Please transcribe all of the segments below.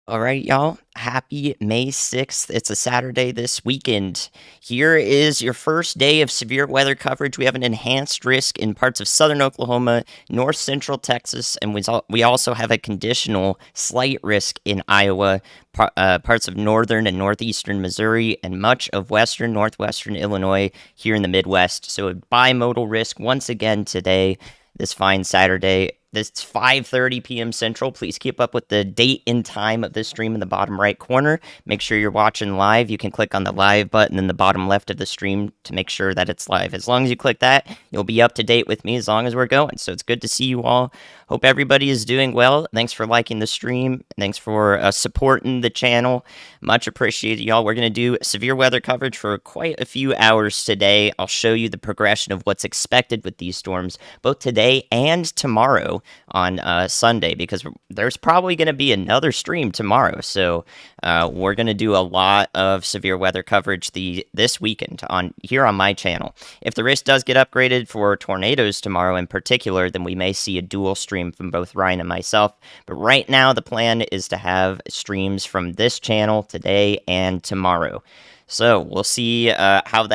All right, y'all. Happy May 6th. It's a Saturday this weekend. Here is your first day of severe weather coverage. We have an enhanced risk in parts of southern Oklahoma, north central Texas, and we also have a conditional slight risk in Iowa, parts of northern and northeastern Missouri, and much of western, northwestern Illinois here in the Midwest. So a bimodal risk once again today, this fine Saturday. It's 5:30 p.m. Central. Please keep up with the date and time of this stream in the bottom right corner. Make sure you're watching live. You can click on the live button in the bottom left of the stream to make sure that it's live. As long as you click that, you'll be up to date with me as long as we're going. So it's good to see you all. Hope everybody is doing well. Thanks for liking the stream. Thanks for supporting the channel. Much appreciated, y'all. We're going to do severe weather coverage for quite a few hours today. I'll show you the progression of what's expected with these storms, both today and tomorrow on Sunday, because there's probably going to be another stream tomorrow. So we're going to do a lot of severe weather coverage this weekend here on my channel. If the risk does get upgraded for tornadoes tomorrow in particular, then we may see a dual stream from both Ryan and myself. But right now, the plan is to have streams from this channel today and tomorrow. So we'll see how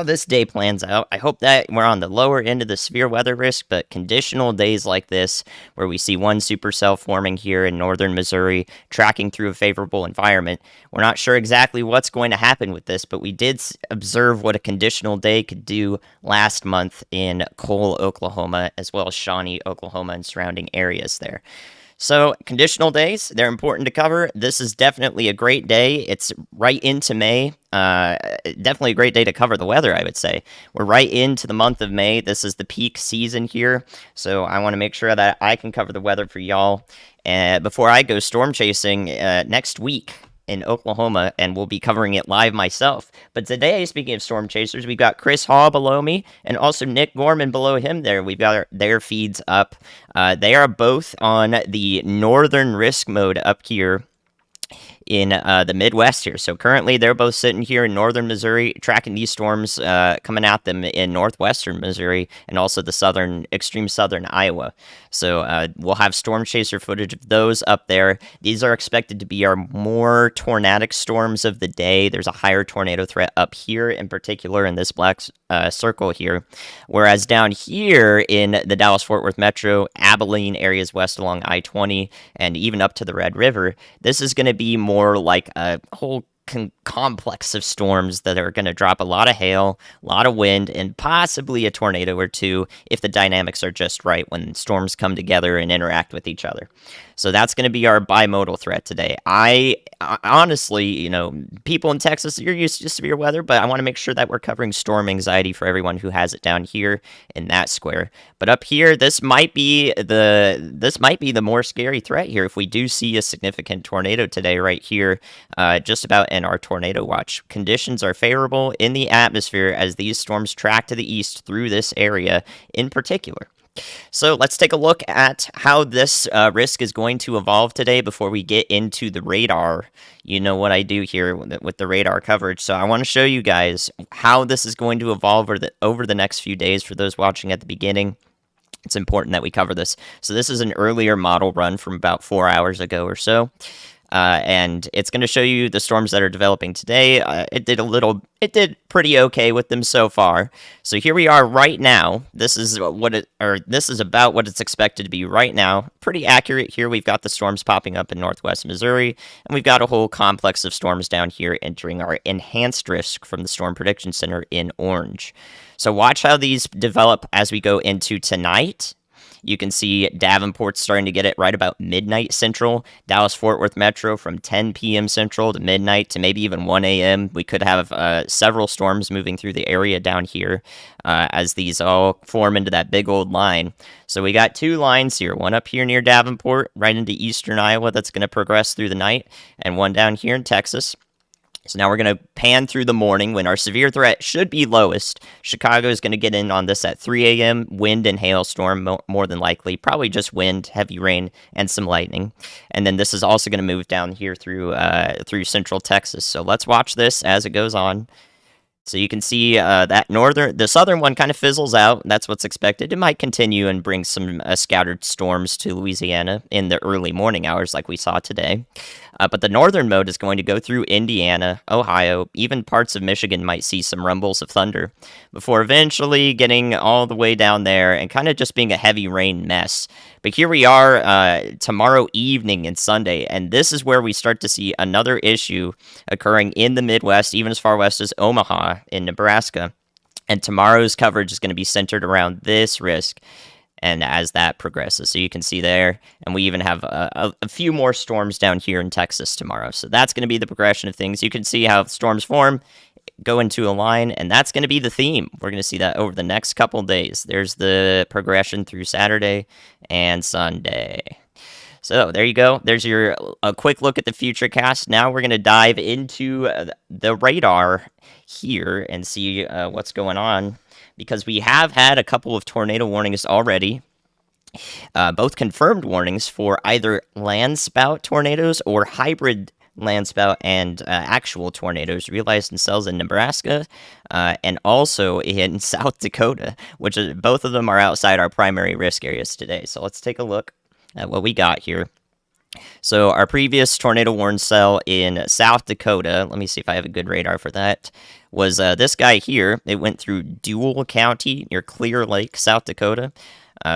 this day plans out. I hope that we're on the lower end of the severe weather risk, but conditional days like this, where we see one supercell forming here in northern Missouri, tracking through a favorable environment, we're not sure exactly what's going to happen with this, but we did observe what a conditional day could do last month in Cole, Oklahoma, as well as Shawnee, Oklahoma, and surrounding areas there. So, conditional days, they're important to cover. This is definitely a great day. It's right into May. Definitely a great day to cover the weather, I would say. We're right into the month of May. This is the peak season here. So, I want to make sure that I can cover the weather for y'all before I go storm chasing next week in Oklahoma, and we'll be covering it live myself. But today, speaking of storm chasers, we've got Chris Hall below me and also Nick Gorman below him there. We've got their feeds up. They are both on the northern risk mode up here in the Midwest here. So currently, they're both sitting here in northern Missouri, tracking these storms coming at them in northwestern Missouri and also the extreme southern Iowa. So we'll have storm chaser footage of those up there. These are expected to be our more tornadic storms of the day. There's a higher tornado threat up here in particular in this black circle here. Whereas down here in the Dallas-Fort Worth Metro, Abilene areas west along I-20, and even up to the Red River, this is going to be more like a whole complex of storms that are going to drop a lot of hail, a lot of wind, and possibly a tornado or two if the dynamics are just right when storms come together and interact with each other. So that's going to be our bimodal threat today. I honestly, people in Texas, you're used to severe weather, but I want to make sure that we're covering storm anxiety for everyone who has it down here in that square. But up here, this might be the more scary threat here if we do see a significant tornado today right here, just about in our tornado watch. Conditions are favorable in the atmosphere as these storms track to the east through this area in particular. So let's take a look at how this risk is going to evolve today before we get into the radar. You know what I do here with the radar coverage. So I want to show you guys how this is going to evolve over the next few days for those watching at the beginning. It's important that we cover this. So this is an earlier model run from about 4 hours ago or so. And it's going to show you the storms that are developing today. It did pretty okay with them so far. So here we are right now. This is about what it's expected to be right now. Pretty accurate here. We've got the storms popping up in northwest Missouri, and we've got a whole complex of storms down here entering our enhanced risk from the Storm Prediction Center in orange. So watch how these develop as we go into tonight. You can see Davenport starting to get it right about midnight Central. Dallas-Fort Worth Metro from 10 p.m. Central to midnight to maybe even 1 a.m. We could have several storms moving through the area down here as these all form into that big old line. So we got two lines here, one up here near Davenport, right into eastern Iowa that's going to progress through the night, and one down here in Texas. So now we're going to pan through the morning when our severe threat should be lowest. Chicago is going to get in on this at 3 a.m. Wind and hailstorm, more than likely. Probably just wind, heavy rain, and some lightning. And then this is also going to move down here through central Texas. So let's watch this as it goes on. So you can see the southern one kind of fizzles out. That's what's expected. It might continue and bring some scattered storms to Louisiana in the early morning hours, like we saw today. But the northern mode is going to go through Indiana, Ohio, even parts of Michigan might see some rumbles of thunder before eventually getting all the way down there and kind of just being a heavy rain mess. But here we are tomorrow evening and Sunday, and this is where we start to see another issue occurring in the Midwest, even as far west as Omaha in Nebraska. And tomorrow's coverage is going to be centered around this risk and as that progresses. So you can see there, and we even have a few more storms down here in Texas tomorrow. So that's going to be the progression of things. You can see how storms form, go into a line, and that's going to be the theme. We're going to see that over the next couple days. There's the progression through Saturday and Sunday. So there you go. There's a quick look at the future cast. Now we're going to dive into the radar here and see what's going on, because we have had a couple of tornado warnings already. Both confirmed warnings for either landspout tornadoes or hybrid landspout and actual tornadoes realized in cells in Nebraska and also in South Dakota, which both of them are outside our primary risk areas today. So let's take a look at what we got here. So our previous tornado warn cell in South Dakota, let me see if I have a good radar for that, was this guy here. It went through Dual County near Clear Lake, South Dakota.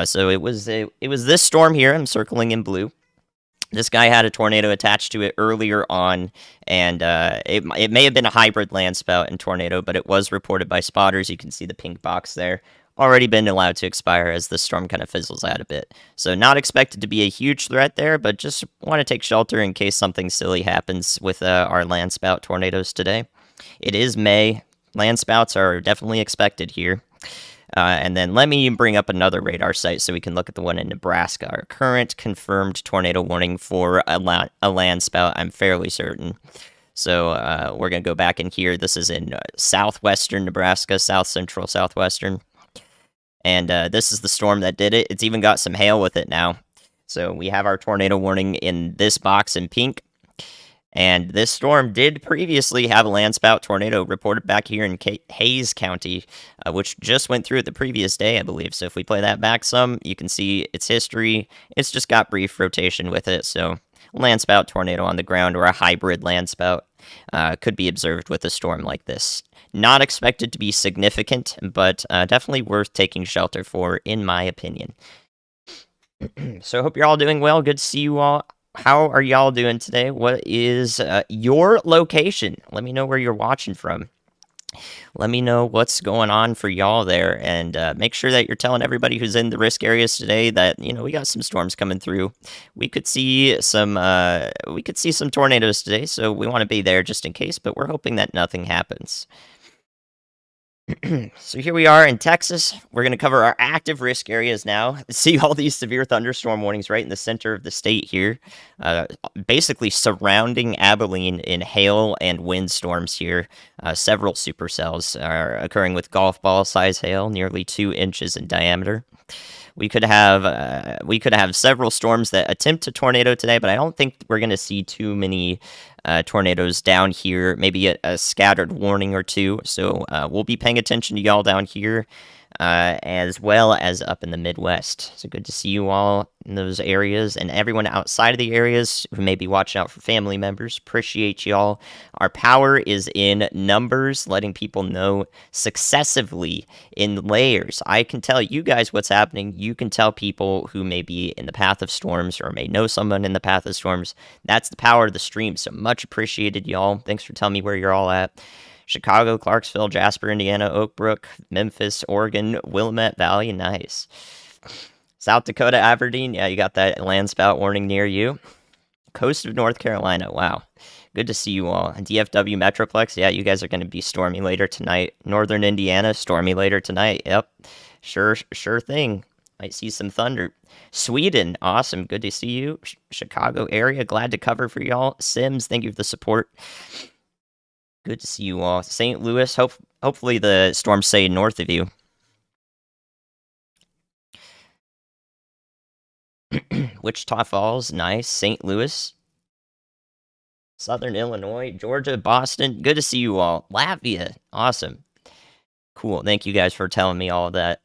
So it was this storm here. I'm circling in blue. This guy had a tornado attached to it earlier on, and it may have been a hybrid landspout and tornado, but it was reported by spotters. You can see the pink box there. Already been allowed to expire as the storm kind of fizzles out a bit. So not expected to be a huge threat there, but just want to take shelter in case something silly happens with our landspout tornadoes today. It is May. Landspouts are definitely expected here. And then let me bring up another radar site so we can look at the one in Nebraska. Our current confirmed tornado warning for a landspout, I'm fairly certain. So we're going to go back in here. This is in southwestern Nebraska, south central southwestern. And this is the storm that did it. It's even got some hail with it now. So we have our tornado warning in this box in pink. And this storm did previously have a landspout tornado reported back here in Hayes County, which just went through it the previous day, I believe. So if we play that back some, you can see its history. It's just got brief rotation with it. So landspout tornado on the ground or a hybrid landspout could be observed with a storm like this. Not expected to be significant, but definitely worth taking shelter for, in my opinion. So I hope you're all doing well. Good to see you all. How are y'all doing today? What is your location? Let me know where you're watching from. Let me know what's going on for y'all there, and make sure that you're telling everybody who's in the risk areas today that we got some storms coming through. We could see some tornadoes today, so we want to be there just in case. But we're hoping that nothing happens. So here we are in Texas. We're going to cover our active risk areas now. See all these severe thunderstorm warnings right in the center of the state here, basically surrounding Abilene in hail and windstorms here. Several supercells are occurring with golf ball size hail, nearly 2 inches in diameter. We could have several storms that attempt a tornado today, but I don't think we're going to see too many tornadoes down here. Maybe a scattered warning or two. So we'll be paying attention to y'all down here, as well as up in the Midwest. So good to see you all in those areas, and everyone outside of the areas who may be watching out for family members. Appreciate y'all. Our power is in numbers, letting people know successively in layers. I can tell you guys what's happening. You can tell people who may be in the path of storms or may know someone in the path of storms. That's the power of the stream. So much appreciated, y'all. Thanks for telling me where you're all at. Chicago, Clarksville, Jasper, Indiana, Oak Brook, Memphis, Oregon, Willamette Valley. Nice. South Dakota, Aberdeen. Yeah, you got that landspout warning near you. Coast of North Carolina. Wow. Good to see you all. DFW Metroplex. Yeah, you guys are going to be stormy later tonight. Northern Indiana, stormy later tonight. Yep. Sure thing. Might see some thunder. Sweden. Awesome. Good to see you. Chicago area. Glad to cover for y'all. Sims, thank you for the support. Good to see you all. St. Louis. Hopefully the storms stay north of you. Wichita Falls, nice. St. Louis, Southern Illinois, Georgia, Boston. Good to see you all. Latvia, awesome. Cool. Thank you guys for telling me all of that.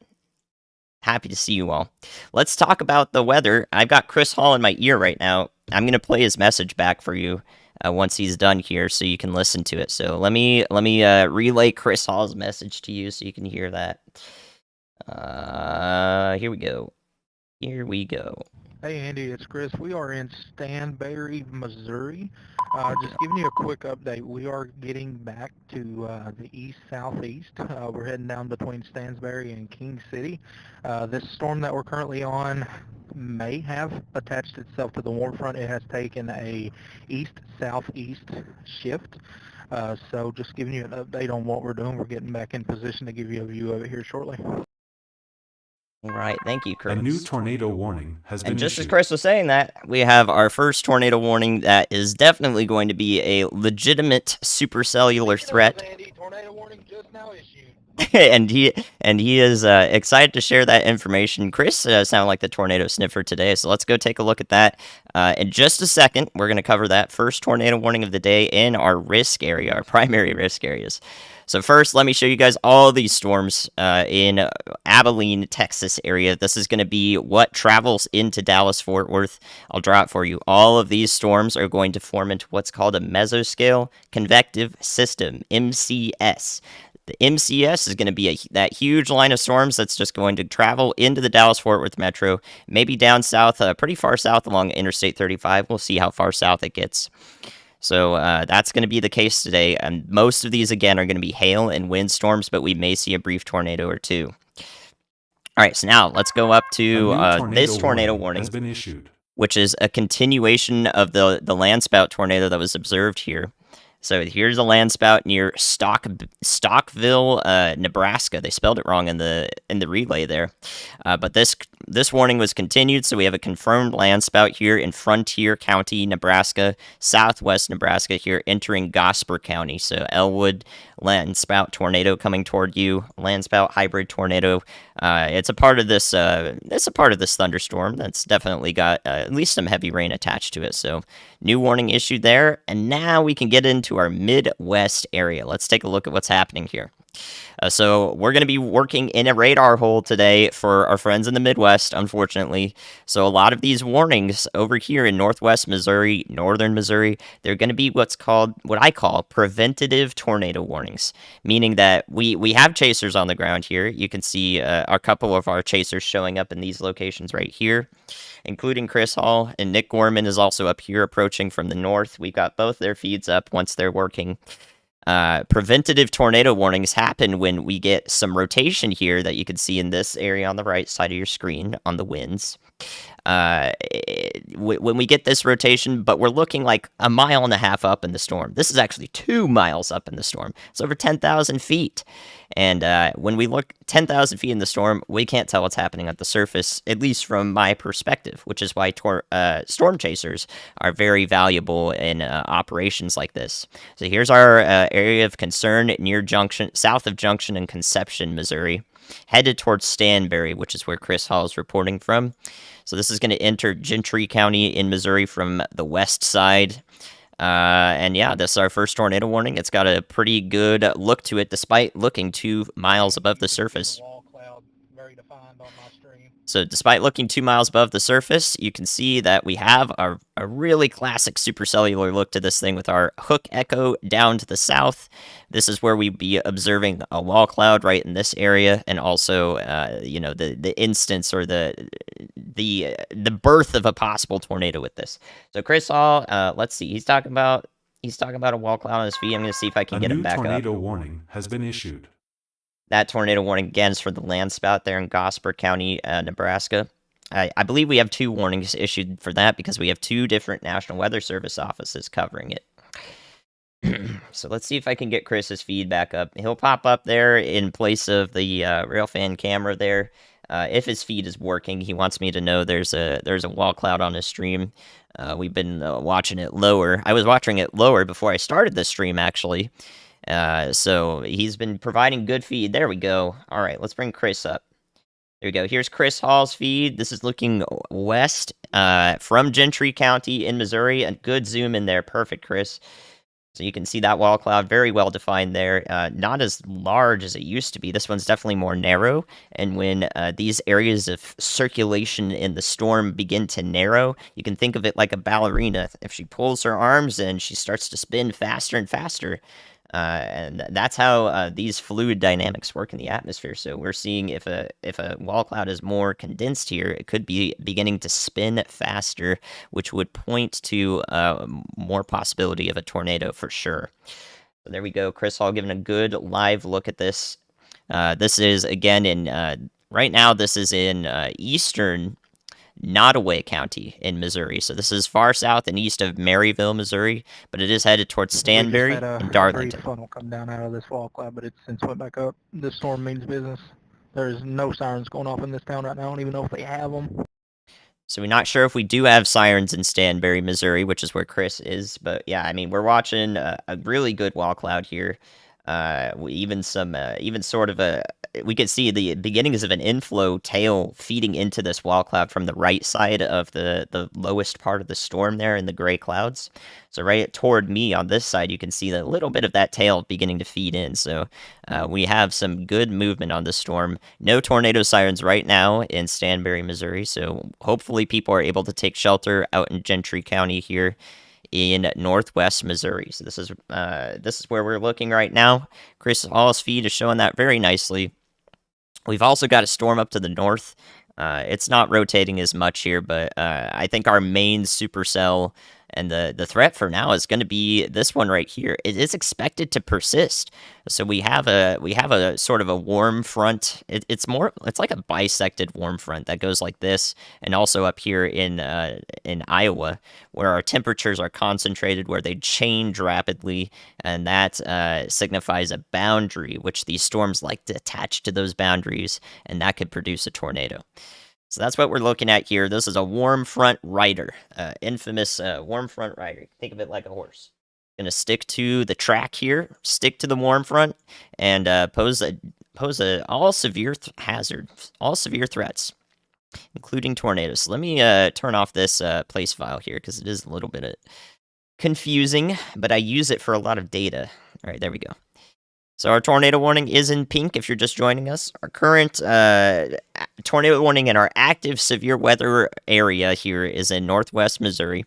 Happy to see you all. Let's talk about the weather. I've got Chris Hall in my ear right now. I'm gonna play his message back for you once he's done here, so you can listen to it. So let me relay Chris Hall's message to you, so you can hear that. Here we go. Here we go. Hey Andy, it's Chris. We are in Stanberry, Missouri. Just giving you a quick update. We are getting back to the east-southeast. We're heading down between Stansbury and King City. This storm that we're currently on may have attached itself to the warm front. It has taken a east-southeast shift. So just giving you an update on what we're doing. We're getting back in position to give you a view of it here shortly. All right, thank you, Chris. A new tornado warning has been And just as issued. Chris was saying that, we have our first tornado warning that is definitely going to be a legitimate supercellular threat. Andy, tornado warning just now issued. and he is excited to share that information. Chris sounded like the tornado sniffer today, so let's go take a look at that in just a second. We're going to cover that first tornado warning of the day in our risk area, our primary risk areas. So first, let me show you guys all these storms in Abilene, Texas area. This is going to be what travels into Dallas-Fort Worth. I'll draw it for you. All of these storms are going to form into what's called a mesoscale convective system, MCS. The MCS is going to be that huge line of storms that's just going to travel into the Dallas-Fort Worth metro, maybe down south, pretty far south along Interstate 35. We'll see how far south it gets. So that's going to be the case today. And most of these, again, are going to be hail and wind storms, but we may see a brief tornado or two. All right, so now let's go up to this tornado warning has been issued, which is a continuation of the landspout tornado that was observed here. So here's a landspout near Stockville, Nebraska. They spelled it wrong in the relay there, but this warning was continued. So we have a confirmed landspout here in Frontier County, Nebraska, southwest Nebraska here, entering Gosper County. So Elwood landspout tornado coming toward you. Landspout hybrid tornado. It's a part of this. It's a part of this thunderstorm that's definitely got at least some heavy rain attached to it. So new warning issued there, and now we can get into our Midwest area. Let's take a look at what's happening here. So we're going to be working in a radar hole today for our friends in the Midwest, unfortunately. So a lot of these warnings over here in northwest Missouri, northern Missouri, they're going to be what I call preventative tornado warnings, meaning that we have chasers on the ground here. You can see a couple of our chasers showing up in these locations right here, including Chris Hall, and Nick Gorman is also up here approaching from the north. We've got both their feeds up once they're working. Preventative tornado warnings happen when we get some rotation here that you can see in this area on the right side of your screen on the winds. When we get this rotation, but we're looking like 1.5 miles up in the storm. This is actually 2 miles up in the storm. It's over 10,000 feet. And when we look 10,000 feet in the storm, we can't tell what's happening at the surface, at least from my perspective, which is why storm chasers are very valuable in operations like this. So here's our area of concern near Junction, south of Junction and Conception, Missouri, headed towards Stanberry, which is where Chris Hall is reporting from. So this is going to enter Gentry County in Missouri from the west side. And yeah, this is our first tornado warning. It's got a pretty good look to it, despite looking 2 miles above the surface. So despite looking 2 miles above the surface, you can see that we have a really classic supercellular look to this thing with our hook echo down to the south. This is where we'd be observing a wall cloud right in this area, and also, the instance or the birth of a possible tornado with this. So Chris Hall, let's see, he's talking about a wall cloud on his feet. I'm going to see if I can get him back up. A new tornado warning has been issued. That tornado warning again is for the landspout there in Gosper County, Nebraska. I believe we have 2 warnings issued for that because we have 2 different National Weather Service offices covering it. So let's see if I can get Chris's feed back up. He'll pop up there in place of the Railfan camera there. If his feed is working, he wants me to know there's a wall cloud on his stream. We've been watching it lower. I was watching it lower before I started the stream, actually. So he's been providing good feed. There we go. All right, let's bring Chris up. There we go. Here's Chris Hall's feed. This is looking west from Gentry County in Missouri. A good zoom in there. Perfect, Chris. So you can see that wall cloud very well defined there. Not as large as it used to be. This one's definitely more narrow. And when these areas of circulation in the storm begin to narrow, you can think of it like a ballerina. If she pulls her arms in, she starts to spin faster and faster. And that's how these fluid dynamics work in the atmosphere. So we're seeing if a wall cloud is more condensed here, it could be beginning to spin faster, which would point to more possibility of a tornado for sure. So there we go, Chris Hall giving a good live look at this. This is again in right now. This is in eastern Nottoway County in Missouri. So this is far south and east of Maryville, Missouri, but it is headed towards Stanberry We just had and a brief Darlington. funnel come down out of this wall cloud, but it's since went back up. This storm means business. There's no sirens going off in this town right now. I don't even know if they have them. So we're not sure if we do have sirens in Stanberry, Missouri, which is where Chris is. But yeah, I mean, we're watching a really good wall cloud here. Even sort of we could see the beginnings of an inflow tail feeding into this wall cloud from the right side of the lowest part of the storm there in the gray clouds. So right toward me on this side, you can see a little bit of that tail beginning to feed in. So we have some good movement on the storm. No tornado sirens right now in Stanberry, Missouri. So hopefully people are able to take shelter out in Gentry County here in northwest Missouri. So this is where we're looking right now. Chris Hall's feed is showing that very nicely. We've also got a storm up to the north. It's not rotating as much here, but I think our main supercell and the threat for now is going to be this one right here. It is expected to persist. So we have a sort of a warm front. It's like a bisected warm front that goes like this, and also up here in Iowa, where our temperatures are concentrated, where they change rapidly, and that signifies a boundary, which these storms like to attach to those boundaries, and that could produce a tornado. So that's what we're looking at here. This is a warm front rider, infamous warm front rider. Think of it like a horse. Gonna stick to the track here, stick to the warm front, and pose all severe hazards, all severe threats, including tornadoes. So let me turn off this place file here because it is a little bit confusing, but I use it for a lot of data. All right, there we go. So our tornado warning is in pink if you're just joining us. Our current tornado warning in our active severe weather area here is in northwest Missouri.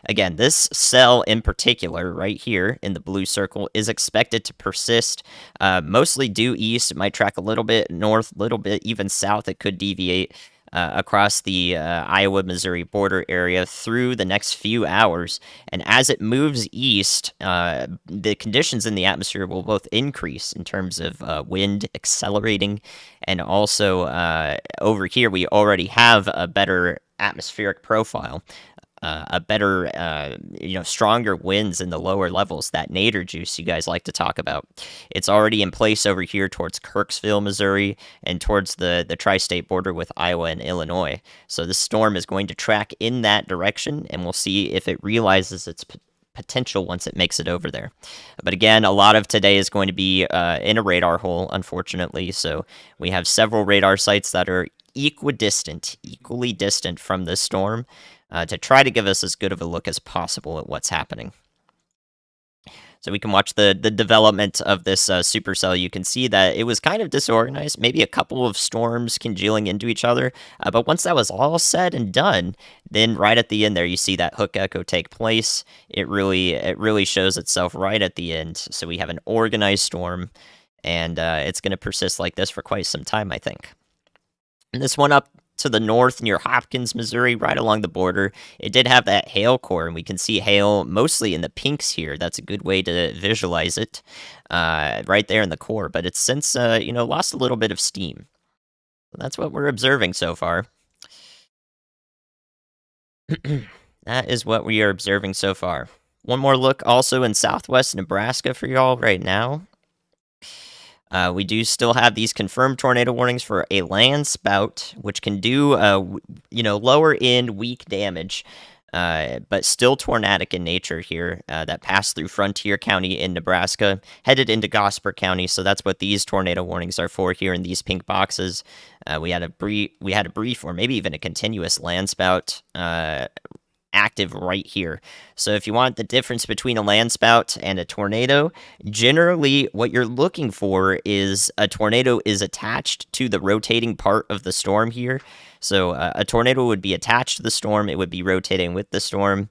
Again, this cell in particular, right here in the blue circle, is expected to persist, mostly due east. It might track a little bit north, a little bit even south. It could deviate across the Iowa-Missouri border area through the next few hours. And as it moves east, the conditions in the atmosphere will both increase in terms of wind accelerating, and also over here we already have a better atmospheric profile. A better, stronger winds in the lower levels, that nadir juice you guys like to talk about. It's already in place over here towards Kirksville, Missouri, and towards the tri-state border with Iowa and Illinois. So this storm is going to track in that direction, and we'll see if it realizes its potential once it makes it over there. But again, a lot of today is going to be in a radar hole, unfortunately. So we have several radar sites that are equally distant from this storm, to try to give us as good of a look as possible at what's happening. So we can watch the development of this supercell. You can see that it was kind of disorganized, maybe a couple of storms congealing into each other. But once that was all said and done, then right at the end there, you see that hook echo take place. It really shows itself right at the end. So we have an organized storm, and it's going to persist like this for quite some time, I think. And this one up to the north near Hopkins, Missouri, right along the border, it did have that hail core, and we can see hail mostly in the pinks here. That's a good way to visualize it, right there in the core. But it's since, lost a little bit of steam. So that's what we're observing so far. That is what we are observing so far. One more look also in southwest Nebraska for y'all right now. We do still have these confirmed tornado warnings for a land spout, which can do, lower end weak damage, but still tornadic in nature here, that passed through Frontier County in Nebraska, headed into Gosper County. So that's what these tornado warnings are for here in these pink boxes. We had a brief or maybe even a continuous land spout active right here. So if you want the difference between a landspout and a tornado, generally what you're looking for is a tornado is attached to the rotating part of the storm here. So a tornado would be attached to the storm. It would be rotating with the storm.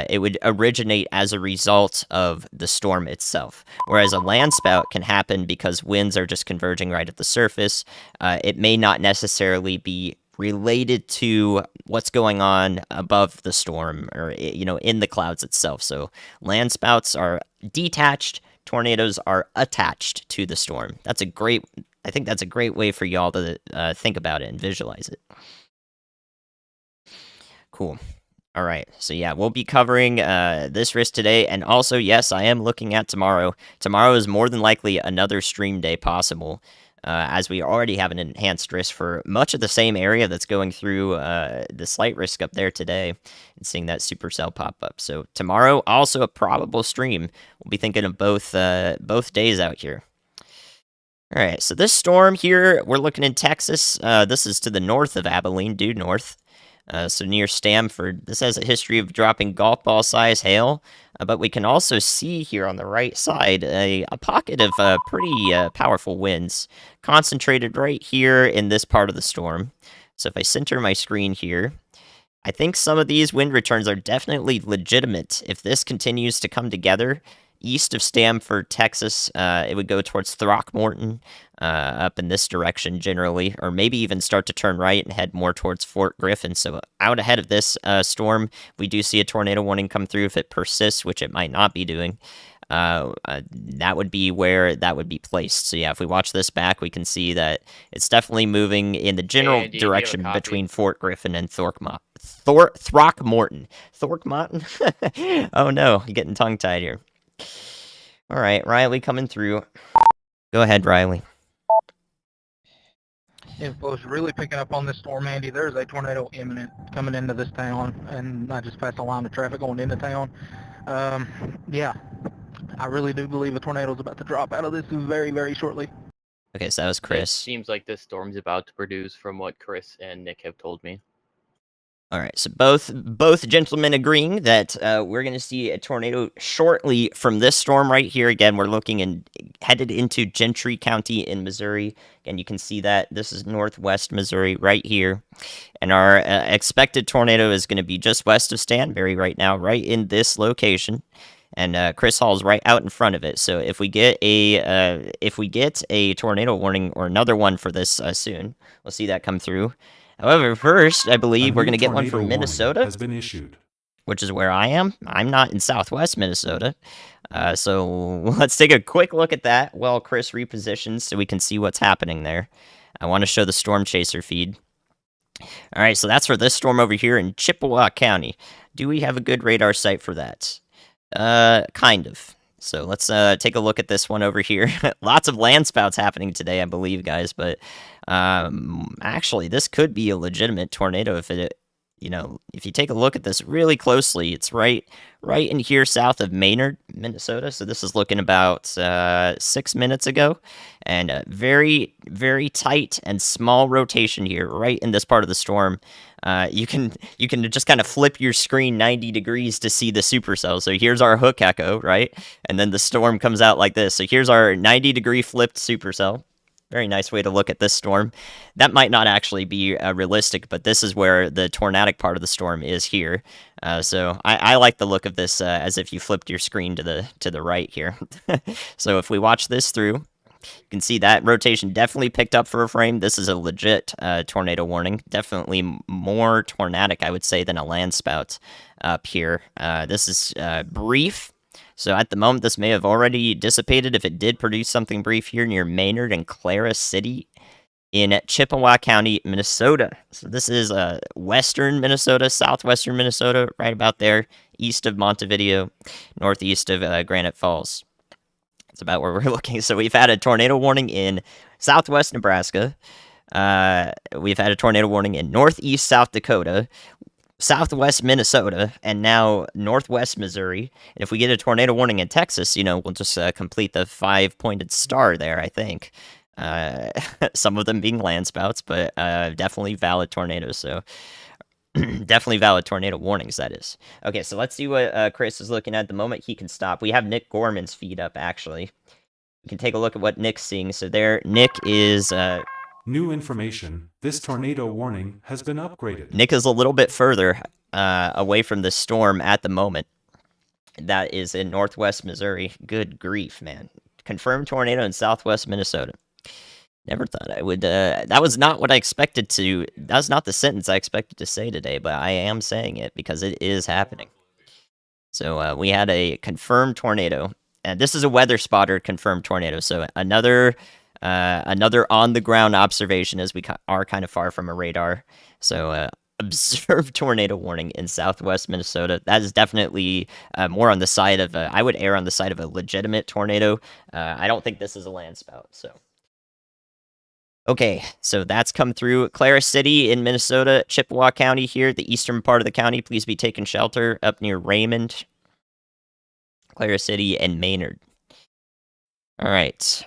It would originate as a result of the storm itself. Whereas a landspout can happen because winds are just converging right at the surface. It may not necessarily be related to what's going on above the storm or in the clouds itself. So landspouts are detached, tornadoes are attached to the storm. I think that's a great way for y'all to think about it and visualize it. Cool. All right. So yeah, we'll be covering this risk today, and also yes, I am looking at tomorrow. Tomorrow is more than likely another stream day possible, as we already have an enhanced risk for much of the same area that's going through the slight risk up there today, and seeing that supercell pop up. So tomorrow, also a probable stream. We'll be thinking of both days out here. All right. So this storm here, we're looking in Texas. This is to the north of Abilene, due north. So near Stamford. This has a history of dropping golf ball size hail, but we can also see here on the right side a pocket of pretty powerful winds concentrated right here in this part of the storm. So if I center my screen here, I think some of these wind returns are definitely legitimate. If this continues to come together, east of Stamford, Texas, it would go towards Throckmorton, up in this direction generally, or maybe even start to turn right and head more towards Fort Griffin. So out ahead of this storm, we do see a tornado warning come through if it persists, which it might not be doing. That would be where that would be placed. So yeah, if we watch this back, we can see that it's definitely moving in the general direction between Fort Griffin and Throckmorton. Throckmorton? Oh no, you're getting tongue-tied here. All right, Riley coming through. Go ahead, Riley. Info's really picking up on this storm, Andy. There's a tornado imminent coming into this town, and I just passed a line of traffic going into town. Yeah, I really do believe a tornado is about to drop out of this very, very shortly. Okay, so that was Chris. It seems like this storm's about to produce from what Chris and Nick have told me. All right, so both gentlemen agreeing that we're going to see a tornado shortly from this storm right here. Again, we're looking and headed into Gentry County in Missouri. Again, you can see that this is northwest Missouri right here. And our expected tornado is going to be just west of Stanberry right now, right in this location. And Chris Hall's right out in front of it. So if we get a tornado warning or another one for this soon, we'll see that come through. However, first, I believe we're going to get one from Minnesota, has been issued, which is where I am. I'm not in southwest Minnesota. So let's take a quick look at that while Chris repositions so we can see what's happening there. I want to show the storm chaser feed. All right, so that's for this storm over here in Chippewa County. Do we have a good radar site for that? Kind of. So let's take a look at this one over here. Lots of landspouts happening today, I believe, guys. But actually, this could be a legitimate tornado if if you take a look at this really closely. It's right in here south of Maynard, Minnesota. So this is looking about 6 minutes ago, and very, very tight and small rotation here, right in this part of the storm. You can just kind of flip your screen 90 degrees to see the supercell. So here's our hook echo, right? And then the storm comes out like this. So here's our 90-degree flipped supercell. Very nice way to look at this storm. That might not actually be realistic, but this is where the tornadic part of the storm is here. So I like the look of this as if you flipped your screen to the right here. So if we watch this through, you can see that rotation definitely picked up for a frame. This is a legit tornado warning. Definitely more tornadic, I would say, than a landspout up here. This is brief. So at the moment, this may have already dissipated if it did produce something brief here near Maynard and Clara City in Chippewa County, Minnesota. So this is western Minnesota, southwestern Minnesota, right about there, east of Montevideo, northeast of Granite Falls. That's about where we're looking. So we've had a tornado warning in southwest Nebraska. We've had a tornado warning in northeast South Dakota, southwest Minnesota, and now northwest Missouri. And if we get a tornado warning in Texas, we'll just complete the 5-pointed star there, I think. Some of them being landspouts, but definitely valid tornadoes. So Definitely valid tornado warnings, that is. Okay, so let's see what Chris is looking at the moment he can stop. We have Nick Gorman's feed up, actually. We can take a look at what Nick's seeing. So there, Nick is... New information, this tornado warning has been upgraded. Nick is a little bit further away from the storm at the moment. That is in northwest Missouri. Good grief, man. Confirmed tornado in southwest Minnesota. Never thought I would. That was not what I expected to. That was not the sentence I expected to say today, but I am saying it because it is happening. So we had a confirmed tornado, and this is a weather spotter confirmed tornado. So another on the ground observation, as we are kind of far from a radar. So observed tornado warning in southwest Minnesota. That is definitely more on the side of I would err on the side of a legitimate tornado. I don't think this is a landspout. So. Okay, so that's come through. Clara City in Minnesota, Chippewa County here, the eastern part of the county. Please be taking shelter up near Raymond, Clara City, and Maynard. All right,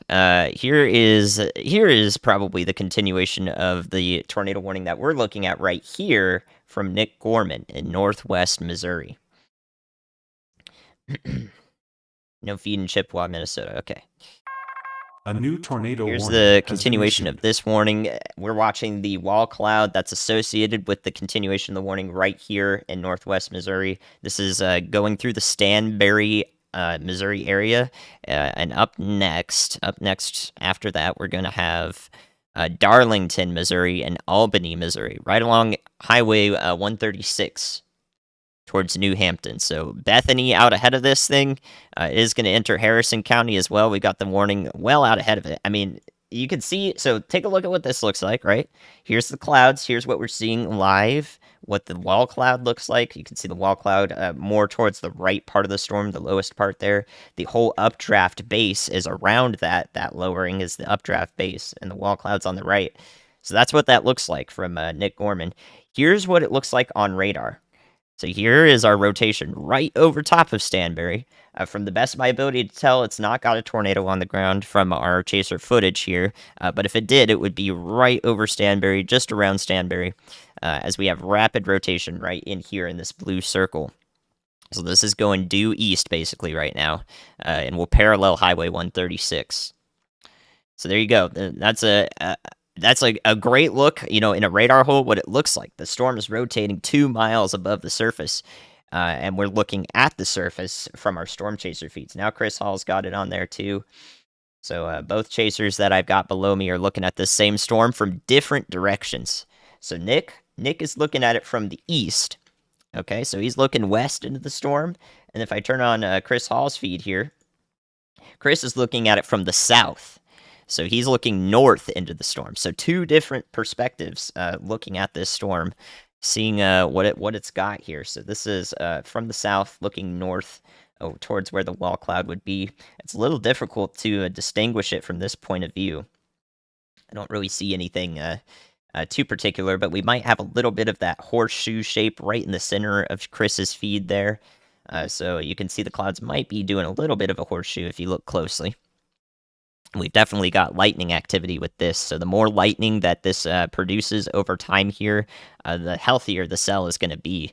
here is probably the continuation of the tornado warning that we're looking at right here from Nick Gorman in northwest Missouri. No feed in Chippewa, Minnesota. Okay. A new tornado Here's warning the has been continuation issued. of this warning. We're watching the wall cloud that's associated with the continuation of the warning right here in northwest Missouri. This is going through the Stanberry, Missouri area, and up next after that, we're going to have Darlington, Missouri, and Albany, Missouri, right along Highway 136. Towards New Hampton. So Bethany out ahead of this thing is going to enter Harrison County as well. We got the warning well out ahead of it. I mean, you can see, so take a look at what this looks like, right? Here's the clouds. Here's what we're seeing live, what the wall cloud looks like. You can see the wall cloud more towards the right part of the storm, the lowest part there. The whole updraft base is around that. That lowering is the updraft base, and the wall cloud's on the right. So that's what that looks like from Nick Gorman. Here's what it looks like on radar. So here is our rotation right over top of Stanberry. From the best of my ability to tell, it's not got a tornado on the ground from our chaser footage here. But if it did, it would be right over Stanberry, just around Stanberry, as we have rapid rotation right in here in this blue circle. So this is going due east, basically, right now, and will parallel Highway 136. So there you go. That's a great look, in a radar hole, what it looks like. The storm is rotating 2 miles above the surface, and we're looking at the surface from our storm chaser feeds. Now Chris Hall's got it on there too. So both chasers that I've got below me are looking at the same storm from different directions. So Nick is looking at it from the east. Okay, so he's looking west into the storm. And if I turn on Chris Hall's feed here, Chris is looking at it from the south. So he's looking north into the storm. So two different perspectives looking at this storm, seeing what it's got here. So this is from the south looking north towards where the wall cloud would be. It's a little difficult to distinguish it from this point of view. I don't really see anything too particular, but we might have a little bit of that horseshoe shape right in the center of Chris's feed there. So you can see the clouds might be doing a little bit of a horseshoe if you look closely. We've definitely got lightning activity with this, so the more lightning that this produces over time here, the healthier the cell is going to be.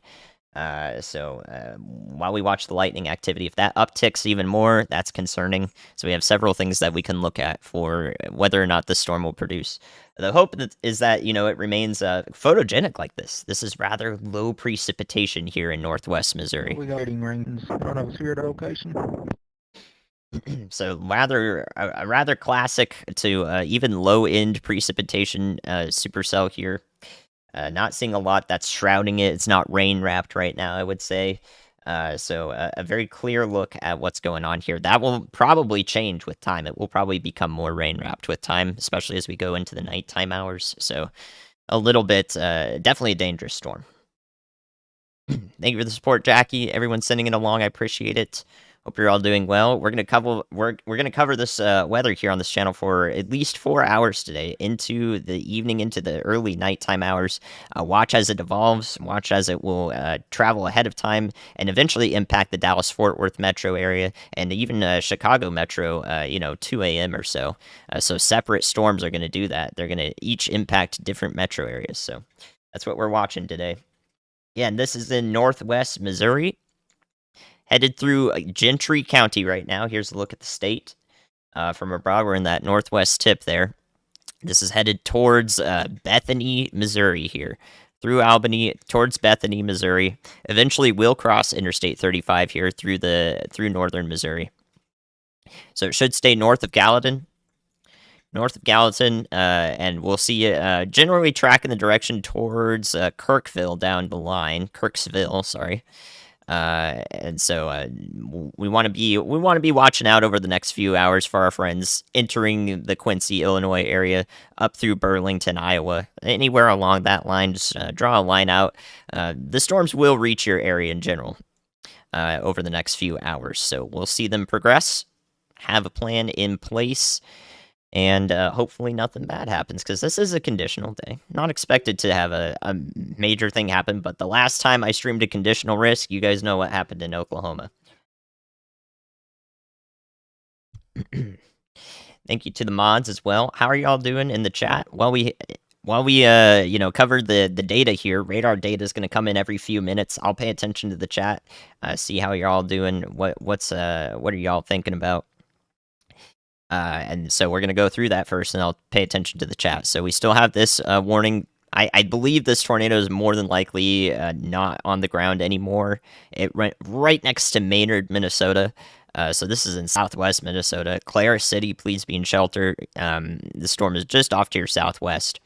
So while we watch the lightning activity, if that upticks even more, that's concerning. So we have several things that we can look at for whether or not the storm will produce. The hope is that, it remains photogenic like this. This is rather low precipitation here in northwest Missouri. We got rains in front of us here at the location. So rather classic to even low end precipitation supercell here. Not seeing a lot that's shrouding it. It's not rain wrapped right now, I would say. So a very clear look at what's going on here. That will probably change with time. It will probably become more rain wrapped with time, especially as we go into the nighttime hours. So a little bit, definitely a dangerous storm. Thank you for the support, Jackie. Everyone sending it along. I appreciate it. Hope you're all doing well. We're gonna cover this weather here on this channel for at least 4 hours today, into the evening, into the early nighttime hours. Watch as it evolves. Watch as it will travel ahead of time and eventually impact the Dallas-Fort Worth metro area and even Chicago metro. 2 a.m. or so. So separate storms are going to do that. They're going to each impact different metro areas. So that's what we're watching today. Yeah, and this is in northwest Missouri. Headed through Gentry County right now. Here's a look at the state from abroad. We're in that northwest tip there. This is headed towards Bethany, Missouri here. Through Albany towards Bethany, Missouri. Eventually we'll cross Interstate 35 here through northern Missouri. So it should stay north of Gallatin. And we'll see it generally track in the direction towards Kirksville down the line. And so we want to be watching out over the next few hours for our friends entering the Quincy, Illinois area up through Burlington, Iowa. Anywhere along that line, just draw a line out. The storms will reach your area in general over the next few hours, so we'll see them progress. Have a plan in place. And hopefully nothing bad happens, because this is a conditional day. Not expected to have a major thing happen, but the last time I streamed a conditional risk, you guys know what happened in Oklahoma. Thank you to the mods as well. How are y'all doing in the chat? While we cover the data here, radar data is going to come in every few minutes. I'll pay attention to the chat, see how you're all doing. What are y'all thinking about? And so we're going to go through that first, and I'll pay attention to the chat. So we still have this warning. I believe this tornado is more than likely not on the ground anymore. It went right next to Maynard, Minnesota. So this is in southwest Minnesota. Clara City, please be in shelter. The storm is just off to your southwest.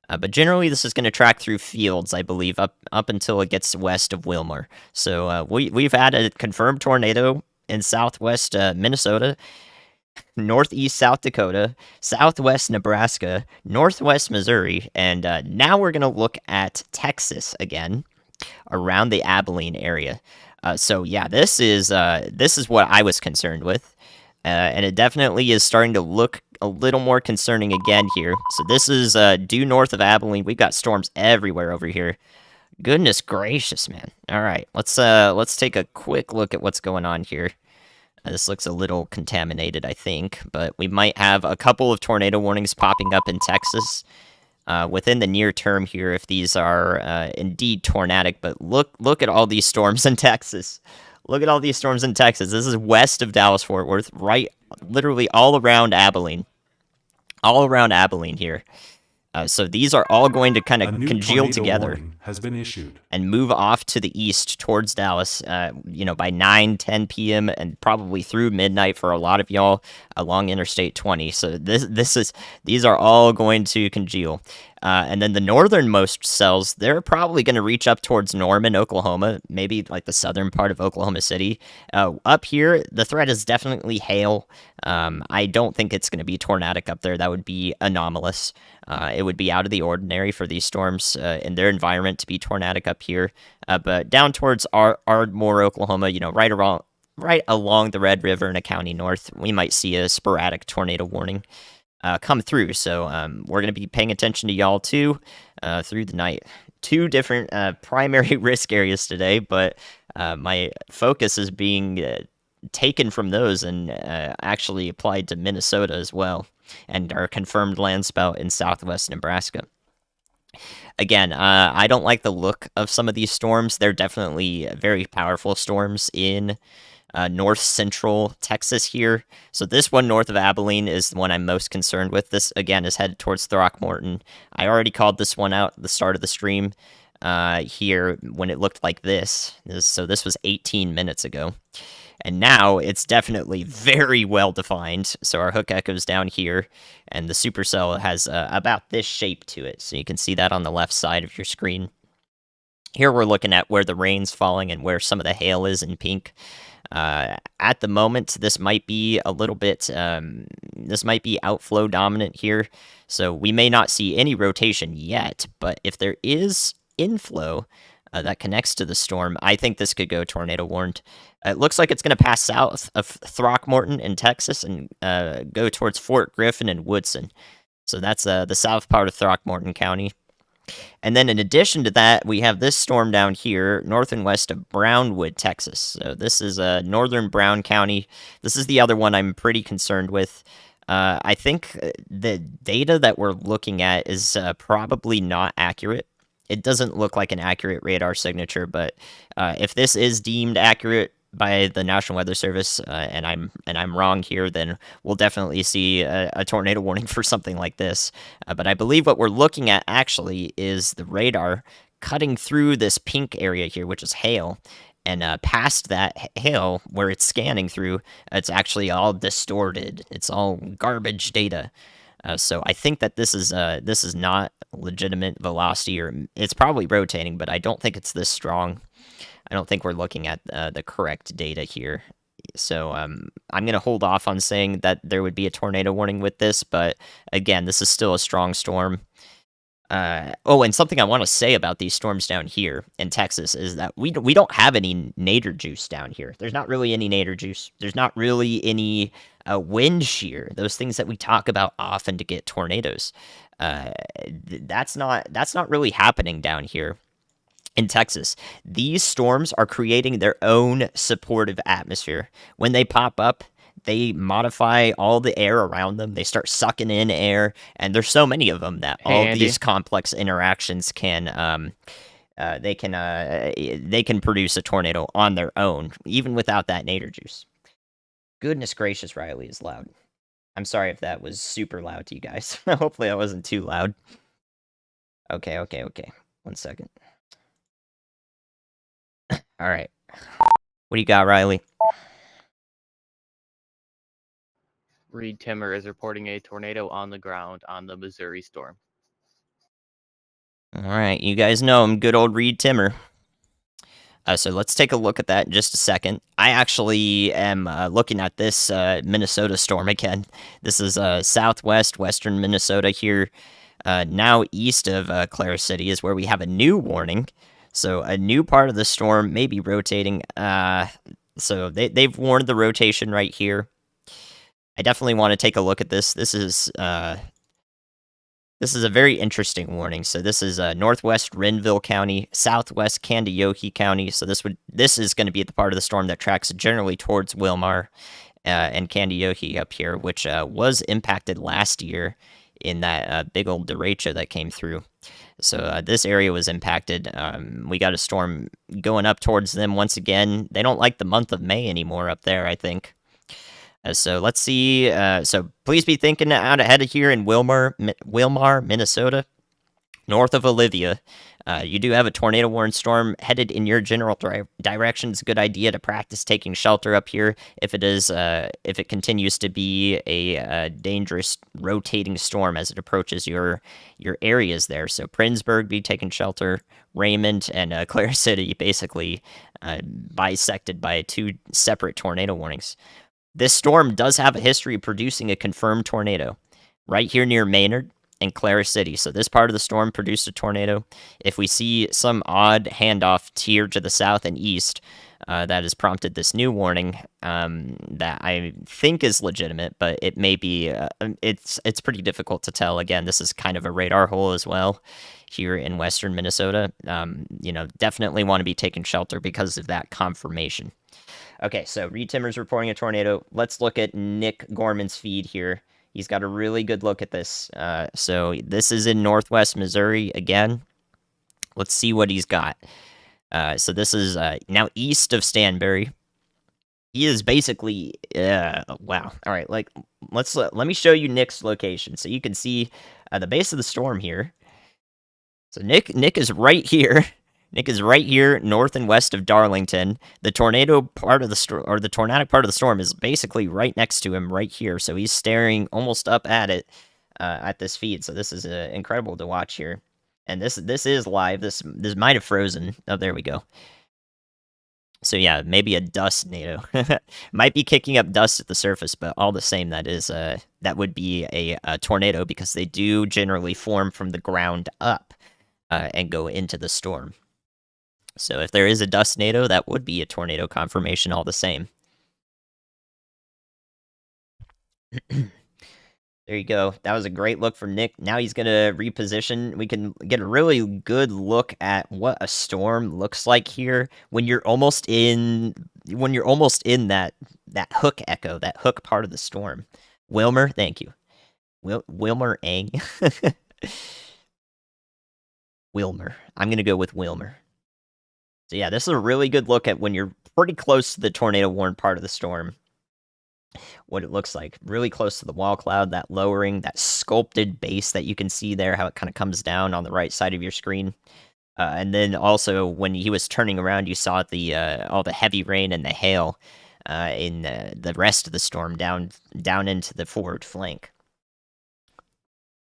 But generally, this is going to track through fields, I believe, up until it gets west of Wilmer. So we've had a confirmed tornado in southwest Minnesota, northeast South Dakota, southwest Nebraska, northwest Missouri, and now we're going to look at Texas again, around the Abilene area. So yeah, this is what I was concerned with, and it definitely is starting to look a little more concerning again here. So this is due north of Abilene. We've got storms everywhere over here. Goodness gracious, man! All right, let's take a quick look at what's going on here. This looks a little contaminated, I think, but we might have a couple of tornado warnings popping up in Texas within the near term here if these are indeed tornadic. But look at all these storms in Texas. Look at all these storms in Texas. This is west of Dallas-Fort Worth, right, literally all around Abilene. All around Abilene here. So these are all going to kind of congeal together has been issued and move off to the east towards Dallas, by 9-10 p.m. and probably through midnight for a lot of y'all along Interstate 20. So these are all going to congeal. And then the northernmost cells, they're probably going to reach up towards Norman, Oklahoma, maybe like the southern part of Oklahoma City. Up here, the threat is definitely hail. I don't think it's going to be tornadic up there. That would be anomalous. It would be out of the ordinary for these storms in their environment to be tornadic up here. But down towards Ardmore, Oklahoma, right along the Red River in a county north, we might see a sporadic tornado warning come through. So we're going to be paying attention to y'all too through the night. Two different primary risk areas today, but my focus is being taken from those and actually applied to Minnesota as well, and our confirmed landspout in southwest Nebraska. Again, I don't like the look of some of these storms. They're definitely very powerful storms in north central Texas here. So this one north of Abilene is the one I'm most concerned with. This, again, is headed towards Throckmorton. I already called this one out at the start of the stream here when it looked like this. So this was 18 minutes ago. And now it's definitely very well defined. So our hook echoes down here, and the supercell has about this shape to it. So you can see that on the left side of your screen. Here we're looking at where the rain's falling and where some of the hail is in pink. At the moment, this might be a little bit, this might be outflow dominant here. So we may not see any rotation yet, but if there is inflow that connects to the storm, I think this could go tornado warned. It looks like it's going to pass south of Throckmorton in Texas and go towards Fort Griffin and Woodson. So that's the south part of Throckmorton County. And then in addition to that, we have this storm down here, north and west of Brownwood, Texas. So this is northern Brown County. This is the other one I'm pretty concerned with. I think the data that we're looking at is probably not accurate. It doesn't look like an accurate radar signature, but if this is deemed accurate by the National Weather Service, and I'm wrong here, then we'll definitely see a tornado warning for something like this. But I believe what we're looking at actually is the radar cutting through this pink area here, which is hail, and past that hail where it's scanning through, it's actually all distorted. It's all garbage data. So I think that this is not legitimate velocity, or it's probably rotating, but I don't think it's this strong. I don't think we're looking at the correct data here. So I'm going to hold off on saying that there would be a tornado warning with this, but again, this is still a strong storm. Oh, and something I want to say about these storms down here in Texas is that we don't have any nadir juice down here. There's not really any nadir juice. There's not really any wind shear. Those things that we talk about often to get tornadoes. That's not really happening down here in Texas. These storms are creating their own supportive atmosphere. When they pop up, they modify all the air around them. They start sucking in air, and there's so many of them that all these complex interactions can they can produce a tornado on their own, even without that nadir juice. Goodness gracious, Riley is loud. I'm sorry if that was super loud to you guys. Hopefully, I wasn't too loud. Okay. 1 second. All right. What do you got, Riley? Reed Timmer is reporting a tornado on the ground on the Missouri storm. All right, you guys know him, good old Reed Timmer. So let's take a look at that in just a second. I actually am looking at this Minnesota storm again. This is southwest, western Minnesota here. Now east of Clara City is where we have a new warning. So a new part of the storm may be rotating. So they've warned the rotation right here. I definitely want to take a look at this. This is a very interesting warning. So this is northwest Renville County, southwest Candiyohi County. So this is going to be the part of the storm that tracks generally towards Wilmar and Candiyohi up here, which was impacted last year in that big old derecho that came through. So this area was impacted. We got a storm going up towards them once again. They don't like the month of May anymore up there, I think. So let's see. So please be thinking out ahead of here in Wilmar, Minnesota, north of Olivia. You do have a tornado warning storm headed in your general direction. It's a good idea to practice taking shelter up here if it continues to be a dangerous rotating storm as it approaches your areas there. So Princeburg, be taking shelter. Raymond and Clara City basically bisected by 2 separate tornado warnings. This storm does have a history of producing a confirmed tornado right here near Maynard and Clara City. So this part of the storm produced a tornado. If we see some odd handoff here to the south and east, that has prompted this new warning that I think is legitimate, but it may be, it's pretty difficult to tell. Again, this is kind of a radar hole as well here in western Minnesota. Definitely want to be taking shelter because of that confirmation. Okay, so Reed Timmer's reporting a tornado. Let's look at Nick Gorman's feed here. He's got a really good look at this. So this is in northwest Missouri again. Let's see what he's got. So this is now east of Stanberry. He is basically wow. All right, let me show you Nick's location so you can see the base of the storm here. So Nick is right here. Nick is right here, north and west of Darlington. The tornado part of the the tornadic part of the storm is basically right next to him, right here. So he's staring almost up at it, at this feed. So this is incredible to watch here. And this is live. This might have frozen. Oh, there we go. So yeah, maybe a dust NATO. Might be kicking up dust at the surface, but all the same, that would be a tornado because they do generally form from the ground up and go into the storm. So if there is a dust NATO, that would be a tornado confirmation all the same. There you go. That was a great look from Nick. Now he's going to reposition. We can get a really good look at what a storm looks like here when you're almost in that hook echo, that hook part of the storm. Wilmer, thank you. Wilmer Eng. Wilmer. I'm going to go with Wilmer. So yeah, this is a really good look at when you're pretty close to the tornado warned part of the storm. What it looks like. Really close to the wall cloud, that lowering, that sculpted base that you can see there, how it kind of comes down on the right side of your screen. And then also when he was turning around, you saw the all the heavy rain and the hail in the rest of the storm down into the forward flank.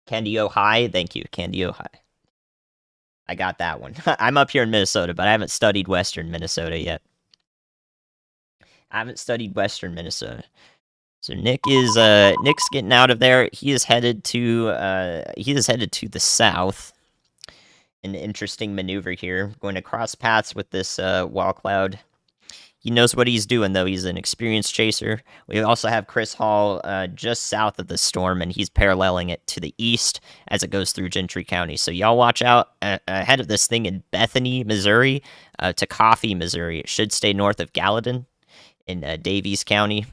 Candio High, thank you, Candio High. I got that one. I'm up here in Minnesota, but I haven't studied Western Minnesota yet. I haven't studied Western Minnesota. So Nick's getting out of there. He is headed to the south. An interesting maneuver here, going to cross paths with this wall cloud. He knows what he's doing, though. He's an experienced chaser. We also have Chris Hall just south of the storm, and he's paralleling it to the east as it goes through Gentry County. So y'all watch out ahead of this thing in Bethany, Missouri, to Coffee, Missouri. It should stay north of Gallatin in Davies County.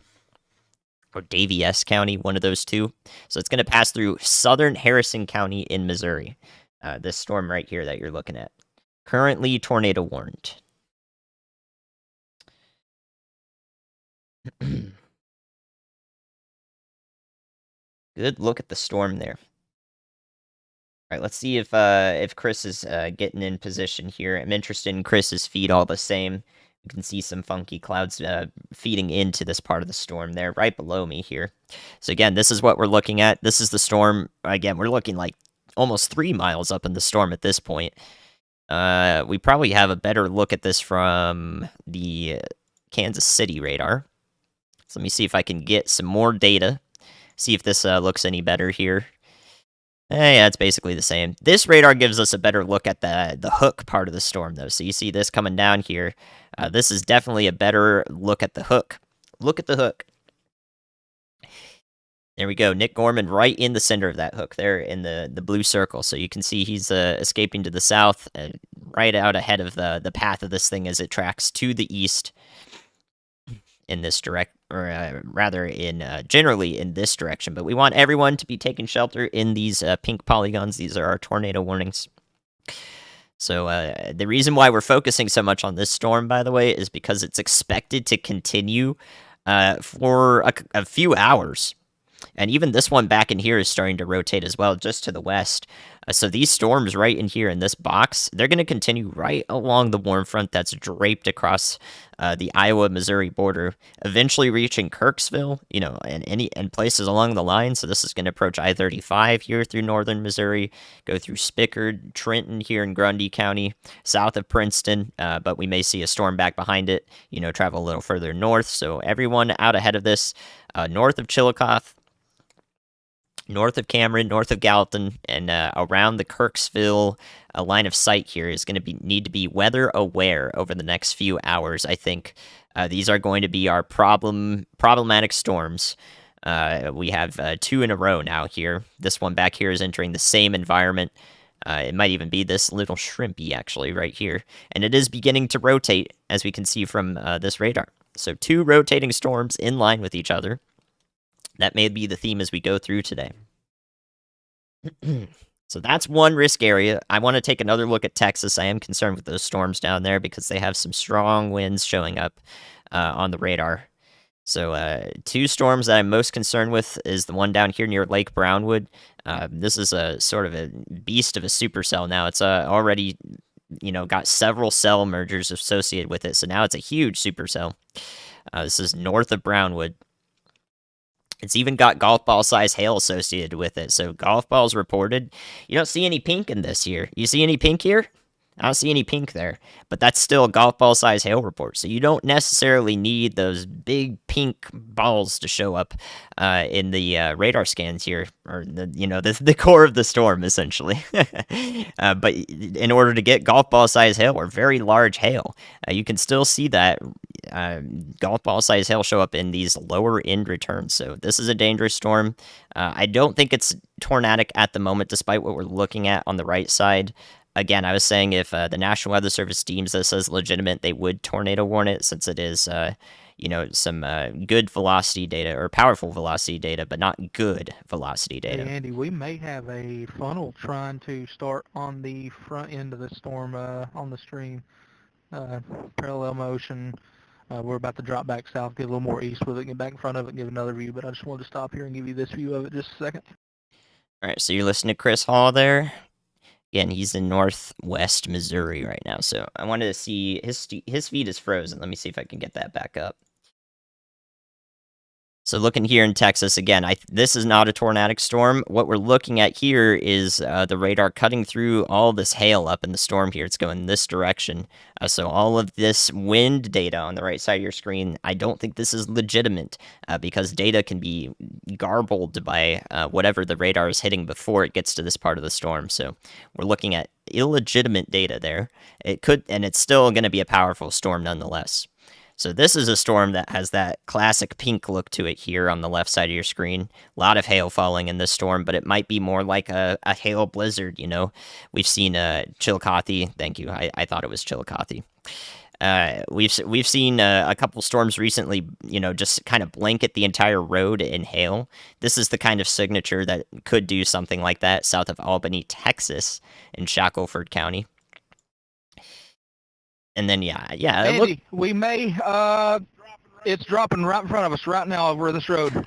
Or Daviess County, one of those two. So it's going to pass through southern Harrison County in Missouri. This storm right here that you're looking at. Currently tornado warned. Good look at the storm there. All right, let's see if Chris is getting in position here. I'm interested in Chris's feed all the same. You can see some funky clouds feeding into this part of the storm there, right below me here. So again, this is what we're looking at. This is the storm. Again, we're looking like almost 3 miles up in the storm at this point. We probably have a better look at this from the Kansas City radar. So let me see if I can get some more data. See if this looks any better here. Yeah, it's basically the same. This radar gives us a better look at the hook part of the storm, though. So you see this coming down here. This is definitely a better look at the hook. Look at the hook. There we go. Nick Gorman right in the center of that hook there in the blue circle. So you can see he's escaping to the south, right out ahead of the path of this thing as it tracks to the east in this generally in this direction. But we want everyone to be taking shelter in these pink polygons. These are our tornado warnings. So the reason why we're focusing so much on this storm, by the way, is because it's expected to continue for a few hours. And even this one back in here is starting to rotate as well, just to the west. So these storms right in here in this box, they're going to continue right along the warm front that's draped across the Iowa-Missouri border, eventually reaching Kirksville, and places along the line. So this is going to approach I-35 here through northern Missouri, go through Spickard, Trenton here in Grundy County, south of Princeton, but we may see a storm back behind it, travel a little further north. So everyone out ahead of this, north of Chillicothe, north of Cameron, north of Gallatin, and around the Kirksville line of sight here is going to need to be weather aware over the next few hours. I think these are going to be our problematic storms. We have 2 in a row now here. This one back here is entering the same environment. It might even be this little shrimpy actually right here, and it is beginning to rotate as we can see from this radar. So 2 rotating storms in line with each other. That may be the theme as we go through today. So that's one risk area. I want to take another look at Texas. I am concerned with those storms down there because they have some strong winds showing up on the radar. So 2 storms that I'm most concerned with is the one down here near Lake Brownwood. This is a sort of a beast of a supercell now. It's already, got several cell mergers associated with it. So now it's a huge supercell. This is north of Brownwood. It's even got golf ball size hail associated with it. So golf balls reported. You don't see any pink in this here. You see any pink here? I don't see any pink there, but that's still a golf ball size hail report. So you don't necessarily need those big pink balls to show up in the radar scans here, or the core of the storm essentially. But in order to get golf ball size hail or very large hail, you can still see that golf ball size hail show up in these lower end returns. So this is a dangerous storm. I don't think it's tornadic at the moment, despite what we're looking at on the right side. Again, I was saying if the National Weather Service deems this as legitimate, they would tornado warn it, since it is, some good velocity data or powerful velocity data, but not good velocity Hey, data. Andy, we may have a funnel trying to start on the front end of the storm on the stream. Parallel motion. We're about to drop back south, get a little more east with it, get back in front of it, and give another view. But I just wanted to stop here and give you this view of it just a second. All right, so you're listening to Chris Hall there. Again, he's in northwest Missouri right now. So I wanted to see his feed is frozen. Let me see if I can get that back up. So looking here in Texas, again, this is not a tornadic storm. What we're looking at here is the radar cutting through all this hail up in the storm here. It's going this direction. So all of this wind data on the right side of your screen, I don't think this is legitimate because data can be garbled by whatever the radar is hitting before it gets to this part of the storm. So we're looking at illegitimate data there. And it's still going to be a powerful storm nonetheless. So this is a storm that has that classic pink look to it here on the left side of your screen. A lot of hail falling in this storm, but it might be more like a hail blizzard, We've seen Chillicothe. Thank you. I thought it was Chillicothe. We've seen a couple storms recently, just kind of blanket the entire road in hail. This is the kind of signature that could do something like that south of Albany, Texas, in Shackelford County. And then, Andy, we may, it's dropping right in front of us right now over this road.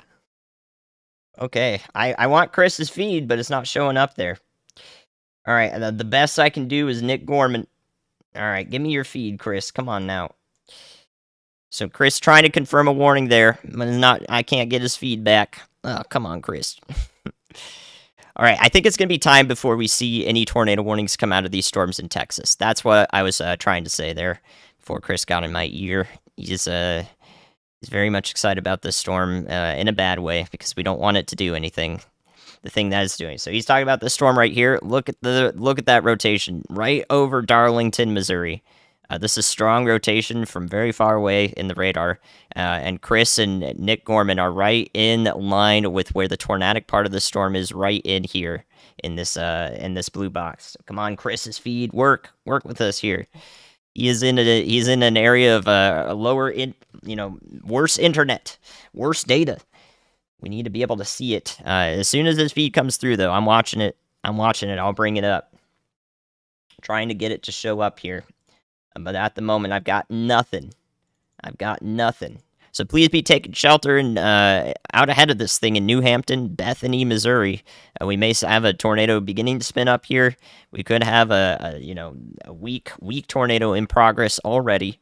Okay, I want Chris's feed, but it's not showing up there. All right, the best I can do is Nick Gorman. All right, give me your feed, Chris. Come on now. So Chris trying to confirm a warning there, but I can't get his feedback. Oh, come on, Chris. All right, I think it's going to be time before we see any tornado warnings come out of these storms in Texas. That's what I was trying to say there before Chris got in my ear. He's very much excited about this storm in a bad way because we don't want it to do anything. The thing that it's doing. So he's talking about this storm right here. Look at that rotation right over Darlington, Missouri. This is strong rotation from very far away in the radar. And Chris and Nick Gorman are right in line with where the tornadic part of the storm is, right in here in this blue box. So come on, Chris's feed, work with us here. He's in an area of a lower worse internet, worse data. We need to be able to see it. As soon as this feed comes through, though, I'm watching it. I'll bring it up. I'm trying to get it to show up here. But at the moment, I've got nothing. So please be taking shelter and out ahead of this thing in New Hampton, Bethany, Missouri. We may have a tornado beginning to spin up here. We could have a weak tornado in progress already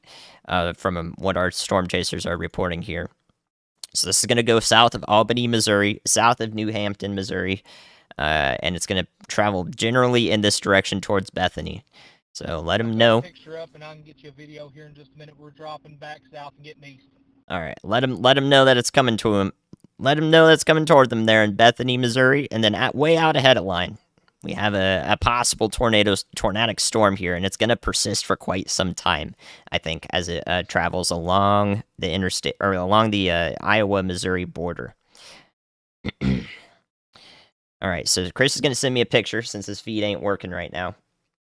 from what our storm chasers are reporting here. So this is going to go south of Albany, Missouri, south of New Hampton, Missouri, and it's going to travel generally in this direction towards Bethany. So let him know. Picture up, and I can get you a video here in just a minute. We're dropping back south and getting east. All right, let him know that it's coming to him. Let him know that's coming toward them there in Bethany, Missouri, and then way out ahead of line, we have a possible tornadic storm here, and it's going to persist for quite some time, I think, as it travels along the interstate or along the Iowa-Missouri border. All right, so Chris is going to send me a picture since his feed ain't working right now.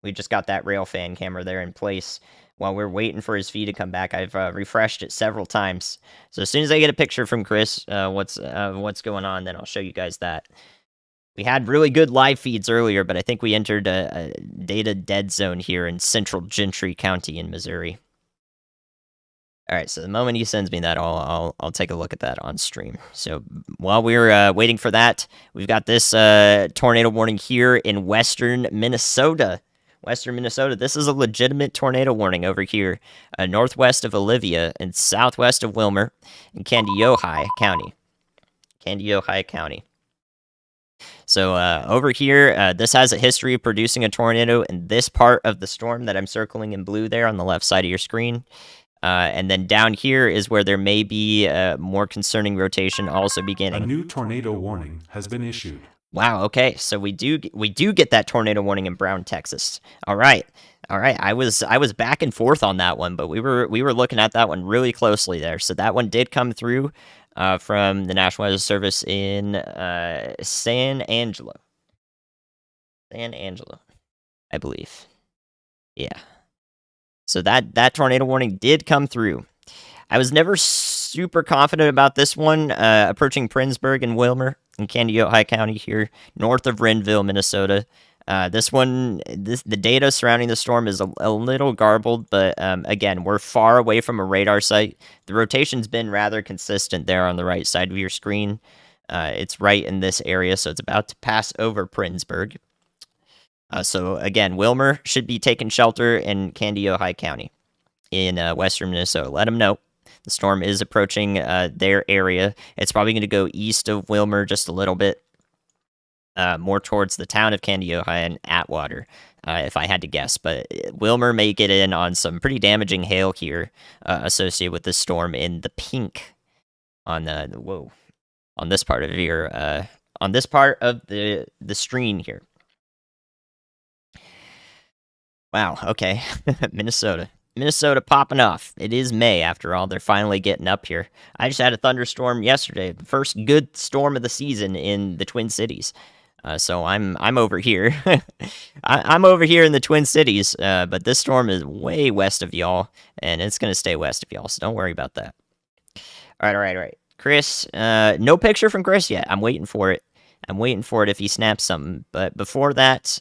We just got that Railfan camera there in place. While we're waiting for his feed to come back, I've refreshed it several times. So as soon as I get a picture from Chris, what's going on, then I'll show you guys that. We had really good live feeds earlier, but I think we entered a data dead zone here in central Gentry County in Missouri. All right, so the moment he sends me that, I'll take a look at that on stream. So while we're waiting for that, we've got this tornado warning here in western Minnesota. This is a legitimate tornado warning over here, northwest of Olivia and southwest of Wilmer in Kandiyohi County. So over here, this has a history of producing a tornado in this part of the storm that I'm circling in blue there on the left side of your screen. And then down here is where there may be more concerning rotation also beginning. A new tornado warning has been issued. Wow, okay. So we do get that tornado warning in Brown, Texas. All right. I was back and forth on that one, but we were looking at that one really closely there. So that one did come through from the National Weather Service in San Angelo, I believe. Yeah. So that tornado warning did come through. I was never super confident about this one. Approaching Princeburg and Wilmer in Candy-Ojai County here, north of Renville, Minnesota. This one, the data surrounding the storm is a little garbled, but again, we're far away from a radar site. The rotation's been rather consistent there on the right side of your screen. It's right in this area, so it's about to pass over Princeburg. So again, Wilmer should be taking shelter in Candy-Ojai County in western Minnesota. Let them know. The storm is approaching their area. It's probably going to go east of Wilmer just a little bit, more towards the town of Candy-Ojai and Atwater, if I had to guess. But Wilmer may get in on some pretty damaging hail here associated with this storm in the pink on on this part of your on this part of the screen here. Wow. Okay, Minnesota. Minnesota popping off. It is May after all. They're finally getting up here. I just had a thunderstorm yesterday, the first good storm of the season in the Twin Cities. So I'm over here. I'm over here in the Twin Cities, but this storm is way west of y'all, and it's gonna stay west of y'all. So don't worry about that. All right. Chris, no picture from Chris yet. I'm waiting for it. I'm waiting for it if he snaps something. But before that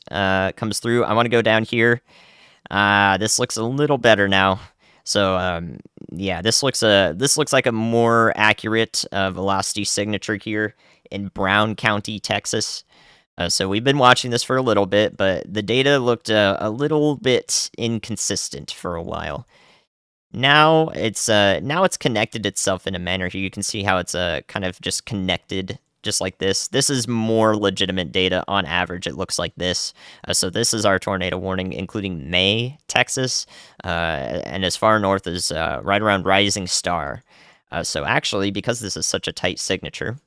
comes through, I want to go down here. This looks a little better now. So yeah, this looks like a more accurate velocity signature here in Brown County, Texas. So we've been watching this for a little bit, but the data looked a little bit inconsistent for a while. Now it's connected itself in a manner here. You can see how it's kind of just connected, just like this. This is more legitimate data. On average, it looks like this. So this is our tornado warning, including May, Texas, and as far north as right around Rising Star. So actually, because this is such a tight signature,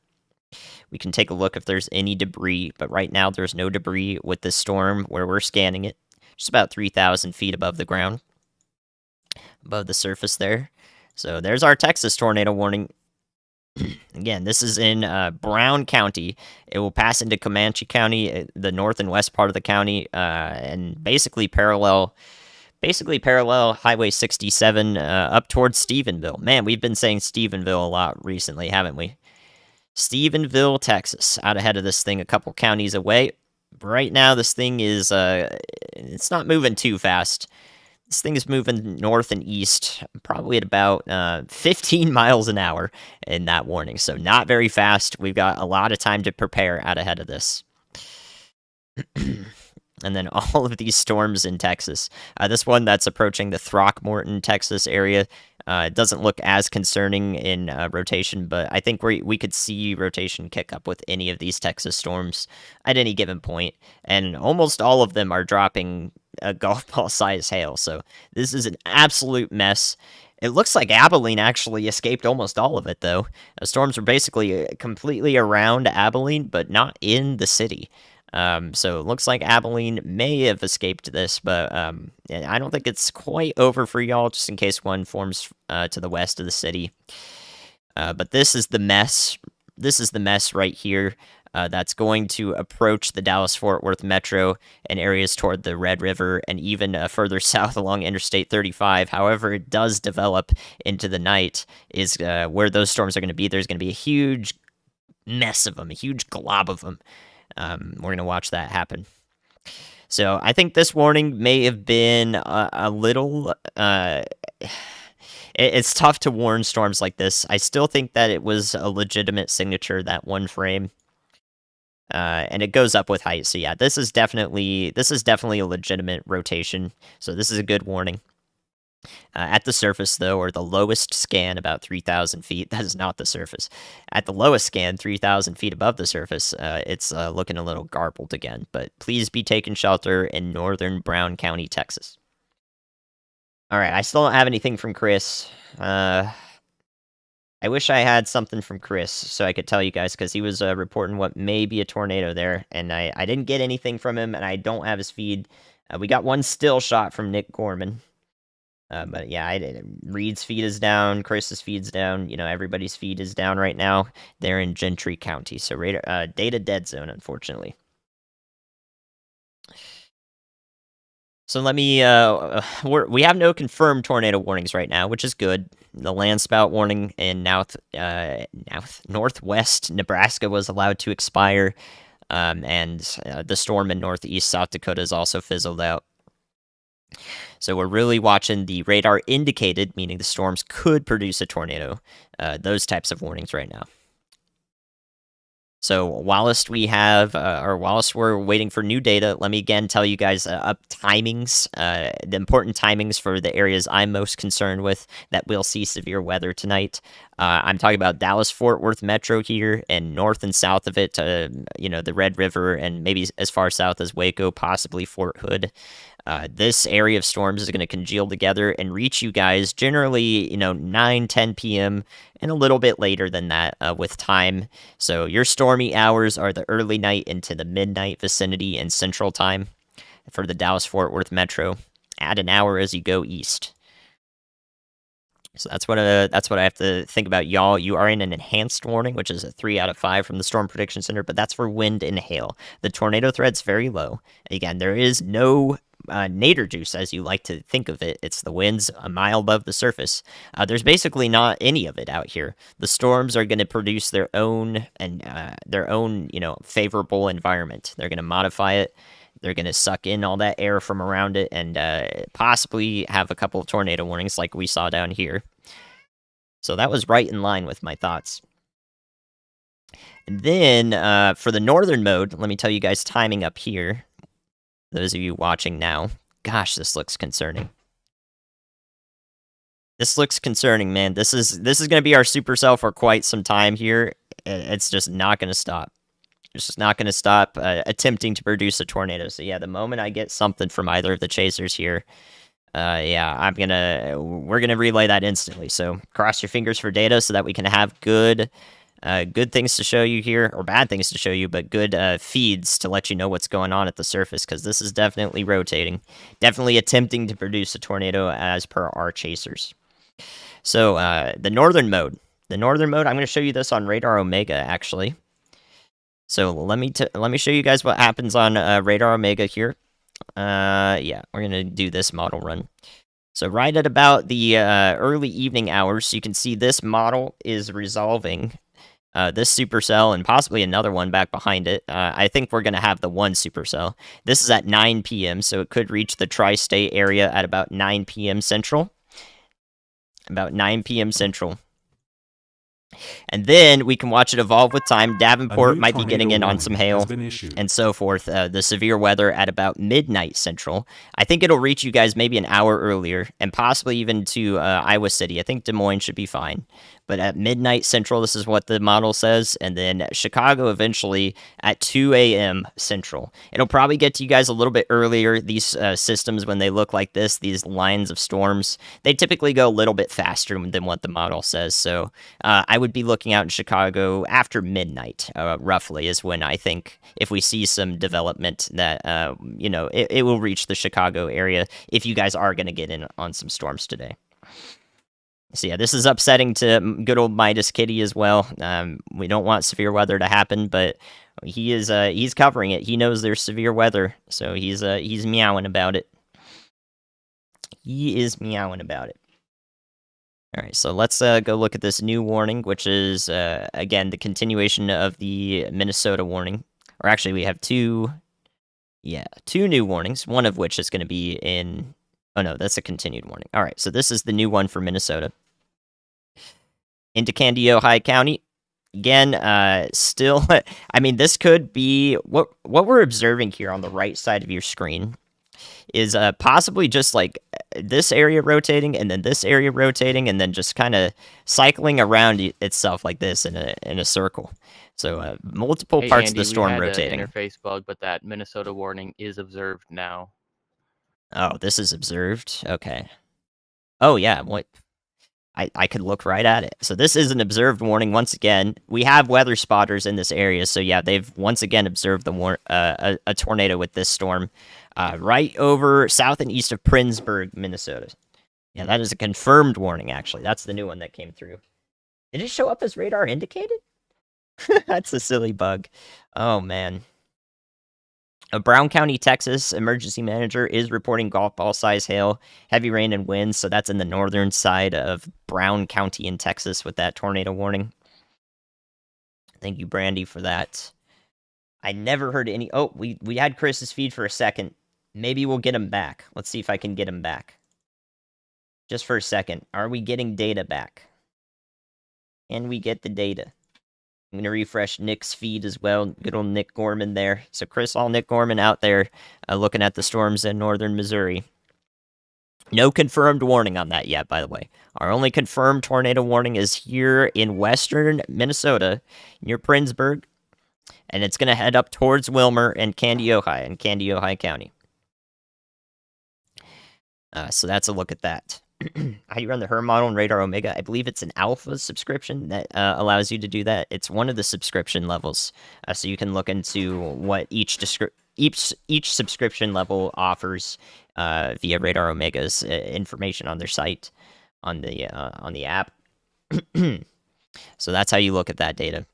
we can take a look if there's any debris. But right now, there's no debris with this storm where we're scanning it. Just about 3,000 feet above the ground, above the surface there. So there's our Texas tornado warning. Again, this is in Brown County. It will pass into Comanche County, the north and west part of the county, and basically parallel Highway 67 up towards Stephenville. Man, we've been saying Stephenville a lot recently, haven't we? Stephenville, Texas, out ahead of this thing, a couple counties away. Right now, this thing is it's not moving too fast. This thing is moving north and east, probably at about 15 miles an hour in that warning. So not very fast. We've got a lot of time to prepare out ahead of this. And then all of these storms in Texas. This one that's approaching the Throckmorton, Texas area. It doesn't look as concerning in rotation, but I think we could see rotation kick up with any of these Texas storms at any given point. And almost all of them are dropping a golf ball size hail. So this is an absolute mess. It looks like Abilene actually escaped almost all of it, though. Storms were basically completely around Abilene, but not in the city. So it looks like Abilene may have escaped this, but I don't think it's quite over for y'all, just in case one forms to the west of the city. But this is the mess. This is the mess right here. That's going to approach the Dallas-Fort Worth Metro and areas toward the Red River and even further south along Interstate 35. However, it does develop into the night is where those storms are going to be. There's going to be a huge mess of them, a huge glob of them. We're going to watch that happen. So I think this warning may have been a little... it's tough to warn storms like this. I still think that it was a legitimate signature, that one frame. And it goes up with height. So yeah, this is definitely a legitimate rotation. So this is a good warning. At the surface, though, or the lowest scan, about 3,000 feet. That is not the surface. At the lowest scan, 3,000 feet above the surface, it's looking a little garbled again. But please be taking shelter in northern Brown County, Texas. All right, I still don't have anything from Chris. I wish I had something from Chris so I could tell you guys, because he was reporting what may be a tornado there, and I didn't get anything from him, and I don't have his feed. We got one still shot from Nick Gorman. But yeah, Reed's feed is down, Chris's feed's down, everybody's feed is down right now. They're in Gentry County, so data dead zone, unfortunately. So let me. We have no confirmed tornado warnings right now, which is good. The landspout warning in northwest Nebraska was allowed to expire, and the storm in northeast South Dakota is also fizzled out. So we're really watching the radar indicated, meaning the storms could produce a tornado. Those types of warnings right now. So whilst we're waiting for new data, let me again tell you guys timings, the important timings for the areas I'm most concerned with that will see severe weather tonight. I'm talking about Dallas-Fort Worth Metro here, and north and south of it, the Red River, and maybe as far south as Waco, possibly Fort Hood. This area of storms is going to congeal together and reach you guys generally, 9, 10 p.m., and a little bit later than that with time. So your stormy hours are the early night into the midnight vicinity in Central Time for the Dallas-Fort Worth Metro. Add an hour as you go east. So that's what I have to think about, y'all. You are in an enhanced warning, which is a 3 out of 5 from the Storm Prediction Center, but that's for wind and hail. The tornado threat's very low. Again, there is no nadir juice, as you like to think of it. It's the winds a mile above the surface. There's basically not any of it out here. The storms are going to produce their own favorable environment. They're going to modify it. They're going to suck in all that air from around it and possibly have a couple of tornado warnings like we saw down here. So that was right in line with my thoughts. And then for the northern mode, let me tell you guys timing up here. Those of you watching now. Gosh, this looks concerning. This looks concerning, man. This is going to be our supercell for quite some time here. It's just not going to stop. It's just not going to stop attempting to produce a tornado. So yeah, the moment I get something from either of the chasers here, we're gonna relay that instantly. So cross your fingers for data so that we can have good things to show you here, or bad things to show you, but good feeds to let you know what's going on at the surface, because this is definitely rotating, definitely attempting to produce a tornado as per our chasers. So the northern mode, I'm going to show you this on Radar Omega actually. So let me show you guys what happens on Radar Omega here. We're gonna do this model run. So right at about the early evening hours, you can see this model is resolving this supercell and possibly another one back behind it. I think we're gonna have the one supercell. This is at 9 p.m., so it could reach the tri-state area at about 9 p.m. Central. About 9 p.m. Central. And then we can watch it evolve with time. Davenport might be getting in on some hail and so forth. The severe weather at about midnight Central. I think it'll reach you guys maybe an hour earlier and possibly even to Iowa City. I think Des Moines should be fine. But at midnight Central, this is what the model says. And then Chicago eventually at 2 a.m. Central. It'll probably get to you guys a little bit earlier. These systems, when they look like this, these lines of storms, they typically go a little bit faster than what the model says. So I would be looking out in Chicago after midnight, roughly, is when I think if we see some development that, it will reach the Chicago area if you guys are going to get in on some storms today. So yeah, this is upsetting to good old Midas Kitty as well. We don't want severe weather to happen, but he's covering it. He knows there's severe weather, so he's meowing about it. He is meowing about it. All right, so let's go look at this new warning, which is, again, the continuation of the Minnesota warning. Or actually, we have two new warnings, one of which is going to be in... Oh, no, that's a continued warning. All right, so this is the new one for Minnesota. Into Candy, Ohio County. Again, still... I mean, this could be... What we're observing here on the right side of your screen is possibly just like this area rotating and then this area rotating and then just kind of cycling around itself like this in a circle. So multiple parts Andy, of the storm we had rotating. An interface bug, but that Minnesota warning is observed now. Oh, this is observed? Okay. Oh, yeah. What? I could look right at it. So this is an observed warning once again. We have weather spotters in this area, so yeah, they've once again observed a tornado with this storm right over south and east of Princeburg, Minnesota. Yeah, that is a confirmed warning, actually. That's the new one that came through. Did it show up as radar indicated? That's a silly bug. Oh, man. Brown County, Texas, emergency manager is reporting golf ball size hail, heavy rain, and winds. So that's in the northern side of Brown County in Texas with that tornado warning. Thank you, Brandy, for that. I never heard any. Oh, we had Chris's feed for a second. Maybe we'll get him back. Let's see if I can get him back. Just for a second. Are we getting data back? Can we get the data? I'm going to refresh Nick's feed as well. Good old Nick Gorman there. So Chris, all Nick Gorman out there looking at the storms in northern Missouri. No confirmed warning on that yet, by the way. Our only confirmed tornado warning is here in western Minnesota, near Princeburg. And it's going to head up towards Wilmer and Candy, Ojai, in Candy, Ojai County. So that's a look at that. How you run the HER model in Radar Omega? I believe it's an alpha subscription that allows you to do that. It's one of the subscription levels, so you can look into what each subscription level offers via Radar Omega's information on their site, on the app. So that's how you look at that data.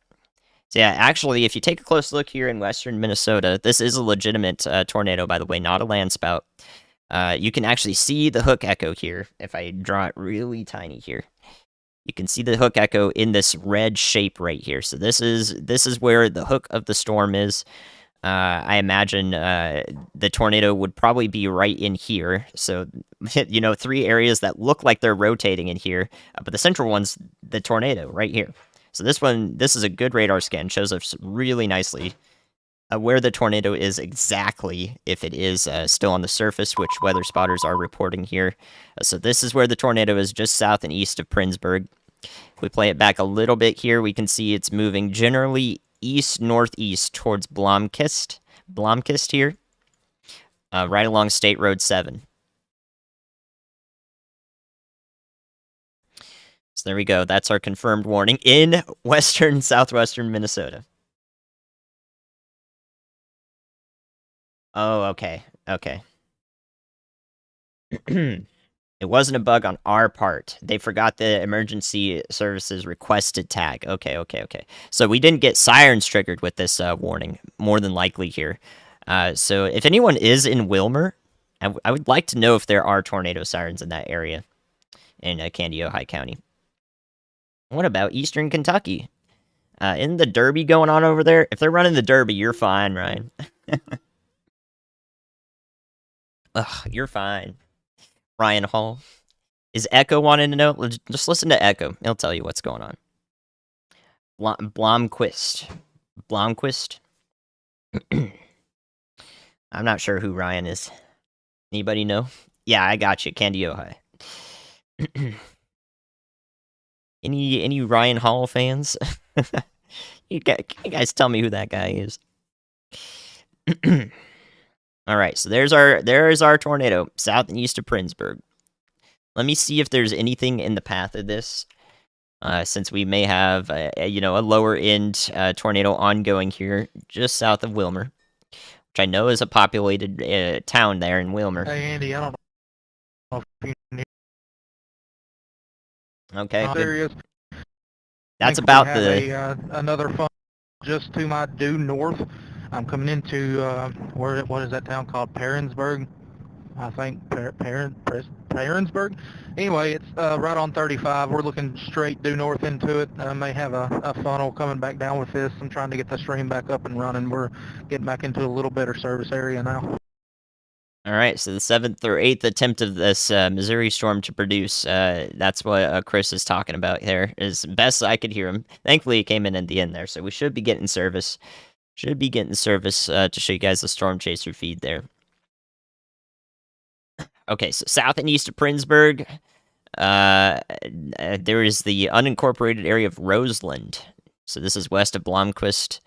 So yeah, actually, if you take a close look here in western Minnesota, this is a legitimate tornado, by the way, not a land spout. You can actually see the hook echo here. If I draw it really tiny here, you can see the hook echo in this red shape right here. So this is where the hook of the storm is. I imagine the tornado would probably be right in here. So, 3 areas that look like they're rotating in here, but the central one's the tornado right here. So this is a good radar scan. Shows us really nicely where the tornado is exactly, if it is still on the surface, which weather spotters are reporting here. So this is where the tornado is, just south and east of Princeburg. If we play it back a little bit here, we can see it's moving generally east-northeast towards Blomkist here, right along State Road 7. So there we go. That's our confirmed warning in southwestern Minnesota. Oh, okay. It wasn't a bug on our part. They forgot the emergency services requested tag. Okay. So we didn't get sirens triggered with this warning, more than likely here. So if anyone is in Wilmer, I would like to know if there are tornado sirens in that area in Candy, Ojai County. What about Eastern Kentucky? Isn't the Derby going on over there? If they're running the Derby, you're fine, Ryan. Ugh, you're fine. Ryan Hall. Is Echo wanting to know? Just listen to Echo. He'll tell you what's going on. Blomquist. I'm not sure who Ryan is. Anybody know? Yeah, I got you. Candy, Ojai. Any Ryan Hall fans? You guys tell me who that guy is. All right, so there's our tornado south and east of Princeburg. Let me see if there's anything in the path of this, since we may have a lower end tornado ongoing here just south of Wilmer, which I know is a populated town there in Wilmer. Hey Andy, I don't know if you knew. Okay, There he is. That's about another fun just to my due north. I'm coming into what is that town called? Perronsburg, I think. Perronsburg. Anyway, it's right on 35. We're looking straight due north into it. I may have a funnel coming back down with this. I'm trying to get the stream back up and running. We're getting back into a little better service area now. All right, so the 7th or 8th attempt of this Missouri storm to produce, that's what Chris is talking about here, is best I could hear him. Thankfully, he came in at the end there, so we should be getting service. To show you guys the Storm Chaser feed there. Okay, so south and east of Princeburg, there is the unincorporated area of Roseland. So this is west of Blomquist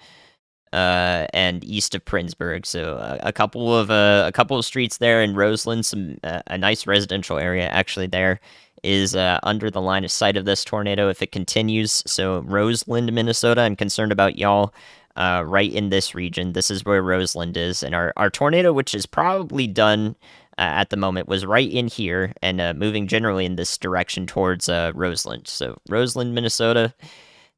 and east of Princeburg. So a couple of streets there in Roseland, a nice residential area actually there is under the line of sight of this tornado if it continues. So Roseland, Minnesota, I'm concerned about y'all. Right in this region. This is where Roseland is. And our tornado, which is probably done at the moment, was right in here and moving generally in this direction towards Roseland. So Roseland, Minnesota,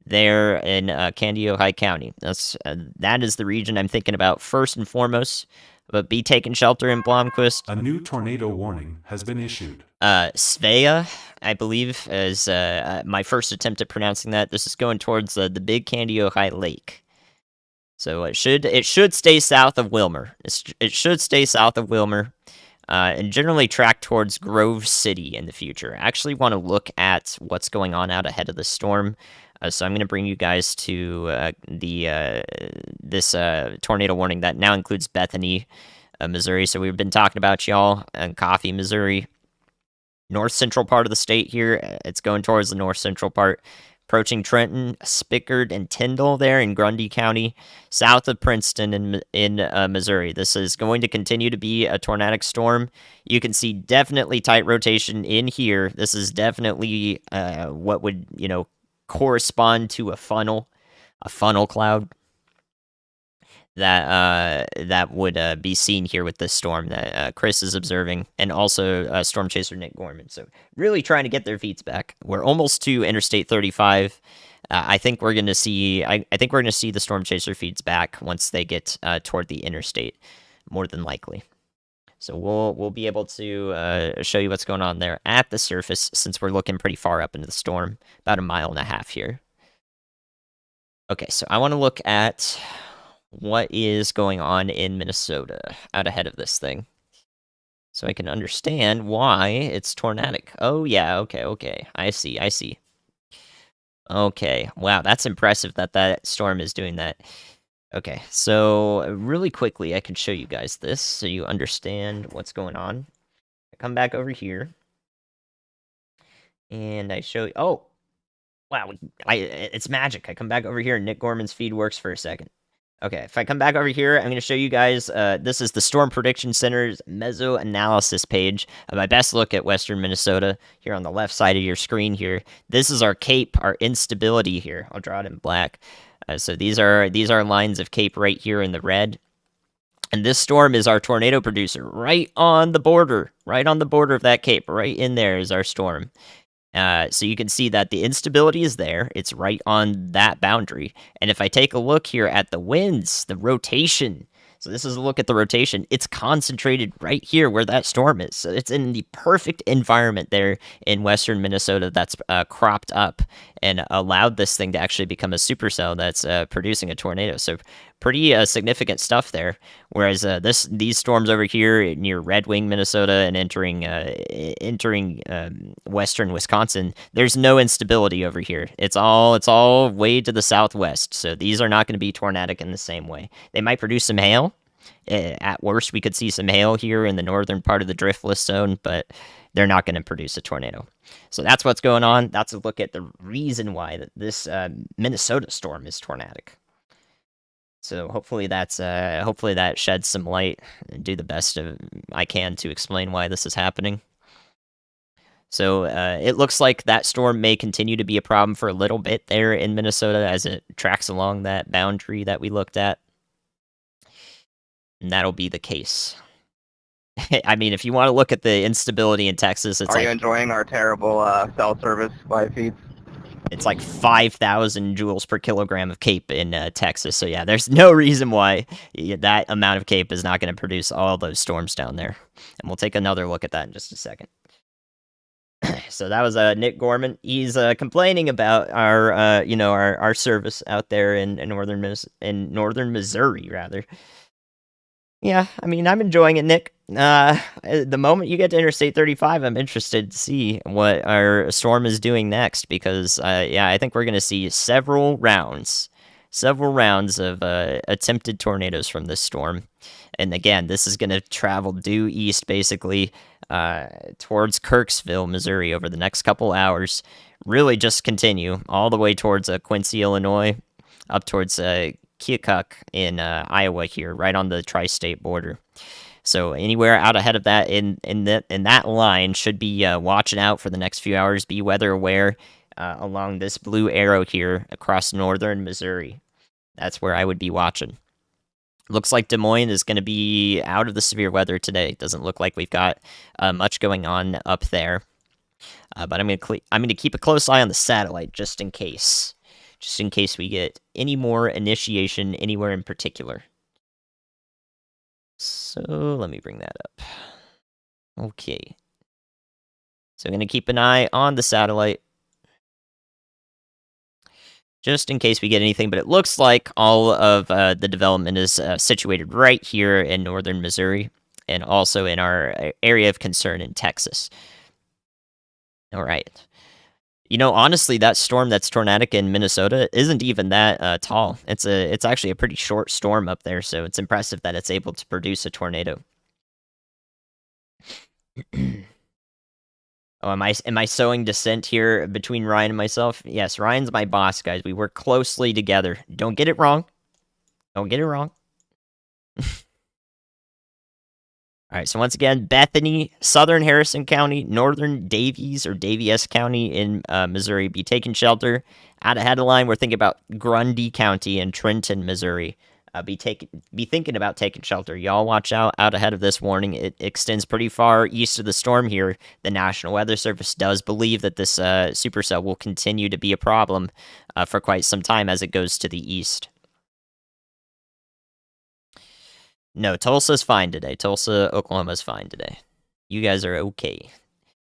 there in Candy, Ohio County. That is the region I'm thinking about first and foremost. But be taking shelter in Blomquist. A new tornado warning has been issued. Svea, I believe, is my first attempt at pronouncing that. This is going towards the Big Candy, Ohio Lake. So it should stay south of Wilmer. It should stay south of Wilmer. And generally track towards Grove City in the future. I actually want to look at what's going on out ahead of the storm. So I'm going to bring you guys to this tornado warning that now includes Bethany, Missouri. So we've been talking about y'all and Coffee, Missouri. North central part of the state here. It's going towards the north central part. Approaching Trenton, Spickard, and Tyndall there in Grundy County, south of Princeton in Missouri. This is going to continue to be a tornadic storm. You can see definitely tight rotation in here. This is definitely what would, correspond to a funnel cloud that would be seen here with this storm that Chris is observing, and also storm chaser Nick Gorman. So really trying to get their feet back. We're almost to Interstate 35. I think we're gonna see. I think we're gonna see the storm chaser feeds back once they get toward the interstate, more than likely. So we'll be able to show you what's going on there at the surface, since we're looking pretty far up into the storm, about 1.5 miles here. Okay, so I want to look at what is going on in Minnesota out ahead of this thing, so I can understand why it's tornadic. Oh yeah, okay, I see. Okay, wow, that's impressive that storm is doing that. Okay, so really quickly I can show you guys this so you understand what's going on. I come back over here and I show you. Oh wow, it's magic. I come back over here and Nick Gorman's feed works for a second. Okay, if I come back over here, I'm going to show you guys, this is the Storm Prediction Center's Meso-Analysis page. My best look at western Minnesota, here on the left side of your screen here. This is our CAPE, our instability here. I'll draw it in black. So these are lines of CAPE right here in the red. And this storm is our tornado producer, right on the border of that CAPE. Right in there is our storm. So you can see that the instability is there. It's right on that boundary. And if I take a look here at the winds, the rotation, so this is a look at the rotation, it's concentrated right here where that storm is. So it's in the perfect environment there in western Minnesota that's cropped up and allowed this thing to actually become a supercell that's producing a tornado. So pretty significant stuff there. Whereas these storms over here near Red Wing, Minnesota, and entering western Wisconsin, there's no instability over here. It's all way to the southwest. So these are not going to be tornadic in the same way. They might produce some hail. At worst, we could see some hail here in the northern part of the driftless zone, but they're not going to produce a tornado. So that's what's going on. That's a look at the reason why this Minnesota storm is tornadic. So hopefully that sheds some light, and do the best I can to explain why this is happening. So it looks like that storm may continue to be a problem for a little bit there in Minnesota as it tracks along that boundary that we looked at. And that'll be the case. I mean, if you want to look at the instability in Texas, it's Are you enjoying our terrible cell service live feeds? It's like 5,000 joules per kilogram of CAPE in Texas. So yeah, there's no reason why that amount of CAPE is not going to produce all those storms down there. And we'll take another look at that in just a second. So that was Nick Gorman. He's complaining about our service out there in northern Missouri, rather. Yeah, I mean, I'm enjoying it, Nick. The moment you get to Interstate 35, I'm interested to see what our storm is doing next, because, I think we're going to see several rounds of attempted tornadoes from this storm. And again, this is going to travel due east, basically, towards Kirksville, Missouri, over the next couple hours. Really just continue all the way towards Quincy, Illinois, up towards Keokuk in Iowa here, right on the tri-state border. So anywhere out ahead of that in that line should be watching out for the next few hours. Be weather aware along this blue arrow here across northern Missouri. That's where I would be watching. Looks like Des Moines is going to be out of the severe weather today. Doesn't look like we've got much going on up there. But I'm going to keep a close eye on the satellite just in case. just in case we get any more initiation anywhere in particular. So let me bring that up. Okay. So I'm going to keep an eye on the satellite, just in case we get anything, but it looks like all of the development is situated right here in northern Missouri, and also in our area of concern in Texas. All right. You know, honestly, that storm that's tornadic in Minnesota isn't even that tall. It's actually a pretty short storm up there, so it's impressive that it's able to produce a tornado. Oh, am I sowing dissent here between Ryan and myself? Yes, Ryan's my boss, guys. We work closely together. Don't get it wrong. Don't get it wrong. All right, so once again, Bethany, southern Harrison County, northern Davies or Daviess County in Missouri be taking shelter. Out ahead of line, we're thinking about Grundy County in Trenton, Missouri. Be thinking about taking shelter. Y'all watch out ahead of this warning. It extends pretty far east of the storm here. The National Weather Service does believe that this supercell will continue to be a problem for quite some time as it goes to the east. No, Tulsa's fine today. Tulsa, Oklahoma's fine today. You guys are okay.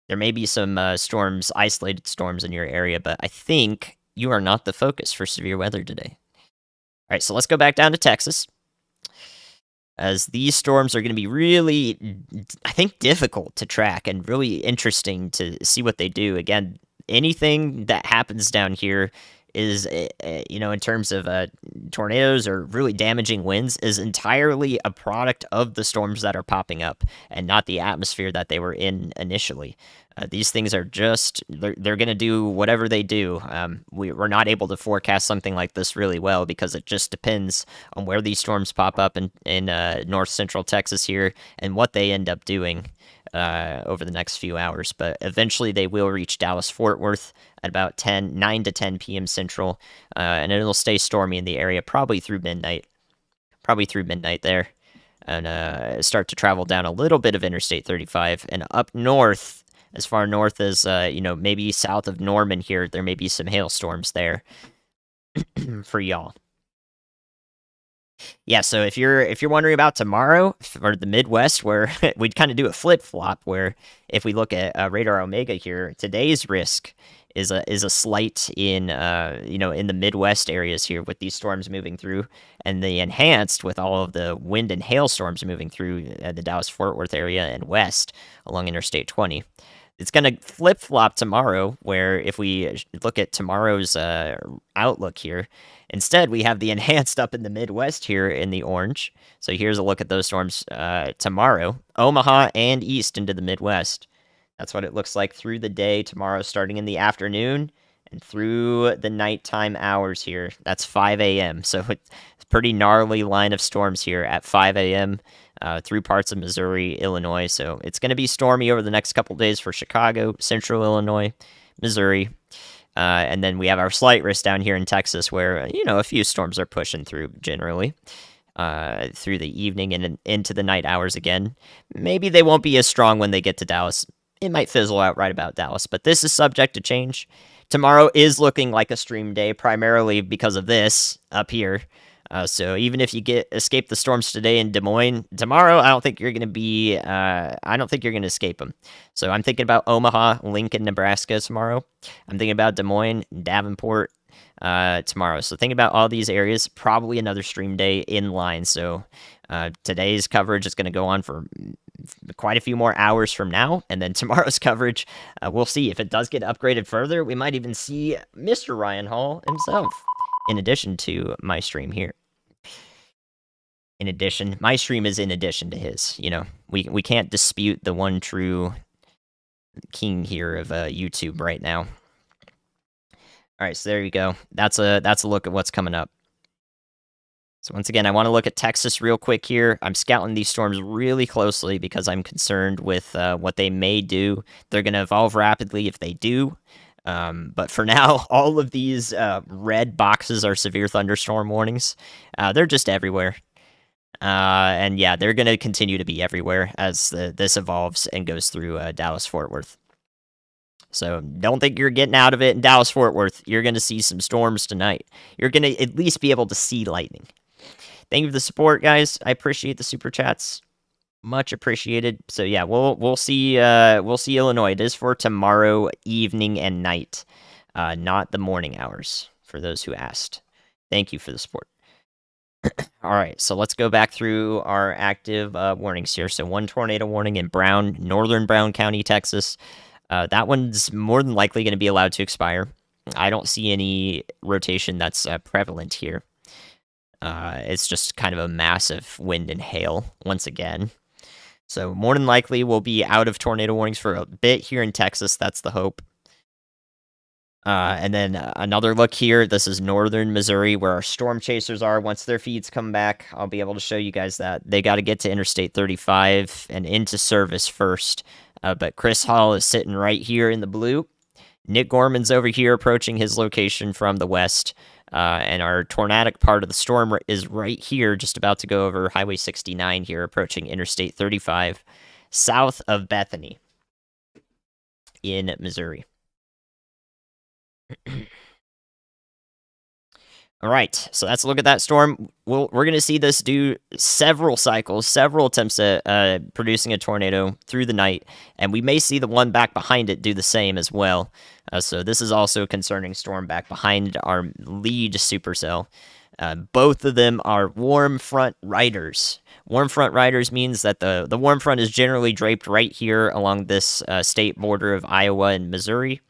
There may be some storms, isolated storms in your area, but I think you are not the focus for severe weather today. All right, so let's go back down to Texas, as these storms are going to be really, I think, difficult to track and really interesting to see what they do. Again, anything that happens down here is, you know, in terms of tornadoes or really damaging winds, is entirely a product of the storms that are popping up and not the atmosphere that they were in initially. These things are just, they're going to do whatever they do. We're not able to forecast something like this really well because it just depends on where these storms pop up in north central Texas here and what they end up doing over the next few hours. But eventually they will reach Dallas-Fort Worth at about 9 to 10 p.m. Central, and it'll stay stormy in the area probably through midnight. There. And start to travel down a little bit of Interstate 35 and up north. As far north as, you know, maybe south of Norman here, there may be some hailstorms there for y'all. Yeah, so if you're wondering about tomorrow or the Midwest, where we'd kind of do a flip flop, where if we look at Radar Omega here, today's risk is a slight in you know, in the Midwest areas here with these storms moving through, and the enhanced with all of the wind and hailstorms moving through the Dallas-Fort Worth area and west along Interstate 20. It's going to flip-flop tomorrow, where if we look at tomorrow's outlook here, instead we have the enhanced up in the Midwest here in the orange. So here's a look at those storms tomorrow. Omaha and east into the Midwest. That's what it looks like through the day tomorrow, starting in the afternoon and through the nighttime hours here. That's 5 a.m. So it's a pretty gnarly line of storms here at 5 a.m. Through parts of Missouri, Illinois. So it's going to be stormy over the next couple days for Chicago, Central Illinois, Missouri. And then we have our slight risk down here in Texas, where, you know, a few storms are pushing through generally through the evening and into the night hours again. Maybe they won't be as strong when they get to Dallas. It might fizzle out right about Dallas, but this is subject to change. Tomorrow is looking like a stream day, primarily because of this up here. So even if you escape the storms today in Des Moines, tomorrow I don't think you're going to escape them. So I'm thinking about Omaha, Lincoln, Nebraska tomorrow. I'm thinking about Des Moines, Davenport tomorrow. So think about all these areas. Probably another stream day in line. So today's coverage is going to go on for quite a few more hours from now, and then tomorrow's coverage, we'll see if it does get upgraded further. We might even see Mr. Ryan Hall himself, in addition to my stream here. My stream is in addition to his. You know, we can't dispute the one true king here of YouTube right now. All right, so there you go. That's a look at what's coming up. So once again, I want to look at Texas real quick here. I'm scouting these storms really closely because I'm concerned with what they may do. They're going to evolve rapidly if they do. But for now, all of these red boxes are severe thunderstorm warnings. They're just everywhere. And yeah, they're going to continue to be everywhere as this evolves and goes through Dallas-Fort Worth. So don't think you're getting out of it in Dallas-Fort Worth. You're going to see some storms tonight. You're going to at least be able to see lightning. Thank you for the support, guys. I appreciate the super chats. Much appreciated. So yeah, we'll see Illinois. It is for tomorrow evening and night, not the morning hours, for those who asked. Thank you for the support. All right, so let's go back through our active warnings here. So 1 tornado warning in northern Brown County, Texas. That one's more than likely going to be allowed to expire. I don't see any rotation that's prevalent here. It's just kind of a massive wind and hail once again. So more than likely we'll be out of tornado warnings for a bit here in Texas. That's the hope. And then another look here. This is northern Missouri where our storm chasers are. Once their feeds come back, I'll be able to show you guys that. They got to get to Interstate 35 and into service first. But Chris Hall is sitting right here in the blue. Nick Gorman's over here approaching his location from the west. And our tornadic part of the storm is right here, just about to go over Highway 69 here, approaching Interstate 35, south of Bethany in Missouri. All right, so that's a look at that storm. We're going to see this do several cycles, several attempts at producing a tornado through the night, and we may see the one back behind it do the same as well. So this is also a concerning storm back behind our lead supercell. Both of them are warm front riders. Warm front riders means that the warm front is generally draped right here along this state border of Iowa and Missouri.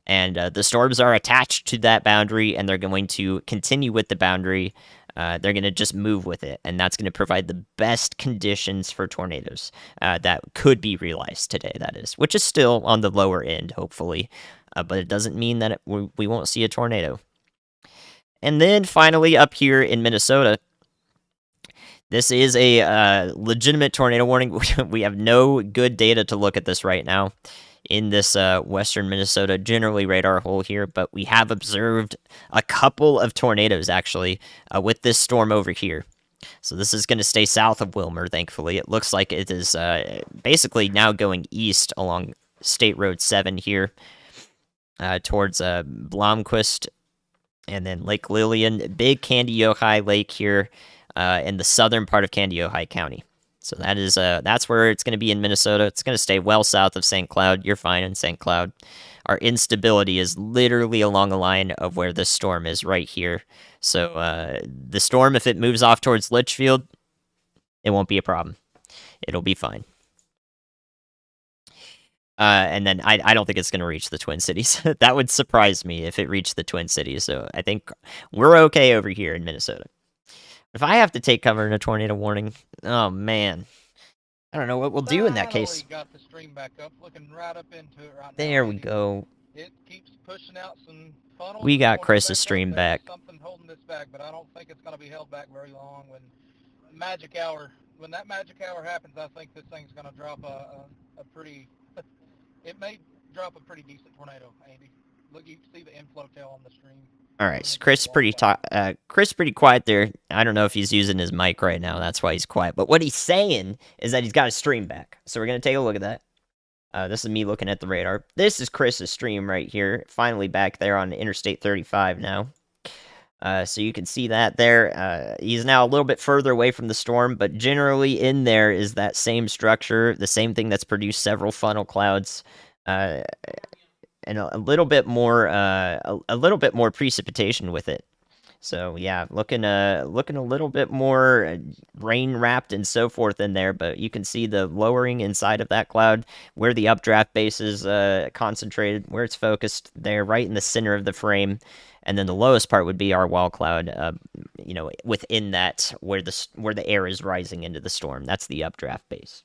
And the storms are attached to that boundary, and they're going to continue with the boundary. They're going to just move with it, and that's going to provide the best conditions for tornadoes that could be realized today, that is, which is still on the lower end, hopefully. But it doesn't mean that we won't see a tornado. And then finally, up here in Minnesota, this is a legitimate tornado warning. We have no good data to look at this right now in this western Minnesota generally radar hole here, but we have observed a couple of tornadoes actually with this storm over here. So this is going to stay south of Wilmer, thankfully. It looks like it is basically now going east along State Road 7 here towards Blomquist and then Lake Lillian, big Candy-Ojai Lake here in the southern part of Candy-Ojai County. So that's where it's going to be in Minnesota. It's going to stay well south of St. Cloud. You're fine in St. Cloud. Our instability is literally along the line of where this storm is right here. So the storm, if it moves off towards Litchfield, it won't be a problem. It'll be fine. And then I don't think it's going to reach the Twin Cities. That would surprise me if it reached the Twin Cities. So I think we're okay over here in Minnesota. If I have to take cover in a tornado warning, oh man, I don't know what we'll do in that case. Got the stream back up, looking right up into it right now. There we go. It keeps pushing out some funnels. We got Chris's stream back. Something holding this back, but I don't think it's going to be held back very long. When that magic hour happens, I think this thing's going to drop a pretty. It may drop a pretty decent tornado, Andy. Look, you can see the inflow tail on the stream. All right, so Chris pretty quiet there. I don't know if he's using his mic right now. That's why he's quiet. But what he's saying is that he's got his stream back. So we're going to take a look at that. This is me looking at the radar. This is Chris's stream right here. Finally back there on Interstate 35 now. So you can see that there. He's now a little bit further away from the storm, but generally in there is that same structure, the same thing that's produced several funnel clouds. And a little bit more precipitation with it. So yeah, looking a little bit more rain wrapped and so forth in there. But you can see the lowering inside of that cloud, where the updraft base is concentrated, where it's focused there, right in the center of the frame. And then the lowest part would be our wall cloud, within that where the air is rising into the storm. That's the updraft base.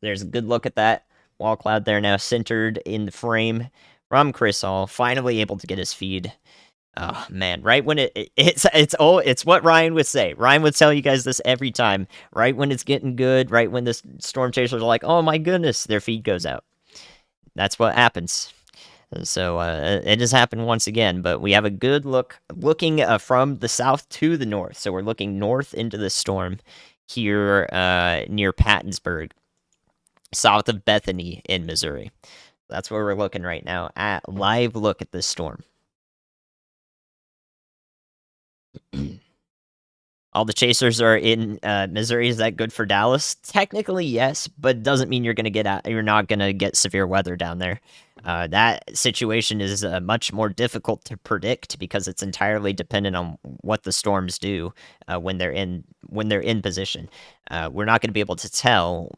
There's a good look at that. Wall cloud there now centered in the frame from Chris Hall, finally able to get his feed. Oh man, right when it's what Ryan would say. Ryan would tell you guys this every time. Right when it's getting good, right when the storm chasers are like, oh my goodness, their feed goes out. That's what happens. So it has happened once again, but we have a good looking from the south to the north. So we're looking north into the storm here near Pattonsburg, south of Bethany in Missouri. That's where we're looking right now at live look at this storm. All the chasers are in Missouri. Is that good for Dallas? Technically, yes, but doesn't mean you're gonna get out. You're not gonna get severe weather down there. That situation is much more difficult to predict because it's entirely dependent on what the storms do when they're in position. We're not going to be able to tell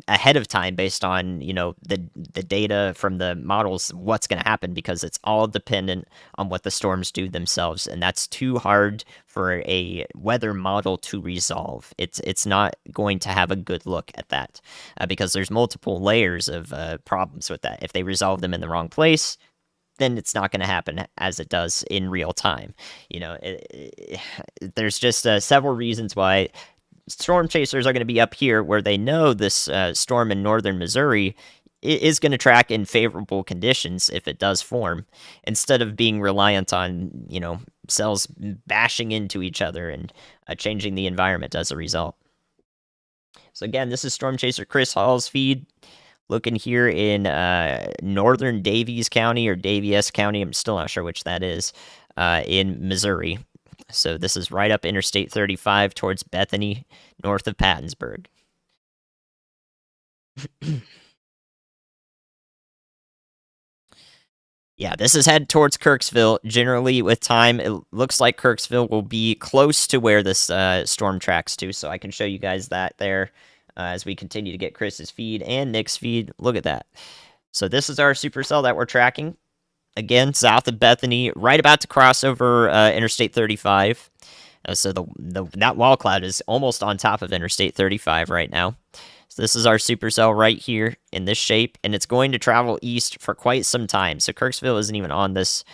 ahead of time based on the data from the models what's going to happen because it's all dependent on what the storms do themselves, and that's too hard for a weather model to resolve. It's not going to have a good look at that because there's multiple layers of problems with that. If they resolve them in the wrong place, then it's not going to happen as it does in real time. There's just several reasons why storm chasers are going to be up here where they know this storm in northern Missouri is going to track in favorable conditions if it does form, instead of being reliant on cells bashing into each other and changing the environment as a result. So again, this is Storm Chaser Chris Hall's feed. Looking here in northern Daviess County or Daviess County, I'm still not sure which that is, in Missouri. So this is right up Interstate 35 towards Bethany, north of Pattonsburg. Yeah, this is head towards Kirksville. Generally, with time, it looks like Kirksville will be close to where this storm tracks to, so I can show you guys that there as we continue to get Chris's feed and Nick's feed. Look at that. So this is our supercell that we're tracking. Again, south of Bethany, right about to cross over Interstate 35. So that wall cloud is almost on top of Interstate 35 right now. So this is our supercell right here in this shape, and it's going to travel east for quite some time. So Kirksville isn't even on this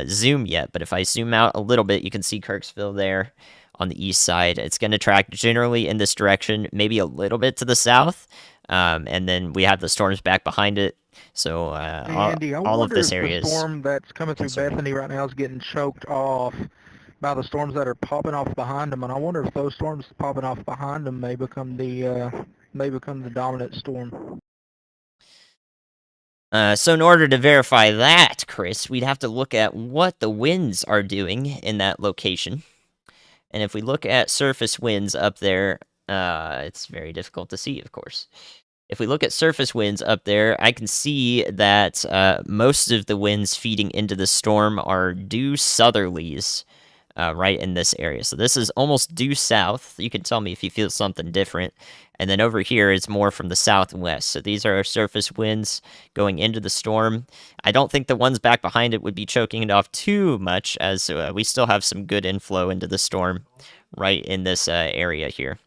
zoom yet, but if I zoom out a little bit, you can see Kirksville there on the east side. It's going to track generally in this direction, maybe a little bit to the south, and then we have the storms back behind it. So Hey, Andy, I all of wonder this if area the is storm that's coming through concerning. Bethany right now is getting choked off by the storms that are popping off behind them, and I wonder if those storms popping off behind them may become the dominant storm. So in order to verify that, Chris, we'd have to look at what the winds are doing in that location. And if we look at surface winds up there, it's very difficult to see, of course. If we look at surface winds up there, I can see that most of the winds feeding into the storm are due southerlies right in this area. So this is almost due south. You can tell me if you feel something different. And then over here, it's more from the southwest. So these are our surface winds going into the storm. I don't think the ones back behind it would be choking it off too much, as we still have some good inflow into the storm right in this area here.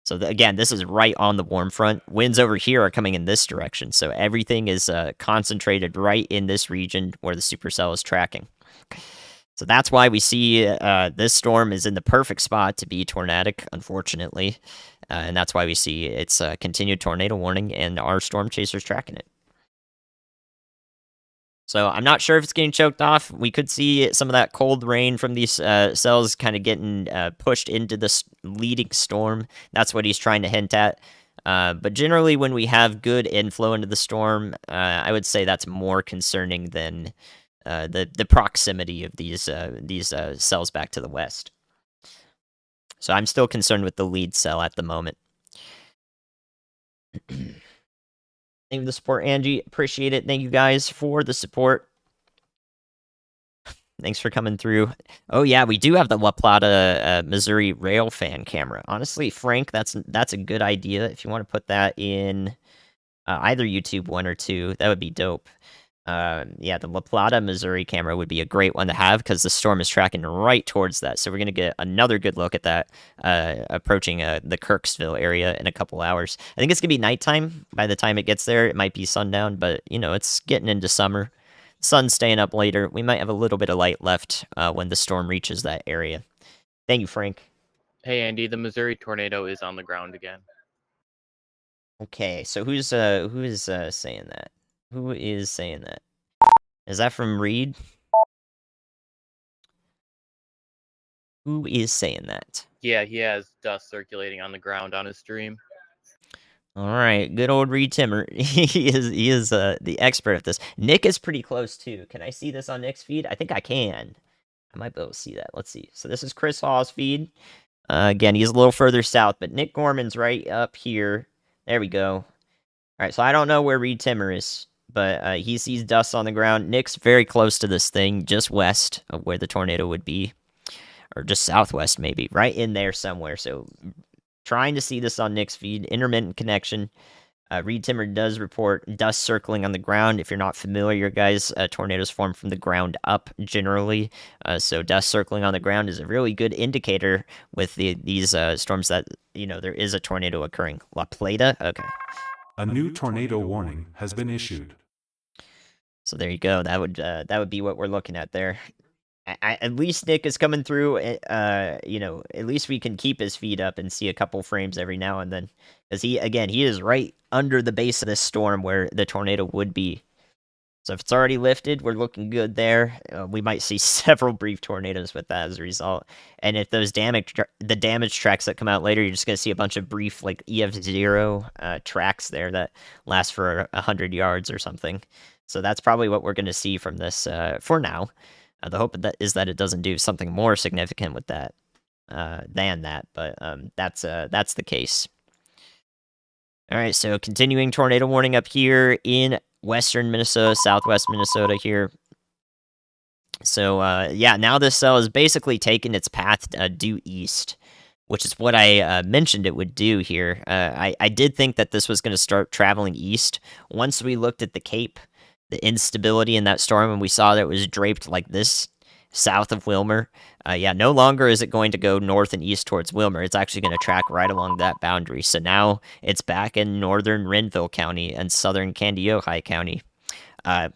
So again, this is right on the warm front. Winds over here are coming in this direction. So everything is concentrated right in this region where the supercell is tracking. So that's why we see this storm is in the perfect spot to be tornadic, unfortunately. And that's why we see its continued tornado warning and our storm chasers tracking it. So I'm not sure if it's getting choked off. We could see some of that cold rain from these cells kind of getting pushed into this leading storm. That's what he's trying to hint at. But generally, when we have good inflow into the storm, I would say that's more concerning than the proximity of these cells back to the west. So I'm still concerned with the lead cell at the moment. Thank you for the support, Angie. Appreciate it. Thank you guys for the support. Thanks for coming through. Oh yeah, we do have the La Plata, Missouri Railfan camera. Honestly, Frank, that's a good idea. If you want to put that in either YouTube 1 or 2, that would be dope. Yeah, the La Plata, Missouri camera would be a great one to have because the storm is tracking right towards that. So we're going to get another good look at that approaching the Kirksville area in a couple hours. I think it's going to be nighttime by the time it gets there. It might be sundown, but, it's getting into summer. Sun's staying up later. We might have a little bit of light left when the storm reaches that area. Thank you, Frank. Hey, Andy, the Missouri tornado is on the ground again. Okay, so who is saying that? Who is saying that? Is that from Reed? Who is saying that? Yeah, he has dust circulating on the ground on his stream. All right, good old Reed Timmer. He is the expert at this. Nick is pretty close too. Can I see this on Nick's feed? I think I can. I might be able to see that. Let's see. So this is Chris Hawes' feed. Again, he's a little further south, but Nick Gorman's right up here. There we go. All right, so I don't know where Reed Timmer is, but he sees dust on the ground. Nick's very close to this thing, just west of where the tornado would be, or just southwest maybe, right in there somewhere. So trying to see this on Nick's feed. Intermittent connection. Reed Timmer does report dust circling on the ground. If you're not familiar, guys, tornadoes form from the ground up generally. So dust circling on the ground is a really good indicator with these storms that, there is a tornado occurring. La Plata? Okay. A new tornado warning has been issued. So there you go. That would be what we're looking at there. At least Nick is coming through. At least we can keep his feet up and see a couple frames every now and then, because he is right under the base of this storm where the tornado would be. So if it's already lifted, we're looking good there. We might see several brief tornadoes with that as a result. And if those the damage tracks that come out later, you're just gonna see a bunch of brief like EF0 tracks there that last for 100 yards or something. So that's probably what we're gonna see from this for now. The hope is that it doesn't do something more significant with that than that, but that's the case. All right, so continuing tornado warning up here in western Minnesota, southwest Minnesota here. So now this cell is basically taking its path due east, which is what I mentioned it would do here. I did think that this was going to start traveling east once we looked at the Cape. The instability in that storm, and we saw that it was draped like this south of Wilmer. No longer is it going to go north and east towards Wilmer. It's actually going to track right along that boundary. So now it's back in northern Renville County and southern Kandiyohi County,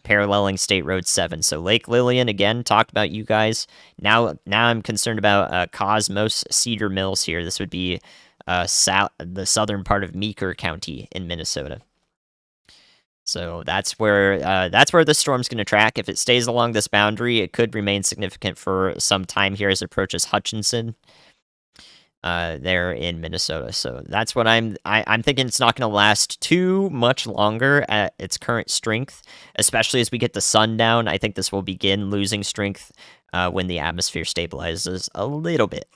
paralleling State Road 7. So Lake Lillian, again, talked about you guys. Now I'm concerned about Cosmos Cedar Mills here. This would be the southern part of Meeker County in Minnesota. So that's where the storm's going to track. If it stays along this boundary, it could remain significant for some time here as it approaches Hutchinson, there in Minnesota. So that's what I'm thinking. It's not going to last too much longer at its current strength, especially as we get the sun down. I think this will begin losing strength when the atmosphere stabilizes a little bit.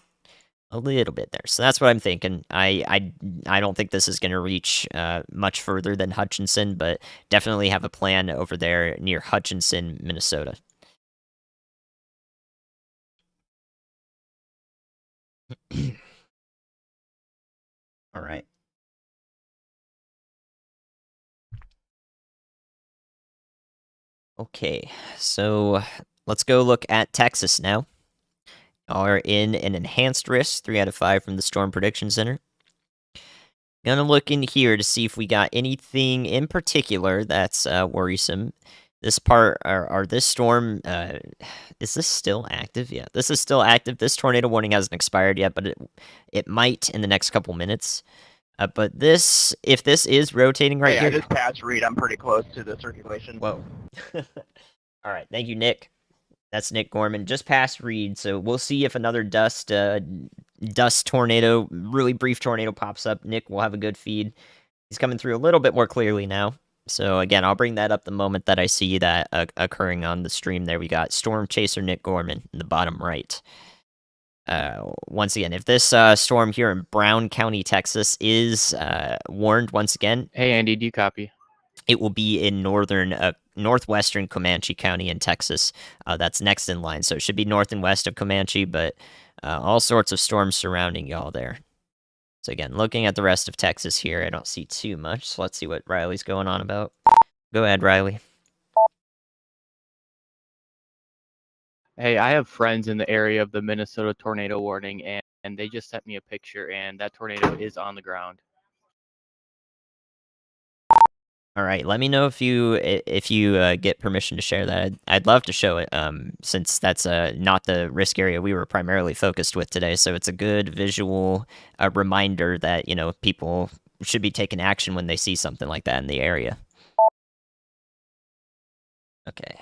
There. So that's what I'm thinking. I don't think this is going to reach much further than Hutchinson, but definitely have a plan over there near Hutchinson, Minnesota. All right. Okay, so let's go look at Texas now. Are in an enhanced risk, 3 out of 5 from the Storm Prediction Center. Gonna look in here to see if we got anything in particular that's worrisome. This part, or this storm, is this still active? Yeah, this is still active. This tornado warning hasn't expired yet, but it might in the next couple minutes. But if this is rotating right here... I just passed Reed. I'm pretty close to the circulation. Whoa. All right, thank you, Nick. That's Nick Gorman, just past Reed. So we'll see if another dust tornado, really brief tornado pops up. Nick will have a good feed. He's coming through a little bit more clearly now. So again, I'll bring that up the moment that I see that occurring on the stream. There we got Storm Chaser Nick Gorman in the bottom right. Once again, if this storm here in Brown County, Texas is warned once again. Hey, Andy, do you copy? It will be in northwestern Comanche County in Texas. That's next in line. So it should be north and west of Comanche, but all sorts of storms surrounding y'all there. So again, looking at the rest of Texas here, I don't see too much. So let's see what Riley's going on about. Go ahead, Riley. Hey, I have friends in the area of the Minnesota tornado warning, and they just sent me a picture, and that tornado is on the ground. All right, let me know if you get permission to share that. I'd love to show it, since that's not the risk area we were primarily focused with today. So it's a good visual reminder that people should be taking action when they see something like that in the area. Okay.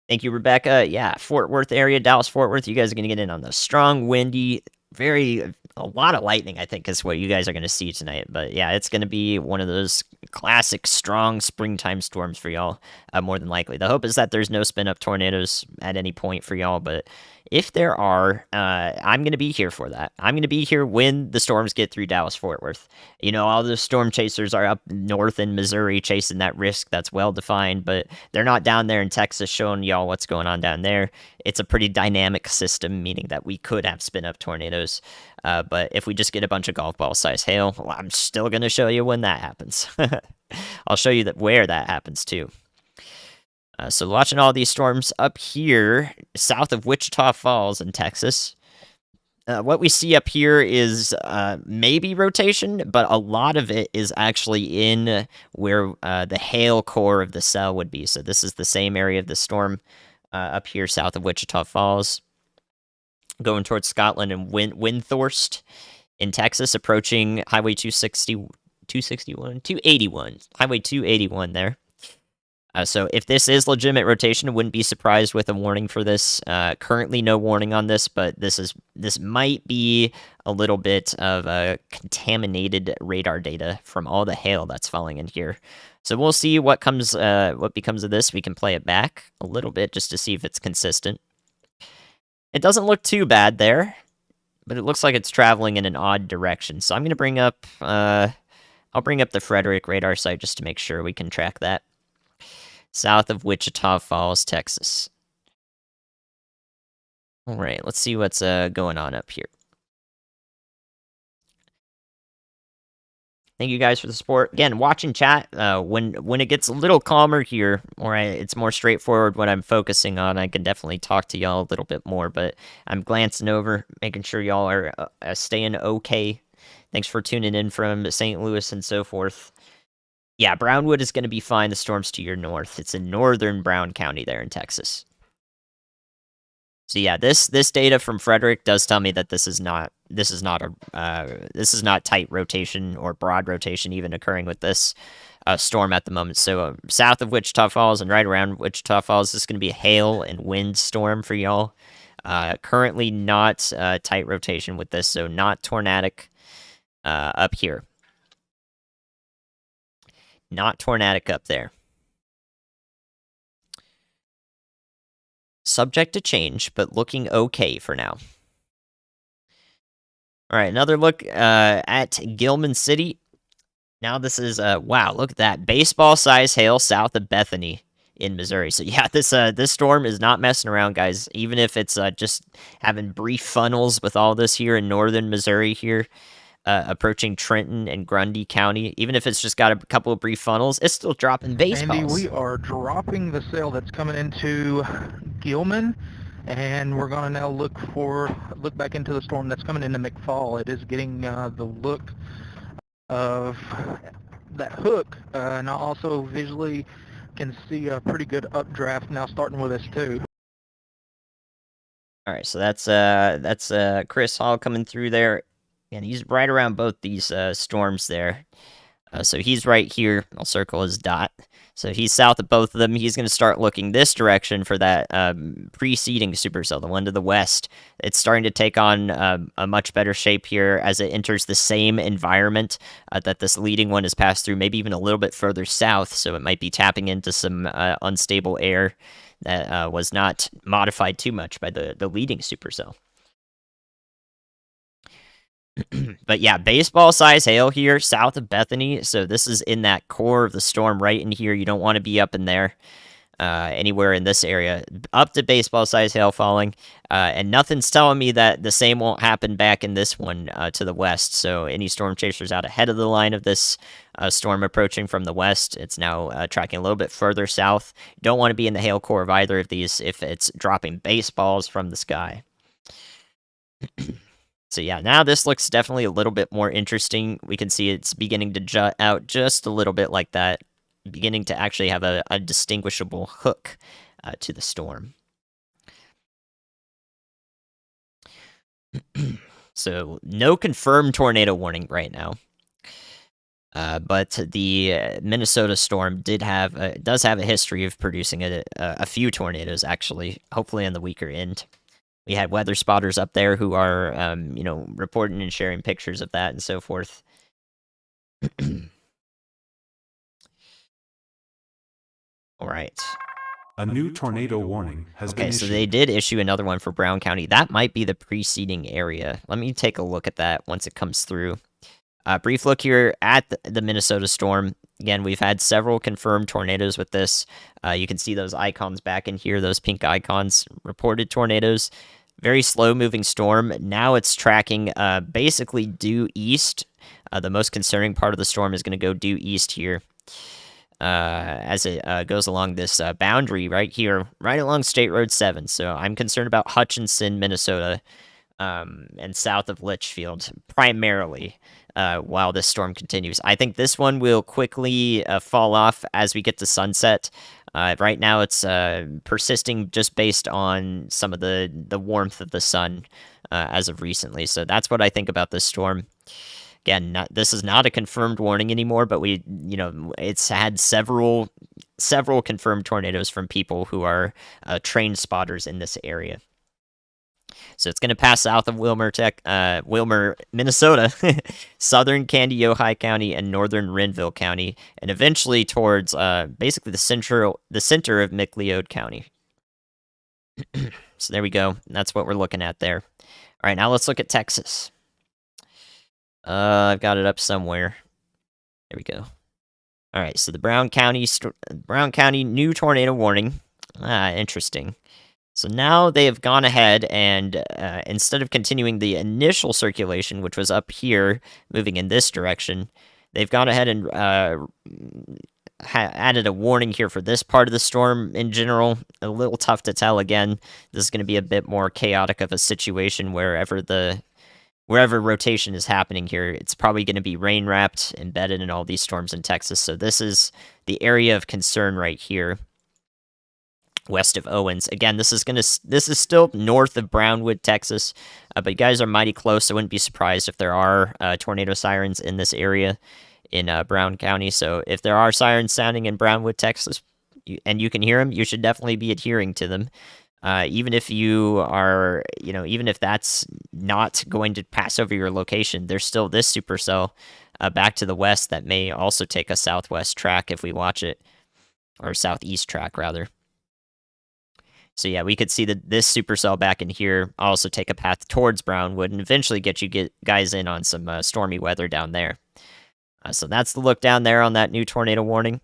Thank you, Rebecca. Yeah, Fort Worth area, Dallas, Fort Worth. You guys are gonna get in on the strong, windy, very a lot of lightning, I think, is what you guys are going to see tonight. But yeah, it's going to be one of those classic strong springtime storms for y'all, more than likely. The hope is that there's no spin-up tornadoes at any point for y'all, but if there are, I'm going to be here for that. I'm going to be here when the storms get through Dallas-Fort Worth. You know, all the storm chasers are up north in Missouri chasing that risk that's well-defined, but they're not down there in Texas showing y'all what's going on down there. It's a pretty dynamic system, meaning that we could have spin-up tornadoes. But if we just get a bunch of golf ball size hail, well, I'm still going to show you when that happens. I'll show you where that happens too. So watching all these storms up here south of Wichita Falls in Texas. What we see up here is maybe rotation, but a lot of it is actually in where the hail core of the cell would be. So this is the same area of the storm up here south of Wichita Falls, going towards Scotland and Windthorst in Texas, approaching Highway 281, Highway 281 there. So if this is legitimate rotation, I wouldn't be surprised with a warning for this. Currently, no warning on this, but this might be a little bit of contaminated radar data from all the hail that's falling in here. So we'll see what becomes of this. We can play it back a little bit just to see if it's consistent. It doesn't look too bad there, but it looks like it's traveling in an odd direction. So I'm going to bring up, I'll bring up the Frederick radar site just to make sure we can track that. South of Wichita Falls, Texas. All right, let's see what's going on up here. Thank you guys for the support. Again, watching chat, when it gets a little calmer here, or it's more straightforward what I'm focusing on, I can definitely talk to y'all a little bit more, but I'm glancing over, making sure y'all are staying okay. Thanks for tuning in from St. Louis and so forth. Yeah, Brownwood is going to be fine. The storm's to your north. It's in northern Brown County there in Texas. So yeah, this data from Frederick does tell me that this is not tight rotation or broad rotation even occurring with this storm at the moment. So south of Wichita Falls and right around Wichita Falls, this is going to be a hail and wind storm for y'all. Currently not tight rotation with this, so not tornadic up here. Not tornadic up there. Subject to change, but looking okay for now. All right, another look at Gilman City. Now this is, wow, look at that. Baseball-sized hail south of Bethany in Missouri. So yeah, this storm is not messing around, guys. Even if it's just having brief funnels with all this here in northern Missouri here. Approaching Trenton and Grundy County. Even if it's just got a couple of brief funnels, it's still dropping baseballs. Andy, we are dropping the cell that's coming into Gilman, and we're going to now look back into the storm that's coming into McFall. It is getting the look of that hook, and I also visually can see a pretty good updraft now starting with us too. All right, so that's Chris Hall coming through there. And he's right around both these storms there. So he's right here. I'll circle his dot. So he's south of both of them. He's going to start looking this direction for that preceding supercell, the one to the west. It's starting to take on a much better shape here as it enters the same environment that this leading one has passed through, maybe even a little bit further south. So it might be tapping into some unstable air that was not modified too much by the leading supercell. But yeah, baseball-size hail here south of Bethany. So this is in that core of the storm right in here. You don't want to be up in there anywhere in this area. Up to baseball-size hail falling. And nothing's telling me that the same won't happen back in this one to the west. So any storm chasers out ahead of the line of this storm approaching from the west, it's now tracking a little bit further south. You don't want to be in the hail core of either of these if it's dropping baseballs from the sky. So yeah, now this looks definitely a little bit more interesting. We can see it's beginning to jut out just a little bit like that, beginning to actually have a distinguishable hook to the storm. So no confirmed tornado warning right now. But the Minnesota storm does have a history of producing a few tornadoes, actually, hopefully on the weaker end. We had weather spotters up there who are, reporting and sharing pictures of that and so forth. All right. A new tornado warning has been Okay, issued. so they did issue another one for Brown County. That might be the preceding area. Let me take a look at that once it comes through. Brief look here at the Minnesota storm. Again, we've had several confirmed tornadoes with this. You can see those icons back in here, those pink icons, reported tornadoes. Very slow-moving storm. Now it's tracking basically due east. The most concerning part of the storm is going to go due east here. As it goes along this boundary right here, right along State Road 7. So I'm concerned about Hutchinson, Minnesota, and south of Litchfield, primarily, while this storm continues. I think this one will quickly fall off as we get to sunset. Right now, it's persisting just based on some of the warmth of the sun as of recently. So that's what I think about this storm. Again, this is not a confirmed warning anymore, but it's had several confirmed tornadoes from people who are trained spotters in this area. So it's going to pass south of Wilmer, Minnesota, southern Kandiyohi County, and northern Renville County, and eventually towards basically the center of McLeod County. So there we go. That's what we're looking at there. All right, now let's look at Texas. I've got it up somewhere. There we go. All right, so the Brown County new tornado warning. Interesting. So now they have gone ahead and instead of continuing the initial circulation, which was up here, moving in this direction, they've gone ahead and added a warning here for this part of the storm in general. A little tough to tell. Again, this is going to be a bit more chaotic of a situation wherever rotation is happening here. It's probably going to be rain wrapped, embedded in all these storms in Texas. So this is the area of concern right here, west of Owens. Again, this is still north of Brownwood, Texas, but you guys are mighty close. I wouldn't be surprised if there are tornado sirens in this area in Brown County. So if there are sirens sounding in Brownwood, Texas, and you can hear them, you should definitely be adhering to them. Even if you are, even if that's not going to pass over your location, there's still this supercell back to the west that may also take a southwest track if we watch it, or southeast track rather. So yeah, we could see that this supercell back in here also take a path towards Brownwood and eventually get guys in on some stormy weather down there. So that's the look down there on that new tornado warning.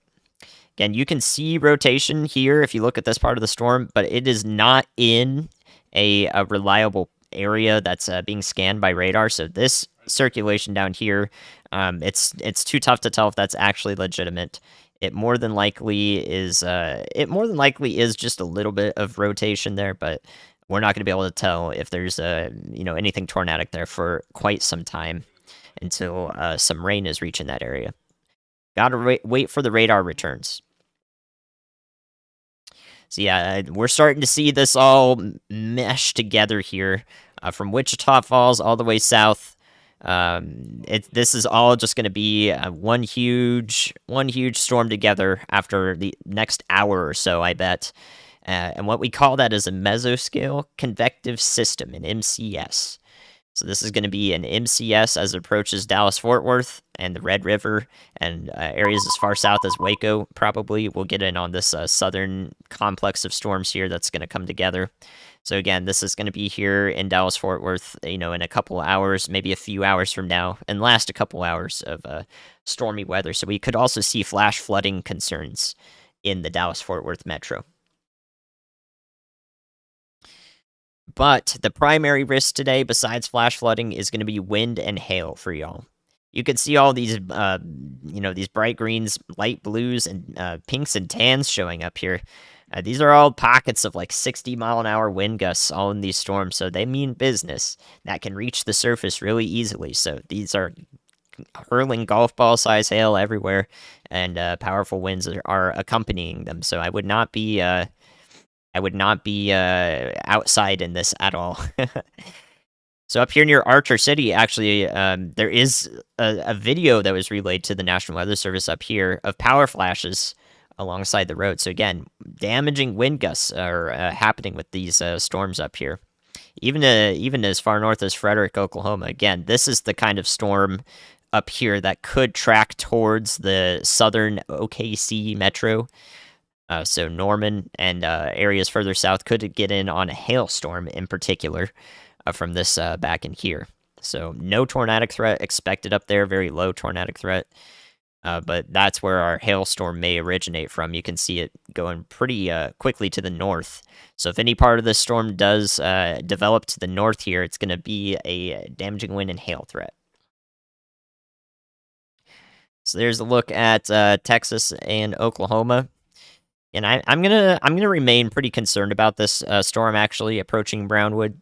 Again, you can see rotation here if you look at this part of the storm, but it is not in a reliable area that's being scanned by radar. So this circulation down here, it's too tough to tell if that's actually legitimate. It more than likely is just a little bit of rotation there, but we're not going to be able to tell if there's anything tornadic there for quite some time until some rain is reaching that area. Gotta wait for the radar returns. So yeah, we're starting to see this all mesh together here, from Wichita Falls all the way south. This is all just going to be one huge storm together after the next hour or so, I bet. And what we call that is a mesoscale convective system, an MCS. So this is going to be an MCS as it approaches Dallas-Fort Worth and the Red River and areas as far south as Waco. Probably we'll get in on this southern complex of storms here that's going to come together. So again, this is going to be here in Dallas-Fort Worth, in a couple hours, maybe a few hours from now, and last a couple hours of stormy weather. So we could also see flash flooding concerns in the Dallas-Fort Worth metro. But the primary risk today, besides flash flooding, is going to be wind and hail for y'all. You can see all these, these bright greens, light blues, and pinks and tans showing up here. These are all pockets of like 60-mile-an-hour wind gusts all in these storms, so they mean business. That can reach the surface really easily. So these are hurling golf ball size hail everywhere, and powerful winds are accompanying them. So I would not be outside in this at all. So up here near Archer City, actually, there is a video that was relayed to the National Weather Service up here of power flashes alongside the road. So again, damaging wind gusts are happening with these storms up here. even as far north as Frederick, Oklahoma. Again, this is the kind of storm up here that could track towards the southern OKC metro. So Norman and areas further south could get in on a hailstorm in particular from this back in here. So no tornadic threat expected up there, very low tornadic threat. But that's where our hailstorm may originate from. You can see it going pretty quickly to the north. So if any part of this storm does develop to the north here, it's going to be a damaging wind and hail threat. So there's a look at Texas and Oklahoma. And I'm gonna remain pretty concerned about this storm actually approaching Brownwood.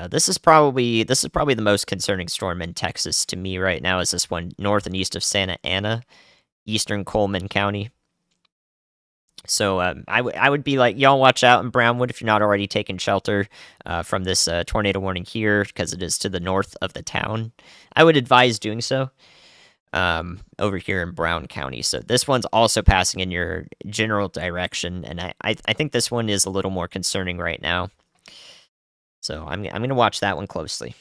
This is probably the most concerning storm in Texas to me right now. Is this one north and east of Santa Ana, eastern Coleman County? So I would be like, y'all watch out in Brownwood if you're not already taking shelter from this tornado warning here, because it is to the north of the town. I would advise doing so over here in Brown County. So this one's also passing in your general direction, and I think this one is a little more concerning right now. So I'm going to watch that one closely.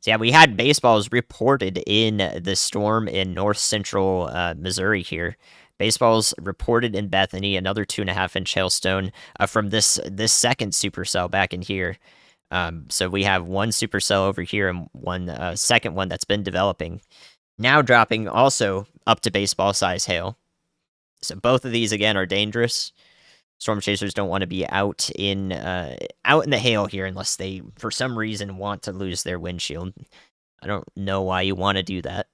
So yeah, we had baseballs reported in the storm in north central Missouri here. Baseballs reported in Bethany, another 2.5-inch hailstone from this second supercell back in here. So we have one supercell over here and one second one that's been developing. Now dropping also up to baseball size hail. So both of these again are dangerous. Storm chasers don't want to be out in the hail here unless they, for some reason, want to lose their windshield. I don't know why you want to do that.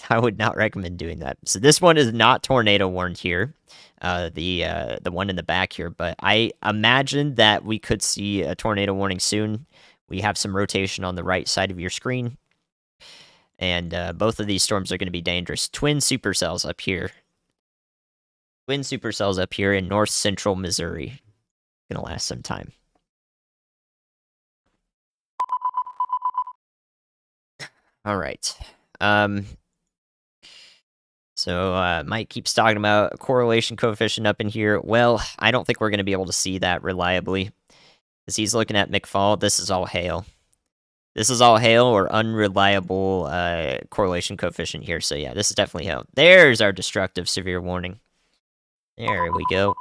I would not recommend doing that. So this one is not tornado warned here, the one in the back here, but I imagine that we could see a tornado warning soon. We have some rotation on the right side of your screen, and both of these storms are going to be dangerous. Twin supercells up here. Twin supercells up here in north central Missouri. Gonna last some time. All right. So Mike keeps talking about a correlation coefficient up in here. Well, I don't think we're going to be able to see that reliably. As he's looking at McFall, this is all hail. This is all hail or unreliable correlation coefficient here. So yeah, this is definitely hail. There's our destructive severe warning. There we go.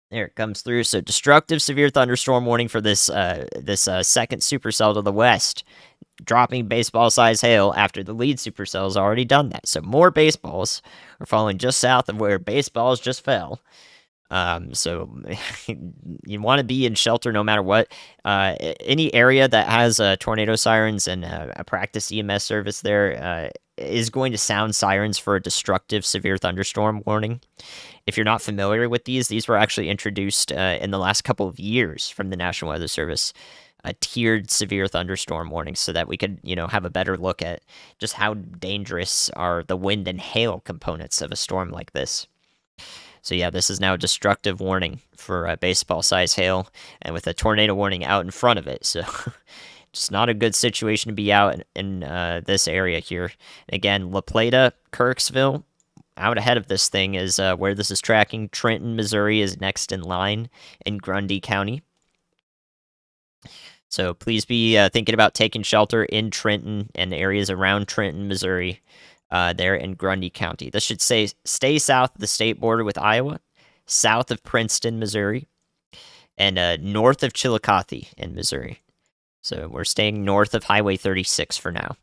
There it comes through. So destructive severe thunderstorm warning for this second supercell to the west. Dropping baseball-size hail after the lead supercell has already done that. So more baseballs are falling just south of where baseballs just fell. So you want to be in shelter no matter what. Any area that has tornado sirens and a practice EMS service there is going to sound sirens for a destructive severe thunderstorm warning. If you're not familiar with these were actually introduced in the last couple of years from the National Weather Service. Tiered severe thunderstorm warnings so that we could, have a better look at just how dangerous are the wind and hail components of a storm like this. So yeah, this is now a destructive warning for baseball-size hail, and with a tornado warning out in front of it. So just not a good situation to be out in this area here. Again, La Plata, Kirksville, out ahead of this thing is where this is tracking. Trenton, Missouri is next in line in Grundy County. So please be thinking about taking shelter in Trenton and areas around Trenton, Missouri, there in Grundy County. This should stay south of the state border with Iowa, south of Princeton, Missouri, and north of Chillicothe in Missouri. So we're staying north of Highway 36 for now.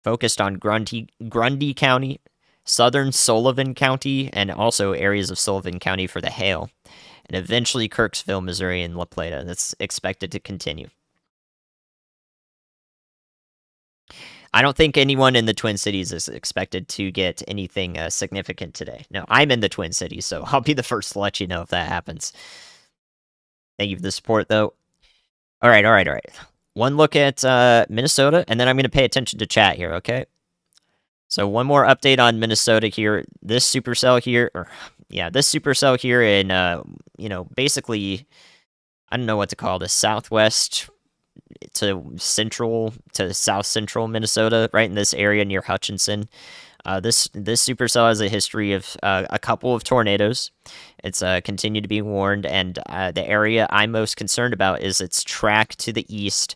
Focused on Grundy County, southern Sullivan County, and also areas of Sullivan County for the hail. And eventually Kirksville, Missouri, and La Plata. That's expected to continue. I don't think anyone in the Twin Cities is expected to get anything significant today. No, I'm in the Twin Cities, so I'll be the first to let you know if that happens. Thank you for the support, though. All right. One look at Minnesota, and then I'm going to pay attention to chat here, okay? So one more update on Minnesota here. This supercell here, this supercell here in, basically, I don't know what to call this, southwest to south central Minnesota, right in this area near Hutchinson. This supercell has a history of a couple of tornadoes. It's continued to be warned, and the area I'm most concerned about is its track to the east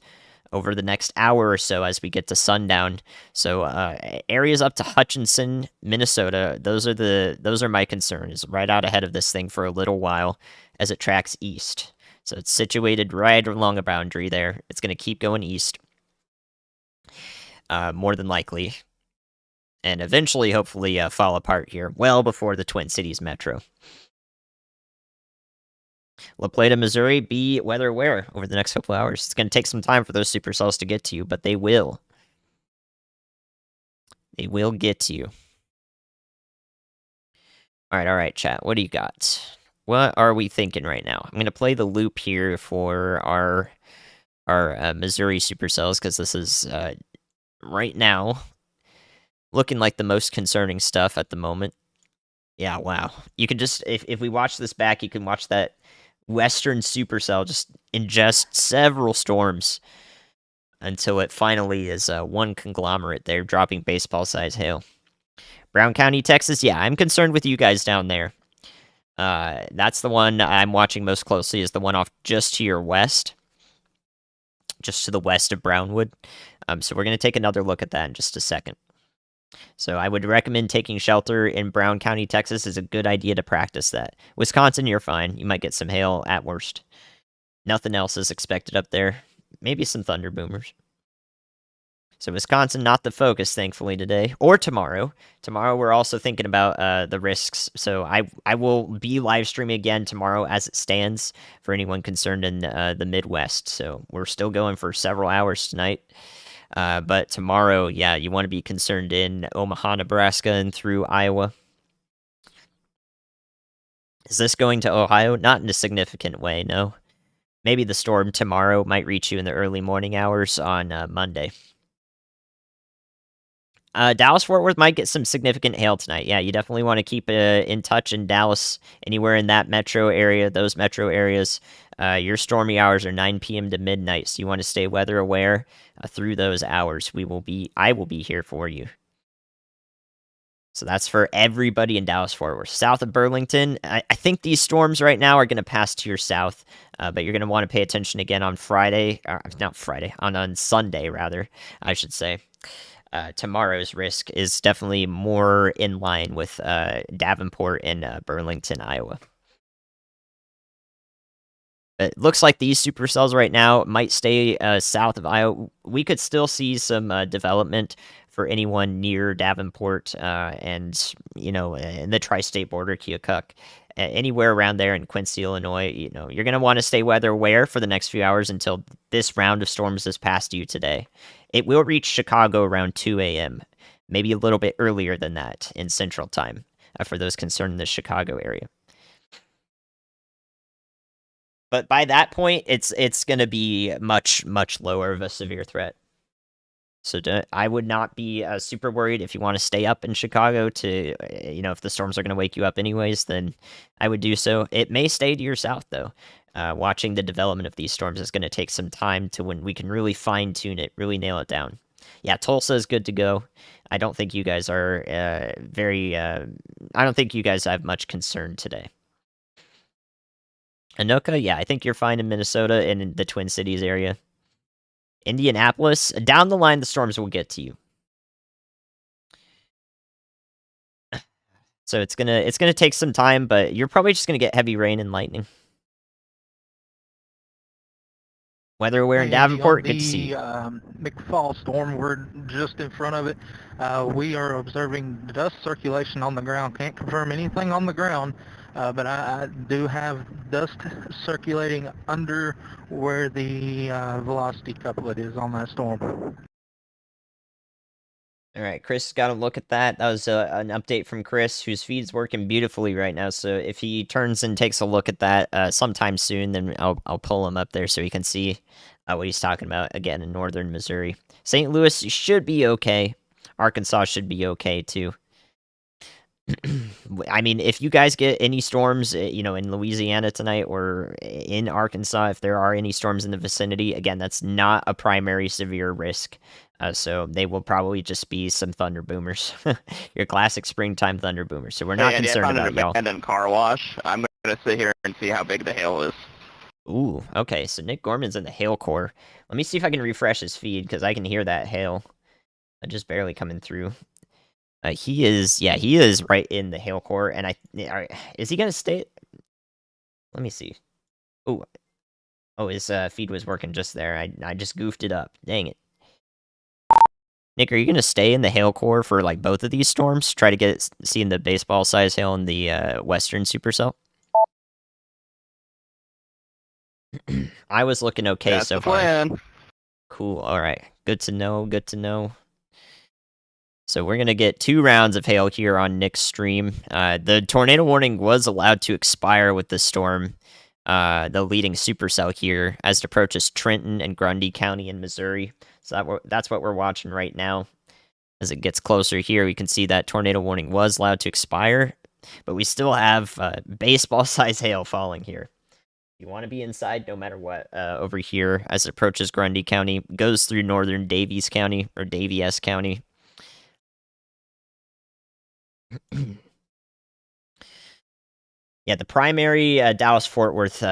over the next hour or so as we get to sundown. So areas up to Hutchinson, Minnesota, those are my concerns. Right out ahead of this thing for a little while as it tracks east. So it's situated right along a boundary there. It's going to keep going east, more than likely, and eventually, hopefully, fall apart here well before the Twin Cities Metro. La Plata, Missouri, be weather aware over the next couple hours. It's going to take some time for those supercells to get to you, but they will. They will get to you. All right, chat. What do you got? What are we thinking right now? I'm going to play the loop here for our Missouri supercells because this is right now looking like the most concerning stuff at the moment. Yeah, wow. You can just, if we watch this back, you can watch that Western supercell just ingest several storms until it finally is one conglomerate there, dropping baseball-sized hail. Brown County, Texas, yeah, I'm concerned with you guys down there. That's the one I'm watching most closely, is the one off just to your west. Just to the west of Brownwood. So we're going to take another look at that in just a second. So I would recommend taking shelter in Brown County, Texas. Is a good idea to practice that. Wisconsin, you're fine. You might get some hail at worst. Nothing else is expected up there. Maybe some thunder boomers. So Wisconsin, not the focus, thankfully, today. Or tomorrow. Tomorrow, we're also thinking about the risks. So I will be live streaming again tomorrow as it stands for anyone concerned in the Midwest. So we're still going for several hours tonight. But tomorrow, yeah, you want to be concerned in Omaha, Nebraska, and through Iowa. Is this going to Ohio? Not in a significant way, no. Maybe the storm tomorrow might reach you in the early morning hours on Monday. Dallas-Fort Worth might get some significant hail tonight. Yeah, you definitely want to keep in touch in Dallas, anywhere in that metro area, those metro areas. Your stormy hours are 9 p.m. to midnight, so you want to stay weather aware through those hours. I will be here for you. So that's for everybody in Dallas-Fort Worth. South of Burlington, I think these storms right now are going to pass to your south, but you're going to want to pay attention again on Friday. Not Friday, on Sunday, rather, I should say. Tomorrow's risk is definitely more in line with Davenport and Burlington, Iowa. It looks like these supercells right now might stay south of Iowa. We could still see some development for anyone near Davenport and, in the tri-state border, Keokuk. Anywhere around there in Quincy, Illinois, you're going to want to stay weather aware for the next few hours until this round of storms is past you today. It will reach Chicago around 2 a.m., maybe a little bit earlier than that in Central Time for those concerned in the Chicago area. But by that point, it's going to be much, much lower of a severe threat. So I would not be super worried if you want to stay up in Chicago to, if the storms are going to wake you up anyways, then I would do so. It may stay to your south, though. Watching the development of these storms is going to take some time to when we can really fine-tune it, really nail it down. Yeah, Tulsa is good to go. I don't think you guys are I don't think you guys have much concern today. Anoka, yeah, I think you're fine in Minnesota and in the Twin Cities area. Indianapolis, down the line, the storms will get to you. So it's gonna take some time, but you're probably just gonna get heavy rain and lightning. Weather aware in Davenport, good to see you. McFall storm, we're just in front of it. We are observing dust circulation on the ground. Can't confirm anything on the ground, but I do have dust circulating under where the velocity couplet is on that storm. All right, Chris got a look at that. That was an update from Chris, whose feed's working beautifully right now. So if he turns and takes a look at that sometime soon, then I'll pull him up there so he can see what he's talking about again in northern Missouri. St. Louis should be okay. Arkansas should be okay too. I mean, if you guys get any storms, in Louisiana tonight or in Arkansas, if there are any storms in the vicinity, again, that's not a primary severe risk. So they will probably just be some thunder boomers, your classic springtime thunder boomers. So we're not Hey, Andy, I concerned found an about y'all. abandoned car wash. I'm going to sit here and see how big the hail is. Ooh, okay. So Nick Gorman's in the hail core. Let me see if I can refresh his feed because I can hear that hail just barely coming through. He is right in the hail core, and is he gonna stay? Let me see. Oh, his feed was working just there. I just goofed it up. Dang it. Nick, are you gonna stay in the hail core for like both of these storms? Try to get seeing the baseball size hail in the western supercell. I was looking okay That's so the far. plan. Cool. All right. Good to know. Good to know. So we're gonna get 2 rounds of hail here on Nick's stream. The tornado warning was allowed to expire with the storm, the leading supercell here, as it approaches Trenton and Grundy County in Missouri. So that's what we're watching right now. As it gets closer here, we can see that tornado warning was allowed to expire, but we still have baseball-size hail falling here. You want to be inside no matter what. Over here, as it approaches Grundy County, goes through northern Davies County or Daviess County. Yeah, the primary Dallas-Fort Worth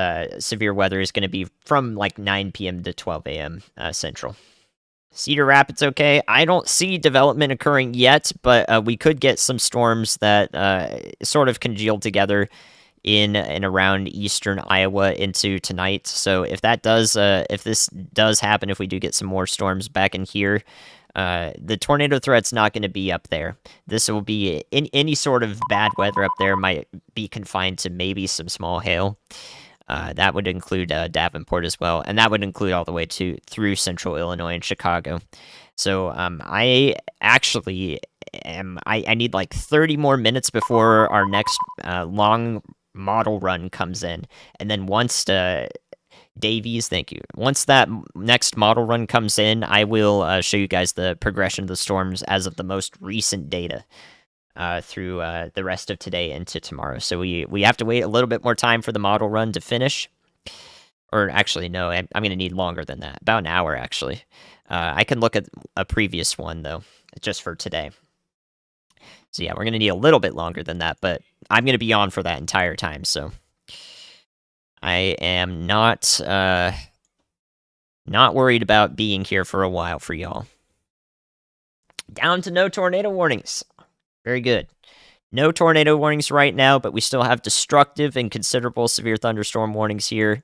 severe weather is going to be from like 9 p.m. to 12 a.m. Central. Cedar Rapids, okay. I don't see development occurring yet, but we could get some storms that sort of congeal together in and around eastern Iowa into tonight. So if this does happen, if we do get some more storms back in here, the tornado threat's not going to be up there. This will be any sort of bad weather up there might be confined to maybe some small hail. That would include Davenport as well, and that would include all the way through central Illinois and Chicago. So I actually I need like 30 more minutes before our next long model run comes in, and then once Davies, thank you. Once that next model run comes in, I will show you guys the progression of the storms as of the most recent data through the rest of today into tomorrow. So we have to wait a little bit more time for the model run to finish. Or actually, no, I'm going to need longer than that. About an hour, actually. I can look at a previous one, though, just for today. So yeah, we're going to need a little bit longer than that, but I'm going to be on for that entire time, so I am not worried about being here for a while for y'all. Down to no tornado warnings. Very good. No tornado warnings right now, but we still have destructive and considerable severe thunderstorm warnings here.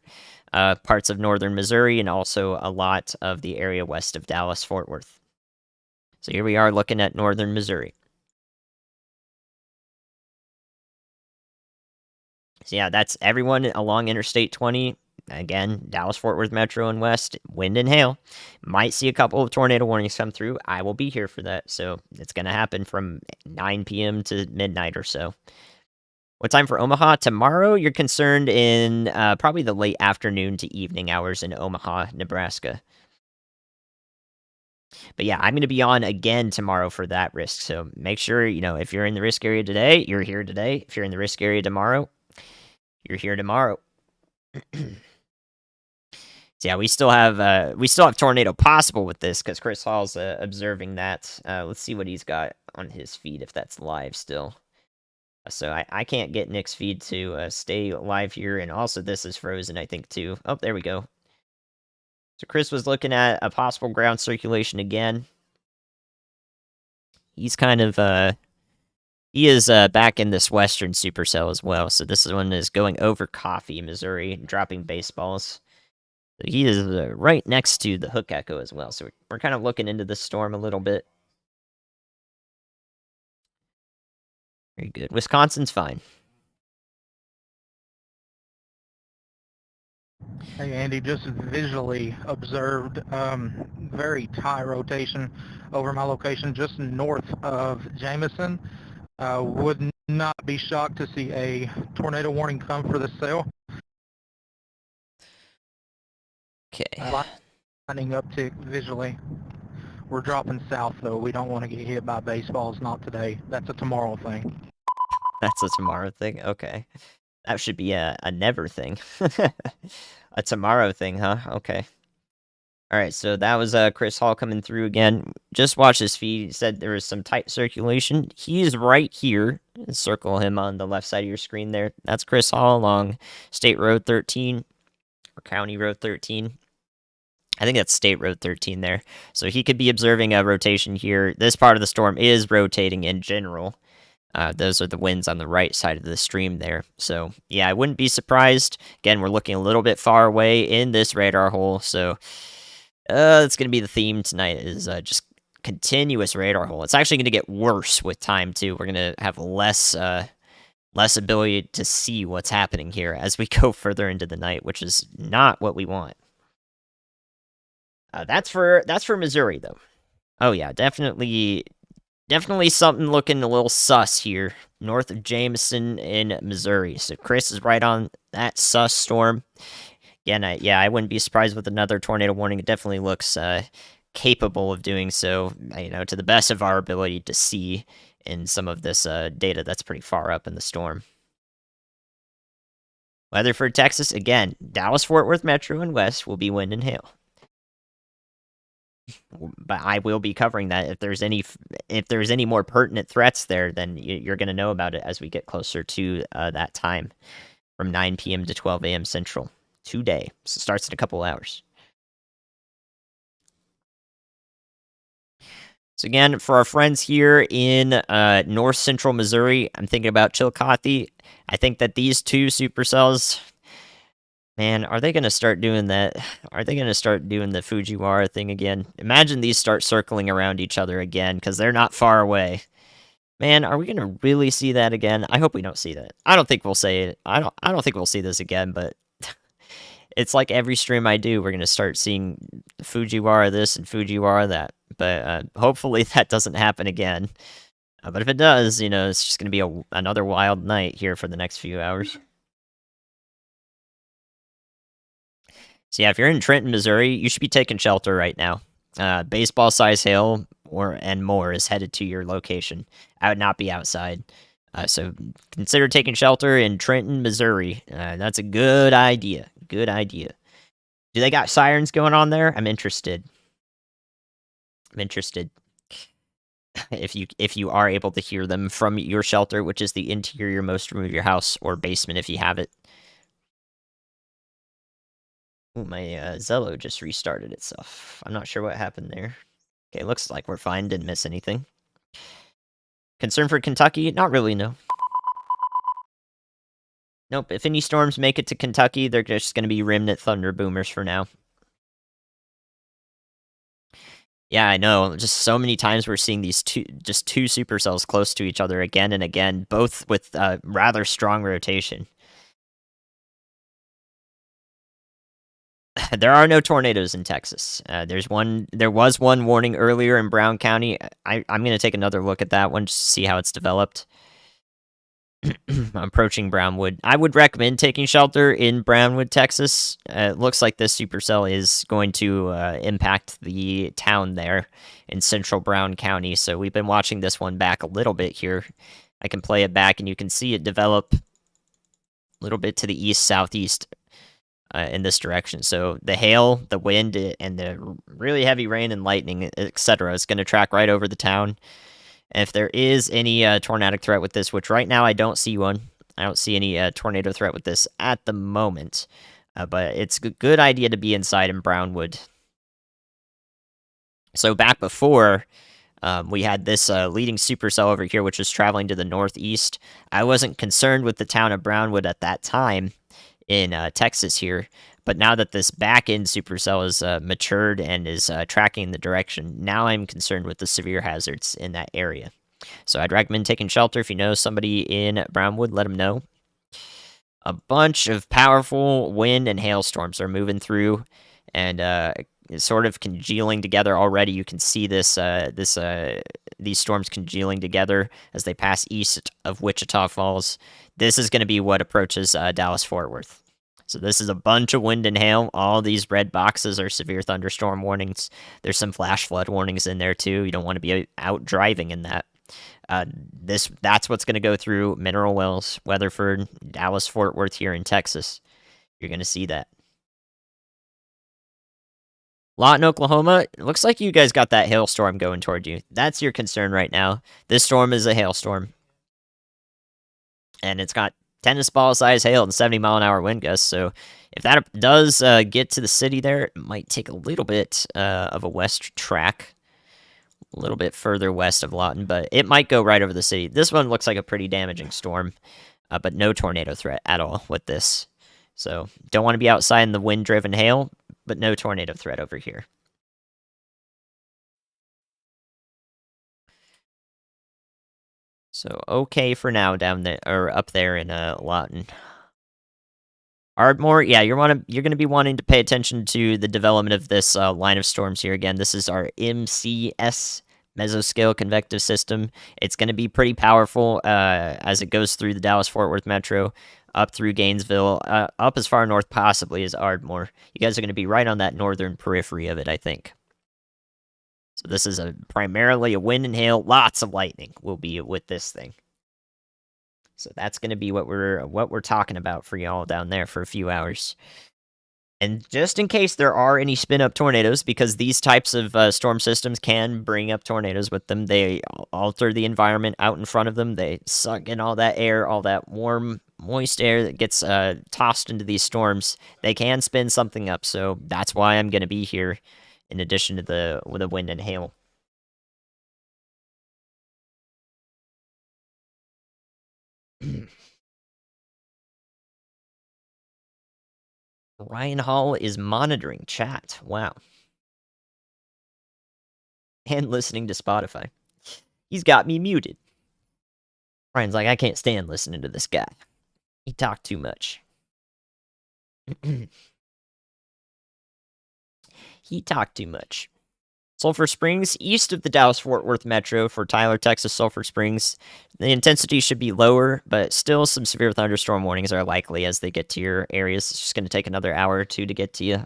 Parts of northern Missouri and also a lot of the area west of Dallas-Fort Worth. So here we are looking at northern Missouri. So yeah, that's everyone along Interstate 20. Again, Dallas-Fort Worth Metro and West, wind and hail. Might see a couple of tornado warnings come through. I will be here for that. So it's going to happen from 9 p.m. to midnight or so. What time for Omaha? Tomorrow, you're concerned in probably the late afternoon to evening hours in Omaha, Nebraska. But yeah, I'm going to be on again tomorrow for that risk. So make sure, if you're in the risk area today, you're here today. If you're in the risk area tomorrow, you're here tomorrow. So yeah, we still have tornado possible with this because Chris Hall's observing that. Let's see what he's got on his feed if that's live still. So I can't get Nick's feed to stay live here, and also this is frozen, I think, too. Oh, there we go. So Chris was looking at a possible ground circulation again. He's kind of he is back in this western supercell as well. So this one is going over Coffee, Missouri, dropping baseballs. So he is right next to the Hook Echo as well. So we're kind of looking into the storm a little bit. Very good. Wisconsin's fine. Hey, Andy, just visually observed very high rotation over my location just north of Jameson. Would not be shocked to see a tornado warning come for the cell. Okay. Lightning uptick visually. We're dropping south, though. We don't want to get hit by baseballs, not today. That's a tomorrow thing. That's a tomorrow thing? Okay. That should be a never thing. A tomorrow thing, huh? Okay. Alright, so that was Chris Hall coming through again. Just watch his feed. He said there was some tight circulation. He's right here. Circle him on the left side of your screen there. That's Chris Hall along State Road 13 or County Road 13. I think that's State Road 13 there. So he could be observing a rotation here. This part of the storm is rotating in general. Those are the winds on the right side of the stream there. So, yeah, I wouldn't be surprised. Again, we're looking a little bit far away in this radar hole. So, it's going to be the theme tonight is just continuous radar hole. It's actually going to get worse with time, too. We're going to have less ability to see what's happening here as we go further into the night, which is not what we want. That's for Missouri, though. Oh, yeah, definitely something looking a little sus here, north of Jameson in Missouri. So Chris is right on that sus storm. Again, I wouldn't be surprised with another tornado warning. It definitely looks capable of doing so, to the best of our ability to see in some of this data that's pretty far up in the storm. Weather for Texas, again, Dallas-Fort Worth Metro and West will be wind and hail. But I will be covering that. If there's any more pertinent threats there, then you're going to know about it as we get closer to that time, from 9 p.m. to 12 a.m. Central today. So it starts in a couple hours. So again, for our friends here in north central Missouri, I'm thinking about Chillicothe. I think that these two supercells. Man, are they going to start doing that? Are they going to start doing the Fujiwara thing again? Imagine these start circling around each other again, because they're not far away. Man, are we going to really see that again? I hope we don't see that. I don't think we'll say it. I don't think we'll see this again, but it's like every stream I do, we're going to start seeing Fujiwara this and Fujiwara that. But hopefully that doesn't happen again. But if it does, it's just going to be another wild night here for the next few hours. So yeah, if you're in Trenton, Missouri, you should be taking shelter right now. Baseball-size hail and more is headed to your location. I would not be outside. So consider taking shelter in Trenton, Missouri. That's a good idea. Good idea. Do they got sirens going on there? I'm interested. If you are able to hear them from your shelter, which is the interior-most room of your house or basement if you have it. Ooh, my Zello just restarted itself. I'm not sure what happened there. Okay, looks like we're fine. Didn't miss anything. Concern for Kentucky? Not really, no. Nope, if any storms make it to Kentucky, they're just going to be remnant thunder boomers for now. Yeah, I know. Just so many times we're seeing these two supercells close to each other again and again, both with rather strong rotation. There are no tornadoes in Texas. There was one warning earlier in Brown County. I'm going to take another look at that one just to see how it's developed. Approaching Brownwood. I would recommend taking shelter in Brownwood, Texas. It looks like this supercell is going to impact the town there in central Brown County. So we've been watching this one back a little bit here. I can play it back and you can see it develop a little bit to the east-southeast. In this direction. So the hail, the wind, and the really heavy rain and lightning, etc. is going to track right over the town. And if there is any tornadic threat with this, which right now I don't see one. I don't see any tornado threat with this at the moment. But it's a good idea to be inside in Brownwood. So back before, we had this leading supercell over here, which was traveling to the northeast. I wasn't concerned with the town of Brownwood at that time in Texas here, but now that this back-end supercell is matured and is tracking the direction, now I'm concerned with the severe hazards in that area. So I'd recommend taking shelter. If you know somebody in Brownwood, let them know. A bunch of powerful wind and hailstorms are moving through and sort of congealing together already. You can see this these storms congealing together as they pass east of Wichita Falls. This is going to be what approaches Dallas-Fort Worth. So this is a bunch of wind and hail. All these red boxes are severe thunderstorm warnings. There's some flash flood warnings in there too. You don't want to be out driving in that. That's what's going to go through Mineral Wells, Weatherford, Dallas, Fort Worth here in Texas. You're going to see that. Lawton, Oklahoma, it looks like you guys got that hailstorm going toward you. That's your concern right now. This storm is a hailstorm. And it's got tennis ball size hail and 70-mile-an-hour wind gusts. So if that does get to the city there, it might take a little bit of a west track. A little bit further west of Lawton, but it might go right over the city. This one looks like a pretty damaging storm, but no tornado threat at all with this. So don't want to be outside in the wind-driven hail, but no tornado threat over here. So okay for now down there or up there in Lawton. Ardmore, yeah, you're going to be wanting to pay attention to the development of this line of storms here. Again, this is our MCS mesoscale convective system. It's going to be pretty powerful as it goes through the Dallas-Fort Worth metro, up through Gainesville, up as far north possibly as Ardmore. You guys are going to be right on that northern periphery of it, I think. So this is primarily a wind and hail. Lots of lightning will be with this thing. So that's going to be what we're talking about for y'all down there for a few hours. And just in case there are any spin-up tornadoes, because these types of storm systems can bring up tornadoes with them, they alter the environment out in front of them. They suck in all that air, all that warm, moist air that gets tossed into these storms. They can spin something up, so that's why I'm going to be here in addition to the wind and hail. Ryan Hall is monitoring chat. Wow. And listening to Spotify. He's got me muted. Ryan's like, I can't stand listening to this guy. He talked too much. He talked too much. Sulphur Springs, east of the Dallas-Fort Worth metro for Tyler, Texas, Sulphur Springs. The intensity should be lower, but still some severe thunderstorm warnings are likely as they get to your areas. It's just going to take another hour or two to get to you.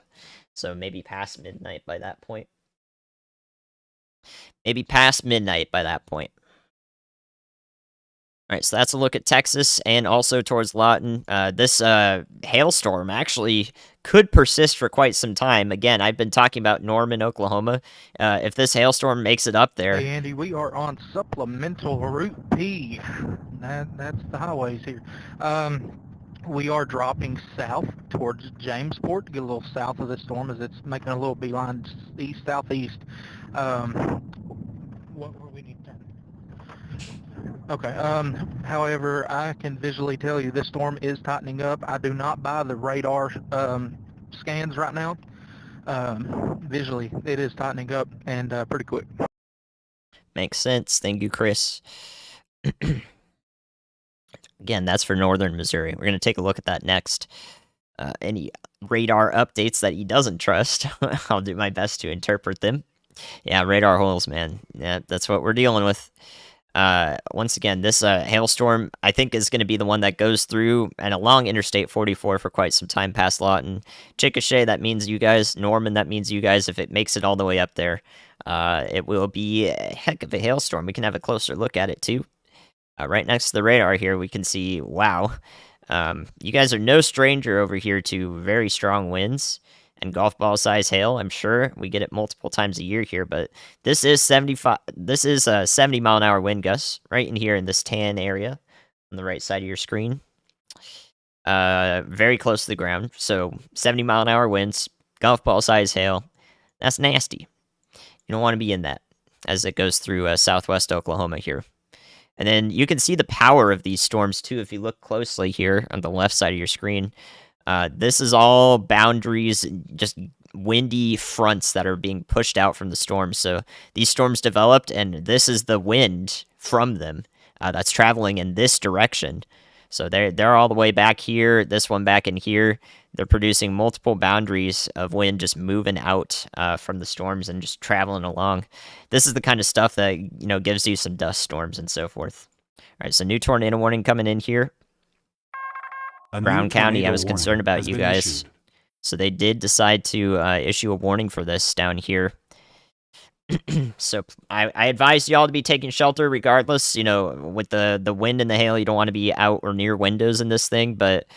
So maybe past midnight by that point. All right, so that's a look at Texas and also towards Lawton. This hailstorm actually could persist for quite some time. Again, I've been talking about Norman, Oklahoma. If this hailstorm makes it up there... Hey, Andy, we are on supplemental Route P. That's the highways here. We are dropping south towards Jamesport to get a little south of the storm as it's making a little beeline east-southeast. What were we need to turn? Okay, however, I can visually tell you this storm is tightening up. I do not buy the radar scans right now. Visually, it is tightening up and pretty quick. Makes sense. Thank you, Chris. Again, that's for northern Missouri. We're going to take a look at that next. Any radar updates that he doesn't trust, I'll do my best to interpret them. Yeah, radar holes, man. Yeah, that's what we're dealing with. Once again, this hailstorm, I think, is going to be the one that goes through and along Interstate 44 for quite some time past Lawton. Chickasha, that means you guys. Norman, that means you guys. If it makes it all the way up there, it will be a heck of a hailstorm. We can have a closer look at it, too. Right next to the radar here, we can see, wow, you guys are no stranger over here to very strong winds and golf ball size hail. I'm sure we get it multiple times a year here, but this is 70-mile-an-hour wind gusts right in here in this tan area on the right side of your screen. Very close to the ground. So 70-mile-an-hour winds, golf ball size hail. That's nasty. You don't want to be in that as it goes through southwest Oklahoma here. And then you can see the power of these storms too if you look closely here on the left side of your screen. This is all boundaries, just windy fronts that are being pushed out from the storms. So these storms developed, and this is the wind from them that's traveling in this direction. So they're all the way back here, this one back in here. They're producing multiple boundaries of wind just moving out from the storms and just traveling along. This is the kind of stuff that, gives you some dust storms and so forth. All right, so new tornado warning coming in here. Brown County, I was concerned about you guys. So they did decide to issue a warning for this down here. So I advise y'all to be taking shelter regardless. With the wind and the hail, you don't want to be out or near windows in this thing. But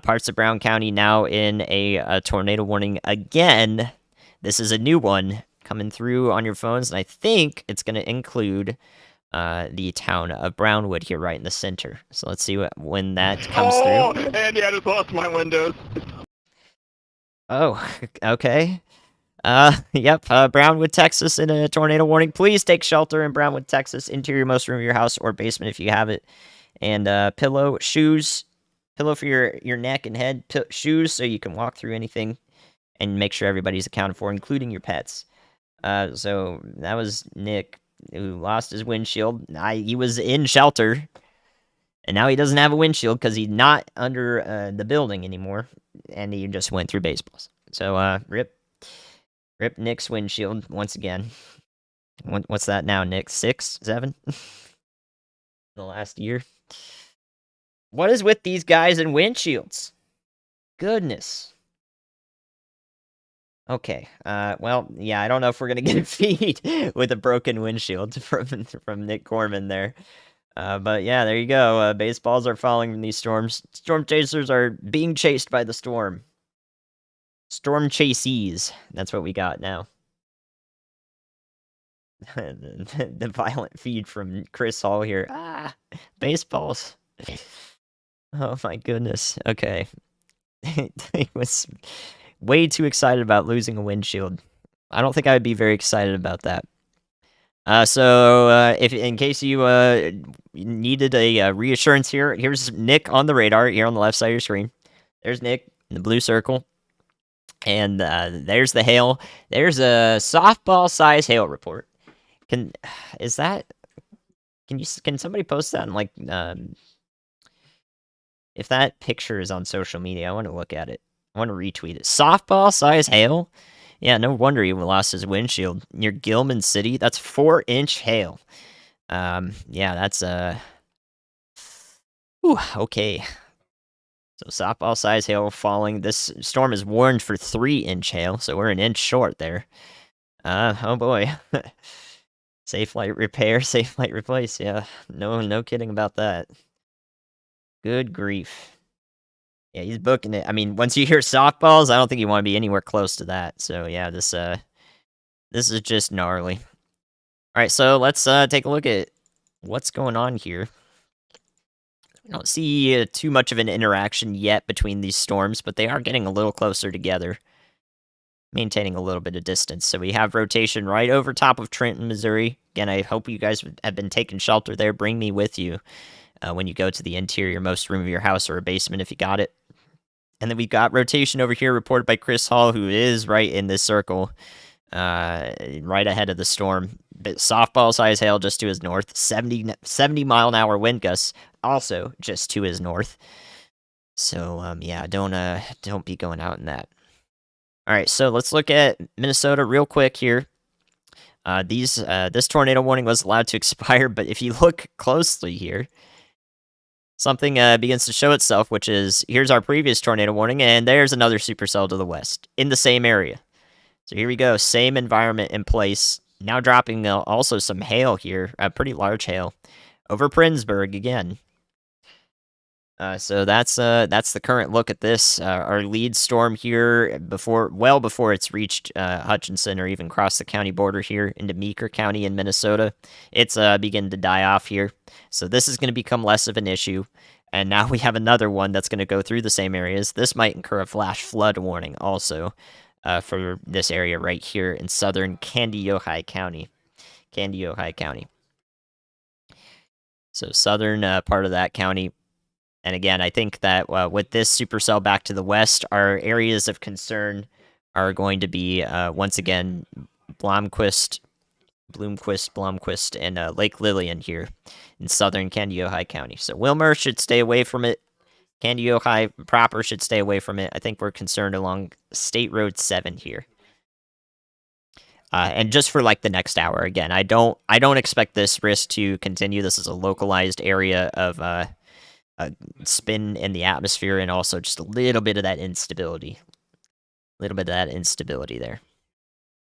parts of Brown County now in a tornado warning again. This is a new one coming through on your phones, and I think it's going to include the town of Brownwood here right in the center. So let's see when that comes through. Andy, I just lost my windows. Oh, okay. Yep, Brownwood, Texas in a tornado warning. Please take shelter in Brownwood, Texas, interior-most room of your house or basement if you have it. And pillow, shoes, pillow for your neck and head, shoes so you can walk through anything and make sure everybody's accounted for, including your pets. So that was Nick, who lost his windshield. He was in shelter, and now he doesn't have a windshield because he's not under the building anymore, and he just went through baseballs. So, rip Nick's windshield once again. What's that now, Nick? 6, 7? The last year. What is with these guys and windshields? Goodness. Okay. Well, yeah, I don't know if we're gonna get a feed with a broken windshield from Nick Gorman there. But yeah, there you go. Baseballs are falling from these storms. Storm chasers are being chased by the storm. Storm chasees. That's what we got now. The violent feed from Chris Hall here. Baseballs. Oh my goodness. Okay. He was way too excited about losing a windshield. I don't think I would be very excited about that. So if in case you needed a reassurance here, here's Nick on the radar here on the left side of your screen. There's Nick in the blue circle. And there's the hail. There's a softball-size hail report. Can somebody post that in if that picture is on social media, I want to look at it. I want to retweet it. Softball-size hail? Yeah, no wonder he lost his windshield. Near Gilman City, that's 4-inch hail. Yeah, that's okay. So softball size hail falling. This storm is warned for 3-inch hail, so we're an inch short there. Oh boy. Safe light repair, safe light replace. Yeah, no kidding about that. Good grief. Yeah, he's booking it. I mean, once you hear softballs, I don't think you want to be anywhere close to that. So yeah, this is just gnarly. All right, so let's take a look at what's going on here. I don't see too much of an interaction yet between these storms, but they are getting a little closer together, maintaining a little bit of distance. So we have rotation right over top of Trenton, Missouri. Again, I hope you guys have been taking shelter there. Bring me with you when you go to the interior-most room of your house or a basement if you got it. And then we've got rotation over here reported by Chris Hall, who is right in this circle, right ahead of the storm. But softball-size hail just to his north. 70-mile-an-hour wind gusts also just to his north. So, yeah, don't be going out in that. All right, so let's look at Minnesota real quick here. This tornado warning was allowed to expire, but if you look closely here, something begins to show itself, which is, here's our previous tornado warning, and there's another supercell to the west, in the same area. So here we go, same environment in place. Now dropping also some hail here, pretty large hail, over Prindsburg again. So that's the current look at this. Our lead storm here, well before it's reached Hutchinson or even crossed the county border here into Meeker County in Minnesota, it's beginning to die off here. So this is going to become less of an issue. And now we have another one that's going to go through the same areas. This might incur a flash flood warning also for this area right here in southern Kandiyohi County. So southern part of that county. And again, I think that with this supercell back to the west, our areas of concern are going to be, once again, Blomquist, and Lake Lillian here in southern Kandiyohi County. So Wilmer should stay away from it. Kandiyohi proper should stay away from it. I think we're concerned along State Road 7 here. And just for like the next hour, again, I don't expect this risk to continue. This is a localized area of spin in the atmosphere, and also just a little bit of that instability. There.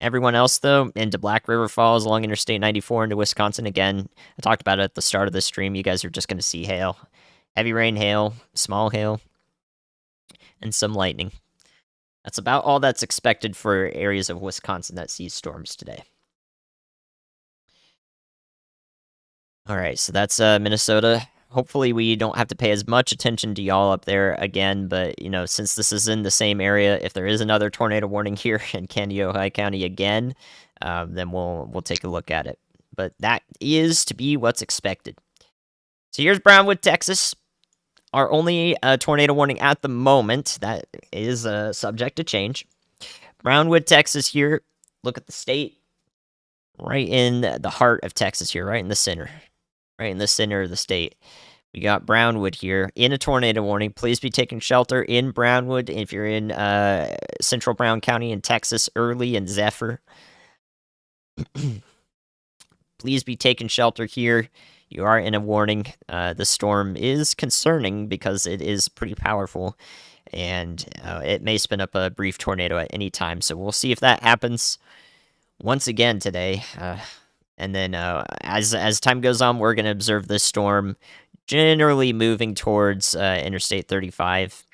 Everyone else, though, into Black River Falls along Interstate 94 into Wisconsin. Again, I talked about it at the start of the stream. You guys are just going to see hail. Heavy rain, hail, small hail, and some lightning. That's about all that's expected for areas of Wisconsin that see storms today. All right, so that's Minnesota. Hopefully we don't have to pay as much attention to y'all up there again, but, you know, since this is in the same area, if there is another tornado warning here in Kandiyohi County again, then we'll take a look at it. But that is to be what's expected. So here's Brownwood, Texas. Our only tornado warning at the moment. That is subject to change. Brownwood, Texas here. Look at the state. Right in the heart of Texas here, right in the center. Right in the center of the state. We got Brownwood here in a tornado warning. Please be taking shelter in Brownwood if you're in central Brown County in Texas, Early and Zephyr. Please be taking shelter here. You are in a warning. The storm is concerning because it is pretty powerful, and it may spin up a brief tornado at any time. So we'll see if that happens once again today. And then as time goes on, we're going to observe this storm generally moving towards Interstate 35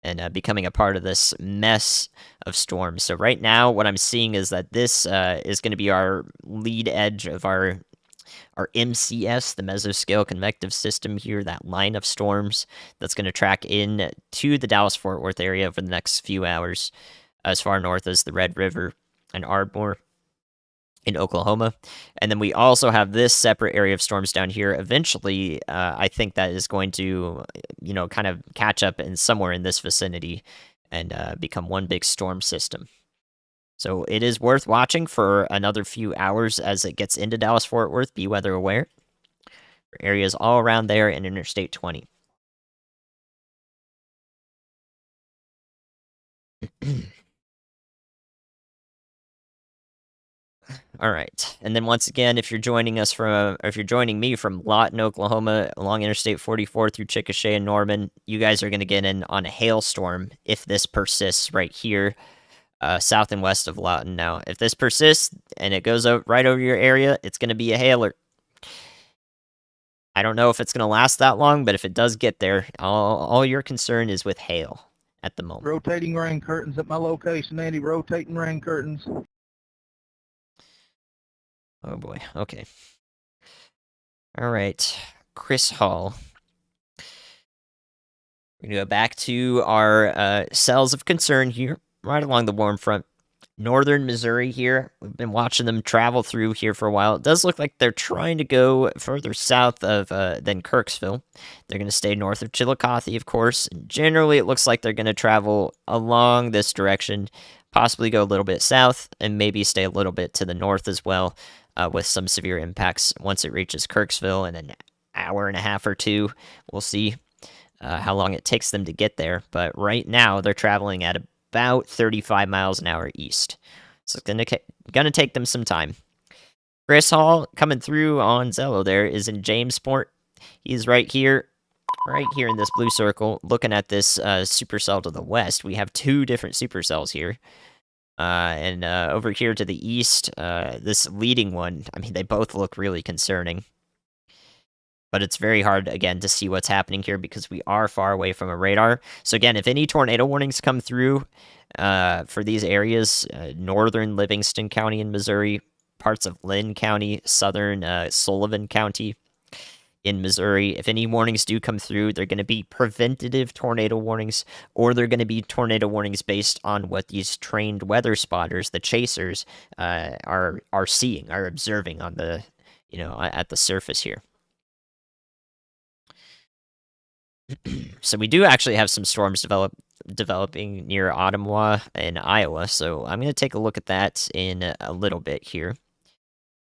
and becoming a part of this mess of storms. So right now, what I'm seeing is that this is going to be our lead edge of our MCS, the Mesoscale Convective System here, that line of storms that's going to track in to the Dallas-Fort Worth area over the next few hours, as far north as the Red River and Ardmore in Oklahoma. And then we also have this separate area of storms down here. Eventually, I think that is going to, kind of catch up in somewhere in this vicinity and become one big storm system. So it is worth watching for another few hours as it gets into Dallas-Fort Worth. Be weather aware. For areas all around there in Interstate 20. All right, and then once again, if you're joining us or if you're joining me from Lawton, Oklahoma, along Interstate 44 through Chickasha and Norman, you guys are going to get in on a hailstorm if this persists right here, south and west of Lawton. Now, if this persists and it goes right over your area, it's going to be a hailer. I don't know if it's going to last that long, but if it does get there, all your concern is with hail at the moment. Rotating rain curtains at my location, Andy. Rotating rain curtains. Oh boy, okay. All right, Chris Hall. We're going to go back to our cells of concern here, right along the warm front. Northern Missouri here. We've been watching them travel through here for a while. It does look like they're trying to go further south of than Kirksville. They're going to stay north of Chillicothe, of course. And generally, it looks like they're going to travel along this direction, possibly go a little bit south, and maybe stay a little bit to the north as well, with some severe impacts once it reaches Kirksville in an hour and a half or two. We'll see how long it takes them to get there. But right now, they're traveling at about 35 miles an hour east. So it's gonna take them some time. Chris Hall coming through on Zello there is in Jamesport. He's right here in this blue circle, looking at this supercell to the west. We have two different supercells here. And over here to the east, this leading one, I mean, they both look really concerning. But it's very hard, again, to see what's happening here because we are far away from a radar. So again, if any tornado warnings come through for these areas, northern Livingston County in Missouri, parts of Lynn County, southern Sullivan County in Missouri, if any warnings do come through, they're going to be preventative tornado warnings, or they're going to be tornado warnings based on what these trained weather spotters, the chasers, are seeing, are observing on the, at the surface here. So we do actually have some storms developing near Ottawa in Iowa, so I'm going to take a look at that in a little bit here.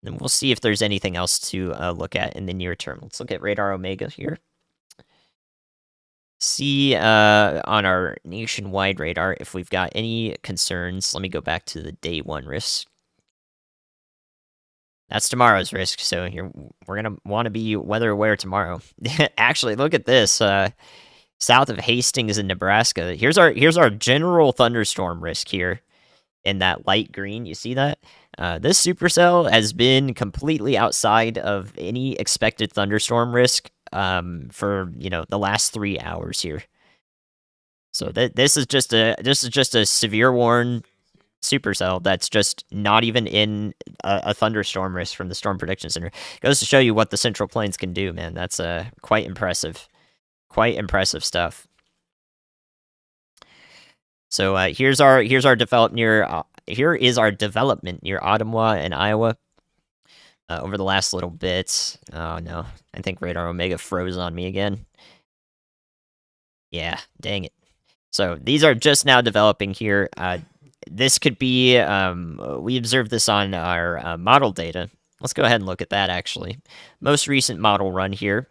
And we'll see if there's anything else to look at in the near term. Let's look at Radar Omega here. See on our nationwide radar if we've got any concerns. Let me go back to the day one risk. That's tomorrow's risk, so we're going to want to be weather aware tomorrow. Actually, look at this. South of Hastings in Nebraska. Here's our general thunderstorm risk here in that light green. You see that? This supercell has been completely outside of any expected thunderstorm risk for the last 3 hours here. So this is just a severe warn supercell that's just not even in a thunderstorm risk from the Storm Prediction Center. Goes to show you what the Central Plains can do, man. That's quite impressive. Quite impressive stuff. So here's our development near here is our development near Ottawa and Iowa. Over the last little bit. Oh no, I think Radar Omega froze on me again. Yeah, dang it. So these are just now developing here. This could be, we observed this on our model data. Let's go ahead and look at that, actually. Most recent model run here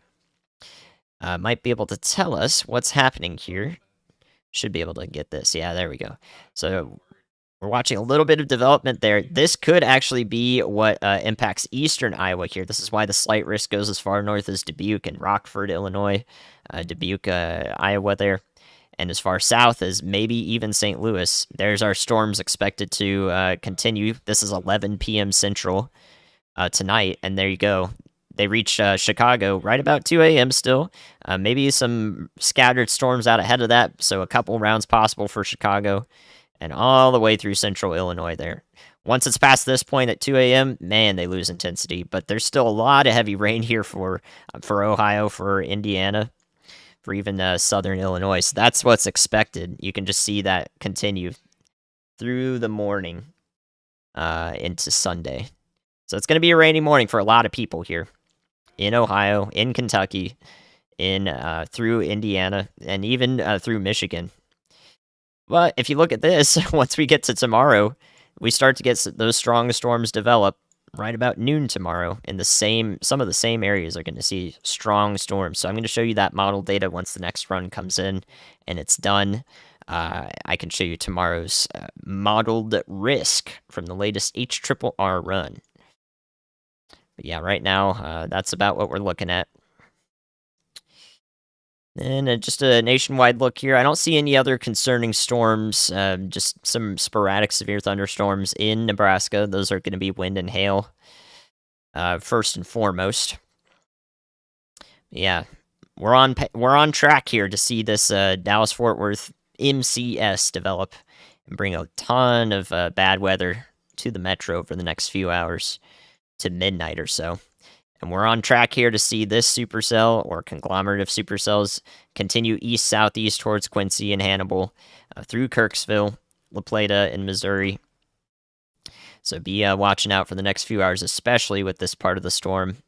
might be able to tell us what's happening here. Should be able to get this. Yeah, there we go. So we're watching a little bit of development there. This could actually be what impacts eastern Iowa here. This is why the slight risk goes as far north as Dubuque and Rockford, Illinois. Dubuque, Iowa there. And as far south as maybe even St. Louis. There's our storms expected to continue. This is 11 p.m. Central tonight, and there you go. They reach Chicago right about 2 a.m. still. Maybe some scattered storms out ahead of that, so a couple rounds possible for Chicago, and all the way through central Illinois there. Once it's past this point at 2 a.m., man, they lose intensity, but there's still a lot of heavy rain here for Ohio, for Indiana, for even southern Illinois. So that's what's expected. You can just see that continue through the morning into Sunday. So it's going to be a rainy morning for a lot of people here in Ohio, in Kentucky, in through Indiana, and even through Michigan. But if you look at this, once we get to tomorrow, we start to get those strong storms develop right about noon tomorrow. In some of the same areas are going to see strong storms. So I'm going to show you that model data once the next run comes in and it's done. I can show you tomorrow's modeled risk from the latest HRRR run. But yeah, right now, that's about what we're looking at. And just a nationwide look here. I don't see any other concerning storms, just some sporadic severe thunderstorms in Nebraska. Those are going to be wind and hail, first and foremost. Yeah, we're on track here to see this Dallas-Fort Worth MCS develop and bring a ton of bad weather to the metro for the next few hours to midnight or so. And we're on track here to see this supercell, or conglomerate of supercells, continue east-southeast towards Quincy and Hannibal, through Kirksville, La Plata, and Missouri. So be watching out for the next few hours, especially with this part of the storm.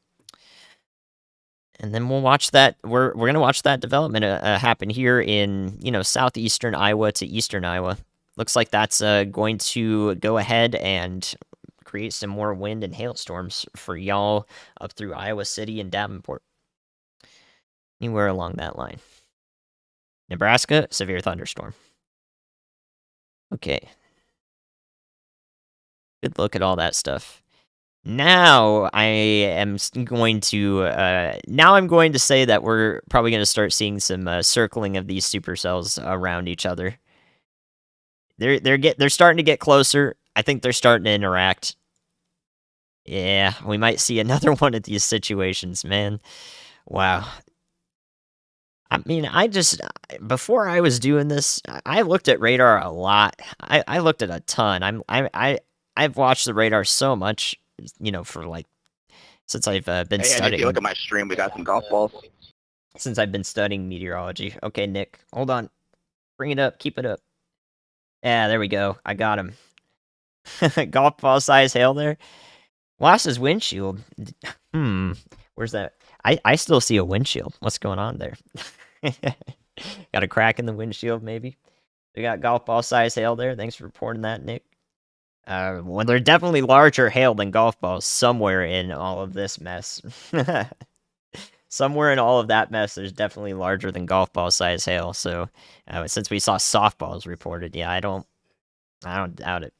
And then we'll watch that. We're gonna watch that development happen here in southeastern Iowa to eastern Iowa. Looks like that's going to go ahead and create some more wind and hailstorms for y'all up through Iowa City and Davenport. Anywhere along that line. Nebraska, severe thunderstorm. Okay. Good look at all that stuff. Now I'm going to say that we're probably going to start seeing some circling of these supercells around each other. They're starting to get closer. I think they're starting to interact. Yeah, we might see another one of these situations, man. Wow. I mean, before I was doing this, I looked at radar a lot. I looked at a ton. I've watched the radar so much, for since I've been Hey, and studying. if you look at my stream, we got some golf balls. Since I've been studying meteorology. Okay, Nick, hold on. Bring it up. Keep it up. Yeah, there we go. I got him. Golf ball size hail there. Lost his windshield. Where's that? I still see a windshield. What's going on there? Got a crack in the windshield, maybe. We got golf ball size hail there. Thanks for reporting that, Nick. Well, they're definitely larger hail than golf balls somewhere in all of this mess. Somewhere in all of that mess, there's definitely larger than golf ball size hail. So, since we saw softballs reported, yeah, I don't doubt it.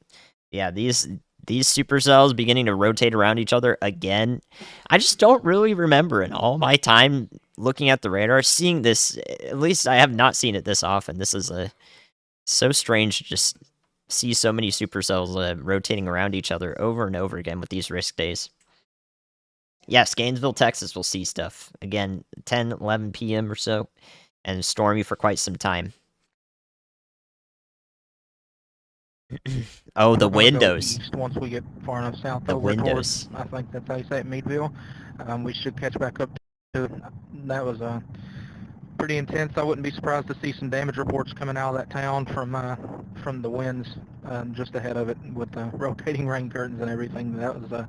Yeah, these supercells beginning to rotate around each other again. I just don't really remember in all my time looking at the radar seeing this. At least I have not seen it this often. This is so strange to just see so many supercells rotating around each other over and over again with these risk days. Yes, Gainesville, Texas will see stuff. Again, 10, 11 p.m. or so, and stormy for quite some time. Oh, the We're gonna go windows. east once we get far enough south The over windows. towards, I think that's how you say it, Meadville. We should catch back up to, that was pretty intense. I wouldn't be surprised to see some damage reports coming out of that town from the winds just ahead of it with the rotating rain curtains and everything. That was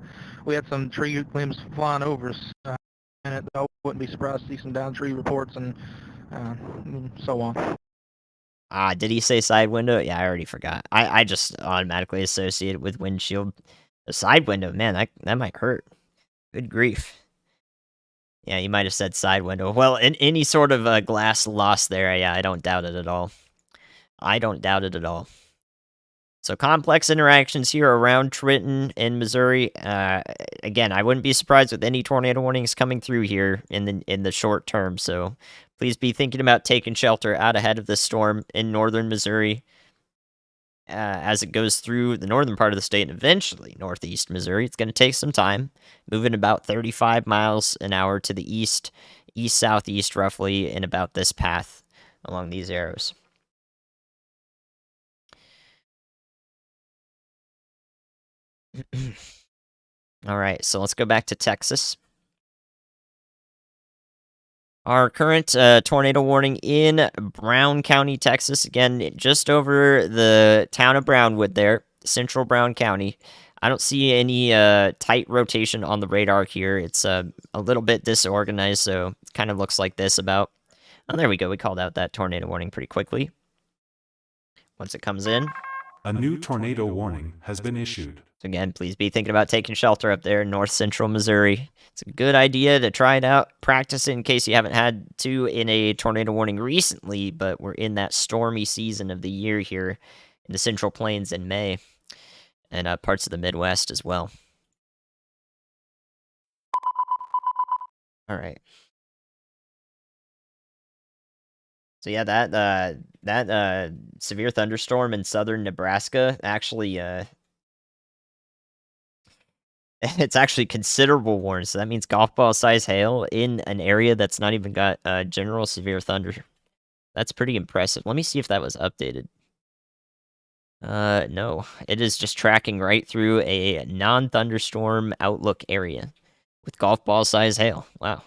we had some tree limbs flying over us, and I wouldn't be surprised to see some down tree reports and so on. Did he say side window? Yeah, I already forgot. I just automatically associate it with windshield. The side window, man, that might hurt. Good grief. Yeah, you might have said side window. Well, in any sort of glass loss there, yeah, I don't doubt it at all. I don't doubt it at all. So complex interactions here around Trenton in Missouri. Again, I wouldn't be surprised with any tornado warnings coming through here in the short term. So please be thinking about taking shelter out ahead of this storm in northern Missouri as it goes through the northern part of the state and eventually northeast Missouri. It's going to take some time, moving about 35 miles an hour to the east, east-southeast roughly, in about this path along these arrows. All right, so let's go back to Texas. Our current tornado warning in Brown County, Texas. Again, just over the town of Brownwood there, central Brown County. I don't see any tight rotation on the radar here. It's a little bit disorganized, so it kind of looks like this about. Oh, there we go. We called out that tornado warning pretty quickly. Once it comes in. A new tornado warning has been issued. So again, please be thinking about taking shelter up there in north central Missouri. It's a good idea to try it out, practice it in case you haven't had to in a tornado warning recently, but we're in that stormy season of the year here in the Central Plains in May and parts of the Midwest as well. All right. So yeah, that severe thunderstorm in southern Nebraska actually it's actually considerable warning, so that means golf ball size hail in an area that's not even got general severe thunder. That's pretty impressive. Let me see if that was updated. No, it is just tracking right through a non-thunderstorm outlook area with golf ball size hail. Wow.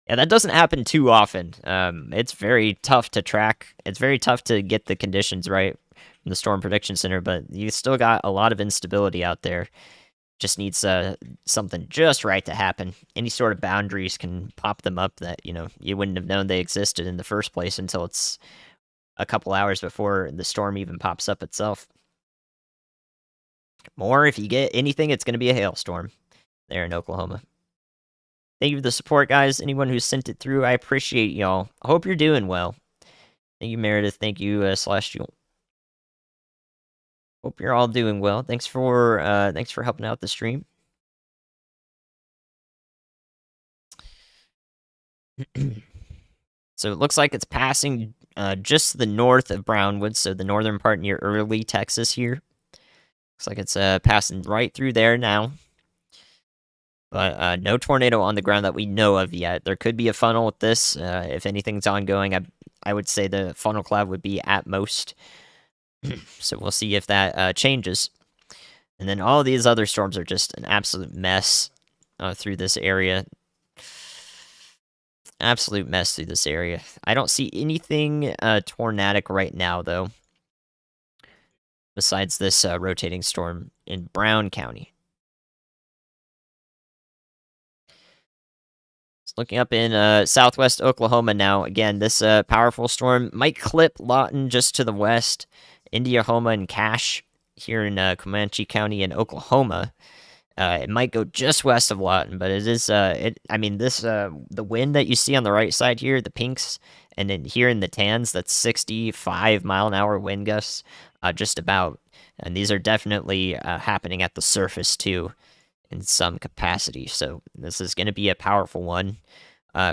Yeah, that doesn't happen too often. It's very tough to track. It's very tough to get the conditions right from the Storm Prediction Center, but you still got a lot of instability out there. Just needs something just right to happen. Any sort of boundaries can pop them up that, you wouldn't have known they existed in the first place until it's a couple hours before the storm even pops up itself. More, if you get anything, it's going to be a hailstorm there in Oklahoma. Thank you for the support, guys. Anyone who sent it through, I appreciate y'all. I hope you're doing well. Thank you, Meredith. Thank you, Celestial. Hope you're all doing well. Thanks for helping out the stream. So it looks like it's passing just to the north of Brownwood, so the northern part near Early, Texas here. Looks like it's passing right through there now. But no tornado on the ground that we know of yet. There could be a funnel with this. If anything's ongoing, I would say the funnel cloud would be at most. So we'll see if that changes. And then all these other storms are just an absolute mess through this area. Absolute mess through this area. I don't see anything tornadic right now, though. Besides this rotating storm in Brown County. Looking up in southwest Oklahoma now. Again, this powerful storm might clip Lawton just to the west. Indiahoma and Cache here in Comanche County in Oklahoma. It might go just west of Lawton, but it is. The wind that you see on the right side here, the pinks, and then here in the tans, that's 65 mile an hour wind gusts, just about. And these are definitely happening at the surface too, in some capacity. So this is going to be a powerful one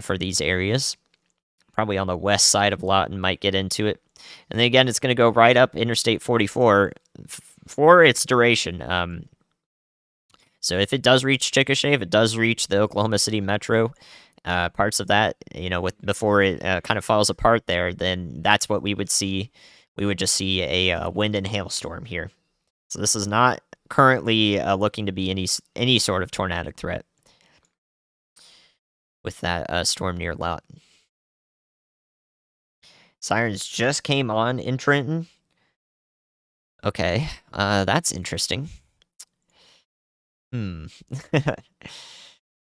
for these areas. probably on the west side of Lawton, might get into it. And then again, it's going to go right up Interstate 44 for its duration. So if it does reach Chickasha, if it does reach the Oklahoma City metro, parts of that, before it kind of falls apart there, then that's what we would see. We would just see a wind and hailstorm here. So this is not currently looking to be any sort of tornadic threat with that storm near Lawton. Sirens just came on in Trenton. Okay, that's interesting.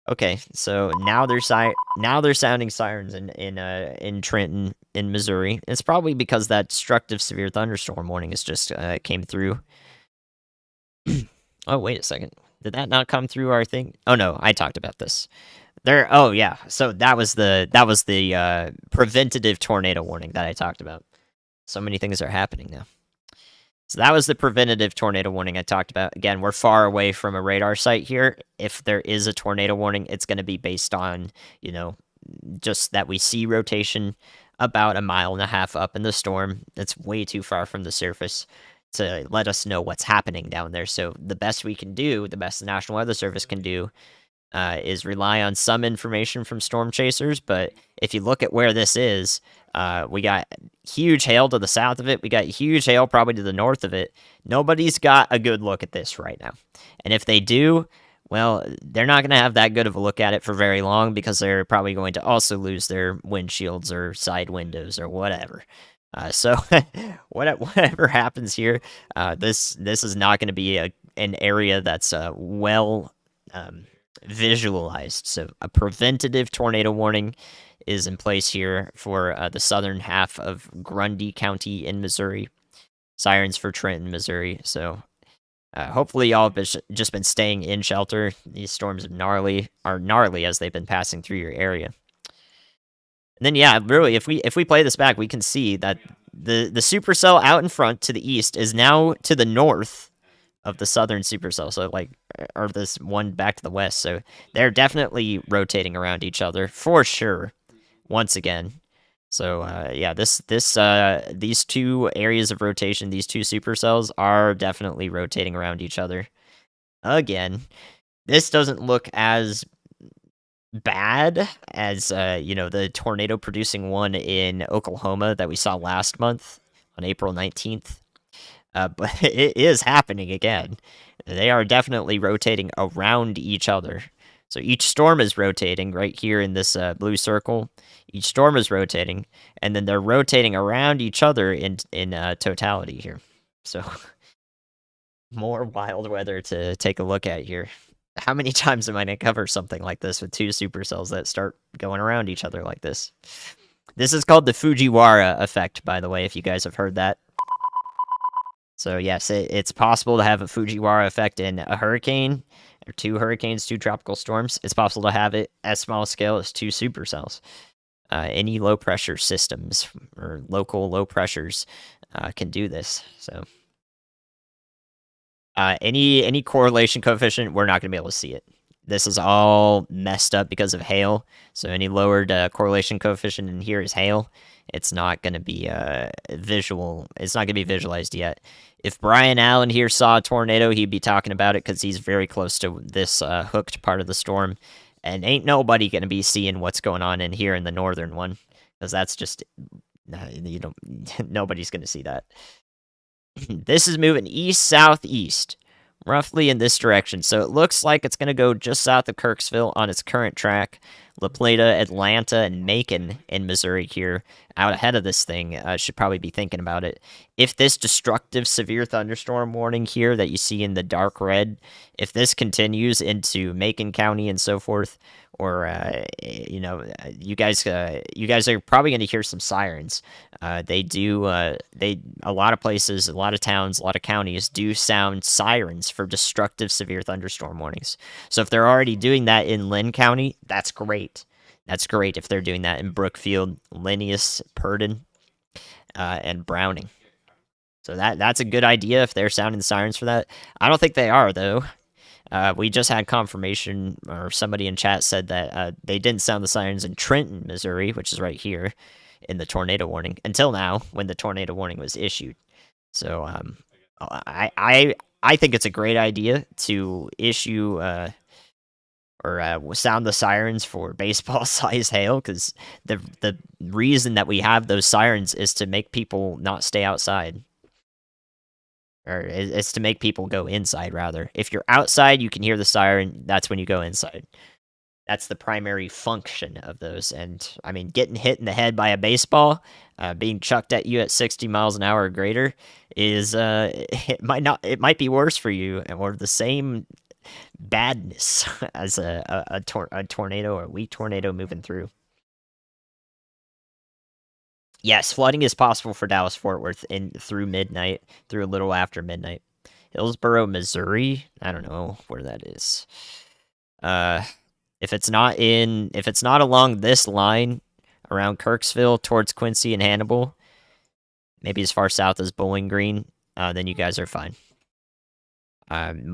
Okay, so now they're sounding sirens in Trenton, in Missouri. It's probably because that destructive severe thunderstorm warning has just came through. Oh, wait a second. Did that not come through our thing? Oh no, I talked about this. Oh yeah. So that was the preventative tornado warning that I talked about. So many things are happening now. So that was the preventative tornado warning I talked about. Again, we're far away from a radar site here. If there is a tornado warning, it's going to be based on, just that we see rotation about 1.5 miles up in the storm. It's way too far from the surface to let us know what's happening down there. So the best we can do, the best the National Weather Service can do, is rely on some information from storm chasers. But if you look at where this is, we got huge hail to the south of it. We got huge hail probably to the north of it. Nobody's got a good look at this right now. And if they do, well, they're not going to have that good of a look at it for very long, because they're probably going to also lose their windshields or side windows or whatever. So whatever happens here, this is not going to be an area that's well visualized. So a preventative tornado warning is in place here for the southern half of Grundy County in Missouri. Sirens for Trenton, Missouri. So hopefully y'all have just been staying in shelter. These storms are gnarly as they've been passing through your area. And then yeah, really, if we play this back, we can see that the supercell out in front to the east is now to the north of the southern supercell. So or this one back to the west. So they're definitely rotating around each other for sure. Once again. So yeah, these two areas of rotation, these two supercells are definitely rotating around each other. Again, this doesn't look as bad as the tornado producing one in Oklahoma that we saw last month on April 19th. But it is happening again. They are definitely rotating around each other. So each storm is rotating right here in this blue circle. Each storm is rotating, and then they're rotating around each other in totality here. So more wild weather to take a look at here. How many times am I going to cover something like this with two supercells that start going around each other like this? This is called the Fujiwara effect, by the way, if you guys have heard that. So yes, it's possible to have a Fujiwara effect in a hurricane, or two hurricanes, two tropical storms. It's possible to have it as small a scale as two supercells. Any low pressure systems or local low pressures can do this. So any correlation coefficient, we're not going to be able to see it. This is all messed up because of hail. So any lowered correlation coefficient in here is hail. It's not going to be visual. It's not going to be visualized yet. If Brian Allen here saw a tornado, he'd be talking about it because he's very close to this hooked part of the storm. And ain't nobody going to be seeing what's going on in here in the northern one, because that's just, nobody's going to see that. This is moving east-southeast, roughly in this direction. So it looks like it's going to go just south of Kirksville on its current track. La Plata, Atlanta, and Macon in Missouri here, out ahead of this thing, should probably be thinking about it. If this destructive severe thunderstorm warning here that you see in the dark red, if this continues into Macon County and so forth, or you guys are probably going to hear some sirens. A lot of places, a lot of towns, a lot of counties do sound sirens for destructive severe thunderstorm warnings. So if they're already doing that in Lynn County, that's great. That's great if they're doing that in Brookfield, Linneus, Purdon, and Browning. So that's a good idea if they're sounding sirens for that. I don't think they are, though. We just had confirmation, or somebody in chat said that they didn't sound the sirens in Trenton, Missouri, which is right here. in the tornado warning until now, when the tornado warning was issued. So I think it's a great idea to issue or sound the sirens for baseball size hail, because the reason that we have those sirens is to make people not stay outside, or it's to make people go inside rather. If you're outside, you can hear the siren. That's when you go inside. That's the primary function of those. And I mean, getting hit in the head by a baseball, being chucked at you at 60 miles an hour or greater, is it might be worse for you, or the same badness as a tornado or a weak tornado moving through. Yes, flooding is possible for Dallas Fort Worth through midnight, through a little after midnight. Hillsboro, Missouri. I don't know where that is. If it's not along this line around Kirksville towards Quincy and Hannibal, maybe as far south as Bowling Green, then you guys are fine.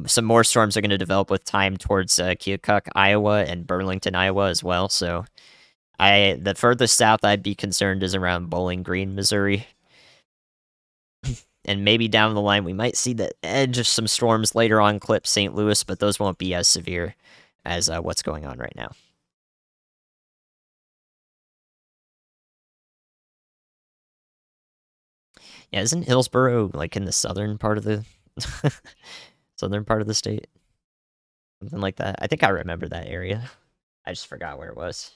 Some more storms are going to develop with time towards Keokuk, Iowa, and Burlington, Iowa as well. So, the furthest south I'd be concerned is around Bowling Green, Missouri. And maybe down the line we might see the edge of some storms later on clip St. Louis, but those won't be as severe as what's going on right now. Yeah, isn't Hillsboro like in the southern part of the southern part of the state? Something like that. I think I remember that area. I just forgot where it was.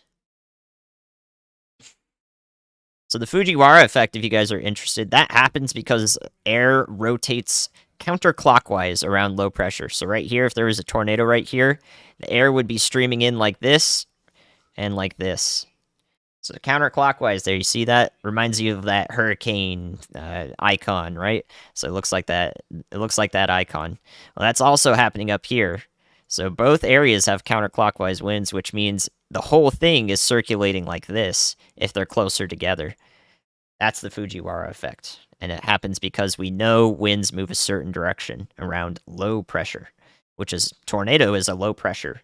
So the Fujiwara effect, if you guys are interested, that happens because air rotates counterclockwise around low pressure. So right here, if there was a tornado right here, the air would be streaming in like this and like this. So counterclockwise there, you see that? Reminds you of that hurricane icon, right? So it looks like that. It looks like that icon. Well, that's also happening up here. So both areas have counterclockwise winds, which means the whole thing is circulating like this if they're closer together. That's the Fujiwara effect. And it happens because we know winds move a certain direction around low pressure, which is tornado is a low pressure,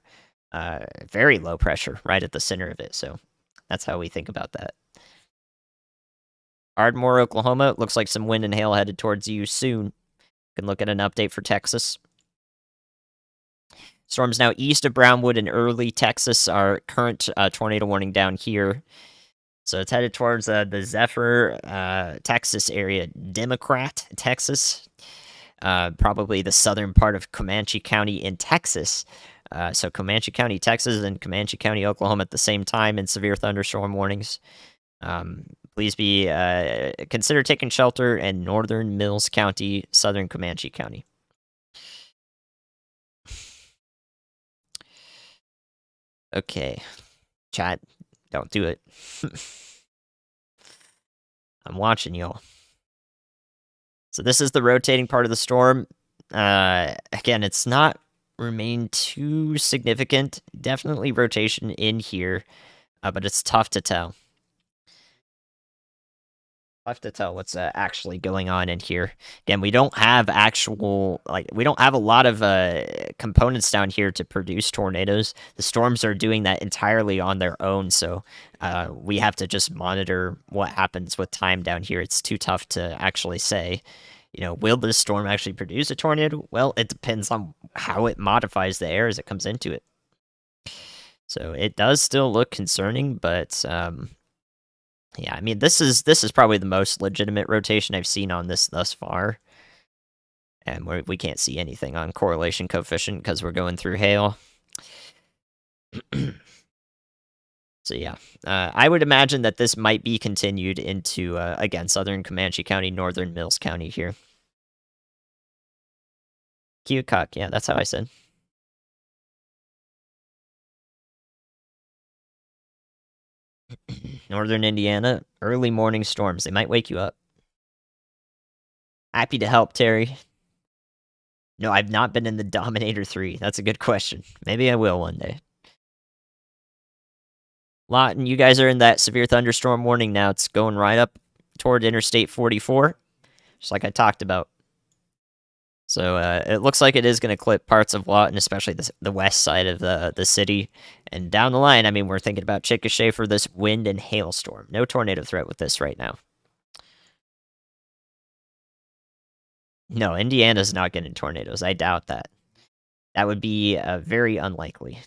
very low pressure right at the center of it. So that's how we think about that. Ardmore, Oklahoma. Looks like some wind and hail headed towards you soon. You can look at an update for Texas. Storms now east of Brownwood and early Texas. Our current tornado warning down here. So it's headed towards the Zephyr, Texas area. Democrat, Texas. Probably the southern part of Comanche County in Texas. So Comanche County, Texas, and Comanche County, Oklahoma at the same time in severe thunderstorm warnings. Please be consider taking shelter in northern Mills County, southern Comanche County. Okay, chat, don't do it. I'm watching y'all. So this is the rotating part of the storm. Again, it's not remained too significant. Definitely rotation in here, but it's tough to tell. Tough to tell what's actually going on in here. Again, we don't have we don't have a lot of components down here to produce tornadoes. The storms are doing that entirely on their own, so we have to just monitor what happens with time down here. It's too tough to actually say, will this storm actually produce a tornado? Well, it depends on how it modifies the air as it comes into it. So it does still look concerning, but yeah, I mean, this is probably the most legitimate rotation I've seen on this thus far. And we can't see anything on correlation coefficient because we're going through hail. So yeah, I would imagine that this might be continued into, again, southern Comanche County, northern Mills County here. Keokuk, yeah, that's how I said. Northern Indiana, early morning storms. They might wake you up. Happy to help, Terry. No, I've not been in the Dominator 3. That's a good question. Maybe I will one day. Lawton, you guys are in that severe thunderstorm warning now. It's going right up toward Interstate 44, just like I talked about. So it looks like it is going to clip parts of Lawton, especially the west side of the city. And down the line, I mean, we're thinking about Chickasha for this wind and hailstorm. No tornado threat with this right now. No, Indiana's not getting tornadoes. I doubt that. That would be very unlikely.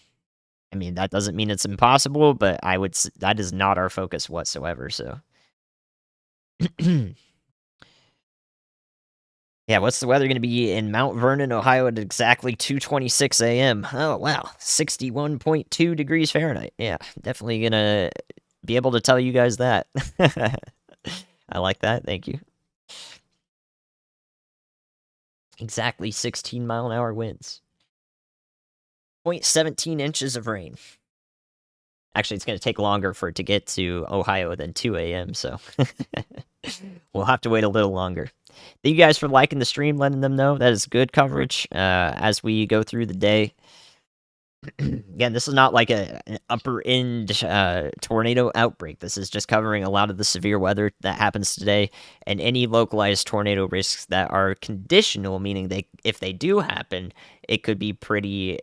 I mean, that doesn't mean it's impossible, but that is not our focus whatsoever, so. Yeah, what's the weather going to be in Mount Vernon, Ohio at exactly 2:26 a.m.? Oh, wow. 61.2 degrees Fahrenheit. Yeah, definitely going to be able to tell you guys that. I like that. Thank you. Exactly 16-mile-an-hour winds. 0.17 inches of rain. Actually, it's going to take longer for it to get to Ohio than 2 a.m., so we'll have to wait a little longer. Thank you guys for liking the stream, letting them know that is good coverage as we go through the day. Again, this is not like an upper end tornado outbreak. This is just covering a lot of the severe weather that happens today and any localized tornado risks that are conditional, meaning if they do happen, it could be pretty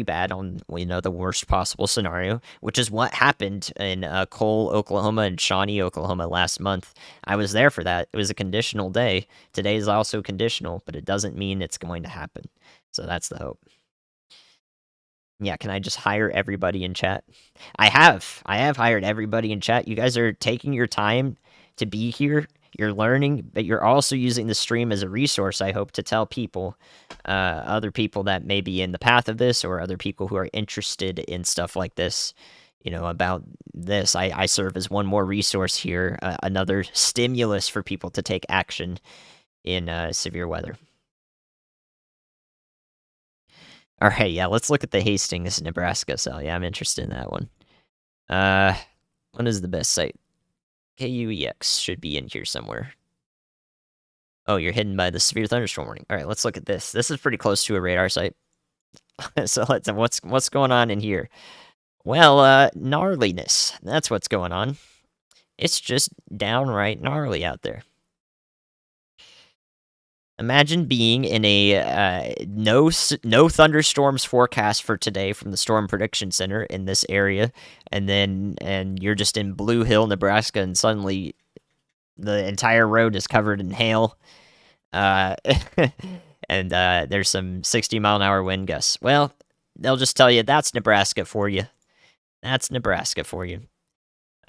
bad on the worst possible scenario, which is what happened in Cole, Oklahoma and Shawnee, Oklahoma last month. I was there for that. It was a conditional day. Today is also conditional, but it doesn't mean it's going to happen. So that's the hope. Yeah, can I just hire everybody in chat? I have hired everybody in chat. You guys are taking your time to be here. You're learning, but you're also using the stream as a resource, I hope, to tell people, other people that may be in the path of this or other people who are interested in stuff like this, about this. I serve as one more resource here, another stimulus for people to take action in severe weather. All right, yeah, let's look at the Hastings, Nebraska cell. Yeah, I'm interested in that one. What is the best site? KUEX should be in here somewhere. Oh, you're hidden by the severe thunderstorm warning. All right, let's look at this. This is pretty close to a radar site. So what's going on in here? Well, gnarliness. That's what's going on. It's just downright gnarly out there. Imagine being in a no thunderstorms forecast for today from the Storm Prediction Center in this area, and you're just in Blue Hill, Nebraska, and suddenly the entire road is covered in hail, and there's some 60-mile-an-hour wind gusts. Well, they'll just tell you that's Nebraska for you. That's Nebraska for you.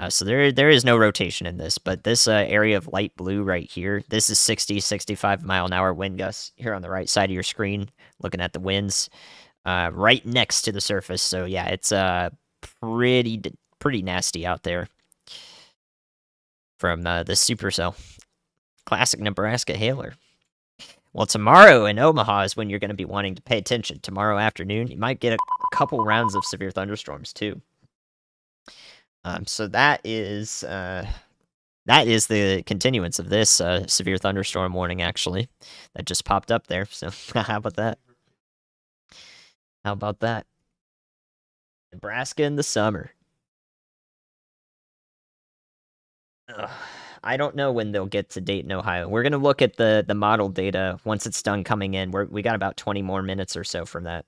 So there is no rotation in this, but this area of light blue right here, this is 60, 65-mile-an-hour wind gusts here on the right side of your screen, looking at the winds, right next to the surface. So yeah, it's pretty nasty out there from the supercell. Classic Nebraska hailer. Well, tomorrow in Omaha is when you're going to be wanting to pay attention. Tomorrow afternoon, you might get a couple rounds of severe thunderstorms too. So that is the continuance of this severe thunderstorm warning, actually, that just popped up there. So how about that? How about that? Nebraska in the summer. Ugh. I don't know when they'll get to Dayton, Ohio. We're gonna look at the model data once it's done coming in. We got about 20 more minutes or so from that.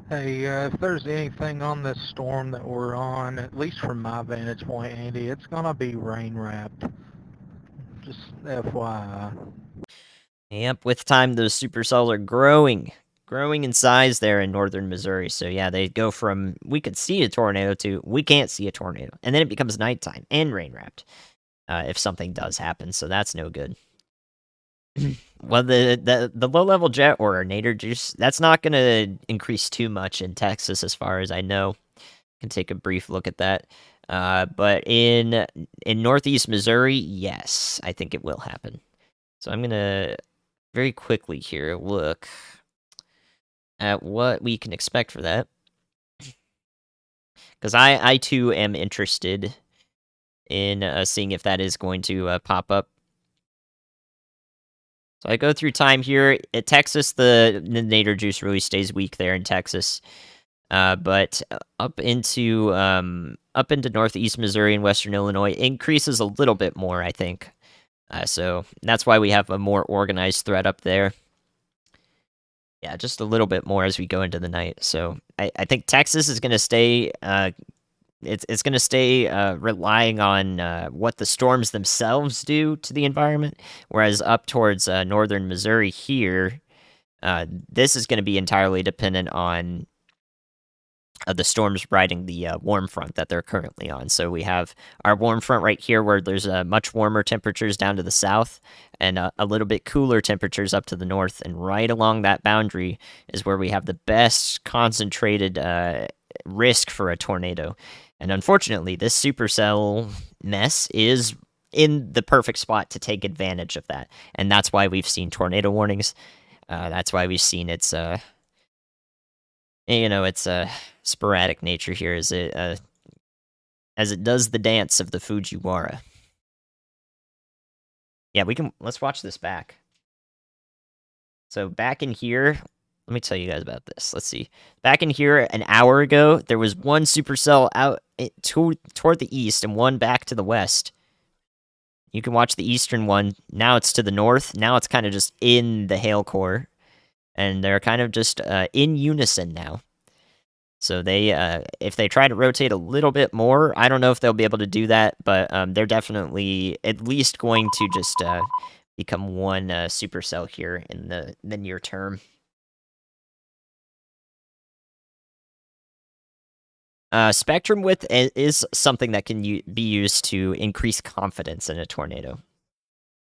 Hey, if there's anything on this storm that we're on, at least from my vantage point, Andy, it's gonna be rain-wrapped. Just FYI. Yep, with time, those supercells are growing in size there in northern Missouri. So yeah, they go from we could see a tornado to we can't see a tornado, and then it becomes nighttime and rain-wrapped if something does happen. So that's no good. Well, the low-level jet or nadir juice, that's not going to increase too much in Texas as far as I know. Can take a brief look at that. But in northeast Missouri, yes, I think it will happen. So I'm going to very quickly here look at what we can expect for that. Because I too am interested in seeing if that is going to pop up. So I go through time here. At Texas, the nadir juice really stays weak there in Texas. But up into northeast Missouri and western Illinois increases a little bit more, I think. So that's why we have a more organized threat up there. Yeah, just a little bit more as we go into the night. So I think Texas is going to stay. It's going to stay relying on what the storms themselves do to the environment, whereas up towards northern Missouri here, this is going to be entirely dependent on the storms riding the warm front that they're currently on. So we have our warm front right here where there's much warmer temperatures down to the south and a little bit cooler temperatures up to the north. And right along that boundary is where we have the best concentrated risk for a tornado. And unfortunately, this supercell mess is in the perfect spot to take advantage of that. And that's why we've seen tornado warnings. That's why we've seen its sporadic nature here as it does the dance of the Fujiwara. Yeah, let's watch this back. So back in here, let me tell you guys about this. Let's see. Back in here an hour ago, there was one supercell out toward the east and one back to the west. You can watch the eastern one. Now it's to the north. Now it's kind of just in the hail core. And they're kind of just in unison now. So they, if they try to rotate a little bit more, I don't know if they'll be able to do that, but they're definitely at least going to just become one supercell here in the near term. Spectrum width is something that can be used to increase confidence in a tornado.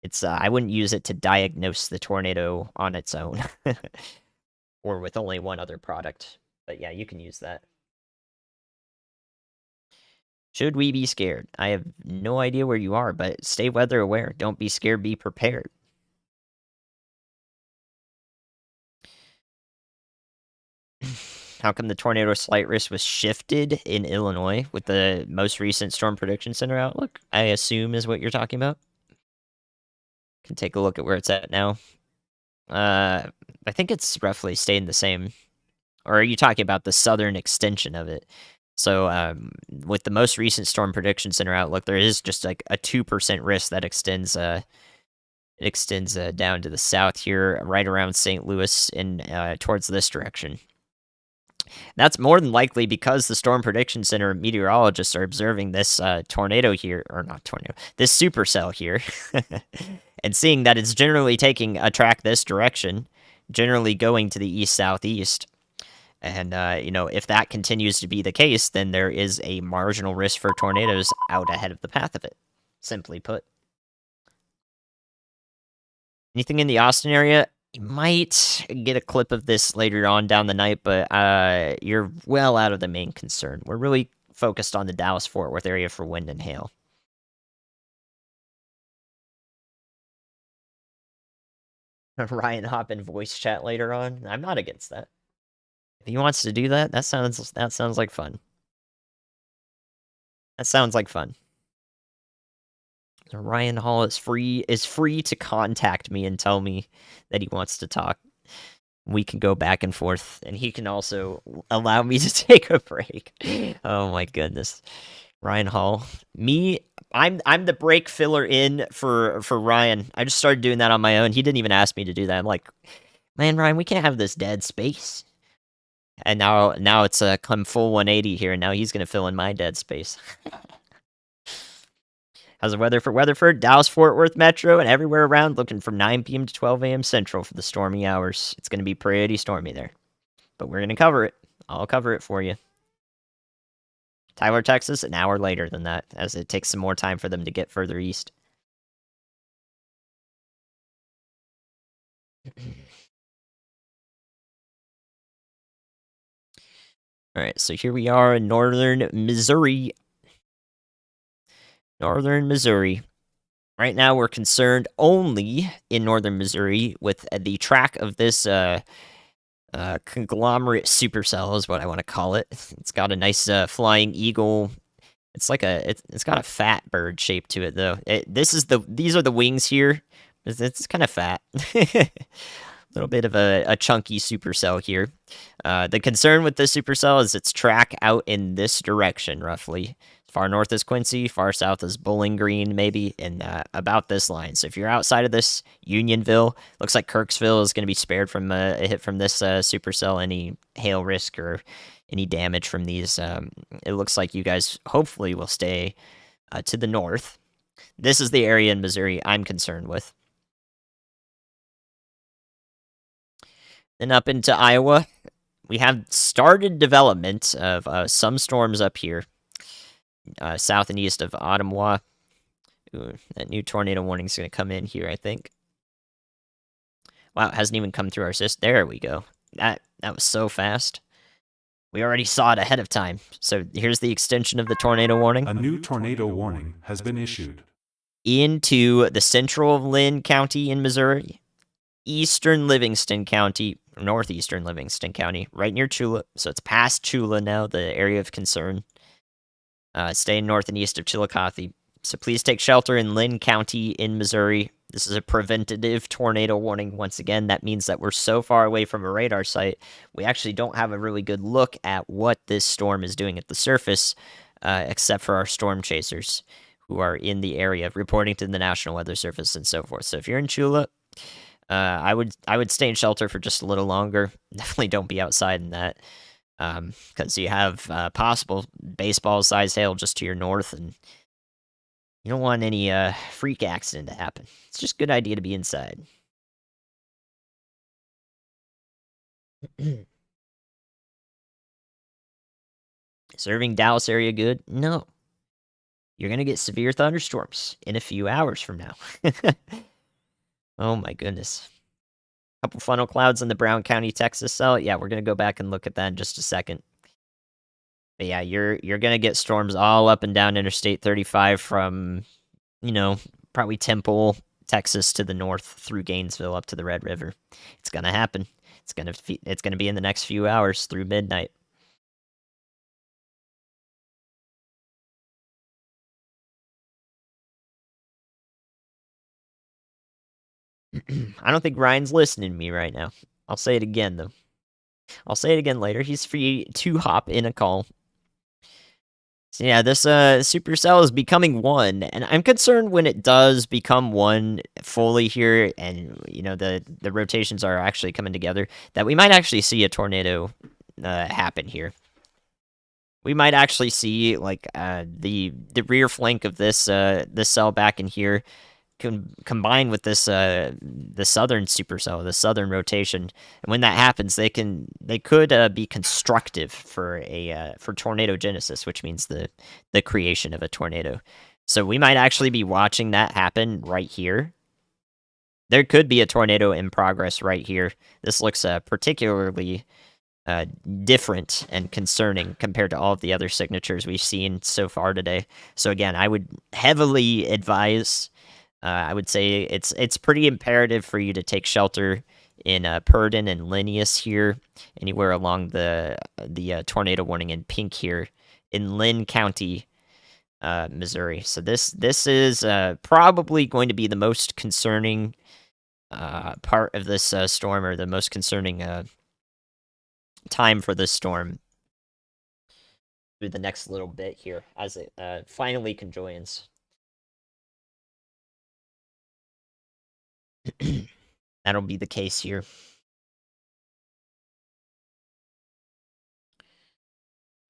It's I wouldn't use it to diagnose the tornado on its own, or with only one other product. But yeah, you can use that. Should we be scared? I have no idea where you are, but stay weather aware. Don't be scared, be prepared. How come the tornado slight risk was shifted in Illinois with the most recent Storm Prediction Center outlook? I assume is what you're talking about. Can take a look at where it's at now. I think it's roughly staying the same. Or are you talking about the southern extension of it? So with the most recent Storm Prediction Center outlook, there is just like a 2% risk that extends down to the south here, right around St. Louis and towards this direction. That's more than likely because the Storm Prediction Center meteorologists are observing this tornado here, or not tornado, this supercell here, and seeing that it's generally taking a track this direction, generally going to the east-southeast. And, if that continues to be the case, then there is a marginal risk for tornadoes out ahead of the path of it, simply put. Anything in the Austin area? You might get a clip of this later on down the night, but you're well out of the main concern. We're really focused on the Dallas-Fort Worth area for wind and hail. Ryan hop in voice chat later on. I'm not against that. If he wants to do that, that sounds like fun. That sounds like fun. So Ryan Hall is free to contact me and tell me that he wants to talk. We can go back and forth, and he can also allow me to take a break. Oh my goodness. Ryan Hall. I'm the break filler in for Ryan. I just started doing that on my own. He didn't even ask me to do that. I'm like, man, Ryan, we can't have this dead space. And now it's come full 180 here, and now he's gonna fill in my dead space. How's the weather for Weatherford, Dallas-Fort Worth Metro, and everywhere around? Looking from 9 p.m. to 12 a.m. Central for the stormy hours. It's gonna be pretty stormy there, but we're gonna cover it. I'll cover it for you. Tyler, Texas, an hour later than that, as it takes some more time for them to get further east. Alright, so here we are in northern Missouri. Northern Missouri. Right now, we're concerned only in northern Missouri with the track of this conglomerate supercell, is what I want to call it. It's got a nice flying eagle. It's like it's got a fat bird shape to it, though. These are the wings here. It's kind of fat. A little bit of a chunky supercell here. The concern with this supercell is its track out in this direction, roughly, Far north is Quincy, far south is Bowling Green, maybe, and about this line. So if you're outside of this, Unionville, looks like Kirksville is going to be spared from a hit from this supercell, any hail risk or any damage from these. It looks like you guys hopefully will stay to the north. This is the area in Missouri I'm concerned with. Then up into Iowa, we have started development of some storms up here. South and east of Ottawa. Ooh, that new tornado warning is going to come in here, I think. Wow, it hasn't even come through our system. There we go. That was so fast. We already saw it ahead of time. So here's the extension of the tornado warning. A new tornado warning has been issued. Into the central of Lynn County in Missouri, eastern Livingston County, northeastern Livingston County, right near Chula. So it's past Chula now, the area of concern. Staying north and east of Chillicothe. So please take shelter in Lynn County in Missouri. This is a preventative tornado warning. Once again, that means that we're so far away from a radar site, we actually don't have a really good look at what this storm is doing at the surface, except for our storm chasers who are in the area reporting to the National Weather Service and so forth. So if you're in Chula, I would stay in shelter for just a little longer. Definitely don't be outside in that. Because you have possible baseball-sized hail just to your north, and you don't want any freak accident to happen. It's just a good idea to be inside. Serving Dallas area good? No. You're going to get severe thunderstorms in a few hours from now. Oh my goodness. Couple funnel clouds in the Brown County, Texas cell. Yeah, we're gonna go back and look at that in just a second. But yeah, you're gonna get storms all up and down Interstate 35 from, probably Temple, Texas to the north through Gainesville up to the Red River. It's gonna happen. It's gonna be in the next few hours through midnight. I don't think Ryan's listening to me right now. I'll say it again, though. I'll say it again later. He's free to hop in a call. So yeah, this supercell is becoming one, and I'm concerned when it does become one fully here, and the rotations are actually coming together, that we might actually see a tornado happen here. We might actually see like the rear flank of this this cell back in here combine with this the southern supercell, the southern rotation, and when that happens, they could be constructive for tornado genesis, which means the creation of a tornado. So we might actually be watching that happen right here. There could be a tornado in progress right here. This looks particularly different and concerning compared to all of the other signatures we've seen so far today. So again, I would heavily advise. I would say it's pretty imperative for you to take shelter in Purdon and Linneus here, anywhere along the tornado warning in pink here in Lynn County, Missouri. So this is probably going to be the most concerning part of this storm, or the most concerning time for this storm through the next little bit here as it finally conjoins. That'll be the case here.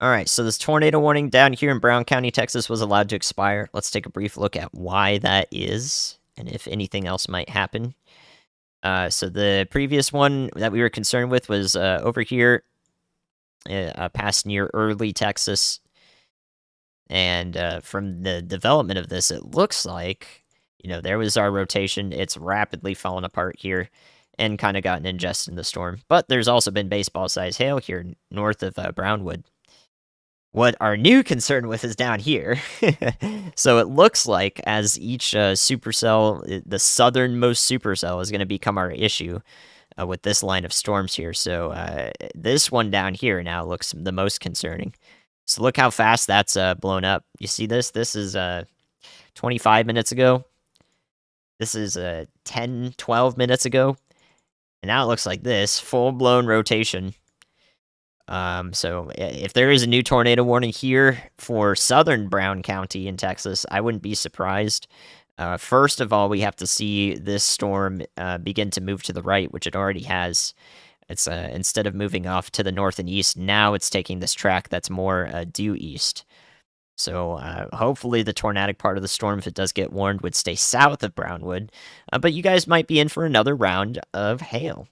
Alright, so this tornado warning down here in Brown County, Texas was allowed to expire. Let's take a brief look at why that is, and if anything else might happen. So the previous one that we were concerned with was over here, past near Early, Texas. And from the development of this, it looks like there was our rotation. It's rapidly fallen apart here and kind of gotten ingested in the storm. But there's also been baseball-sized hail here north of Brownwood. What our new concern with is down here. So it looks like as each supercell, the southernmost supercell is going to become our issue with this line of storms here. So this one down here now looks the most concerning. So look how fast that's blown up. You see this? This is 25 minutes ago. This is 10, 12 minutes ago. And now it looks like this, full-blown rotation So if there is a new tornado warning here for southern Brown County in Texas, I wouldn't be surprised. First of all, we have to see this storm begin to move to the right, which it already has. It's instead of moving off to the north and east, now it's taking this track that's more due east. So hopefully the tornadic part of the storm, if it does get warned, would stay south of Brownwood. But you guys might be in for another round of hail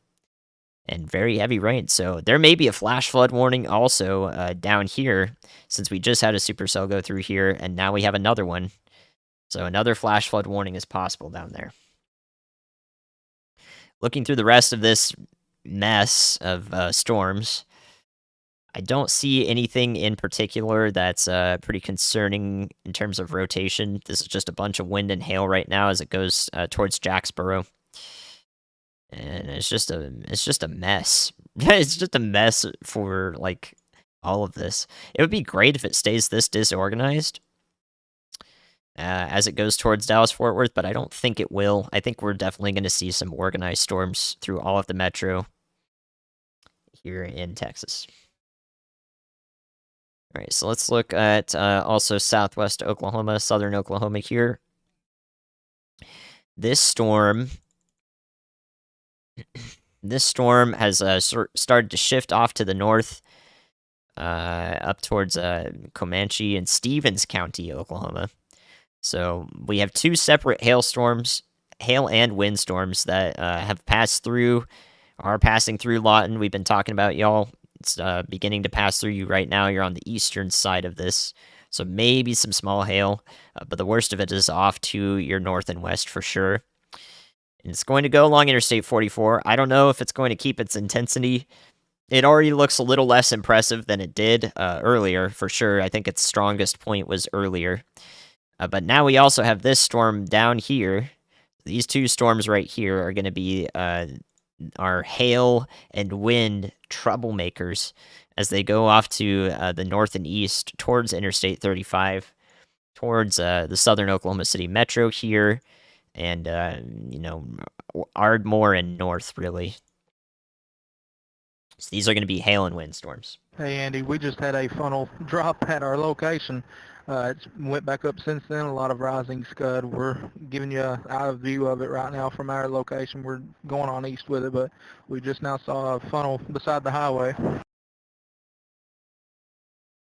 and very heavy rain. So there may be a flash flood warning also down here, since we just had a supercell go through here, and now we have another one. So another flash flood warning is possible down there. Looking through the rest of this mess of storms, I don't see anything in particular that's pretty concerning in terms of rotation. This is just a bunch of wind and hail right now as it goes towards Jacksboro. And it's just a mess. It's just a mess for like all of this. It would be great if it stays this disorganized as it goes towards Dallas-Fort Worth, but I don't think it will. I think we're definitely going to see some organized storms through all of the metro here in Texas. All right, so let's look at also southwest Oklahoma, southern Oklahoma here. This storm has started to shift off to the north, up towards Comanche and Stevens County, Oklahoma. So we have two separate hail and wind storms that have passed through, are passing through Lawton. We've been talking about y'all. It's beginning to pass through you right now. You're on the eastern side of this, so maybe some small hail, but the worst of it is off to your north and west for sure. And it's going to go along Interstate 44. I don't know if it's going to keep its intensity. It already looks a little less impressive than it did earlier, for sure. I think its strongest point was earlier. But now we also have this storm down here. These two storms right here are going to be our hail and wind troublemakers as they go off to the north and east towards Interstate 35, towards the southern Oklahoma City metro here, and Ardmore and north, really. So these are going to be hail and wind storms. Hey Andy, we just had a funnel drop at our location. It's went back up since then, a lot of rising scud. We're giving you an eye view of it right now from our location. We're going on east with it, but we just now saw a funnel beside the highway.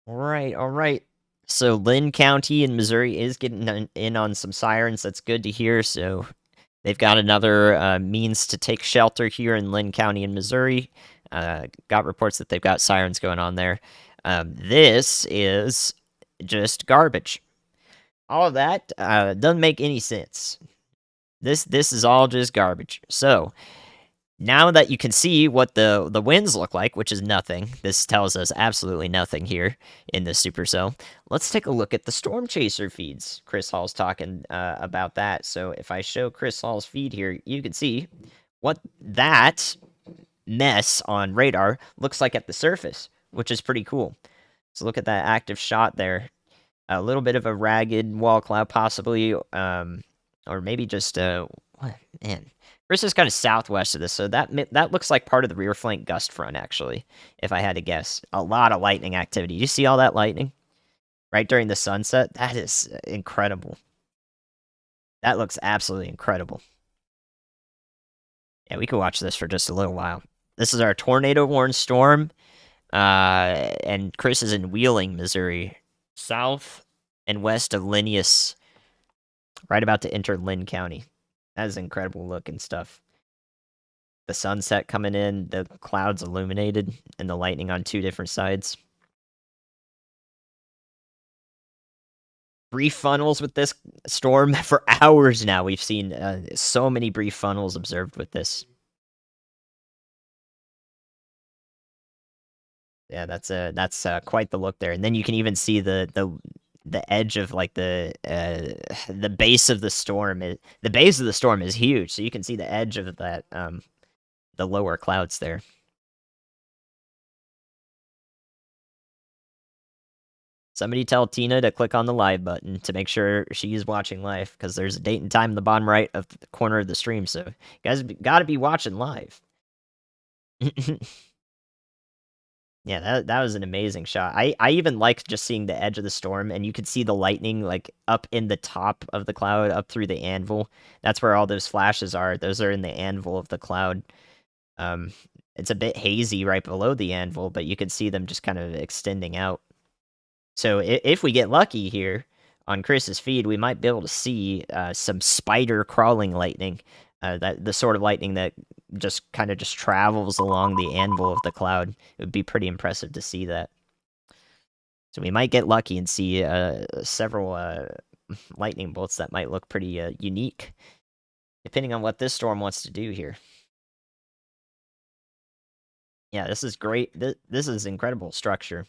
All right. So Lynn County in Missouri is getting in on some sirens. That's good to hear. So they've got another means to take shelter here in Lynn County in Missouri. Got reports that they've got sirens going on there. This is just garbage. All of that doesn't make any sense. This is all just garbage. So now that you can see what the winds look like, which is nothing, this tells us absolutely nothing here in this supercell. Let's take a look at the storm chaser feeds. Chris Hall's talking about that. So if I show Chris Hall's feed here, you can see what that mess on radar looks like at the surface, which is pretty cool. So look at that active shot there. A little bit of a ragged wall cloud, possibly, or maybe just what, man. Chris is kind of southwest of this, so that looks like part of the rear flank gust front, actually, if I had to guess. A lot of lightning activity. You see all that lightning right during the sunset? That is incredible. That looks absolutely incredible. Yeah, we could watch this for just a little while. This is our tornado warned storm. And Chris is in Wheeling, Missouri, south and west of Linneus, right about to enter Lynn County. That is incredible looking stuff. The sunset coming in, the clouds illuminated, and the lightning on two different sides. Brief funnels with this storm for hours now. We've seen so many brief funnels observed with this. Yeah, that's quite the look there. And then you can even see the edge of like the base of the storm. The base of the storm is huge, so you can see the edge of that the lower clouds there. Somebody tell Tina to click on the live button to make sure she's watching live, because there's a date and time in the bottom right of the corner of the stream. So you guys got to be watching live. Yeah, that was an amazing shot. I even like just seeing the edge of the storm, and you could see the lightning like up in the top of the cloud, up through the anvil. That's where all those flashes are. Those are in the anvil of the cloud. Um, it's a bit hazy right below the anvil, but you could see them just kind of extending out. So if we get lucky here on Chris's feed, we might be able to see some spider crawling lightning. That the sort of lightning that just kind of just travels along the anvil of the cloud. It would be pretty impressive to see that. So we might get lucky and see several lightning bolts that might look pretty unique, depending on what this storm wants to do here. Yeah, this is great. This is incredible structure.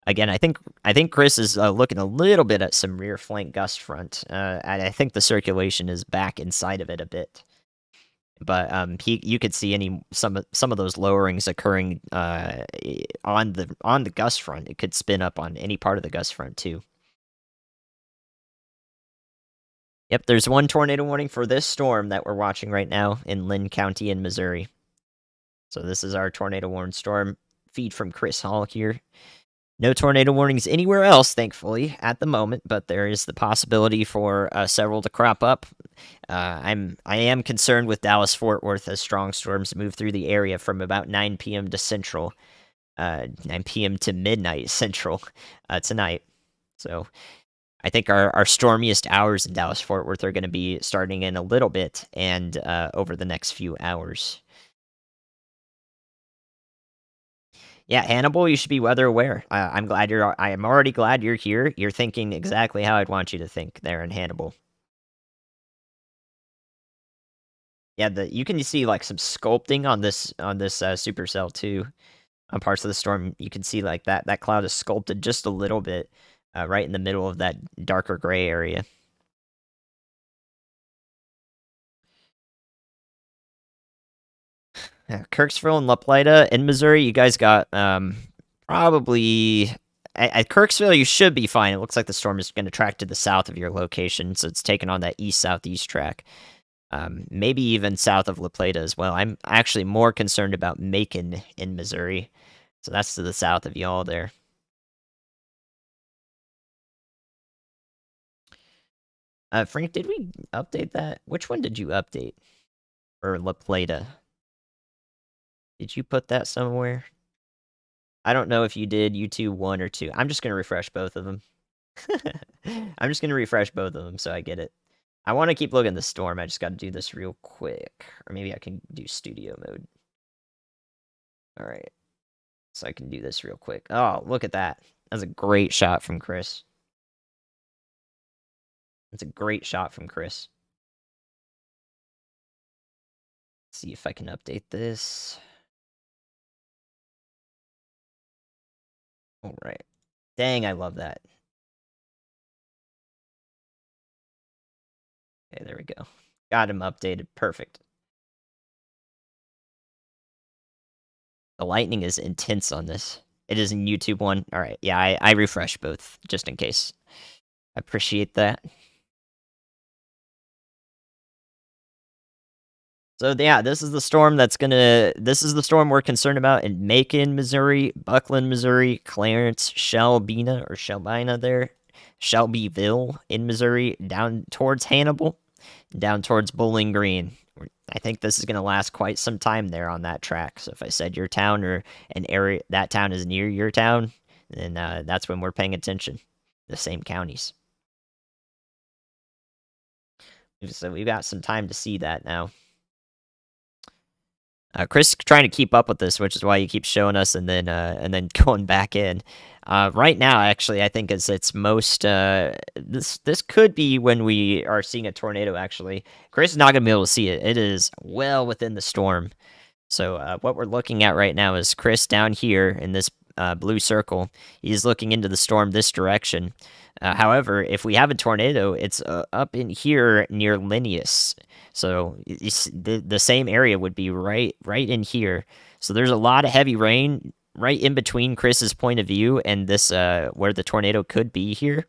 Again, I think Chris is looking a little bit at some rear flank gust front, and I think the circulation is back inside of it a bit. But you could see some of those lowerings occurring on the gust front. It could spin up on any part of the gust front too. Yep, there's one tornado warning for this storm that we're watching right now in Lynn County in Missouri. So this is our tornado warned storm feed from Chris Hall here. No tornado warnings anywhere else, thankfully, at the moment, but there is the possibility for several to crop up. I am concerned with Dallas-Fort Worth as strong storms move through the area from about 9 p.m. to Central, 9 p.m. to midnight Central tonight. So I think our stormiest hours in Dallas-Fort Worth are going to be starting in a little bit and over the next few hours. Yeah, Hannibal, you should be weather aware. I am already glad you're here. You're thinking exactly how I'd want you to think there in Hannibal. Yeah, you can see like some sculpting on this supercell too. On parts of the storm, you can see like that cloud is sculpted just a little bit, right in the middle of that darker gray area. Yeah, Kirksville and La Plata in Missouri, you guys got probably at Kirksville, you should be fine. It looks like the storm is going to track to the south of your location, so it's taking on that east-southeast track. Maybe even south of La Plata as well. I'm actually more concerned about Macon in Missouri, so that's to the south of y'all there. Frank, did we update that? Which one did you update? Or La Plata? Did you put that somewhere? I don't know if you did YouTube 1 or 2. I'm just going to refresh both of them. I'm just going to refresh both of them so I get it. I want to keep looking at the storm. I just got to do this real quick. Or maybe I can do studio mode. Alright. So I can do this real quick. Oh, look at that. That's a great shot from Chris. That's a great shot from Chris. Let's see if I can update this. Alright. Dang, I love that. Okay, there we go. Got him updated. Perfect. The lightning is intense on this. It is in YouTube 1. Alright, yeah, I refresh both, just in case. I appreciate that. So yeah, this is the storm this is the storm we're concerned about in Macon, Missouri, Buckland, Missouri, Clarence, Shelbina there, Shelbyville in Missouri, down towards Hannibal, down towards Bowling Green. I think this is going to last quite some time there on that track. So if I said your town or an area, that town is near your town, then that's when we're paying attention. The same counties. So we've got some time to see that now. Chris trying to keep up with this, which is why he keeps showing us and then going back in. Right now, actually, I think it's most this could be when we are seeing a tornado. Actually, Chris is not going to be able to see it. It is well within the storm. So what we're looking at right now is Chris down here in this blue circle. He's looking into the storm this direction. However, if we have a tornado, it's up in here near Linnaeus. So the same area would be right in here. So there's a lot of heavy rain right in between Chris's point of view and this where the tornado could be here.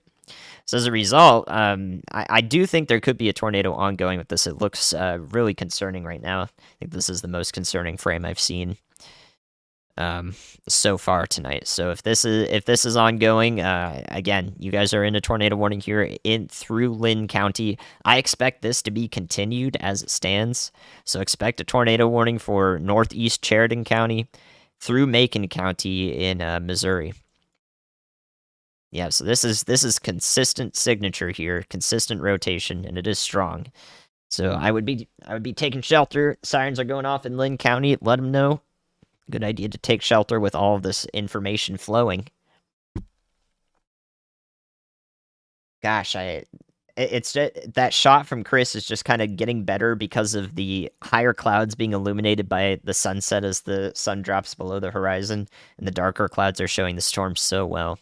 So as a result, I do think there could be a tornado ongoing with this. It looks really concerning right now. I think this is the most concerning frame I've seen. so far tonight. So if this is ongoing, again, you guys are in a tornado warning here in through Lynn County. I expect this to be continued as it stands. So expect a tornado warning for northeast Sheridan County through Macon County in Missouri. Yeah, so this is consistent signature here, consistent rotation, and it is strong. So I would be taking shelter. Sirens are going off in Lynn County. Let them know. Good idea to take shelter with all of this information flowing. Gosh, it's that shot from Chris is just kind of getting better because of the higher clouds being illuminated by the sunset as the sun drops below the horizon, and the darker clouds are showing the storm so well.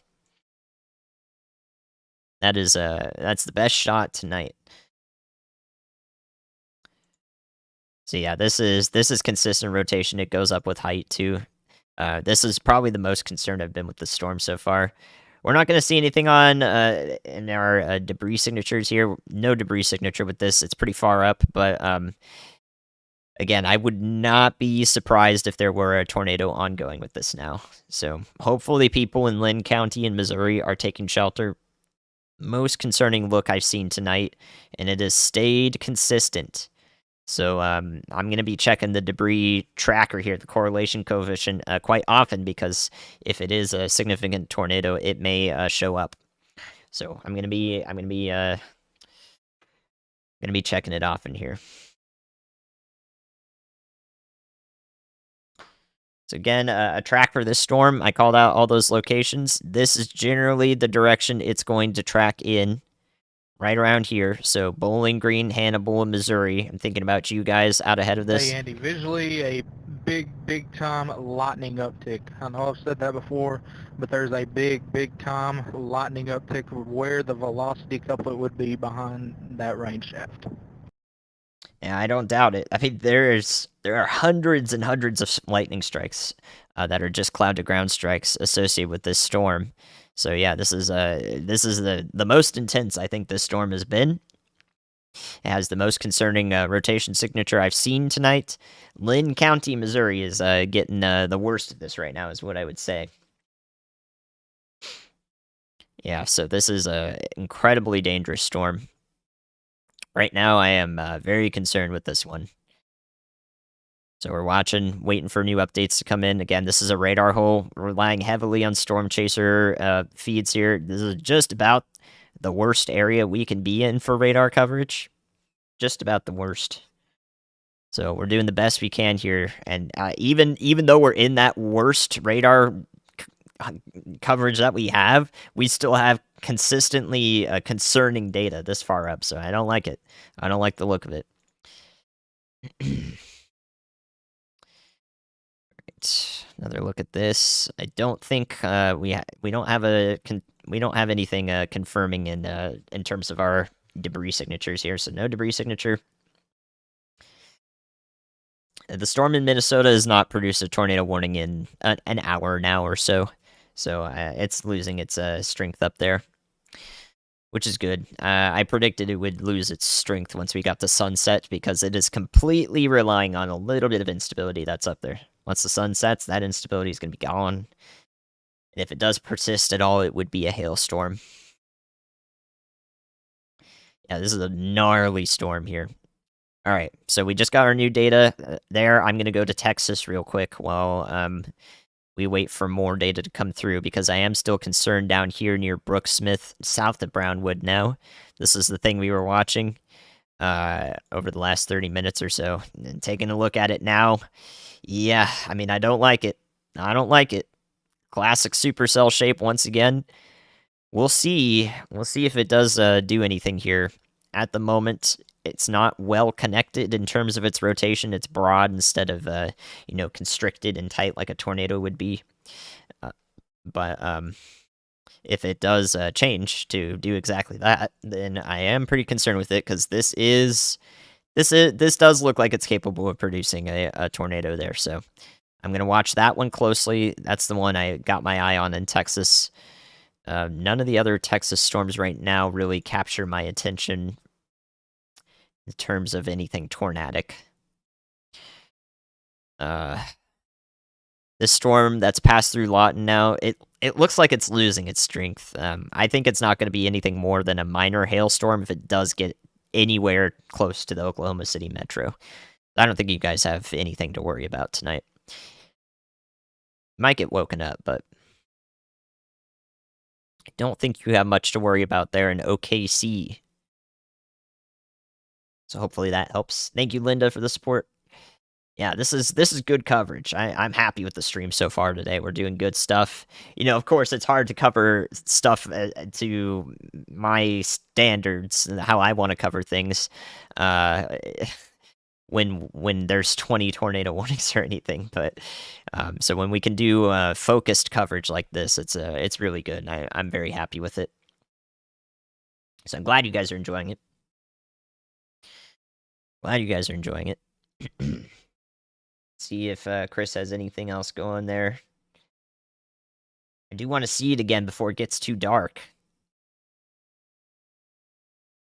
That's the best shot tonight. So yeah, this is consistent rotation. It goes up with height too. This is probably the most concerned I've been with the storm so far. We're not going to see anything on in our debris signatures here. No debris signature with this. It's pretty far up, but again, I would not be surprised if there were a tornado ongoing with this now. So hopefully people in Lynn County in Missouri are taking shelter. Most concerning look I've seen tonight, and it has stayed consistent. So I'm going to be checking the debris tracker here, the correlation coefficient, quite often because if it is a significant tornado, it may show up. So I'm going to be checking it often here. So again, a track for this storm. I called out all those locations. This is generally the direction it's going to track in. Right around here. So Bowling Green, Hannibal, and Missouri. I'm thinking about you guys out ahead of this. Hey, Andy, visually a big time lightning uptick. I know I've said that before, but there's a big time lightning uptick where the velocity couplet would be behind that range shaft. Yeah, I don't doubt it. I think there are hundreds and hundreds of lightning strikes that are just cloud to ground strikes associated with this storm. So yeah, this is the most intense I think this storm has been. It has the most concerning rotation signature I've seen tonight. Lynn County, Missouri is getting the worst of this right now, is what I would say. Yeah, so this is a incredibly dangerous storm. Right now, I am very concerned with this one. So we're watching, waiting for new updates to come in. Again, this is a radar hole, relying heavily on storm chaser feeds here. This is just about the worst area we can be in for radar coverage. Just about the worst. So we're doing the best we can here. And even though we're in that worst radar coverage that we have, we still have consistently concerning data this far up. So I don't like it. I don't like the look of it. Another look at this. I don't think we don't have anything confirming in terms of our debris signatures here. So no debris signature. The storm in Minnesota has not produced a tornado warning in an hour now or so. So it's losing its strength up there, which is good. I predicted it would lose its strength once we got to sunset because it is completely relying on a little bit of instability that's up there. Once the sun sets, that instability is going to be gone. And if it does persist at all, it would be a hailstorm. Yeah, this is a gnarly storm here. All right, so we just got our new data there. I'm going to go to Texas real quick while we wait for more data to come through because I am still concerned down here near Brooksmith, south of Brownwood now. This is the thing we were watching over the last 30 minutes or so. And taking a look at it now, yeah, I mean, I don't like it. I don't like it. Classic supercell shape once again. We'll see. We'll see if it does do anything here. At the moment, it's not well connected in terms of its rotation. It's broad instead of constricted and tight like a tornado would be. But if it does change to do exactly that, then I am pretty concerned with it because this does look like it's capable of producing a tornado there. So I'm gonna watch that one closely. That's the one I got my eye on in Texas. None of the other Texas storms right now really capture my attention in terms of anything tornadic. This storm that's passed through Lawton now, it looks like it's losing its strength. I think it's not going to be anything more than a minor hailstorm if it does get anywhere close to the Oklahoma City metro. I don't think you guys have anything to worry about tonight. Might get woken up, but I don't think you have much to worry about there in OKC. So hopefully that helps. Thank you, Linda, for the support. Yeah, this is good coverage. I'm happy with the stream so far today. We're doing good stuff. You know, of course, it's hard to cover stuff to my standards, how I want to cover things, when there's 20 tornado warnings or anything. But so when we can do focused coverage like this, it's really good. And I'm very happy with it. So I'm glad you guys are enjoying it. Glad you guys are enjoying it. See if Chris has anything else going there. I do want to see it again before it gets too dark.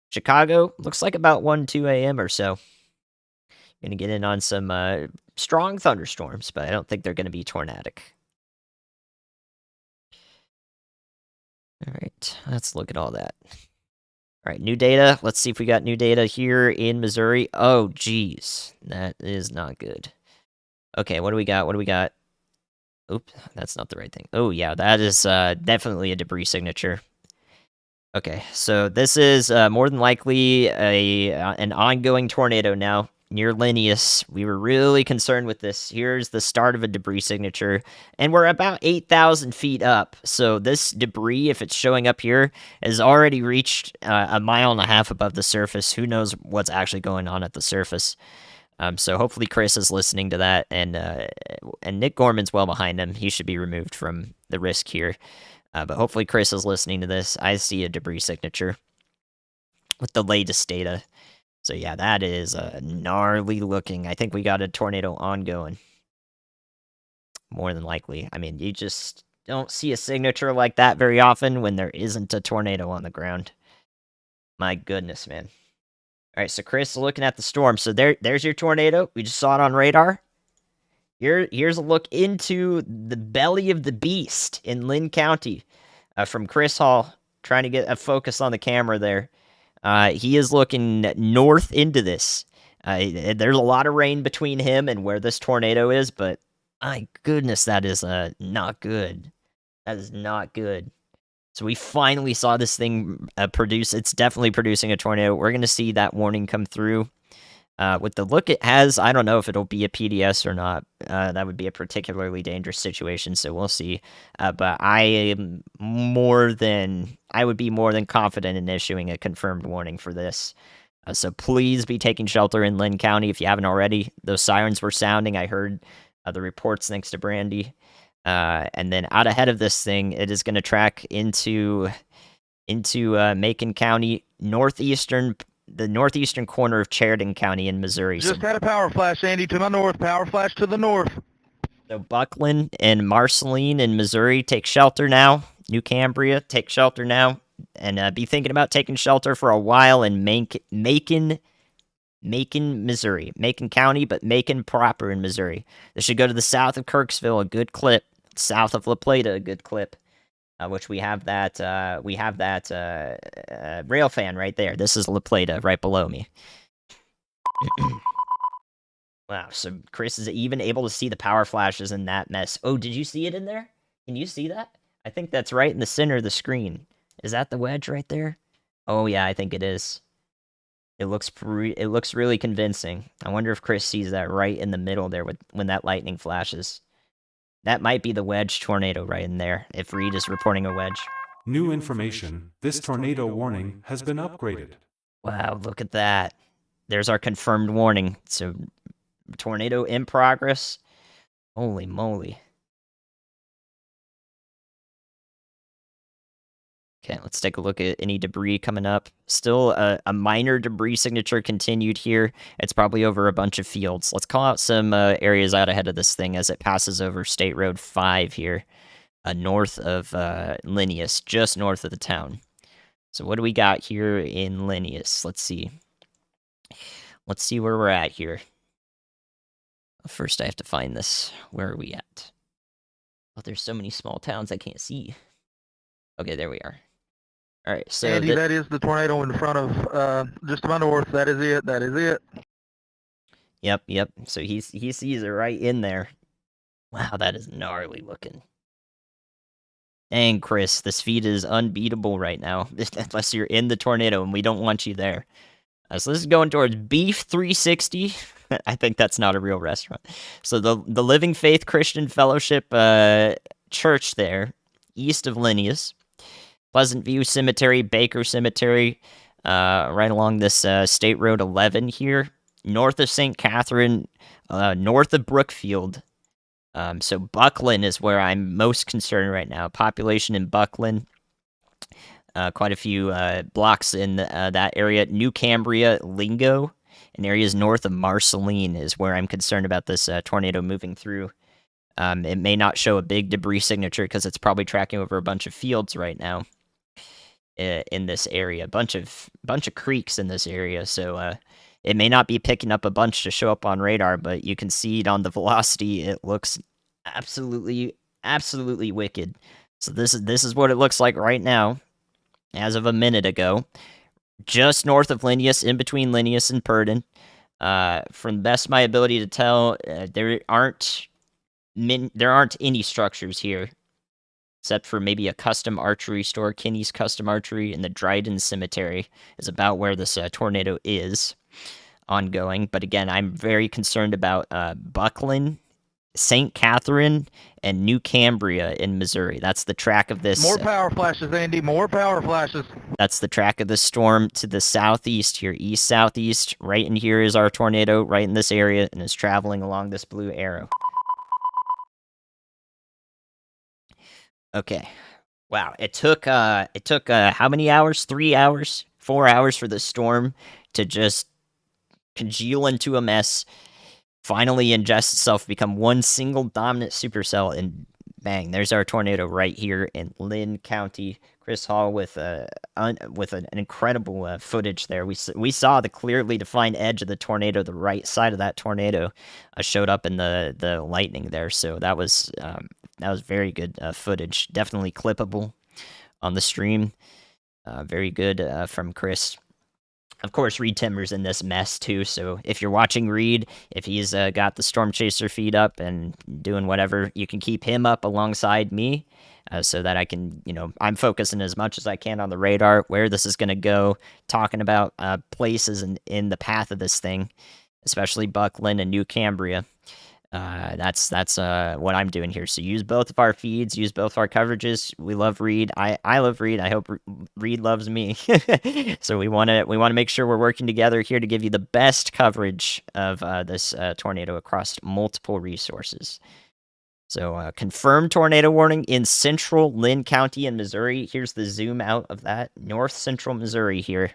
Chicago, looks like about 1, 2 a.m. or so. Gonna get in on some strong thunderstorms, but I don't think they're gonna be tornadic. All right, let's look at all that. All right, new data. Let's see if we got new data here in Missouri. Oh, geez, that is not good. Okay, what do we got? What do we got? Oop, that's not the right thing. Oh, yeah, that is definitely a debris signature. Okay, so this is more than likely an ongoing tornado now near Linnaeus. We were really concerned with this. Here's the start of a debris signature, and we're about 8,000 feet up. So this debris, if it's showing up here, has already reached 1.5 miles above the surface. Who knows what's actually going on at the surface? So hopefully Chris is listening to that, and Nick Gorman's well behind him. He should be removed from the risk here. But hopefully Chris is listening to this. I see a debris signature with the latest data. So yeah, that is gnarly looking. I think we got a tornado ongoing. More than likely. I mean, you just don't see a signature like that very often when there isn't a tornado on the ground. My goodness, man. All right, so Chris, looking at the storm. So there's your tornado. We just saw it on radar. Here's a look into the belly of the beast in Lynn County from Chris Hall, trying to get a focus on the camera there. He is looking north into this. There's a lot of rain between him and where this tornado is, but my goodness, that is not good. That is not good. So we finally saw this thing produce. It's definitely producing a tornado. We're going to see that warning come through. With the look it has, I don't know if it'll be a PDS or not. That would be a particularly dangerous situation, so we'll see. But I would be more than confident in issuing a confirmed warning for this. So please be taking shelter in Lynn County if you haven't already. Those sirens were sounding. I heard the reports thanks to Brandy. And then out ahead of this thing, it is going to track into Macon County, the northeastern corner of Sheridan County in Missouri. Just had a power flash, Andy, to my north. Power flash to the north. So Buckland and Marceline in Missouri, take shelter now. New Cambria, take shelter now. And be thinking about taking shelter for a while in Macon, Missouri. Macon County, but Macon proper in Missouri. This should go to the south of Kirksville, a good clip. South of La Plata, a good clip. Which we have that Railfan right there. This is La Plata right below me. Wow, so Chris is even able to see the power flashes in that mess. Oh, did you see it in there? Can you see that? I think that's right in the center of the screen. Is that the wedge right there? Oh yeah, I think it is. It looks really convincing. I wonder if Chris sees that right in the middle there when that lightning flashes. That might be the wedge tornado right in there, if Reed is reporting a wedge. New information, this tornado warning has been upgraded. Wow, look at that. There's our confirmed warning. So, tornado in progress. Holy moly. Okay, let's take a look at any debris coming up. Still a minor debris signature continued here. It's probably over a bunch of fields. Let's call out some areas out ahead of this thing as it passes over State Road 5 here, north of Linnaeus, just north of the town. So what do we got here in Linnaeus? Let's see. Let's see where we're at here. First, I have to find this. Where are we at? Oh, there's so many small towns I can't see. Okay, there we are. All right, so Andy, that is the tornado in front of just to my north. That is it. That is it. Yep. So he sees it right in there. Wow, that is gnarly looking. Dang, Chris, this feed is unbeatable right now. Unless you're in the tornado, and we don't want you there. So this is going towards Beef 360. I think that's not a real restaurant. So the Living Faith Christian Fellowship church there, east of Linneus. Pleasant View Cemetery, Baker Cemetery, right along this State Road 11 here, north of St. Catherine, north of Brookfield. So Buckland is where I'm most concerned right now. Population in Buckland, quite a few blocks in that area. New Cambria, Lingo, and areas north of Marceline is where I'm concerned about this tornado moving through. It may not show a big debris signature because it's probably tracking over a bunch of fields right now. In this area, bunch of creeks in this area, so it may not be picking up a bunch to show up on radar, but you can see it on the velocity. It looks absolutely wicked. So this is what it looks like right now, as of a minute ago, just north of Linneus, in between Linneus and Purdon. From the best of my ability to tell, there aren't any structures here, except for maybe a custom archery store, Kinney's Custom Archery, and the Dryden Cemetery is about where this tornado is ongoing. But again, I'm very concerned about Buckland, St. Catherine, and New Cambria in Missouri. That's the track of this. More power flashes, Andy. More power flashes. That's the track of the storm to the southeast here, east-southeast. Right in here is our tornado, right in this area, and is traveling along this blue arrow. Okay. Wow. It took how many hours? 3 hours? 4 hours for the storm to just congeal into a mess, finally ingest itself, become one single dominant supercell, and bang, there's our tornado right here in Lynn County. Chris Hall with an incredible footage there. We saw the clearly defined edge of the tornado. The right side of that tornado showed up in the lightning there. So that was very good footage. Definitely clippable on the stream. Very good from Chris. Of course, Reed Timmer's in this mess too, so if you're watching Reed, if he's got the Storm Chaser feed up and doing whatever, you can keep him up alongside me so that I can, I'm focusing as much as I can on the radar, where this is going to go, talking about places in the path of this thing, especially Buckland and New Cambria. That's what I'm doing here. So use both of our feeds, use both of our coverages. We love Reed. I love Reed. I hope Reed loves me. So we want to make sure we're working together here to give you the best coverage of this tornado across multiple resources. So confirmed tornado warning in central Lynn County in Missouri. Here's the zoom out of that. North central Missouri here.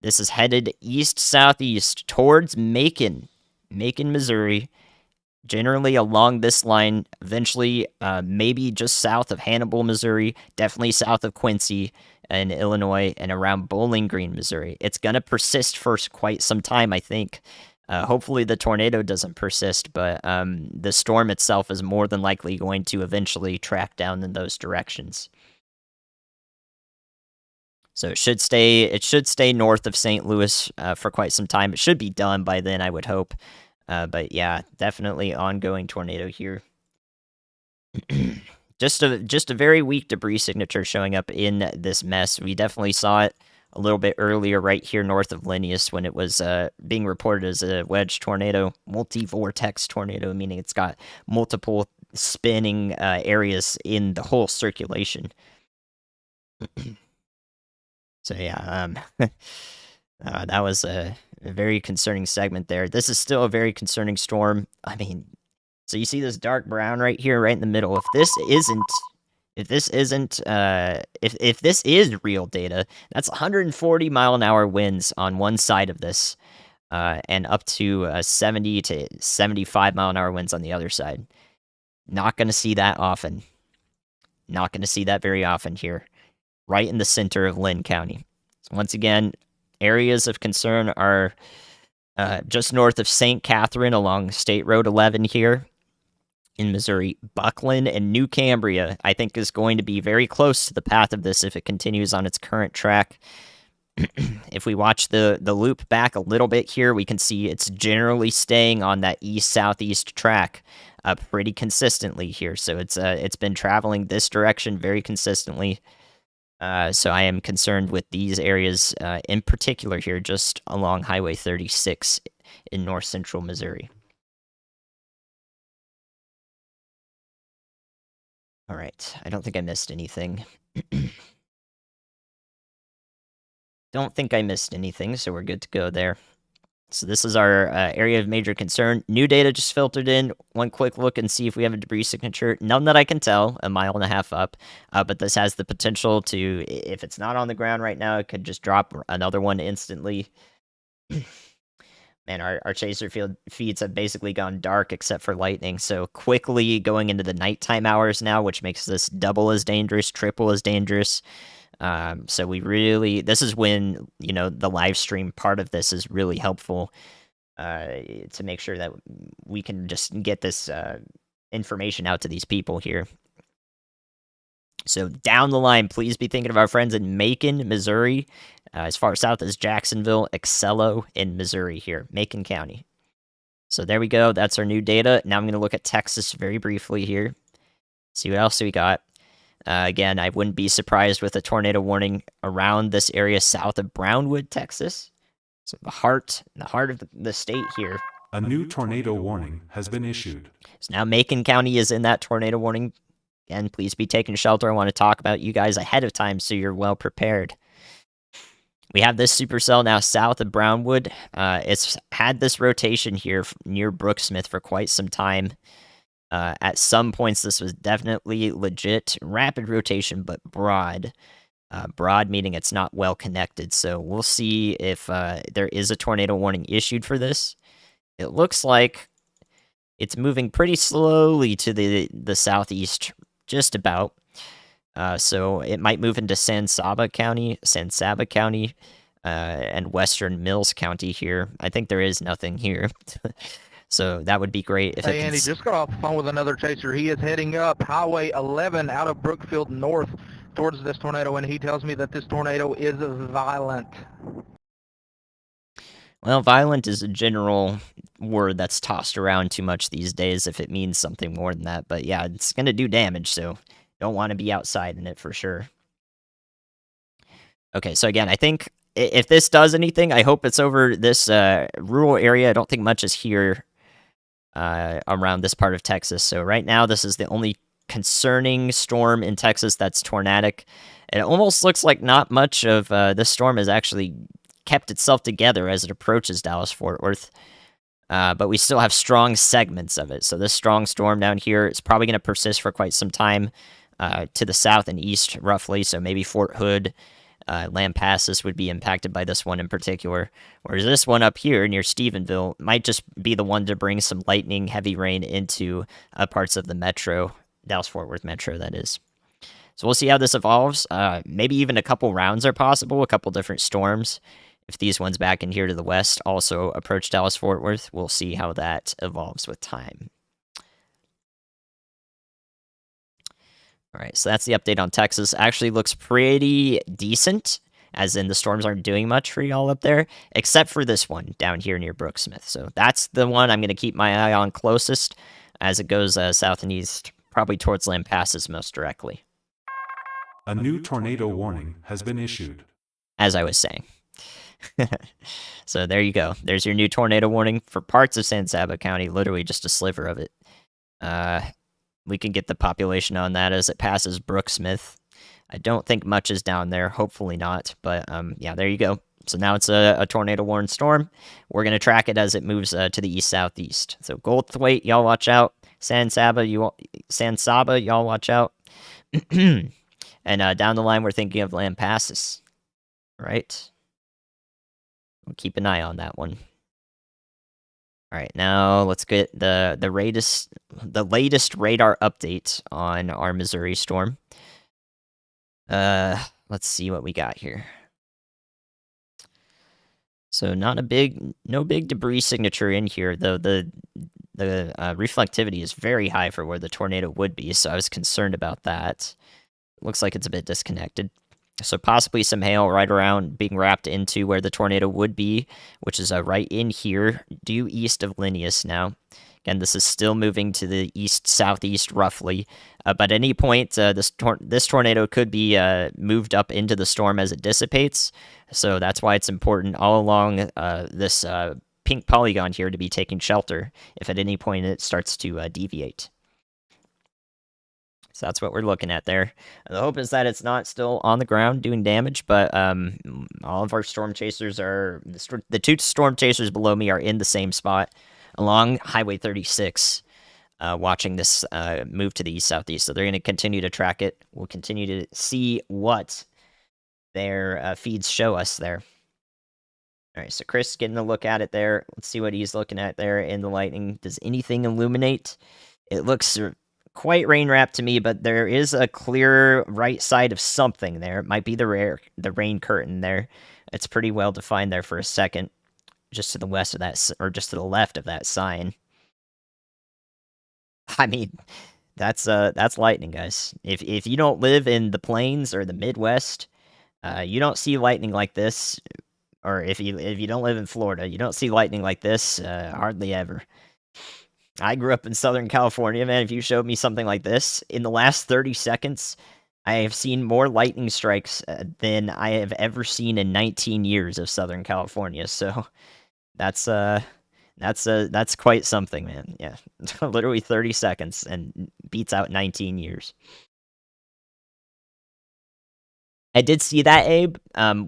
This is headed east-southeast towards Macon, Missouri. Generally along this line, eventually maybe just south of Hannibal, Missouri, definitely south of Quincy in Illinois, and around Bowling Green, Missouri. It's going to persist for quite some time, I think. Hopefully the tornado doesn't persist, but the storm itself is more than likely going to eventually track down in those directions. So it should stay north of St. Louis for quite some time. It should be done by then, I would hope. But yeah, definitely ongoing tornado here. Just a very weak debris signature showing up in this mess. We definitely saw it a little bit earlier right here north of Linneus when it was being reported as a wedge tornado, multi-vortex tornado, meaning it's got multiple spinning areas in the whole circulation. So yeah, that was a very concerning segment there. This is still a very concerning storm. I mean, so you see this dark brown right here, right in the middle. If this is real data, that's 140 mile an hour winds on one side of this, and up to 70 to 75 mile an hour winds on the other side. Not going to see that often. Not going to see that very often here, right in the center of Lynn County. So once again, areas of concern are just north of St. Catherine along State Road 11 here. in Missouri. Buckland and New Cambria, I think, is going to be very close to the path of this if it continues on its current track. If we watch the loop back a little bit here, we can see it's generally staying on that east-southeast track pretty consistently here. So it's been traveling this direction very consistently. So I am concerned with these areas in particular here, just along Highway 36 in north central Missouri. All right, I don't think I missed anything. Don't think I missed anything, so we're good to go there. So this is our area of major concern. New data just filtered in. One quick look and see if we have a debris signature. None that I can tell, 1.5 miles up. But this has the potential to, if it's not on the ground right now, it could just drop another one instantly. Man, our chaser feeds have basically gone dark except for lightning. So quickly going into the nighttime hours now, which makes this double as dangerous, triple as dangerous. So this is when, the live stream part of this is really helpful to make sure that we can just get this information out to these people here. So down the line, please be thinking of our friends in Macon, Missouri, as far south as Jacksonville, Excello in Missouri here, Macon County. So there we go. That's our new data. Now I'm going to look at Texas very briefly here. See what else we got. Again, I wouldn't be surprised with a tornado warning around this area south of Brownwood, Texas. So the heart of the state here. A new tornado warning has been issued. So now Macon County is in that tornado warning. Again, please be taking shelter. I want to talk about you guys ahead of time so you're well prepared. We have this supercell now south of Brownwood. It's had this rotation here near Brooksmith for quite some time. At some points, this was definitely legit rapid rotation, but broad. Broad meaning it's not well connected. So we'll see if there is a tornado warning issued for this. It looks like it's moving pretty slowly to the southeast, just about. So it might move into San Saba County, and Western Mills County here. I think there is nothing here. So that would be great if Hey, Andy, just got off the phone with another chaser. He is heading up Highway 11 out of Brookfield North towards this tornado, and he tells me that this tornado is violent. Well, violent is a general word that's tossed around too much these days if it means something more than that. But yeah, it's going to do damage, so don't want to be outside in it for sure. Okay, so again, I think if this does anything, I hope it's over this rural area. I don't think much is here around this part of Texas. So right now, this is the only concerning storm in Texas that's tornadic. It almost looks like not much of this storm has actually kept itself together as it approaches Dallas-Fort Worth. But we still have strong segments of it. So this strong storm down here is probably going to persist for quite some time to the south and east, roughly. So maybe Fort Hood, Lampasas would be impacted by this one in particular. Whereas this one up here near Stephenville might just be the one to bring some lightning, heavy rain into parts of the metro, Dallas-Fort Worth metro, that is. So we'll see how this evolves. Maybe even a couple rounds are possible, a couple different storms. If these ones back in here to the west also approach Dallas-Fort Worth, we'll see how that evolves with time. All right, so that's the update on Texas. Actually looks pretty decent, as in the storms aren't doing much for y'all up there, except for this one down here near Brooksmith. So that's the one I'm going to keep my eye on closest as it goes south and east, probably towards Lampasas most directly. A new tornado warning has been issued. As I was saying. So there you go. There's your new tornado warning for parts of San Saba County, literally just a sliver of it. We can get the population on that as it passes Brooksmith. I don't think much is down there, hopefully not, but yeah, there you go. So now it's a tornado-warned storm. We're going to track it as it moves to the east-southeast. So Goldthwaite, y'all watch out. San Saba, y'all watch out. And down the line, we're thinking of Lampasas, right? We'll keep an eye on that one. All right, now let's get the latest radar update on our Missouri storm. Let's see what we got here. So no big debris signature in here, though. the reflectivity is very high for where the tornado would be, so I was concerned about that. Looks like it's a bit disconnected. So possibly some hail right around being wrapped into where the tornado would be, which is right in here, due east of Linnaeus now. Again, this is still moving to the east-southeast roughly, but at any point, this tornado could be moved up into the storm as it dissipates. So that's why it's important all along this pink polygon here to be taking shelter if at any point it starts to deviate. So that's what we're looking at there. The hope is that it's not still on the ground doing damage, but all of our storm chasers are... The two storm chasers below me are in the same spot along Highway 36, watching this move to the east-southeast. So they're going to continue to track it. We'll continue to see what their feeds show us there. All right, so Chris getting a look at it there. Let's see what he's looking at there in the lightning. Does anything illuminate? It looks quite rain-wrapped to me, but there is a clear right side of something there. It might be the rain curtain there. It's pretty well defined there for a second, just to the west of that, or just to the left of that sign. I mean, that's lightning, guys. If you don't live in the plains or the Midwest, you don't see lightning like this. Or if you don't live in Florida, you don't see lightning like this hardly ever. I grew up in Southern California, man. If you showed me something like this, in the last 30 seconds, I have seen more lightning strikes than I have ever seen in 19 years of Southern California. So that's quite something, man. Yeah, literally 30 seconds and beats out 19 years. I did see that, Abe.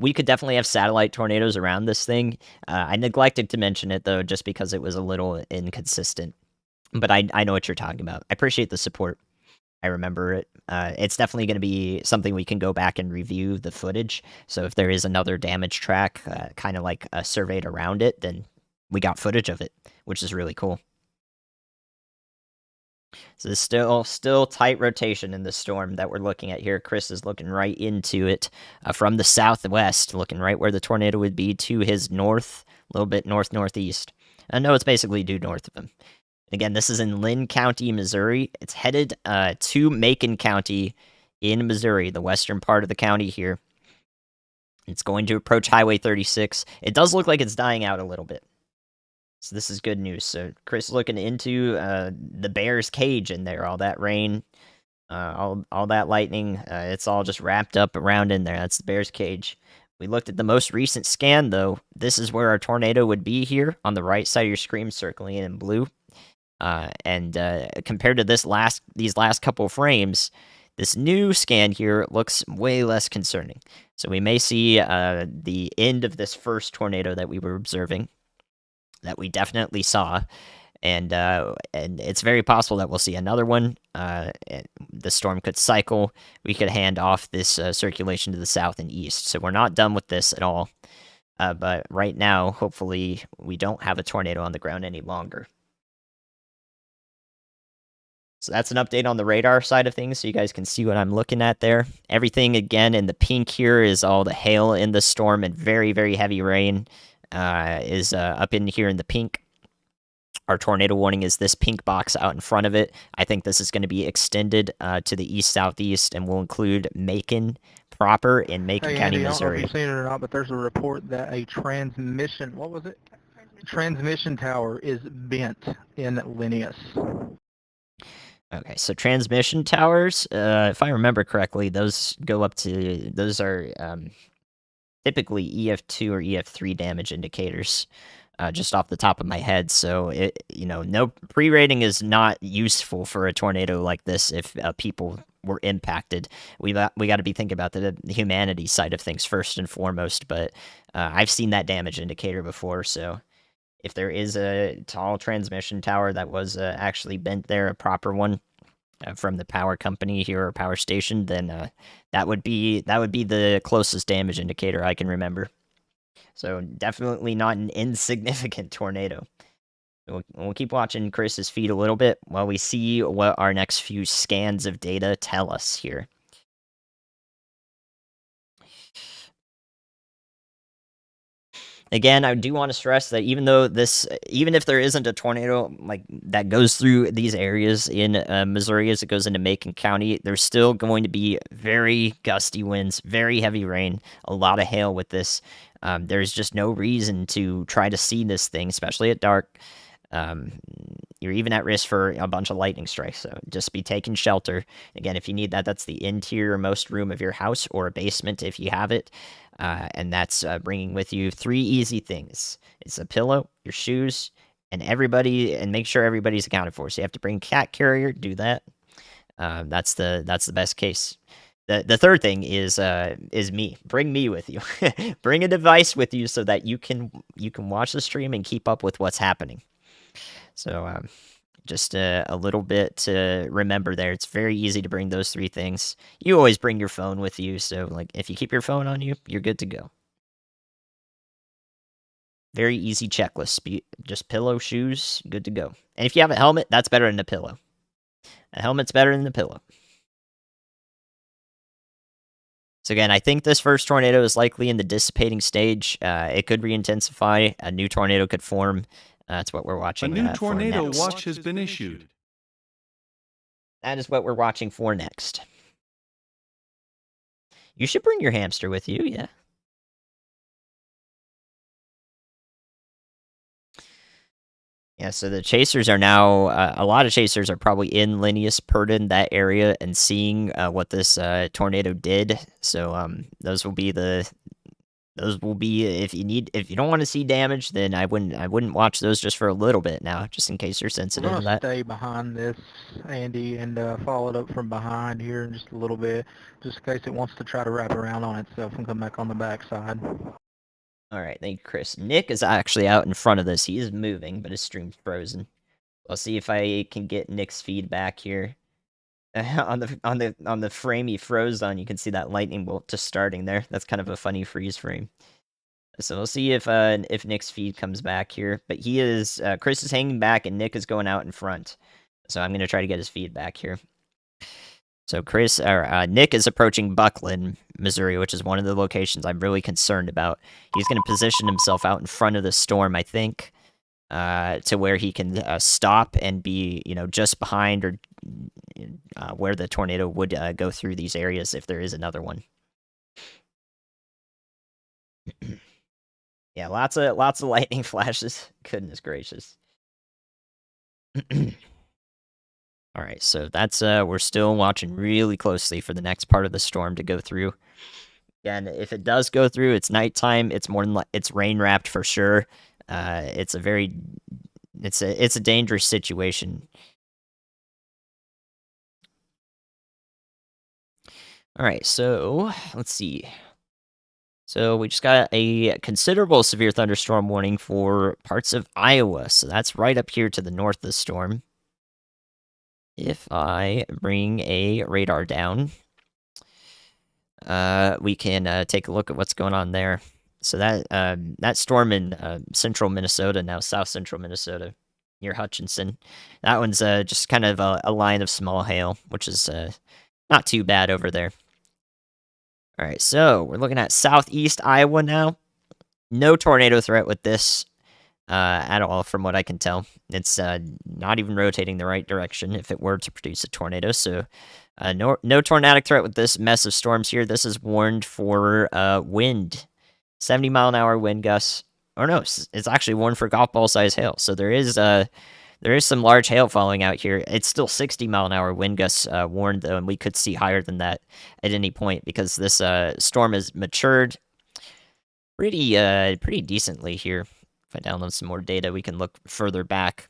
We could definitely have satellite tornadoes around this thing. I neglected to mention it, though, just because it was a little inconsistent. But I know what you're talking about. I appreciate the support. I remember it. It's definitely going to be something we can go back and review the footage. So if there is another damage track, kind of like surveyed around it, then we got footage of it, which is really cool. So there's still tight rotation in the storm that we're looking at here. Chris is looking right into it from the southwest, looking right where the tornado would be to his north, a little bit north-northeast. No, it's basically due north of him. Again, this is in Lynn County, Missouri. It's headed to Macon County in Missouri, the western part of the county here. It's going to approach Highway 36. It does look like it's dying out a little bit. So this is good news. So Chris looking into the bear's cage in there. All that rain, all that lightning, it's all just wrapped up around in there. That's the bear's cage. We looked at the most recent scan, though. This is where our tornado would be here on the right side of your screen, circling it in blue. And compared to these last couple frames, this new scan here looks way less concerning. So we may see the end of this first tornado that we were observing, that we definitely saw, and it's very possible that we'll see another one. The storm could cycle. We could hand off this circulation to the south and east. So we're not done with this at all. But right now, hopefully, we don't have a tornado on the ground any longer. So that's an update on the radar side of things, so you guys can see what I'm looking at there. Everything, again, in the pink here is all the hail in the storm, and very, very heavy rain is up in here in the pink. Our tornado warning is this pink box out in front of it. I think this is going to be extended to the east-southeast, and will include Macon proper in Macon County, Andy, Missouri. I don't know if you've seen it or not, but there's a report that a transmission, what was it? Transmission tower is bent in Linnaeus. Okay, so transmission towers, if I remember correctly, those are typically EF2 or EF3 damage indicators, just off the top of my head. So no pre-rating is not useful for a tornado like this if people were impacted. We got to be thinking about the humanity side of things first and foremost. But I've seen that damage indicator before, so if there is a tall transmission tower that was actually bent there, a proper one from the power company here or power station, then that would be the closest damage indicator I can remember. So definitely not an insignificant tornado. We'll keep watching Chris's feed a little bit while we see what our next few scans of data tell us here. Again, I do want to stress that even if there isn't a tornado like that goes through these areas in Missouri as it goes into Macon County, there's still going to be very gusty winds, very heavy rain, a lot of hail with this. There's just no reason to try to see this thing, especially at dark. Um, you're even at risk for a bunch of lightning strikes, so just be taking shelter. Again, if you need that, that's the interior-most room of your house or a basement if you have it. And that's bringing with you 3 easy things. It's a pillow, your shoes, and make sure everybody's accounted for. So you have to bring cat carrier, do that. That's the best case. The third thing is me. Bring me with you. Bring a device with you so that you can watch the stream and keep up with what's happening. So just a little bit to remember there. It's very easy to bring those 3 things. You always bring your phone with you, so like if you keep your phone on you, you're good to go. Very easy checklist. Just pillow, shoes, good to go. And if you have a helmet, that's better than a pillow. A helmet's better than a pillow. So again, I think this first tornado is likely in the dissipating stage. It could re-intensify. A new tornado could form. That's what we're A watching. new For tornado next. watch has been issued. That is what we're watching for next. You should bring your hamster with you, yeah. Yeah, so the chasers are now, a lot of chasers are probably in Linneus, Purdon, that area, and seeing what this tornado did. So those will be if you don't want to see damage, then I wouldn't watch those just for a little bit now, just in case you're We're sensitive to gonna that. stay behind this, Andy, and follow it up from behind here in just a little bit, just in case it wants to try to wrap around on itself and come back on the backside. All right, thank you, Chris. Nick is actually out in front of this. He is moving, but his stream's frozen. I'll see if I can get Nick's feedback here. On the frame he froze on, you can see that lightning bolt just starting there. That's kind of a funny freeze frame. So we'll see if Nick's feed comes back here. But Chris is hanging back and Nick is going out in front. So I'm gonna try to get his feedback here. So Nick is approaching Buckland, Missouri, which is one of the locations I'm really concerned about. He's going to position himself out in front of the storm, I think, to where he can stop and be, just behind or where the tornado would go through these areas if there is another one. Yeah, lots of lightning flashes. Goodness gracious. All right, so that's we're still watching really closely for the next part of the storm to go through. Again, if it does go through, it's nighttime. It's it's rain wrapped for sure. It's a dangerous situation. All right, so let's see. So we just got a considerable severe thunderstorm warning for parts of Iowa. So that's right up here to the north of the storm. If I bring a radar down, we can take a look at what's going on there. So that storm in central Minnesota, now south central Minnesota, near Hutchinson, that one's just kind of a line of small hail, which is not too bad over there. All right, so we're looking at southeast Iowa now. No tornado threat with this at all, from what I can tell. It's not even rotating the right direction if it were to produce a tornado. So no tornadic threat with this mess of storms here. This is warned for wind, 70-mile-an-hour wind gusts. Or no, it's actually warned for golf ball size hail. So there is some large hail falling out here. It's still 60-mile-an-hour wind gusts warned, though, and we could see higher than that at any point because this storm has matured pretty decently here. If I download some more data, we can look further back.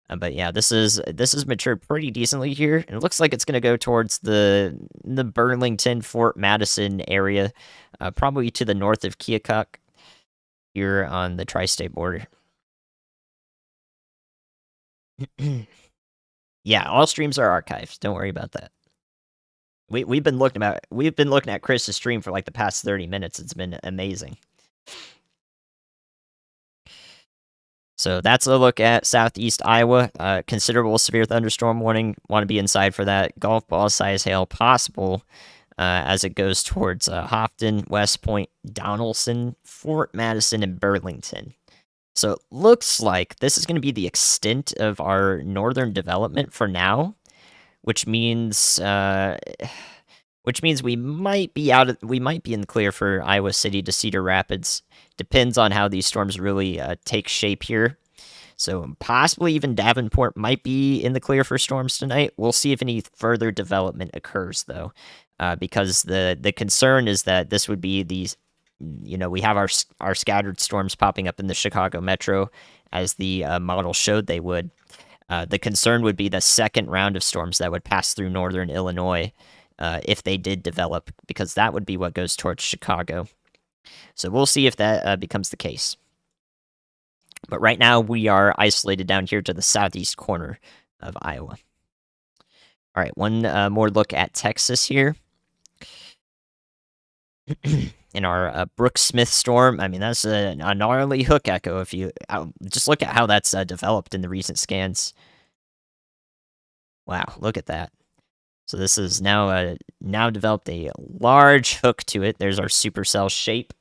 But yeah, this is matured pretty decently here. And it looks like it's going to go towards the Burlington, Fort Madison area, probably to the north of Keokuk, here on the tri-state border. Yeah, all streams are archived. Don't worry about that. We've been looking at Chris's stream for like the past 30 minutes. It's been amazing. So that's a look at southeast Iowa. Considerable severe thunderstorm warning. Want to be inside for that. Golf ball size hail possible as it goes towards Hopton, West Point, Donaldson, Fort Madison, and Burlington. So it looks like this is going to be the extent of our northern development for now, which means we might be in the clear for Iowa City to Cedar Rapids. Depends on how these storms really take shape here. So possibly even Davenport might be in the clear for storms tonight. We'll see if any further development occurs, though, because the concern is that this would be these. We have our scattered storms popping up in the Chicago metro, as the model showed they would. The concern would be the second round of storms that would pass through northern Illinois if they did develop, because that would be what goes towards Chicago. So we'll see if that becomes the case. But right now, we are isolated down here to the southeast corner of Iowa. All right, one more look at Texas here. In our Brooks Smith storm, I mean, that's a gnarly hook echo. If you just look at how that's developed in the recent scans. Wow, look at that. So this is now developed a large hook to it. There's our supercell shape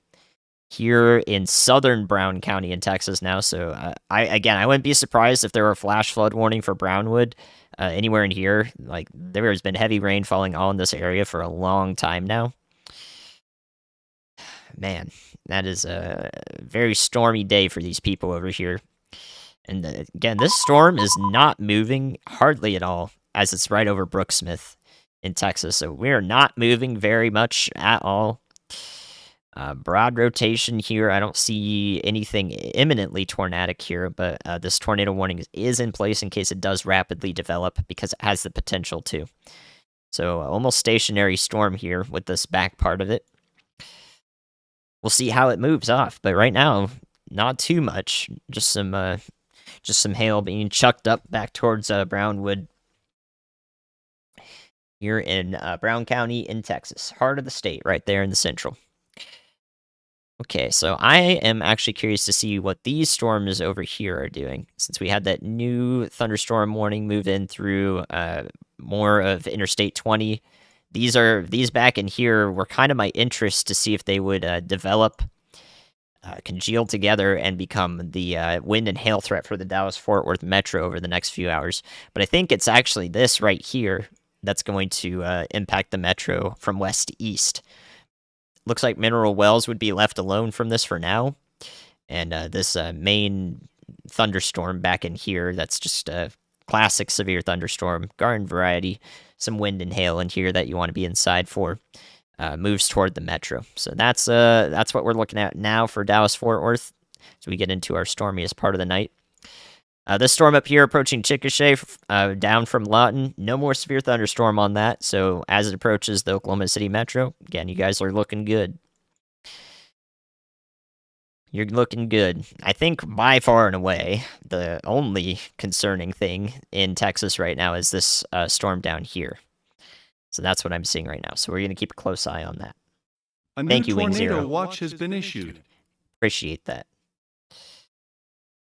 here in southern Brown County in Texas now. So I wouldn't be surprised if there were a flash flood warning for Brownwood anywhere in here. Like, there has been heavy rain falling on this area for a long time now. Man, that is a very stormy day for these people over here. And again, this storm is not moving hardly at all, as it's right over Brooksmith in Texas. So we're not moving very much at all. Broad rotation here. I don't see anything imminently tornadic here, but this tornado warning is in place in case it does rapidly develop, because it has the potential to. So almost stationary storm here with this back part of it. We'll see how it moves off, but right now, not too much. Just some hail being chucked up back towards Brownwood here in Brown County in Texas, heart of the state, right there in the central. Okay, so I am actually curious to see what these storms over here are doing, since we had that new thunderstorm warning move in through more of Interstate 20. These back in here were kind of my interest to see if they would develop, congeal together, and become the wind and hail threat for the Dallas-Fort Worth metro over the next few hours. But I think it's actually this right here that's going to impact the metro from west to east. Looks like Mineral Wells would be left alone from this for now. And this main thunderstorm back in here, that's just a classic severe thunderstorm, garden variety, some wind and hail in here that you want to be inside for, moves toward the metro. So that's what we're looking at now for Dallas-Fort Worth as we get into our stormiest part of the night. This storm up here approaching Chickasha, down from Lawton. No more severe thunderstorm on that. So as it approaches the Oklahoma City metro, again, you guys are looking good. You're looking good. I think by far and away, the only concerning thing in Texas right now is this storm down here. So that's what I'm seeing right now. So we're going to keep a close eye on that. Thank you, Wing Zero. Tornado watch has been issued. Appreciate that.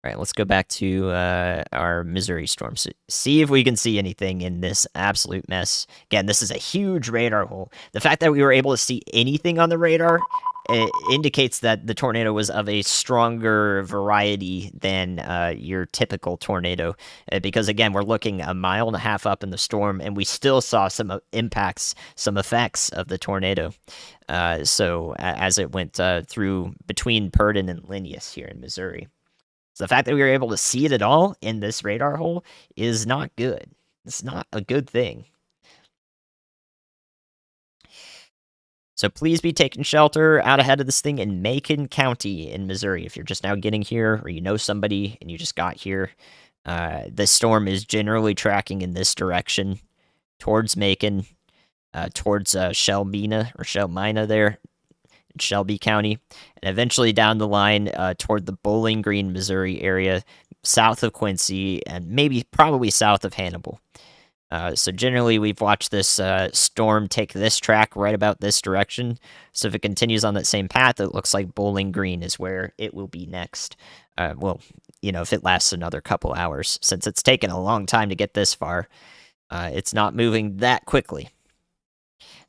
All right, let's go back to our Missouri storm. So see if we can see anything in this absolute mess. Again, this is a huge radar hole. The fact that we were able to see anything on the radar indicates that the tornado was of a stronger variety than your typical tornado. Because, again, we're looking a mile and a half up in the storm, and we still saw some impacts, some effects of the tornado. So as it went through between Purdon and Linneus here in Missouri. So the fact that we were able to see it at all in this radar hole is not good. It's not a good thing. So please be taking shelter out ahead of this thing in Macon County in Missouri. If you're just now getting here, or you know somebody and you just got here, the storm is generally tracking in this direction towards Macon, towards Shelmina there. Shelby County, and eventually down the line toward the Bowling Green, Missouri area, south of Quincy, and probably south of Hannibal. So generally, we've watched this storm take this track right about this direction. So if it continues on that same path, it looks like Bowling Green is where it will be next. If it lasts another couple hours, since it's taken a long time to get this far, it's not moving that quickly.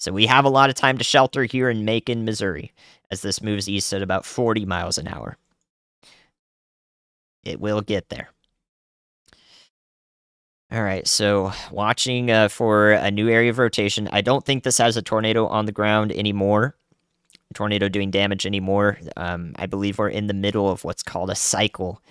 So we have a lot of time to shelter here in Macon, Missouri, as this moves east at about 40 miles an hour. It will get there. All right, so watching for a new area of rotation. I don't think this has a tornado on the ground anymore. Tornado doing damage anymore. I believe we're in the middle of what's called a cycle.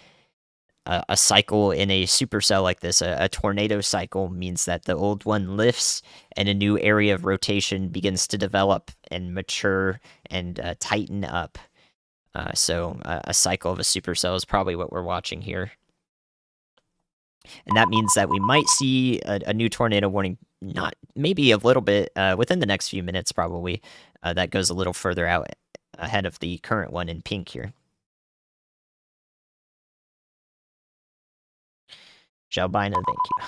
A cycle in a supercell like this, a tornado cycle, means that the old one lifts and a new area of rotation begins to develop and mature and tighten up. So a cycle of a supercell is probably what we're watching here. And that means that we might see a new tornado warning, not maybe a little bit within the next few minutes, probably. That goes a little further out ahead of the current one in pink here. Shalbina, thank you.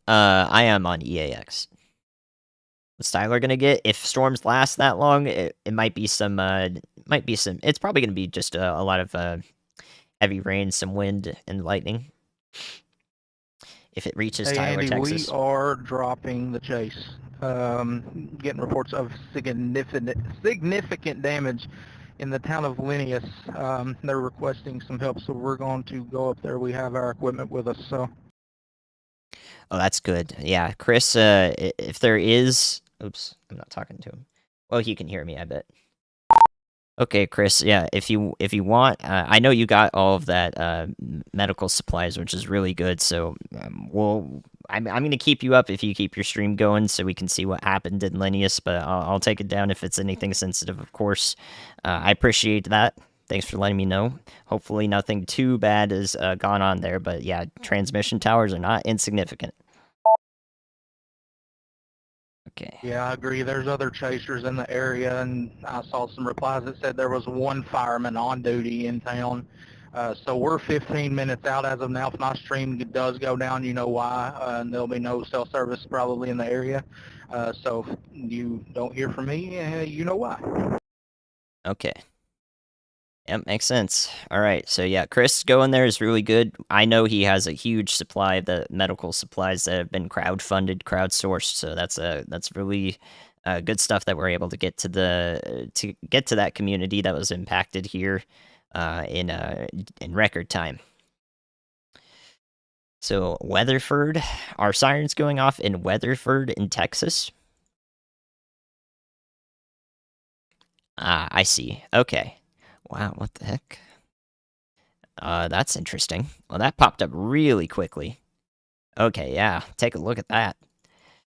I am on EAX. What's Tyler gonna get? If storms last that long, it might be some. It's probably gonna be just a lot of heavy rain, some wind, and lightning. If it reaches Hey, Tyler, Andy, Texas. we are dropping the chase. Getting reports of significant damage in the town of Linnaeus. They're requesting some help, so we're going to go up there. We have our equipment with us, so. Oh, that's good. Yeah, Chris. If there is, oops, I'm not talking to him. Well, he can hear me, I bet. Okay, Chris. Yeah, if you want, I know you got all of that medical supplies, which is really good. So I'm gonna keep you up if you keep your stream going, so we can see what happened in Linnaeus. But I'll take it down if it's anything sensitive, of course. I appreciate that. Thanks for letting me know. Hopefully, nothing too bad has gone on there. But yeah, transmission towers are not insignificant. Okay. Yeah, I agree. There's other chasers in the area, and I saw some replies that said there was one fireman on duty in town. So we're 15 minutes out as of now. If my stream does go down, you know why, and there'll be no cell service probably in the area. So if you don't hear from me, you know why. Okay. Yep, makes sense. All right, so yeah, Chris going there is really good. I know he has a huge supply of the medical supplies that have been crowdfunded, crowdsourced. So that's really good stuff that we're able to get to that community that was impacted here in record time. So Weatherford, our sirens going off in Weatherford in Texas. Ah, I see. Okay. Wow, what the heck? That's interesting. Well, that popped up really quickly. Okay, yeah, take a look at that.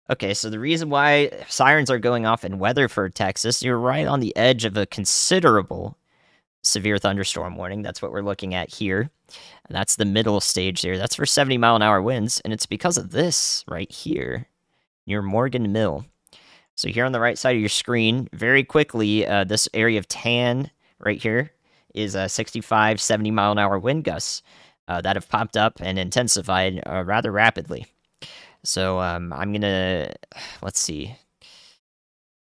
Okay, so the reason why sirens are going off in Weatherford, Texas, you're right on the edge of a considerable severe thunderstorm warning. That's what we're looking at here. And that's the middle stage here. That's for 70-mile-an-hour winds, and it's because of this right here near Morgan Mill. So here on the right side of your screen, very quickly, this area of tan right here is 65, 70-mile-an-hour wind gusts that have popped up and intensified rather rapidly. So I'm gonna, let's see.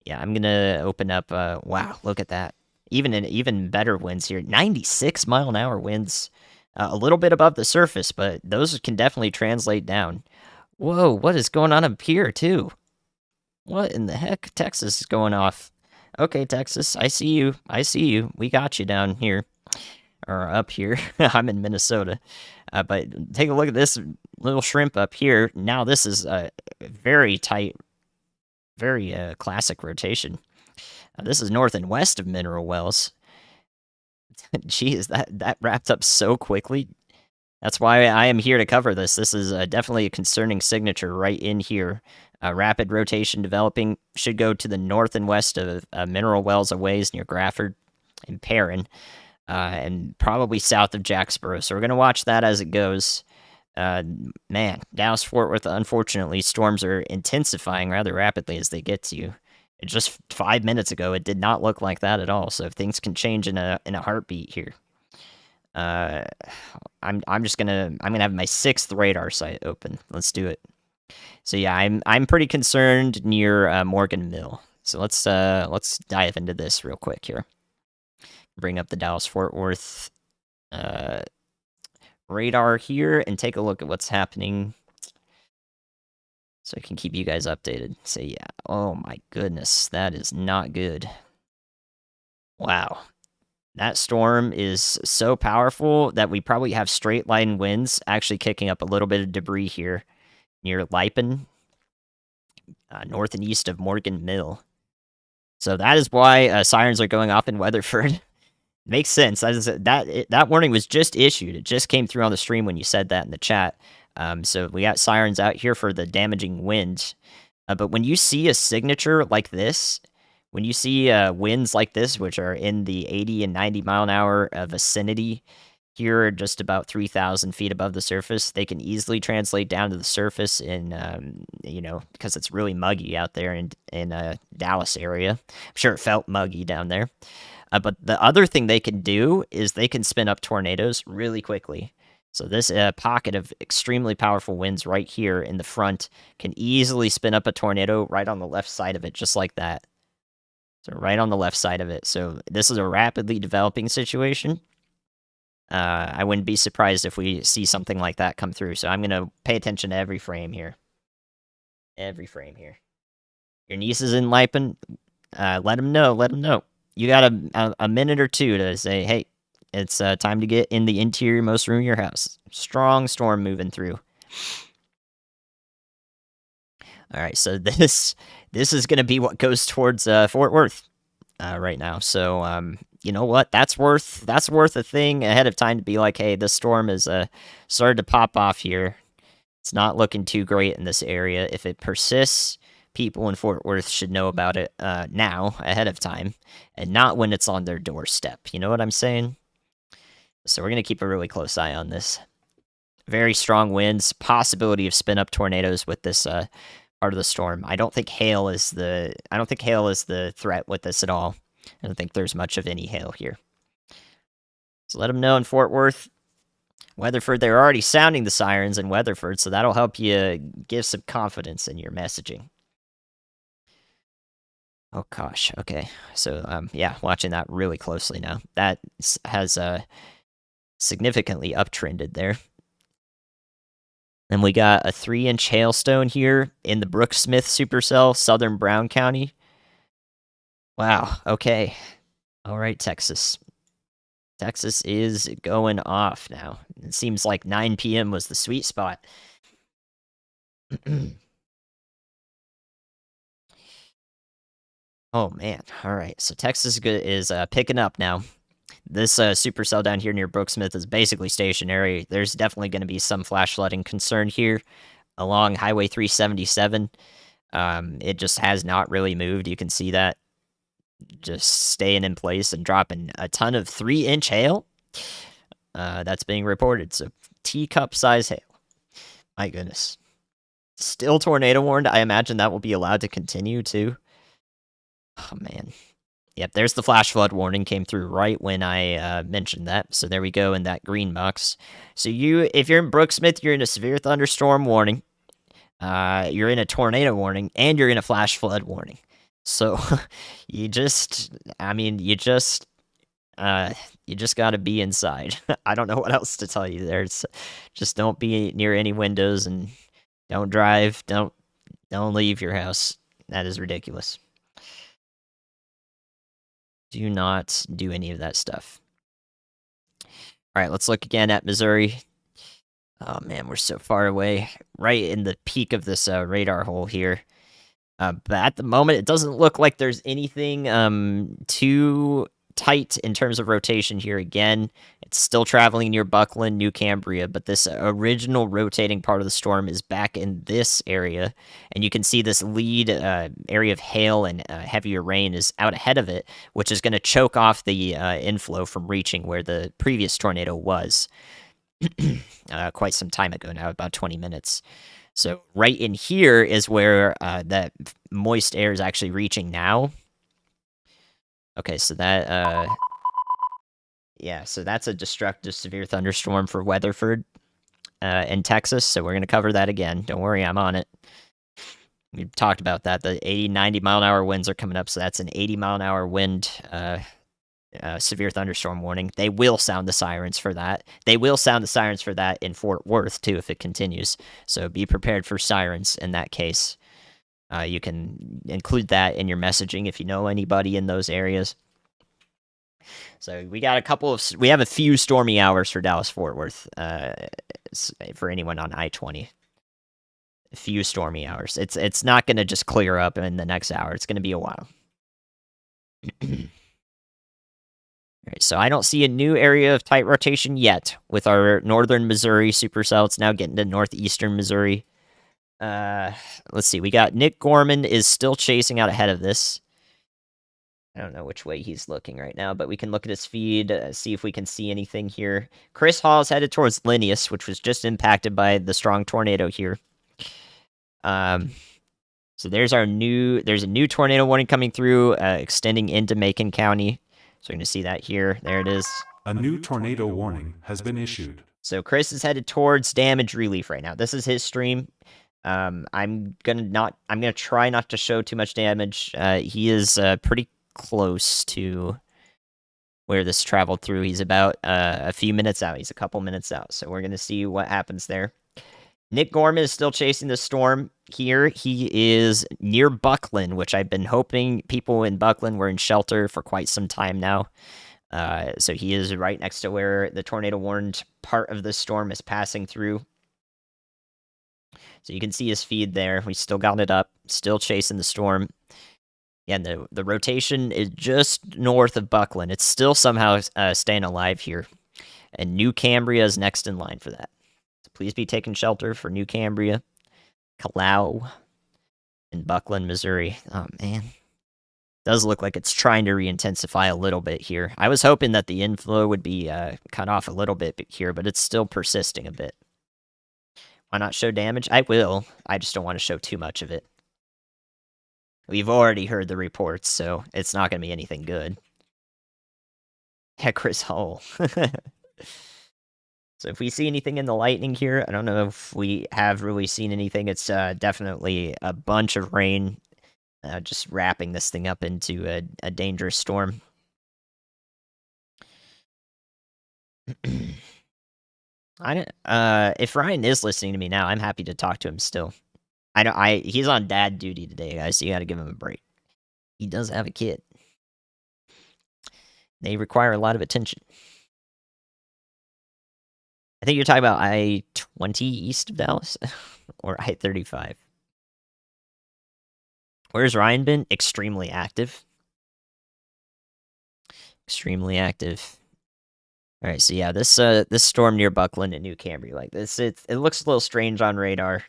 Yeah, I'm gonna open up. Wow, look at that. Even better winds here. 96-mile-an-hour winds, a little bit above the surface, but those can definitely translate down. Whoa, what is going on up here too? What in the heck? Texas is going off. Okay, Texas, I see you. I see you. We got you down here. Or up here. I'm in Minnesota. But take a look at this little shrimp up here. Now this is a very tight, very classic rotation. This is north and west of Mineral Wells. Geez, that wrapped up so quickly. That's why I am here to cover this. This is definitely a concerning signature right in here. Rapid rotation developing should go to the north and west of Mineral Wells a ways near Grafford and Perrin, and probably south of Jacksboro. So we're going to watch that as it goes. Man, Dallas-Fort Worth, unfortunately, storms are intensifying rather rapidly as they get to you. Just 5 minutes ago, it did not look like that at all. So things can change in a heartbeat here. I'm gonna have my 6th radar site open. Let's do it. So yeah, I'm pretty concerned near Morgan Mill. So let's dive into this real quick here. Bring up the Dallas-Fort Worth radar here and take a look at what's happening so I can keep you guys updated. So yeah, oh my goodness, that is not good. Wow. That storm is so powerful that we probably have straight line winds actually kicking up a little bit of debris here near Lipen, north and east of Morgan Mill. So that is why sirens are going off in Weatherford. Makes sense. That warning was just issued. It just came through on the stream when you said that in the chat. So we got sirens out here for the damaging wind. But when you see a signature like this, when you see winds like this, which are in the 80 and 90 mile an hour vicinity, here just about 3,000 feet above the surface, they can easily translate down to the surface in, because it's really muggy out there in Dallas area. I'm sure it felt muggy down there. But the other thing they can do is they can spin up tornadoes really quickly. So this pocket of extremely powerful winds right here in the front can easily spin up a tornado right on the left side of it, just like that. So right on the left side of it. So this is a rapidly developing situation. I wouldn't be surprised if we see something like that come through. So I'm going to pay attention to every frame here. Every frame here. Your niece is in Lipen. Let them know. Let them know. You got a minute or two to say, hey, it's time to get in the interior-most room of your house. Strong storm moving through. All right, so this is going to be what goes towards Fort Worth right now. So you know what? That's worth a thing ahead of time to be like, hey, this storm is started to pop off here. It's not looking too great in this area. If it persists, people in Fort Worth should know about it now, ahead of time, and not when it's on their doorstep. You know what I'm saying? So we're going to keep a really close eye on this. Very strong winds, possibility of spin-up tornadoes with this part of the storm. I don't think hail is the threat with this at all. I don't think there's much of any hail here. So let them know in Fort Worth. Weatherford, they're already sounding the sirens in Weatherford, so that'll help you give some confidence in your messaging. Oh gosh, okay. So yeah, watching that really closely now. That has significantly uptrended there. And we got a 3-inch hailstone here in the Brooksmith supercell, southern Brown County. Wow, okay. All right, Texas. Texas is going off now. It seems like 9 p.m. was the sweet spot. Oh, man. All right, so Texas is picking up now. This supercell down here near Brooksmith is basically stationary. There's definitely going to be some flash flooding concern here along Highway 377. It just has not really moved. You can see that just staying in place and dropping a ton of 3-inch hail. That's being reported. So teacup size hail. My goodness. Still tornado warned. I imagine that will be allowed to continue too. Oh man. Yep, there's the flash flood warning came through right when I mentioned that. So there we go in that green box. So if you're in Brooksmith, you're in a severe thunderstorm warning. You're in a tornado warning, and you're in a flash flood warning. So you just got to be inside. I don't know what else to tell you there. It's just don't be near any windows and don't drive. Don't leave your house. That is ridiculous. Do not do any of that stuff. All right, let's look again at Missouri. Oh man, we're so far away. Right in the peak of this radar hole here. But at the moment, it doesn't look like there's anything too tight in terms of rotation here again. It's still traveling near Buckland, New Cambria, but this original rotating part of the storm is back in this area. And you can see this lead area of hail and heavier rain is out ahead of it, which is going to choke off the inflow from reaching where the previous tornado was quite some time ago now, about 20 minutes. So right in here is where that moist air is actually reaching now. Okay, so that, yeah, so that's a destructive severe thunderstorm for Weatherford in Texas, so we're going to cover that again. Don't worry, I'm on it. We talked about that. The 80, 90 mile an hour winds are coming up, so that's an 80 mile an hour wind severe thunderstorm warning. They will sound the sirens for that. They will sound the sirens for that in Fort Worth too if it continues. So be prepared for sirens in that case. You can include that in your messaging if you know anybody in those areas. So we got we have a few stormy hours for Dallas Fort Worth for anyone on I-20. A few stormy hours. It's not going to just clear up in the next hour. It's going to be a while. All right, so I don't see a new area of tight rotation yet with our northern Missouri supercell. It's now getting to northeastern Missouri. Let's see. We got Nick Gorman is still chasing out ahead of this. I don't know which way he's looking right now, but we can look at his feed, see if we can see anything here. Chris Hall is headed towards Linneus, which was just impacted by the strong tornado here. So there's a new tornado warning coming through, extending into Macon County. So we're going to see that here. There it is. A new tornado warning has been issued. So Chris is headed towards damage relief right now. This is his stream. I'm gonna try not to show too much damage. He is pretty close to where this traveled through. He's about a few minutes out. He's a couple minutes out. So we're gonna see what happens there. Nick Gorman is still chasing the storm here. He is near Buckland, which I've been hoping people in Buckland were in shelter for quite some time now. So he is right next to where the tornado warned part of the storm is passing through. So you can see his feed there. We still got it up, still chasing the storm. Yeah, and the rotation is just north of Buckland. It's still somehow staying alive here. And New Cambria is next in line for that. So please be taking shelter for New Cambria, Kalau, and Buckland, Missouri. Oh, man. Does look like it's trying to re-intensify a little bit here. I was hoping that the inflow would be cut off a little bit here, but it's still persisting a bit. Why not show damage? I will. I just don't want to show too much of it. We've already heard the reports, so it's not going to be anything good. Yeah, Chris Hull. So if we see anything in the lightning here, I don't know if we have really seen anything. It's definitely a bunch of rain just wrapping this thing up into a dangerous storm. If Ryan is listening to me now, I'm happy to talk to him still. He's on dad duty today, guys, so you gotta give him a break. He does have a kid. They require a lot of attention. I think you're talking about I-20 east of Dallas, or I-35. Where's Ryan been? Extremely active. Extremely active. All right, so yeah, this storm near Buckland and New Cambria, like this, it looks a little strange on radar.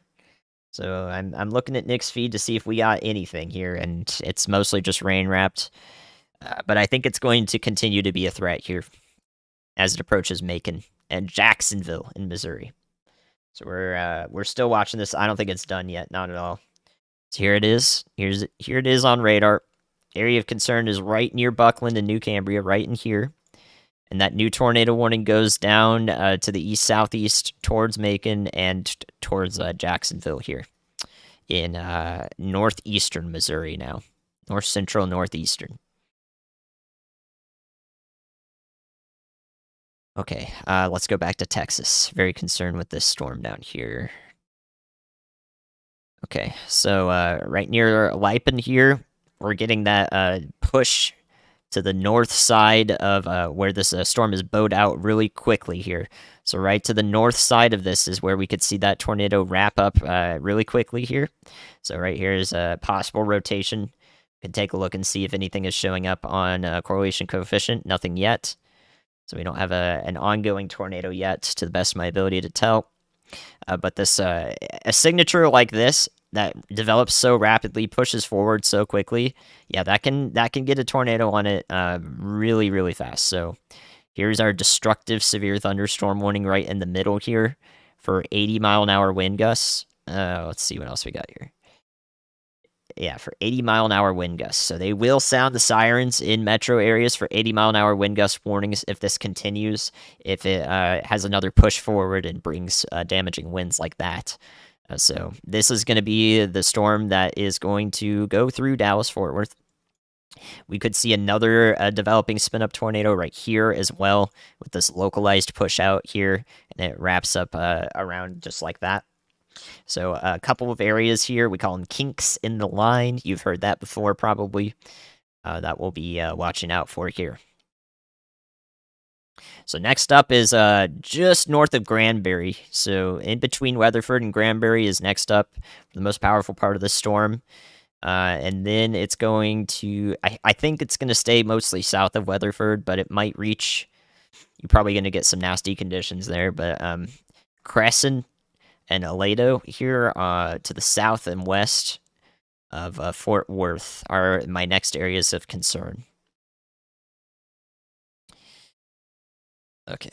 So I'm looking at Nick's feed to see if we got anything here, and it's mostly just rain wrapped. But I think it's going to continue to be a threat here as it approaches Macon and Jacksonville in Missouri. So we're still watching this. I don't think it's done yet, not at all. So here it is. Here it is on radar. Area of concern is right near Buckland and New Cambria, right in here. And that new tornado warning goes down to the east-southeast towards Macon and towards Jacksonville here in northeastern Missouri now. North-central, northeastern. Okay, let's go back to Texas. Very concerned with this storm down here. Okay, so right near Lipen here, we're getting that push to the north side of where this storm is bowed out really quickly here. So right to the north side of this is where we could see that tornado wrap up really quickly here. So right here is a possible rotation. We can take a look and see if anything is showing up on correlation coefficient. Nothing yet. So we don't have an ongoing tornado yet, to the best of my ability to tell. But this a signature like this that develops so rapidly, pushes forward so quickly, yeah, that can get a tornado on it really, really fast. So here's our destructive severe thunderstorm warning right in the middle here for 80-mile-an-hour wind gusts. Let's see what else we got here. Yeah, for 80-mile-an-hour wind gusts. So they will sound the sirens in metro areas for 80-mile-an-hour wind gust warnings if this continues, if it has another push forward and brings damaging winds like that. So this is going to be the storm that is going to go through Dallas-Fort Worth. We could see another developing spin-up tornado right here as well, with this localized push out here, and it wraps up around just like that. So a couple of areas here, we call them kinks in the line. You've heard that before, probably. That we'll be watching out for here. So next up is just north of Granbury. So in between Weatherford and Granbury is next up, the most powerful part of the storm. And then it's going to, I think it's going to stay mostly south of Weatherford, but it might reach, you're probably going to get some nasty conditions there, but Crescent and Aledo here to the south and west of Fort Worth are my next areas of concern. Okay.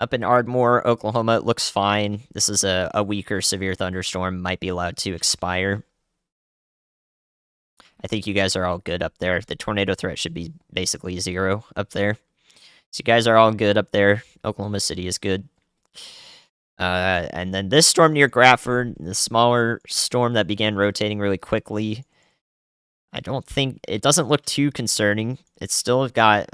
Up in Ardmore, Oklahoma, it looks fine. This is a weaker severe thunderstorm, might be allowed to expire. I think you guys are all good up there. The tornado threat should be basically 0 up there. So you guys are all good up there. Oklahoma City is good. And then this storm near Grafford, the smaller storm that began rotating really quickly. I don't think it doesn't look too concerning. It's still got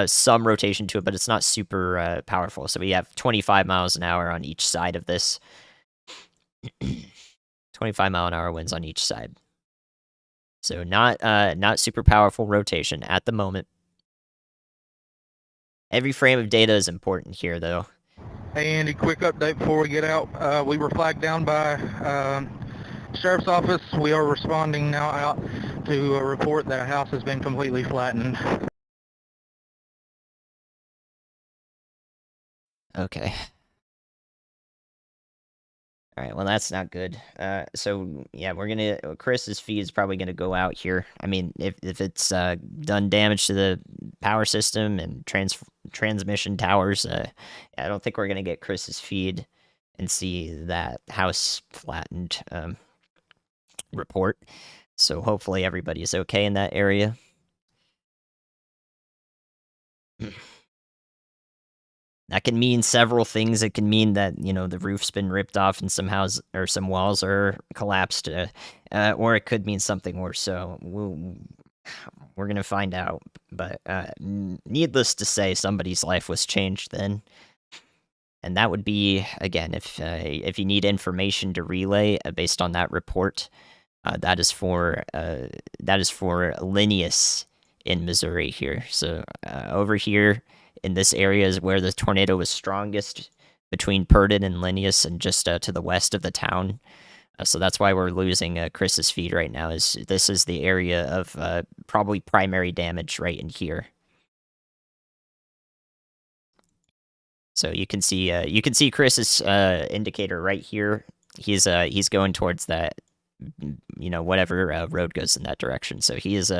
some rotation to it, but it's not super powerful. So we have 25 miles an hour on each side of this. 25-mile-an-hour winds on each side. So not super powerful rotation at the moment. Every frame of data is important here, though. Hey Andy, quick update before we get out. We were flagged down by Sheriff's Office. We are responding now out to report that a house has been completely flattened. Okay. All right, well, that's not good. So, yeah, Chris's feed is probably going to go out here. I mean, if it's done damage to the power system and transmission towers, I don't think we're going to get Chris's feed and see that house flattened report. So hopefully everybody's okay in that area. That can mean several things. It can mean that, the roof's been ripped off and some walls are collapsed, or it could mean something worse. So we're gonna find out. But needless to say, somebody's life was changed then, and that would be, again, if you need information to relay based on that report, that is for Linneus in Missouri here. So over here in this area is where the tornado was strongest, between Purdon and Linneus, and just to the west of the town. So that's why we're losing Chris's feed right now. This is the area of probably primary damage right in here. So you can see Chris's indicator right here. He's going towards that, whatever road goes in that direction. So he is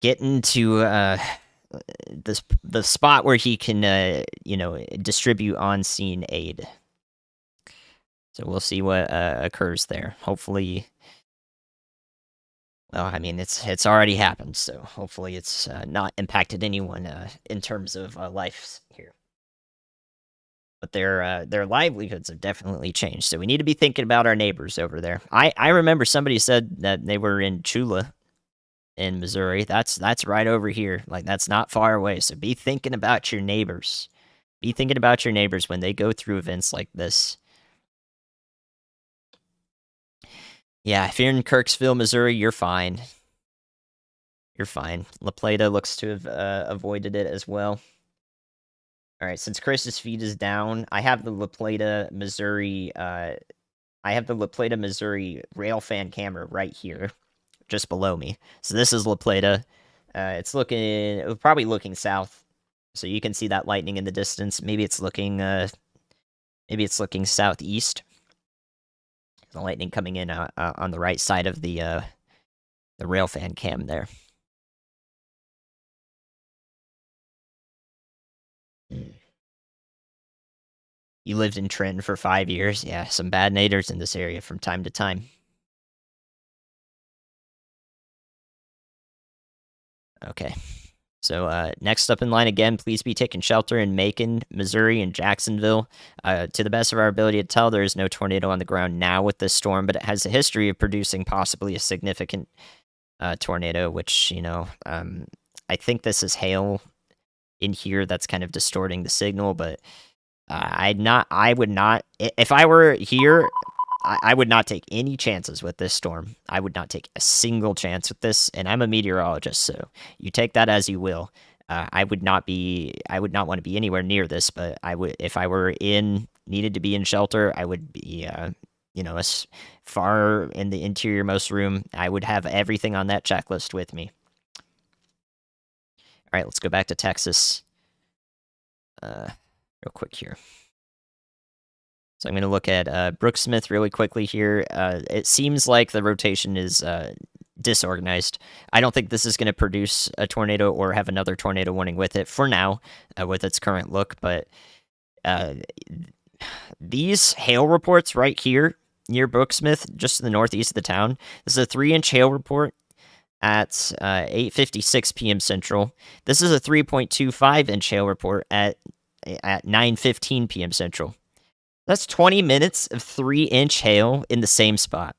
getting to the spot where he can distribute on-scene aid. So we'll see what occurs there. Hopefully, well, I mean, it's already happened, so hopefully it's not impacted anyone in terms of lives here. But their livelihoods have definitely changed, so we need to be thinking about our neighbors over there. I remember somebody said that they were in Chula in Missouri. That's right over here. Like, that's not far away. So be thinking about your neighbors. Be thinking about your neighbors when they go through events like this. Yeah, if you're in Kirksville, Missouri, you're fine. You're fine. La Plata looks to have avoided it as well. All right, since Chris's feed is down, I have the La Plata, Missouri. I have the La Plata, Missouri Railfan camera right here, just below me. So this is La Plata. It's probably looking south. So you can see that lightning in the distance. Maybe it's looking southeast. The lightning coming in on the right side of the Railfan cam there. You lived in Trenton for 5 years. Yeah, some bad neighbors in this area from time to time. Okay. So next up in line again, please be taking shelter in Macon, Missouri, and Jacksonville. To the best of our ability to tell, there is no tornado on the ground now with this storm, but it has a history of producing possibly a significant tornado, which, I think this is hail in here that's kind of distorting the signal, but I would not, if I were here, I would not take any chances with this storm. I would not take a single chance with this, and I'm a meteorologist, so you take that as you will. I would not want to be anywhere near this, but I would, if I were needed to be in shelter, I would be, as far in the interiormost room. I would have everything on that checklist with me. All right, let's go back to Texas. Real quick here. So I'm going to look at Brooksmith really quickly here. It seems like the rotation is disorganized. I don't think this is going to produce a tornado or have another tornado warning with it for now, with its current look. But these hail reports right here near Brooksmith, just to the northeast of the town, this is a 3-inch hail report at 8:56 p.m. Central. This is a 3.25-inch hail report at 9:15 p.m. Central. That's 20 minutes of 3-inch hail in the same spot.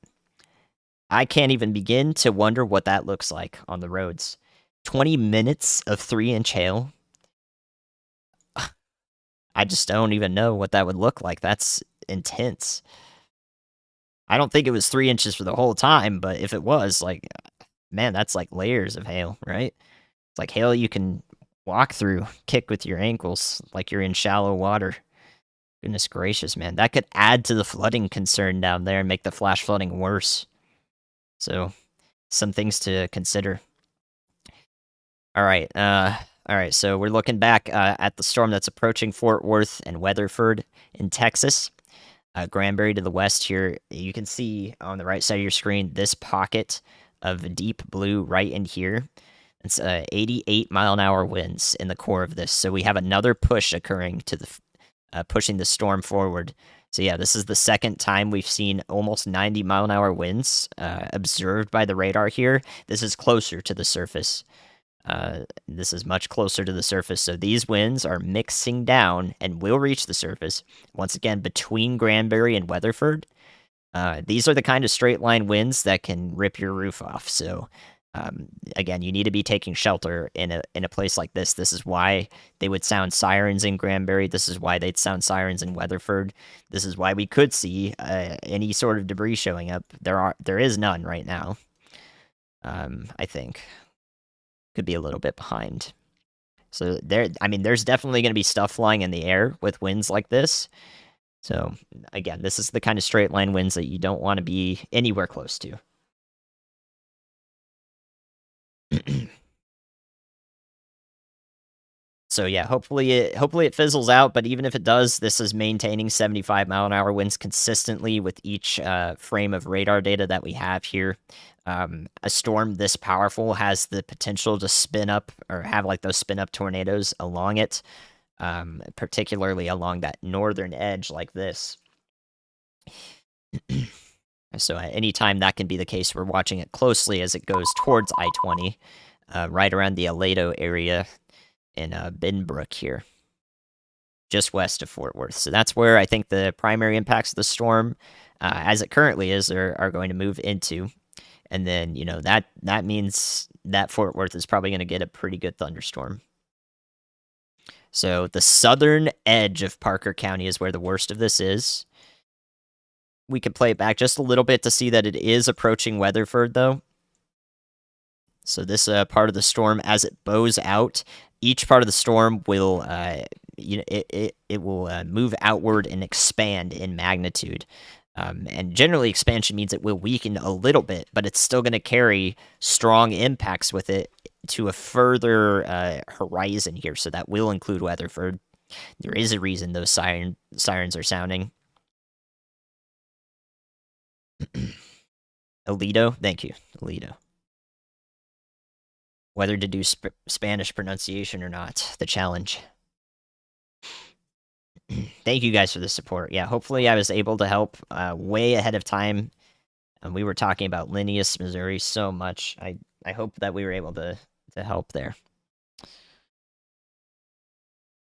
I can't even begin to wonder what that looks like on the roads. 20 minutes of 3-inch hail? I just don't even know what that would look like. That's intense. I don't think it was 3 inches for the whole time, but if it was, man, that's like layers of hail, right? It's like hail you can walk through, kick with your ankles, like you're in shallow water. Goodness gracious, man. That could add to the flooding concern down there and make the flash flooding worse. So, some things to consider. All right, so we're looking back at the storm that's approaching Fort Worth and Weatherford in Texas. Granbury to the west here. You can see on the right side of your screen this pocket of deep blue right in here. It's 88-mile-an-hour winds in the core of this. So we have another push occurring to the pushing the storm forward. So yeah, this is the second time we've seen almost 90-mile-an-hour winds observed by the radar here. This is closer to the surface. This is much closer to the surface. So these winds are mixing down and will reach the surface. Once again, between Granbury and Weatherford. These are the kind of straight line winds that can rip your roof off. So again, you need to be taking shelter in a place like this. This is why they would sound sirens in Granbury. This is why they'd sound sirens in Weatherford. This is why we could see any sort of debris showing up. There is none right now. I think could be a little bit behind. So there's definitely going to be stuff flying in the air with winds like this. So again, this is the kind of straight line winds that you don't want to be anywhere close to. So yeah, hopefully it fizzles out, but even if it does, this is maintaining 75-mile-an-hour winds consistently with each frame of radar data that we have here. A storm this powerful has the potential to spin up or have like those spin up tornadoes along it, particularly along that northern edge like this. So at any time that can be the case. We're watching it closely as it goes towards I-20, right around the Aledo area in Benbrook here, just west of Fort Worth. So that's where I think the primary impacts of the storm, as it currently is, are going to move into. And then, that means that Fort Worth is probably going to get a pretty good thunderstorm. So the southern edge of Parker County is where the worst of this is. We could play it back just a little bit to see that it is approaching Weatherford, though. So this part of the storm, as it bows out, each part of the storm will, it will move outward and expand in magnitude. And generally, expansion means it will weaken a little bit, but it's still going to carry strong impacts with it to a further horizon here. So that will include Weatherford. There is a reason those sirens are sounding. Aledo, thank you, Aledo. Whether to do Spanish pronunciation or not, the challenge. Thank you guys for the support. Yeah, hopefully I was able to help way ahead of time. And we were talking about Linneus, Missouri so much. I hope that we were able to help there.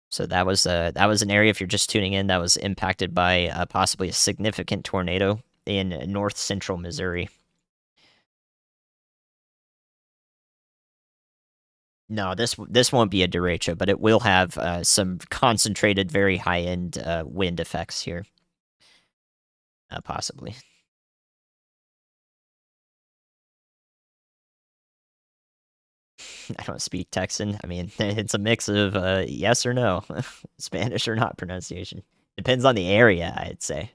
So that was an area, if you're just tuning in, that was impacted by possibly a significant tornado in north central Missouri. No, this won't be a derecho, but it will have some concentrated, very high end wind effects here, possibly. I don't speak Texan. I mean, it's a mix of yes or no, Spanish or not pronunciation. Depends on the area, I'd say.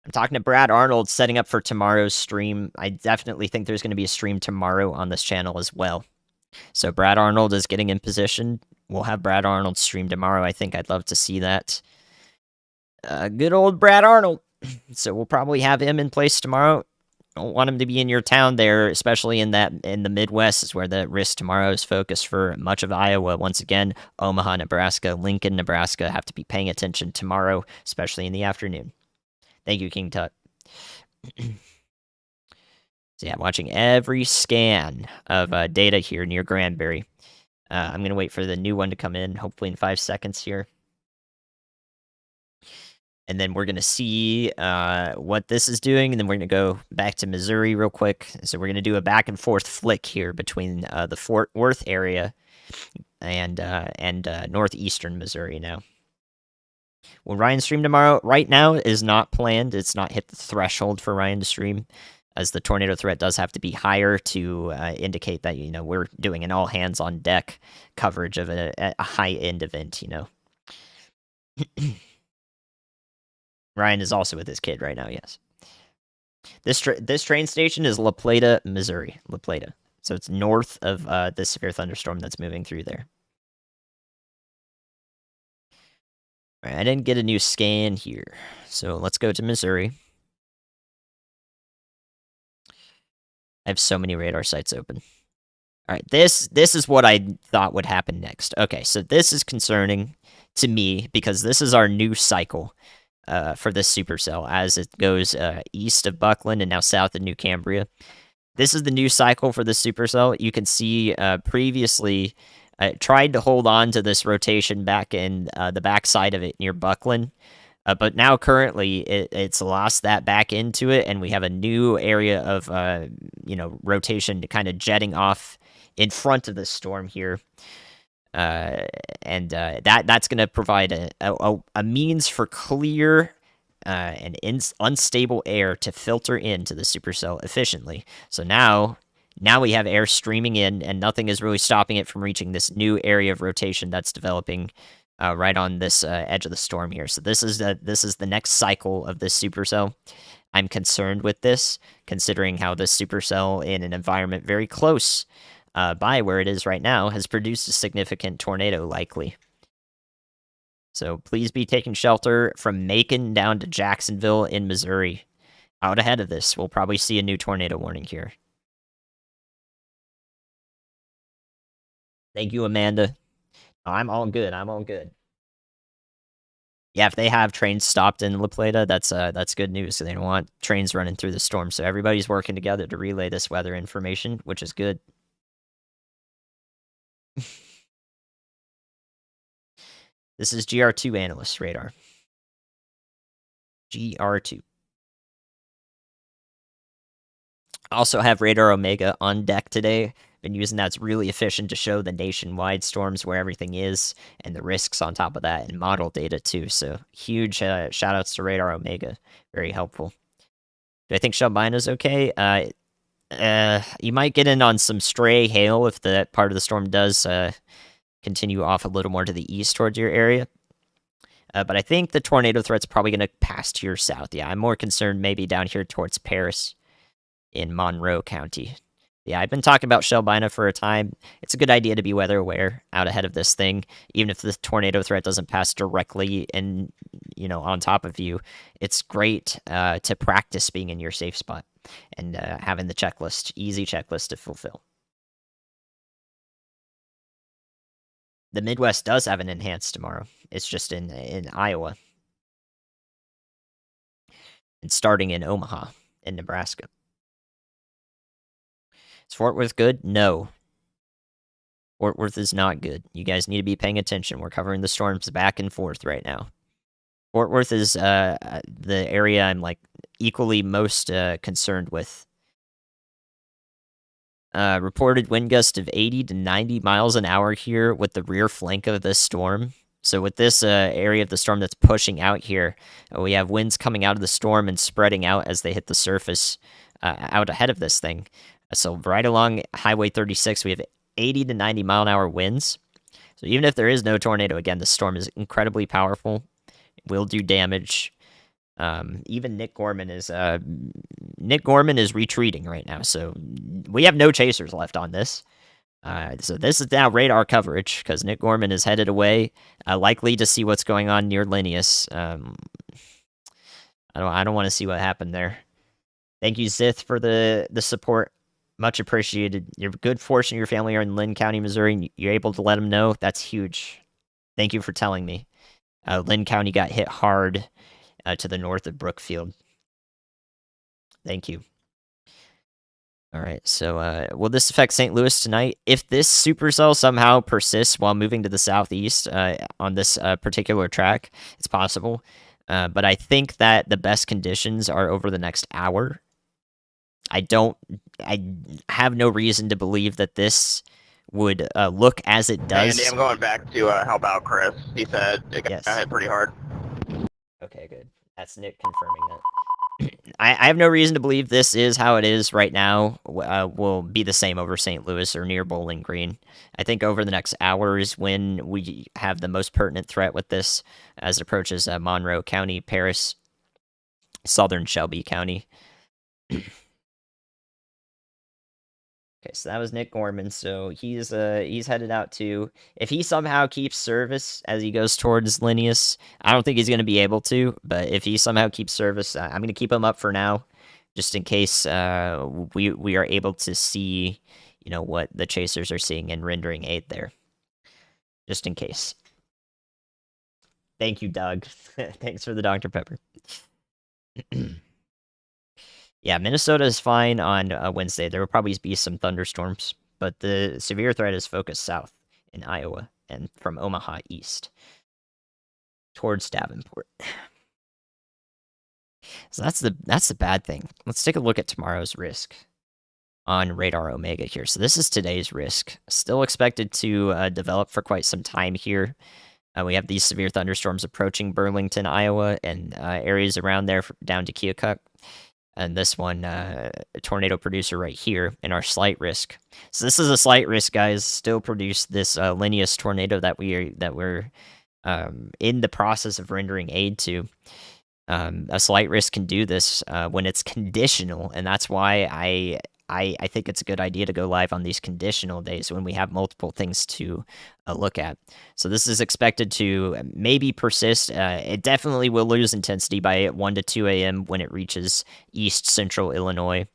I'm talking to Brad Arnold, setting up for tomorrow's stream. I definitely think there's going to be a stream tomorrow on this channel as well. So Brad Arnold is getting in position. We'll have Brad Arnold stream tomorrow. I think I'd love to see that. Good old Brad Arnold. So we'll probably have him in place tomorrow. Don't want him to be in your town there, especially in the Midwest, is where the risk tomorrow is focused for much of Iowa. Once again, Omaha, Nebraska, Lincoln, Nebraska have to be paying attention tomorrow, especially in the afternoon. Thank you, King Tut. So yeah, I'm watching every scan of data here near Granbury. I'm going to wait for the new one to come in, hopefully in 5 seconds here. And then we're going to see what this is doing, and then we're going to go back to Missouri real quick. So we're going to do a back and forth flick here between the Fort Worth area and northeastern Missouri now. Will Ryan stream tomorrow? Right now is not planned. It's not hit the threshold for Ryan to stream, as the tornado threat does have to be higher to indicate that, you know, we're doing an all hands on deck coverage of a high end event, you know. Ryan is also with his kid right now, yes. This train station is La Plata, Missouri. La Plata. So it's north of the severe thunderstorm that's moving through there. All right, I didn't get a new scan here. So let's go to Missouri. I have so many radar sites open. All right, this is what I thought would happen next. Okay, so this is concerning to me because this is our new cycle for this supercell as it goes east of Buckland and now south of New Cambria. This is the new cycle for the supercell. You can see previously it tried to hold on to this rotation back in the backside of it near Buckland. But now currently it's lost that back into it, and we have a new area of rotation kind of jetting off in front of the storm here. And that's going to provide a means for clear and unstable air to filter into the supercell efficiently. So now we have air streaming in, and nothing is really stopping it from reaching this new area of rotation that's developing right on this edge of the storm here. So this is the next cycle of this supercell. I'm concerned with this, considering how this supercell in an environment very close by where it is right now has produced a significant tornado likely. So please be taking shelter from Macon down to Jacksonville in Missouri. Out ahead of this, we'll probably see a new tornado warning here. Thank you, Amanda. I'm all good. I'm all good. Yeah, if they have trains stopped in La Plata, that's good news. So they don't want trains running through the storm. So everybody's working together to relay this weather information, which is good. This is GR2 analyst radar. GR2. Also have Radar Omega on deck today. Been using that. It's really efficient to show the nationwide storms where everything is and the risks on top of that, and model data too. So huge shout outs to Radar Omega. Very helpful. Do I think Shelbina's okay? You might get in on some stray hail if that part of the storm does continue off a little more to the east towards your area. But I think the tornado threat's probably going to pass to your south. Yeah, I'm more concerned maybe down here towards Paris in Monroe County. Yeah, I've been talking about Shelbina for a time. It's a good idea to be weather aware out ahead of this thing, even if the tornado threat doesn't pass directly and, you know, on top of you. It's great to practice being in your safe spot and having the checklist, easy checklist to fulfill. The Midwest does have an enhanced tomorrow. It's just in Iowa. and starting in Omaha in Nebraska. Is Fort Worth good? No. Fort Worth is not good. You guys need to be paying attention. We're covering the storms back and forth right now. Fort Worth is the area I'm like equally most concerned with. Reported wind gust of 80 to 90 miles an hour here with the rear flank of this storm. So with this area of the storm that's pushing out here, we have winds coming out of the storm and spreading out as they hit the surface out ahead of this thing. So right along Highway 36, we have 80 to 90 mile an hour winds. So even if there is no tornado, again, the storm is incredibly powerful. It will do damage. Even Nick Gorman is retreating right now. So we have no chasers left on this. So this is now radar coverage because Nick Gorman is headed away, likely to see what's going on near Linnaeus. I don't want to see what happened there. Thank you, Zith, for the support. Much appreciated. Your good fortune, your family are in Lynn County, Missouri. And you're able to let them know. That's huge. Thank you for telling me. Lynn County got hit hard to the north of Brookfield. Thank you. All right, so will this affect St. Louis tonight? If this supercell somehow persists while moving to the southeast on this particular track, it's possible. But I think that the best conditions are over the next hour. I have no reason to believe that this would look as it does. Andy, I'm going back to help out Chris. He said it got hit pretty hard. Okay, good. That's Nick confirming that. I have no reason to believe this is how it is right now. Will be the same over St. Louis or near Bowling Green. I think over the next hours when we have the most pertinent threat with this as it approaches Monroe County, Paris, southern Shelby County. Okay, so that was Nick Gorman. So he's headed out too. If he somehow keeps service as he goes towards Linnaeus, I don't think he's going to be able to. But if he somehow keeps service, I'm going to keep him up for now, just in case we are able to see, what the chasers are seeing and rendering aid there. Just in case. Thank you, Doug. Thanks for the Dr. Pepper. Yeah, Minnesota is fine on Wednesday. There will probably be some thunderstorms, but the severe threat is focused south in Iowa and from Omaha east towards Davenport. So that's the bad thing. Let's take a look at tomorrow's risk on Radar Omega here. So this is today's risk. Still expected to develop for quite some time here. We have these severe thunderstorms approaching Burlington, Iowa, and areas around there down to Keokuk. And this one, a tornado producer right here in our slight risk. So this is a slight risk, guys. Still produce this Linnaeus tornado that we're in the process of rendering aid to. A slight risk can do this when it's conditional, and that's why I think it's a good idea to go live on these conditional days when we have multiple things to look at. So this is expected to maybe persist. It definitely will lose intensity by 1 to 2 a.m. when it reaches east central Illinois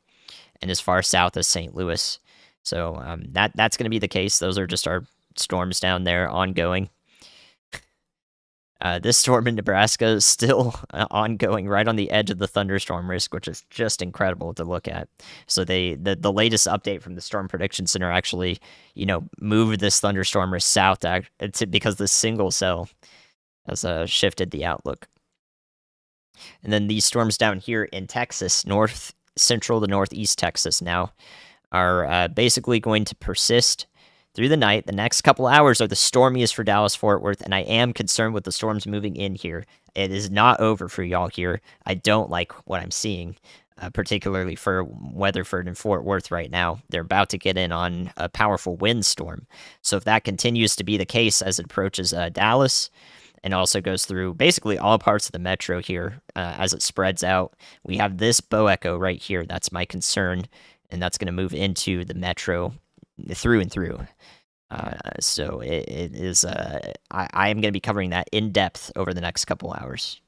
and as far south as St. Louis. So that's going to be the case. Those are just our storms down there ongoing. This storm in Nebraska is still ongoing right on the edge of the thunderstorm risk, which is just incredible to look at. So the latest update from the Storm Prediction Center actually, moved this thunderstorm risk south because the single cell has shifted the outlook. And then these storms down here in Texas, north central to northeast Texas now, are basically going to persist through the night. The next couple hours are the stormiest for Dallas-Fort Worth, and I am concerned with the storms moving in here. It is not over for y'all here. I don't like what I'm seeing, particularly for Weatherford and Fort Worth right now. They're about to get in on a powerful windstorm. So if that continues to be the case as it approaches Dallas and also goes through basically all parts of the metro here as it spreads out, we have this bow echo right here. That's my concern, and that's going to move into the metro through and through. So it is. I am going to be covering that in depth over the next couple hours.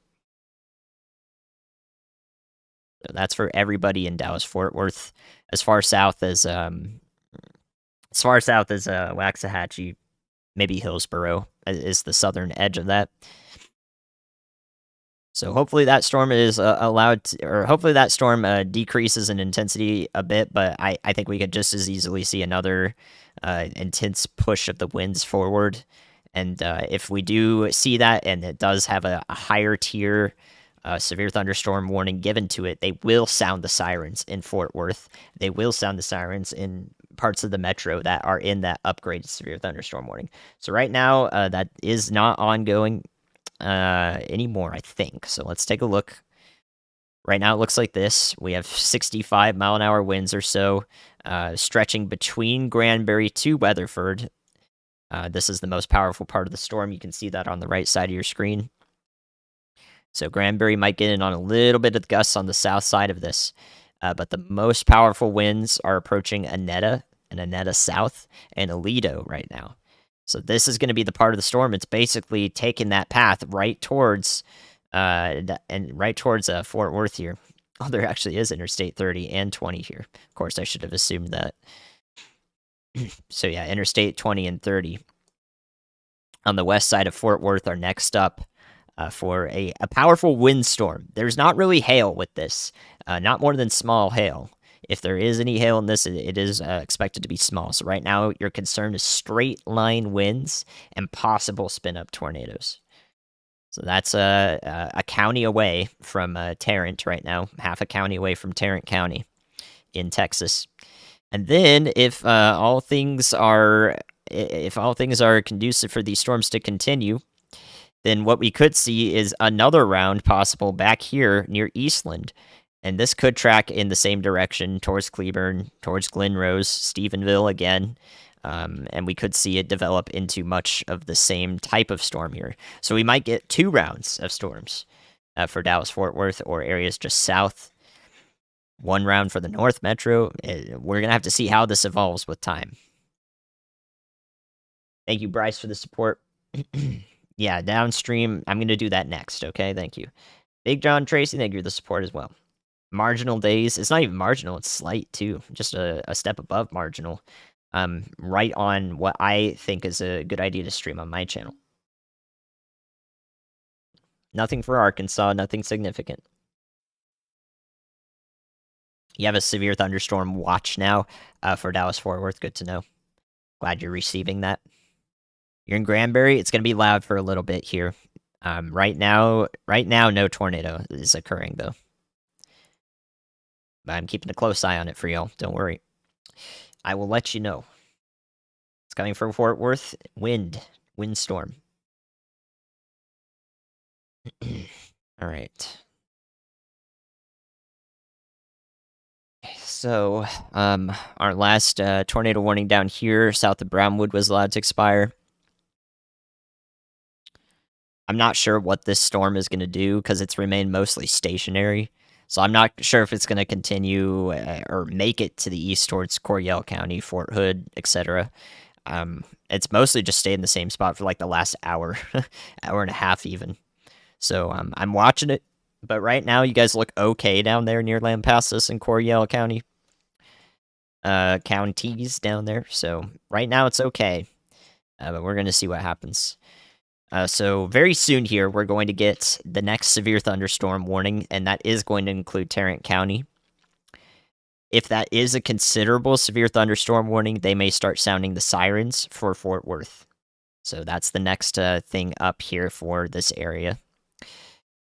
So that's for everybody in Dallas-Fort Worth. As far south as Waxahachie, maybe Hillsboro is the southern edge of that. So hopefully that storm is hopefully that storm decreases in intensity a bit, but I think we could just as easily see another intense push of the winds forward. And if we do see that and it does have a higher tier severe thunderstorm warning given to it, they will sound the sirens in Fort Worth. They will sound the sirens in parts of the metro that are in that upgraded severe thunderstorm warning. So right now, that is not ongoing anymore, I think. So let's take a look. Right now it looks like this. We have 65-mile-an-hour winds or so, stretching between Granbury to Weatherford. This is the most powerful part of the storm. You can see that on the right side of your screen. So Granbury might get in on a little bit of gusts on the south side of this. But the most powerful winds are approaching Annetta and Annetta South and Aledo right now. So this is going to be the part of the storm. It's basically taking that path right towards Fort Worth here. Oh, there actually is Interstate 30 and 20 here. Of course, I should have assumed that. So yeah, Interstate 20 and 30 on the west side of Fort Worth are next up for a powerful windstorm. There's not really hail with this, not more than small hail. If there is any hail in this, it is expected to be small. So right now, your concern is straight line winds and possible spin-up tornadoes. So that's a county away from Tarrant right now, half a county away from Tarrant County in Texas. And then if all things are conducive for these storms to continue, then what we could see is another round possible back here near Eastland. And this could track in the same direction towards Cleburne, towards Glen Rose, Stephenville again. And we could see it develop into much of the same type of storm here. So we might get 2 rounds of storms for Dallas-Fort Worth or areas just south. 1 round for the North Metro. We're going to have to see how this evolves with time. Thank you, Bryce, for the support. Yeah, downstream. I'm going to do that next, okay? Thank you. Big John Tracy, thank you for the support as well. Marginal days. It's not even marginal. It's slight, too. Just a step above marginal. Right on what I think is a good idea to stream on my channel. Nothing for Arkansas. Nothing significant. You have a severe thunderstorm watch now for Dallas-Fort Worth. Good to know. Glad you're receiving that. You're in Granbury. It's going to be loud for a little bit here. Right now, no tornado is occurring, though. But I'm keeping a close eye on it for y'all. Don't worry. I will let you know. It's coming from Fort Worth. Windstorm. All right. So, our last tornado warning down here, south of Brownwood, was allowed to expire. I'm not sure what this storm is going to do because it's remained mostly stationary. So I'm not sure if it's going to continue or make it to the east towards Coryell County, Fort Hood, etc. It's mostly just stayed in the same spot for like the last hour, hour and a half even. So I'm watching it. But right now, you guys look okay down there near Lampasas and Coryell County. Counties down there. So right now, it's okay. But we're going to see what happens. So very soon here, we're going to get the next severe thunderstorm warning, and that is going to include Tarrant County. If that is a considerable severe thunderstorm warning, they may start sounding the sirens for Fort Worth. So that's the next thing up here for this area.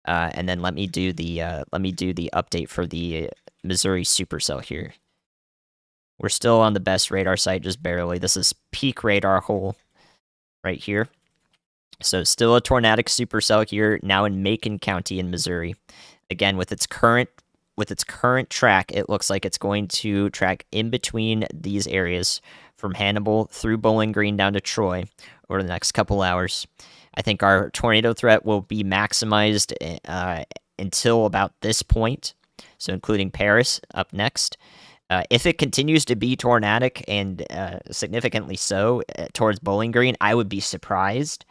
And then let me do the update for the Missouri supercell here. We're still on the best radar site, just barely. This is peak radar hole right here. So still a tornadic supercell here, now in Macon County in Missouri. Again, with its current track, it looks like it's going to track in between these areas from Hannibal through Bowling Green down to Troy over the next couple hours. I think our tornado threat will be maximized until about this point, so including Paris up next. If it continues to be tornadic and significantly so towards Bowling Green, I would be surprised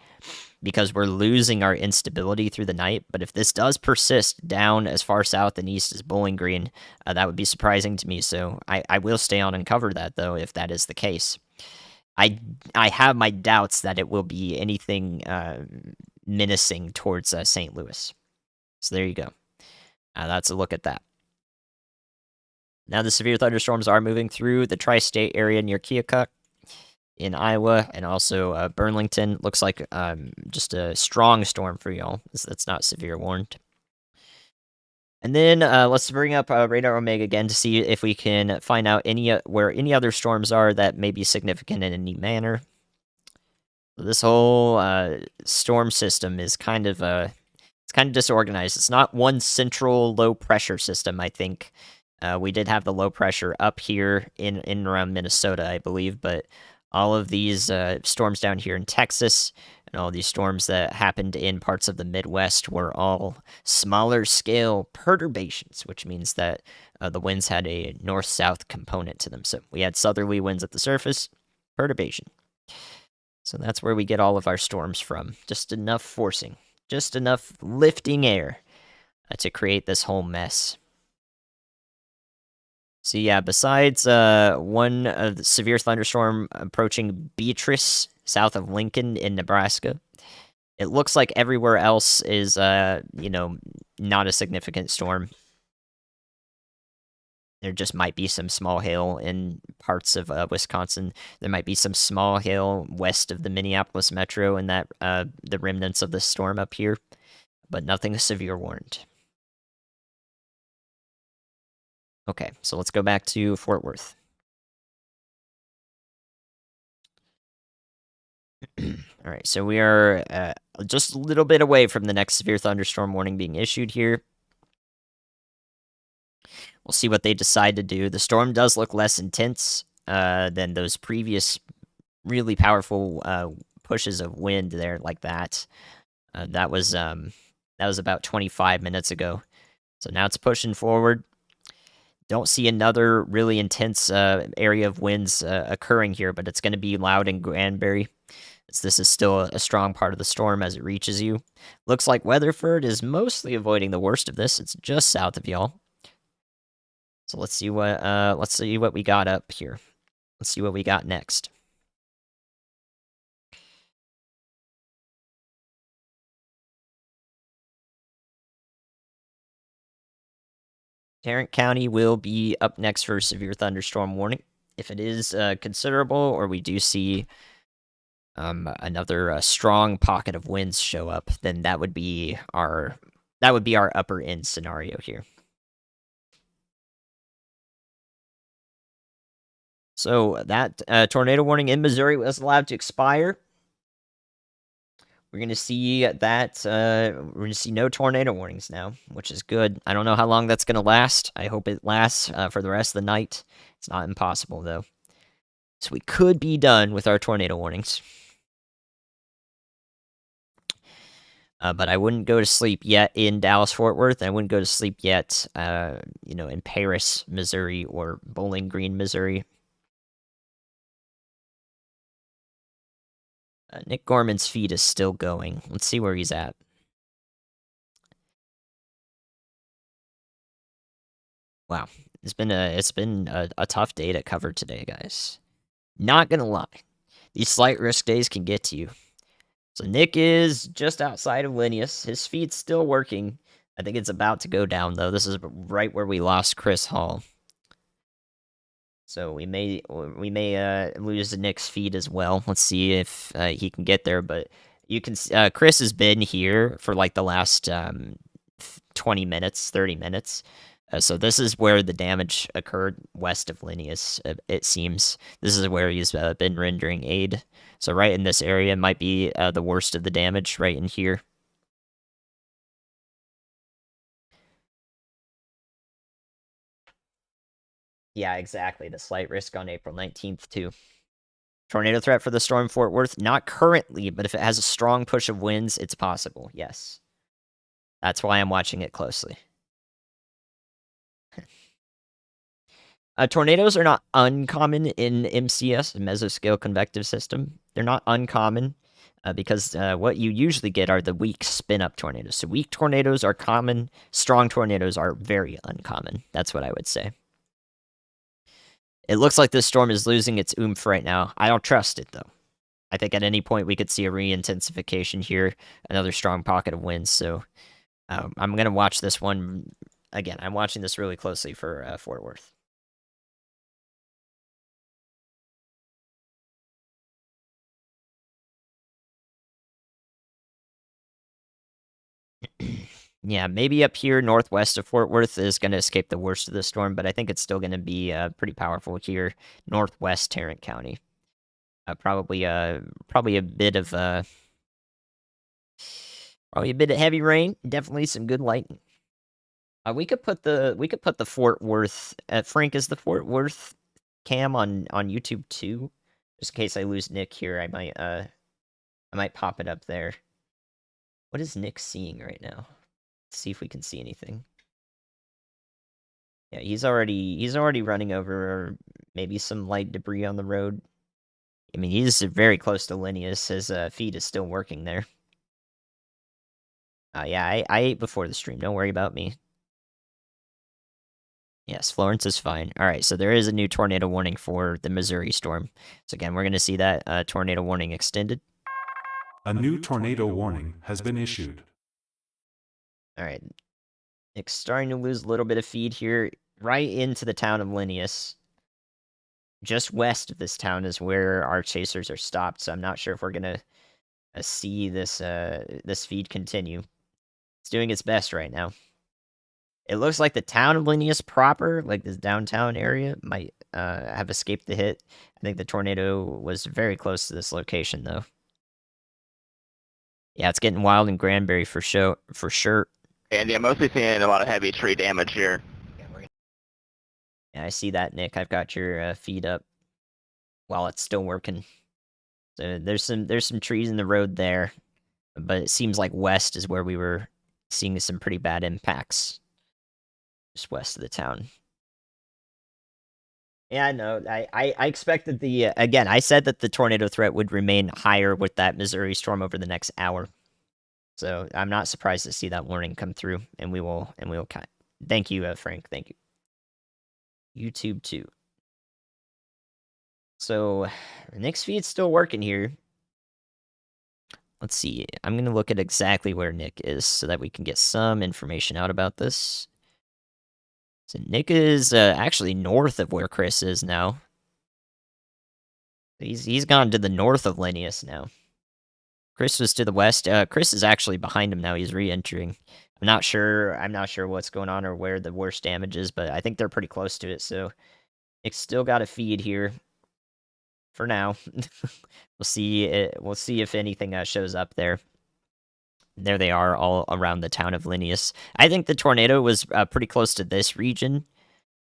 because we're losing our instability through the night. But if this does persist down as far south and east as Bowling Green, that would be surprising to me. So I will stay on and cover that, though, if that is the case. I have my doubts that it will be anything menacing towards St. Louis. So there you go. That's a look at that. Now the severe thunderstorms are moving through the tri-state area near Keokuk in Iowa, and also Burlington. Looks like just a strong storm for y'all. That's not severe warned. And then let's bring up Radar Omega again to see if we can find out where any other storms are that may be significant in any manner. This whole storm system is kind of it's kind of disorganized. It's not one central low pressure system. I think we did have the low pressure up here in and around Minnesota, I believe, but all of these storms down here in Texas and all these storms that happened in parts of the Midwest were all smaller scale perturbations, which means that the winds had a north-south component to them. So we had southerly winds at the surface, perturbation. So that's where we get all of our storms from. Just enough forcing, just enough lifting air to create this whole mess. So yeah, besides one severe thunderstorm approaching Beatrice, south of Lincoln in Nebraska, it looks like everywhere else is, not a significant storm. There just might be some small hail in parts of Wisconsin. There might be some small hail west of the Minneapolis metro and that the remnants of the storm up here, but nothing severe warned. Okay, so let's go back to Fort Worth. All right, so we are just a little bit away from the next severe thunderstorm warning being issued here. We'll see what they decide to do. The storm does look less intense than those previous really powerful pushes of wind there like that. That was about 25 minutes ago. So now it's pushing forward. Don't see another really intense area of winds occurring here, but it's going to be loud in Granbury. This is still a strong part of the storm as it reaches you. Looks like Weatherford is mostly avoiding the worst of this. It's just south of y'all. So let's see what we got up here. Let's see what we got next. Tarrant County will be up next for severe thunderstorm warning. If it is considerable, or we do see another strong pocket of winds show up, then that would be our upper end scenario here. So that tornado warning in Missouri was allowed to expire. We're going to see that we're going to see no tornado warnings now, which is good. I don't know how long that's going to last. I hope it lasts for the rest of the night. It's not impossible, though. So we could be done with our tornado warnings. But I wouldn't go to sleep yet in Dallas-Fort Worth. I wouldn't go to sleep yet, in Paris, Missouri, or Bowling Green, Missouri. Nick Gorman's feed is still going. Let's see where he's at. Wow, it's been a tough day to cover today, guys. Not gonna lie, these slight risk days can get to you. So Nick is just outside of Linneus. His feed's still working. I think it's about to go down though. This is right where we lost Chris Hall. So we may lose Nick's feed as well. Let's see if he can get there. But you can Chris has been here for like the last 20 minutes, 30 minutes. So this is where the damage occurred west of Linneus. It seems this is where he's been rendering aid. So right in this area might be the worst of the damage. Right in here. Yeah, exactly. The slight risk on April 19th, too. Tornado threat for the storm Fort Worth? Not currently, but if it has a strong push of winds, it's possible, yes. That's why I'm watching it closely. Tornadoes are not uncommon in MCS, a mesoscale convective system. They're not uncommon because what you usually get are the weak spin-up tornadoes. So weak tornadoes are common. Strong tornadoes are very uncommon. That's what I would say. It looks like this storm is losing its oomph right now. I don't trust it, though. I think at any point we could see a re-intensification here, another strong pocket of winds, so I'm gonna watch this one again. I'm watching this really closely for Fort Worth. Yeah, maybe up here northwest of Fort Worth is going to escape the worst of the storm, but I think it's still going to be pretty powerful here, northwest Tarrant County. Probably a bit of heavy rain. Definitely some good lightning. We could put the Fort Worth. Frank, is the Fort Worth cam on YouTube too? Just in case I lose Nick here, I might pop it up there. What is Nick seeing right now? Let's see if we can see anything. Yeah, he's already running over maybe some light debris on the road. I mean, he's very close to Linnaeus. His feed is still working there. Yeah, I ate before the stream. Don't worry about me. Yes, Florence is fine. All right, so there is a new tornado warning for the Missouri storm. So again, we're going to see that tornado warning extended. A new tornado warning has been issued. All right, it's starting to lose a little bit of feed here, right into the town of Linnaeus. Just west of this town is where our chasers are stopped, so I'm not sure if we're gonna see this feed continue. It's doing its best right now. It looks like the town of Linnaeus proper, like this downtown area, might have escaped the hit. I think the tornado was very close to this location, though. Yeah, it's getting wild in Granbury for sure. And yeah, mostly seeing a lot of heavy tree damage here. Yeah, I see that, Nick. I've got your feed up while it's still working. So there's some trees in the road there, but it seems like west is where we were seeing some pretty bad impacts. Just west of the town. Yeah, no, I expected again, I said that the tornado threat would remain higher with that Missouri storm over the next hour. So I'm not surprised to see that warning come through, and we will thank you, Frank. Thank you. YouTube too. So Nick's feed's still working here. Let's see. I'm going to look at exactly where Nick is so that we can get some information out about this. So Nick is actually north of where Chris is now. He's gone to the north of Linnaeus now. Chris was to the west. Chris is actually behind him now. He's re-entering. I'm not sure what's going on or where the worst damage is, but I think they're pretty close to it. So Nick's still got a feed here for now. We'll see if anything shows up there. There they are, all around the town of Linnaeus. I think the tornado was pretty close to this region,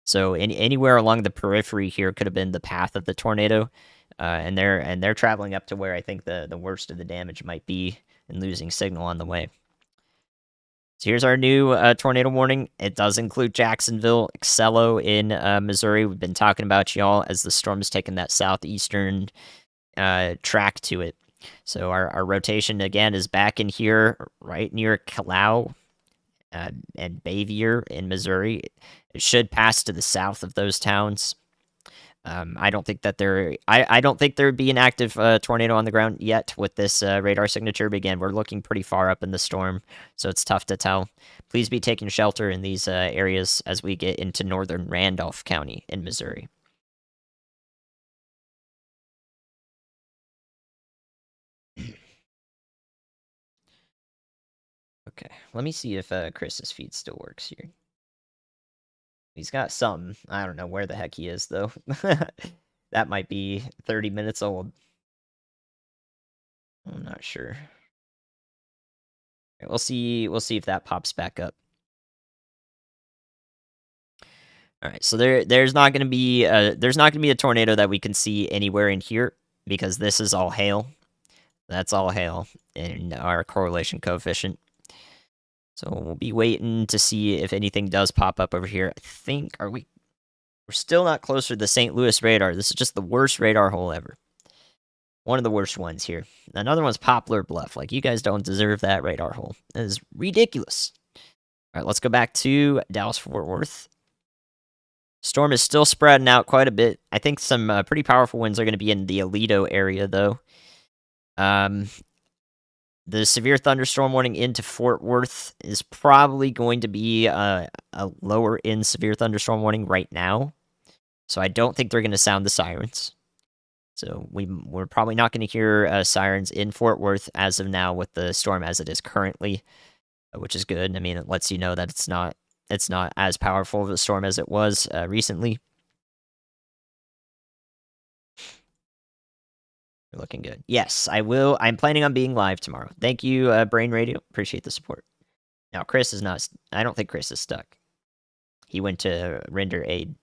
so anywhere along the periphery here could have been the path of the tornado, and they're traveling up to where I think the worst of the damage might be and losing signal on the way. So here's our new tornado warning. It does include Jacksonville, Excello in Missouri. We've been talking about y'all as the storm has taken that southeastern track to it. So our rotation again is back in here, right near Kalau and Bavier in Missouri. It should pass to the south of those towns. I don't think that I don't think there would be an active tornado on the ground yet with this radar signature. But again, we're looking pretty far up in the storm, so it's tough to tell. Please be taking shelter in these areas as we get into northern Randolph County in Missouri. Okay, let me see if Chris's feed still works here. He's got some. I don't know where the heck he is, though. That might be 30 minutes old. I'm not sure. Okay, we'll see if that pops back up. All right, so there's not going to be a tornado that we can see anywhere in here because this is all hail. That's all hail in our correlation coefficient. So we'll be waiting to see if anything does pop up over here. I think we're still not closer to the St. Louis radar. This is just the worst radar hole ever. One of the worst ones here. Another one's Poplar Bluff. Like, you guys don't deserve that radar hole. That is ridiculous. All right, let's go back to Dallas-Fort Worth. Storm is still spreading out quite a bit. I think some pretty powerful winds are going to be in the Aledo area, though. The severe thunderstorm warning into Fort Worth is probably going to be a lower end severe thunderstorm warning right now. So I don't think they're going to sound the sirens. So we're probably not going to hear sirens in Fort Worth as of now with the storm as it is currently, which is good. I mean, it lets you know that it's not as powerful of a storm as it was recently. You're looking good. Yes, I will. I'm planning on being live tomorrow. Thank you, Brain Radio. Appreciate the support. Now, Chris is not. I don't think Chris is stuck. He went to render aid.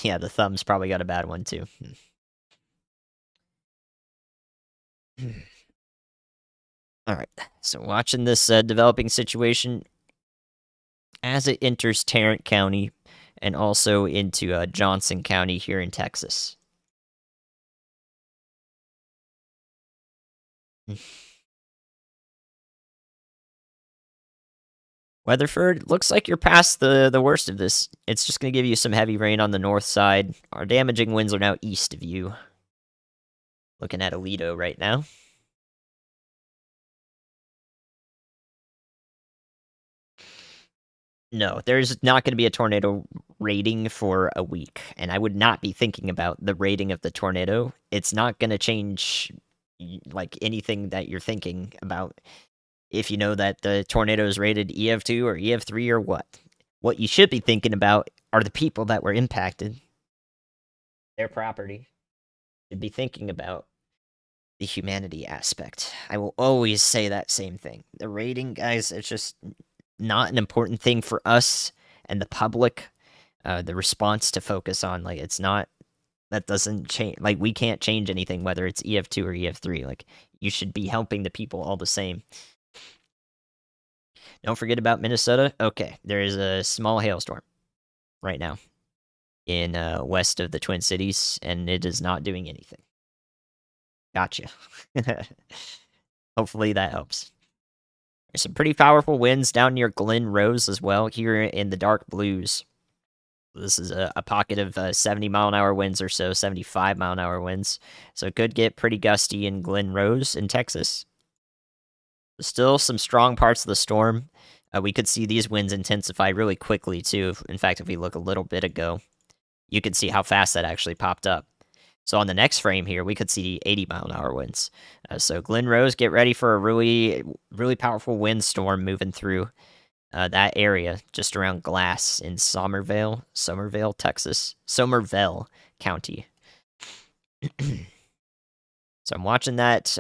Yeah, the thumb's probably got a bad one too. All right. So watching this developing situation as it enters Tarrant County and also into Johnson County here in Texas. Weatherford, looks like you're past the worst of this. It's just going to give you some heavy rain on the north side. Our damaging winds are now east of you. Looking at Aledo right now. No, there's not going to be a tornado rating for a week, and I would not be thinking about the rating of the tornado. It's not going to change like anything that you're thinking about if you know that the tornado is rated EF2 or EF3 or what. What you should be thinking about are the people that were impacted, their property. You should be thinking about the humanity aspect. I will always say that same thing. The rating, guys, it's just not an important thing for us and the public. The response to focus on, like, it's not, that doesn't change. Like, we can't change anything whether it's EF2 or EF3. Like, you should be helping the people all the same. Don't forget about Minnesota. Okay, there is a small hailstorm right now in west of the Twin Cities, and it is not doing anything. Gotcha. Hopefully that helps. There's some pretty powerful winds down near Glen Rose as well, here in the dark blues. This is a pocket of 70 mile an hour winds or so, 75 mile an hour winds. So it could get pretty gusty in Glen Rose in Texas. Still some strong parts of the storm. We could see these winds intensify really quickly too. In fact, if we look a little bit ago, you could see how fast that actually popped up. So on the next frame here, we could see 80 mile an hour winds. So Glen Rose, get ready for a really, really powerful windstorm moving through that area just around Glass in Somerville, Texas. Somerville County. So I'm watching that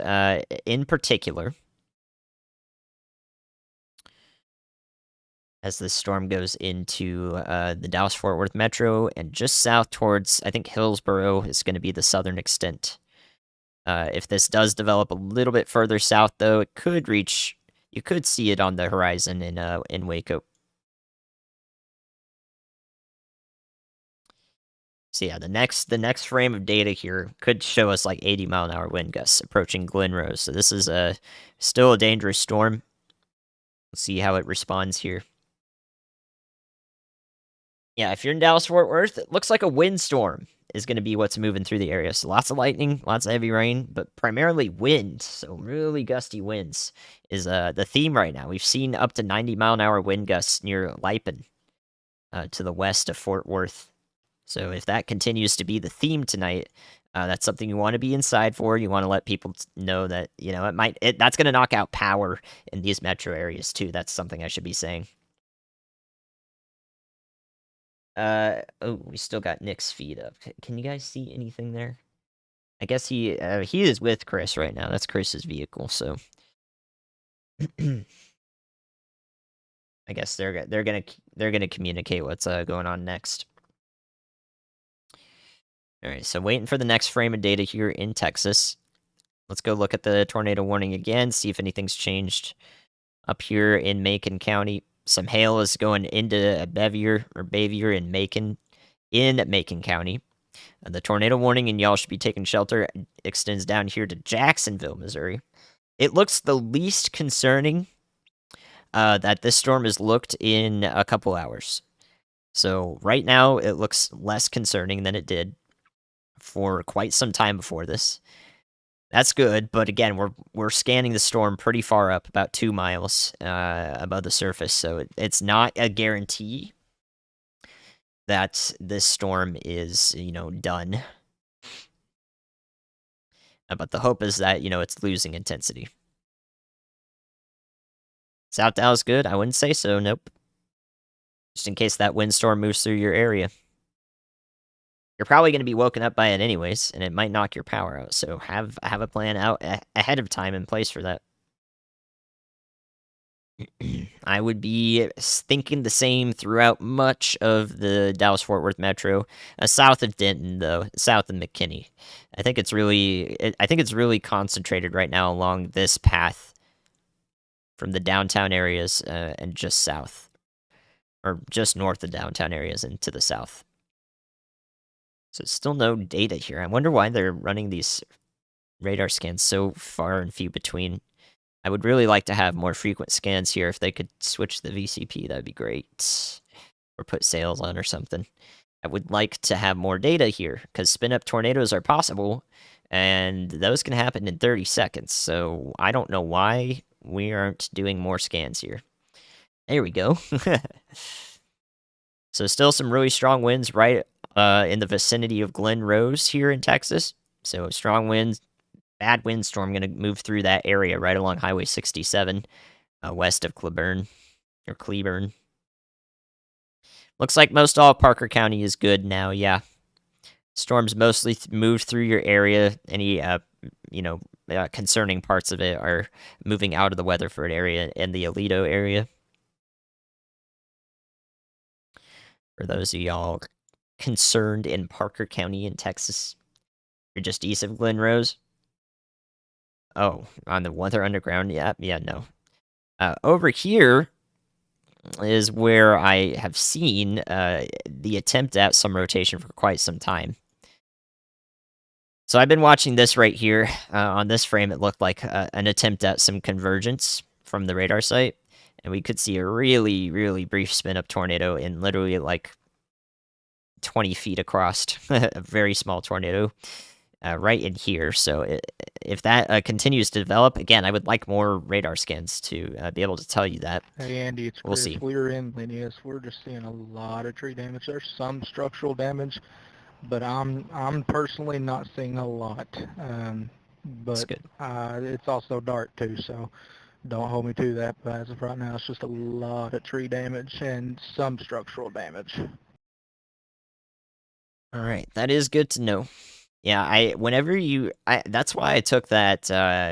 in particular as this storm goes into the Dallas-Fort Worth Metro and just south towards, I think, Hillsboro is going to be the southern extent. If this does develop a little bit further south, though, it could reach, you could see it on the horizon in Waco. So yeah, the next frame of data here could show us like 80 mile an hour wind gusts approaching Glen Rose. So this is still a dangerous storm. Let's see how it responds here. Yeah, if you're in Dallas-Fort Worth, it looks like a windstorm is going to be what's moving through the area. So lots of lightning, lots of heavy rain, but primarily wind. So really gusty winds is the theme right now. We've seen up to 90 mile an hour wind gusts near Lipen to the west of Fort Worth. So if that continues to be the theme tonight, that's something you want to be inside for. You want to let people know that, you know, that's going to knock out power in these metro areas too. That's something I should be saying. Oh, we still got Nick's feed up. Can you guys see anything there? I guess he is with Chris right now. That's Chris's vehicle, so I guess they're gonna communicate what's going on next. All right, so waiting for the next frame of data here in Texas. Let's go look at the tornado warning again, see if anything's changed up here in Macon County. Some hail is going into Bevier in Macon County. The tornado warning, and y'all should be taking shelter, extends down here to Jacksonville, Missouri. It looks the least concerning that this storm has looked in a couple hours. So right now, it looks less concerning than it did for quite some time before this. That's good, but again, we're scanning the storm pretty far up, about 2 miles above the surface, so it's not a guarantee that this storm is, done. But the hope is that, it's losing intensity. South Dallas good? I wouldn't say so, nope. Just in case that windstorm moves through your area. You're probably going to be woken up by it anyways, and it might knock your power out, so have a plan out ahead of time in place for that. I would be thinking the same throughout much of the Dallas-Fort Worth Metro, south of Denton, though, south of McKinney. I think it's really concentrated right now along this path from the downtown areas and just south, or just north of downtown areas and to the south. So still no data here. I wonder why they're running these radar scans so far and few between. I would really like to have more frequent scans here. If they could switch the VCP, that'd be great. Or put sails on or something. I would like to have more data here, because spin-up tornadoes are possible, and those can happen in 30 seconds. So I don't know why we aren't doing more scans here. There we go. So still some really strong winds right in the vicinity of Glen Rose here in Texas. So strong winds. Bad windstorm going to move through that area right along Highway 67, west of Cleburne. Looks like most all Parker County is good now, yeah. Storms mostly moved through your area. Any, concerning parts of it are moving out of the Weatherford area and the Aledo area. For those of y'all concerned in Parker County in Texas, you're just east of Glen Rose. Oh, on the Weather Underground? Yeah, no. Over here is where I have seen the attempt at some rotation for quite some time. So I've been watching this right here. On this frame, it looked like an attempt at some convergence from the radar site. And we could see a really, really brief spin-up tornado in literally like 20 feet across. A very small tornado. Right in here. So if that continues to develop, again, I would like more radar scans to be able to tell you that. Hey Andy, it's We'll Chris. see. We're in Linnaeus. We're just seeing a lot of tree damage. There's some structural damage, but I'm personally not seeing a lot. That's But good. it's also dark too, so don't hold me to that. But as of right now, it's just a lot of tree damage and some structural damage. All right, that is good to know. Yeah, that's why I took that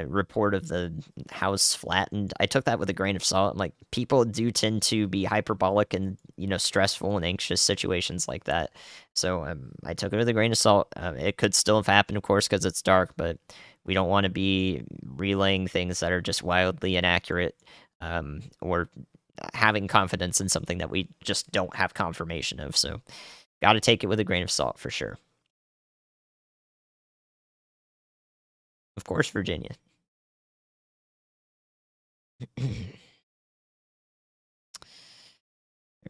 report of the house flattened. I took that with a grain of salt. Like, people do tend to be hyperbolic and, stressful and anxious situations like that. So I took it with a grain of salt. It could still have happened, of course, because it's dark, but we don't want to be relaying things that are just wildly inaccurate, or having confidence in something that we just don't have confirmation of. So got to take it with a grain of salt for sure. Of course, Virginia.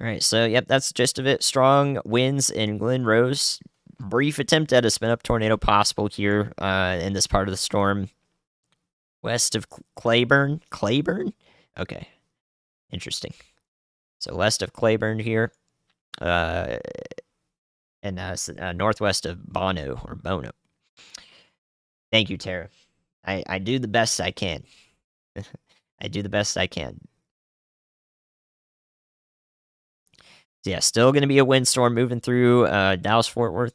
Alright, so yep, that's the gist of it. Strong winds in Glen Rose. Brief attempt at a spin-up tornado possible here in this part of the storm. West of Claiborne? Claiborne? Okay. Interesting. So west of Claiborne here. And northwest of Bono, or Bono. Thank you, Tara. I do the best I can. I do the best I can. So yeah, still going to be a windstorm moving through Dallas-Fort Worth,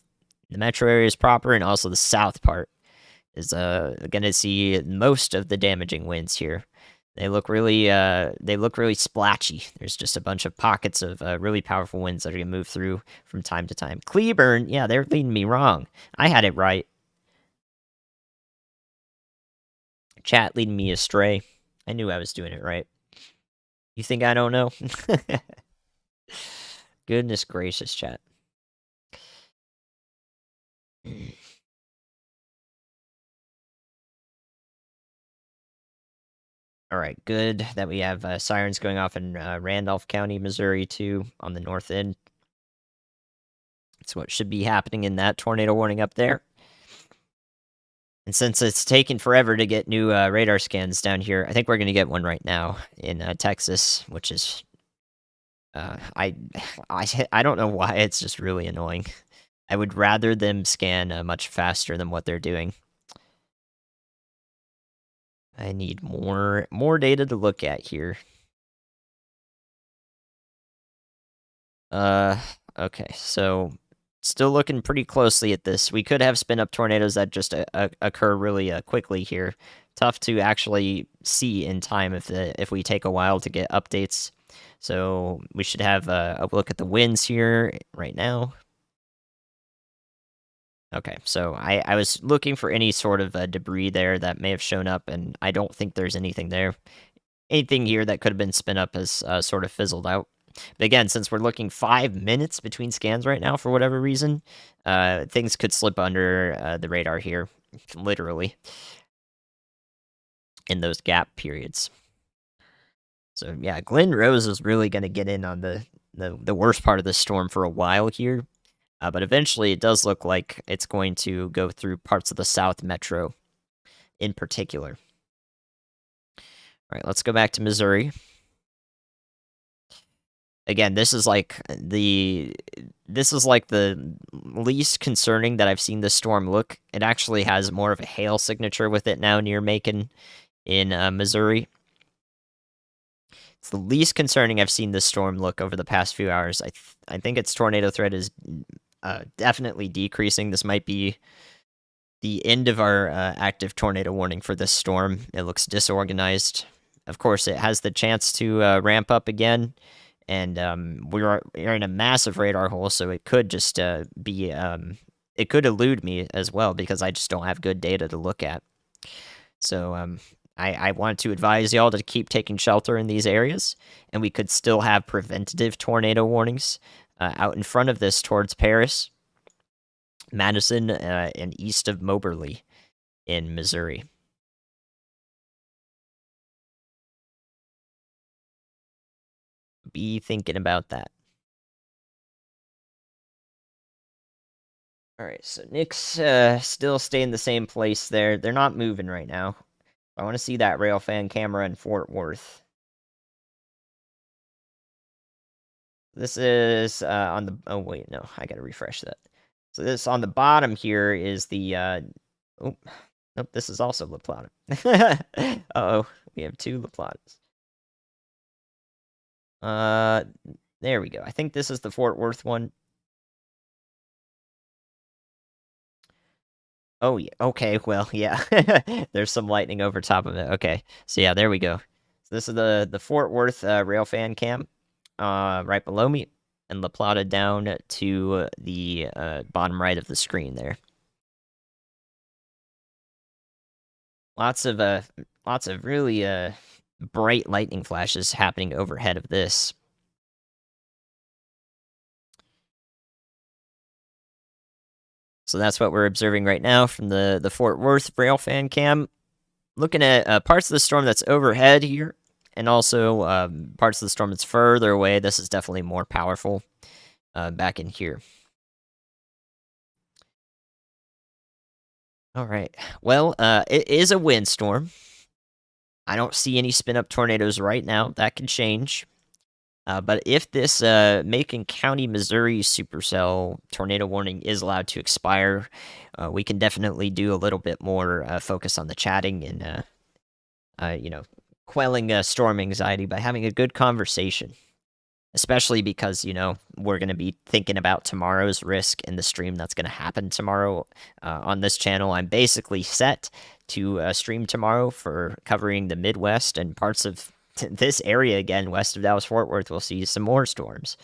the metro areas proper, and also the south part is going to see most of the damaging winds here. They look really splatchy. There's just a bunch of pockets of really powerful winds that are going to move through from time to time. Cleburne, yeah, they're leading me wrong. I had it right. Chat leading me astray. I knew I was doing it right. You think I don't know? Goodness gracious, chat. All right, good that we have sirens going off in Randolph County, Missouri, too, on the north end. That's what should be happening in that tornado warning up there. And since it's taking forever to get new radar scans down here, I think we're going to get one right now in Texas, which is I I don't know why, it's just really annoying. I would rather them scan much faster than what they're doing. I need more data to look at here. Okay, so still looking pretty closely at this. We could have spin-up tornadoes that just occur really quickly here. Tough to actually see in time if we take a while to get updates. So we should have a look at the winds here right now. Okay, so I was looking for any sort of debris there that may have shown up, and I don't think there's anything there. Anything here that could have been spin up has sort of fizzled out. But again, since we're looking 5 minutes between scans right now for whatever reason, things could slip under the radar here, literally, in those gap periods. So yeah, Glen Rose is really going to get in on the worst part of the storm for a while here. But eventually it does look like it's going to go through parts of the South Metro in particular. All right, let's go back to Missouri. Again, this is like the least concerning that I've seen this storm look. It actually has more of a hail signature with it now near Macon in Missouri. It's the least concerning I've seen this storm look over the past few hours. I think its tornado threat is definitely decreasing. This might be the end of our active tornado warning for this storm. It looks disorganized. Of course, it has the chance to ramp up again. And we're in a massive radar hole, so it could just be it could elude me as well because I just don't have good data to look at. So I want to advise y'all to keep taking shelter in these areas, and we could still have preventative tornado warnings out in front of this towards Paris, Madison, and east of Moberly in Missouri. Be thinking about that. All right, so Nick's still staying the same place there. They're not moving right now. I want to see that Railfan camera in Fort Worth. This is on the... Oh, wait, no. I got to refresh that. So this on the bottom here is the... Oh, nope, this is also La Plata. Uh-oh, we have two La Platas. There we go. I think this is the Fort Worth one. Oh, yeah. Okay, well, yeah. There's some lightning over top of it. Okay. So, yeah, there we go. So this is the Fort Worth Railfan cam right below me, and La Plata down to the bottom right of the screen there. Lots of really bright lightning flashes happening overhead of this. So that's what we're observing right now from the Fort Worth Railfan cam. Looking at parts of the storm that's overhead here, and also parts of the storm that's further away. This is definitely more powerful back in here. All right. Well, it is a windstorm. I don't see any spin-up tornadoes right now. That can change. But if this Macon County, Missouri supercell tornado warning is allowed to expire, we can definitely do a little bit more focus on the chatting and, quelling storm anxiety by having a good conversation. Especially because, we're going to be thinking about tomorrow's risk in the stream that's going to happen tomorrow on this channel. I'm basically set to stream tomorrow for covering the Midwest and parts of this area again, west of Dallas-Fort Worth. We'll see some more storms.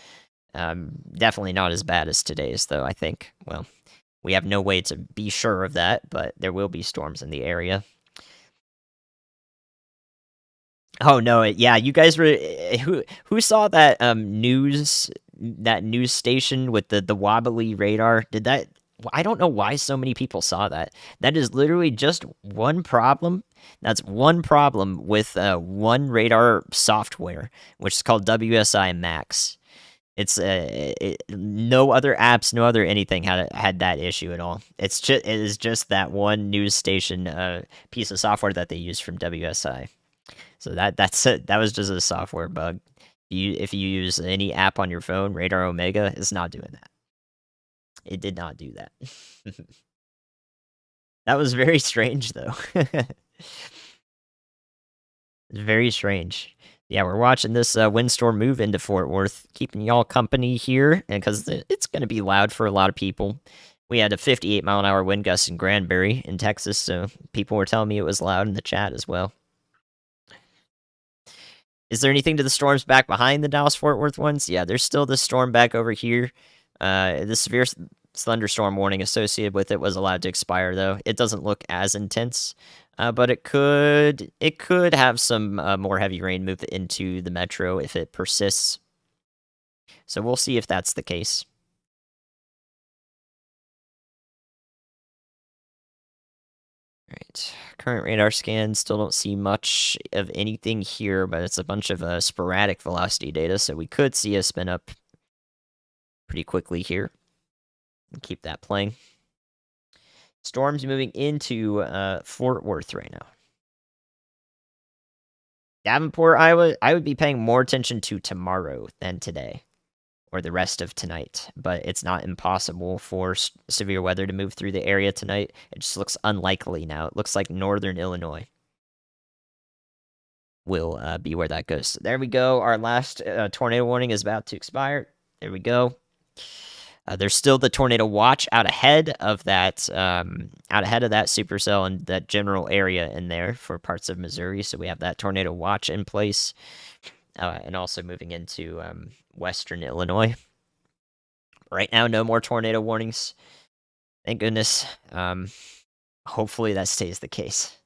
Definitely not as bad as today's, though, I think. Well, we have no way to be sure of that, but there will be storms in the area. Oh no! Yeah, you guys were who saw that news station with the wobbly radar? Did that? I don't know why so many people saw that. That is literally just one problem. That's one problem with one radar software, which is called WSI Max. It's no other apps, no other anything had that issue at all. It is just that one news station piece of software that they use from WSI. So that's it. That was just a software bug. If you use any app on your phone, Radar Omega is not doing that. It did not do that. That was very strange, though. Very strange. Yeah, we're watching this windstorm move into Fort Worth, keeping y'all company here, and because it's going to be loud for a lot of people. We had a 58-mile-an-hour wind gust in Granbury in Texas, so people were telling me it was loud in the chat as well. Is there anything to the storms back behind the Dallas-Fort Worth ones? Yeah, there's still this storm back over here. The severe thunderstorm warning associated with it was allowed to expire, though. It doesn't look as intense, but it could have some more heavy rain move into the metro if it persists. So we'll see if that's the case. Alright, current radar scan, still don't see much of anything here, but it's a bunch of sporadic velocity data, so we could see a spin up pretty quickly here. Keep that playing. Storms moving into Fort Worth right now. Davenport, Iowa, I would be paying more attention to tomorrow than today, or the rest of tonight, but it's not impossible for severe weather to move through the area tonight. It just looks unlikely now. It looks like northern Illinois will be where that goes. So there we go. Our last tornado warning is about to expire. There we go. There's still the tornado watch out ahead of that supercell and that general area in there for parts of Missouri. So we have that tornado watch in place, and also moving into western Illinois. Right now, no more tornado warnings. Thank goodness. Hopefully that stays the case.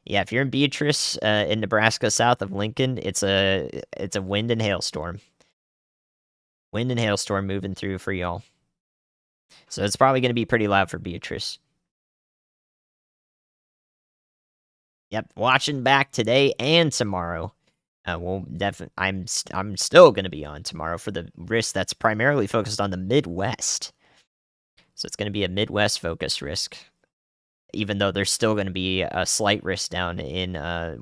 Yeah, if you're in Beatrice, in Nebraska, south of Lincoln, it's a wind and hailstorm. Wind and hailstorm moving through for y'all. So it's probably going to be pretty loud for Beatrice. Yep, watching back today and tomorrow. I'm still going to be on tomorrow for the risk that's primarily focused on the Midwest. So it's going to be a Midwest focused risk, even though there's still going to be a slight risk down in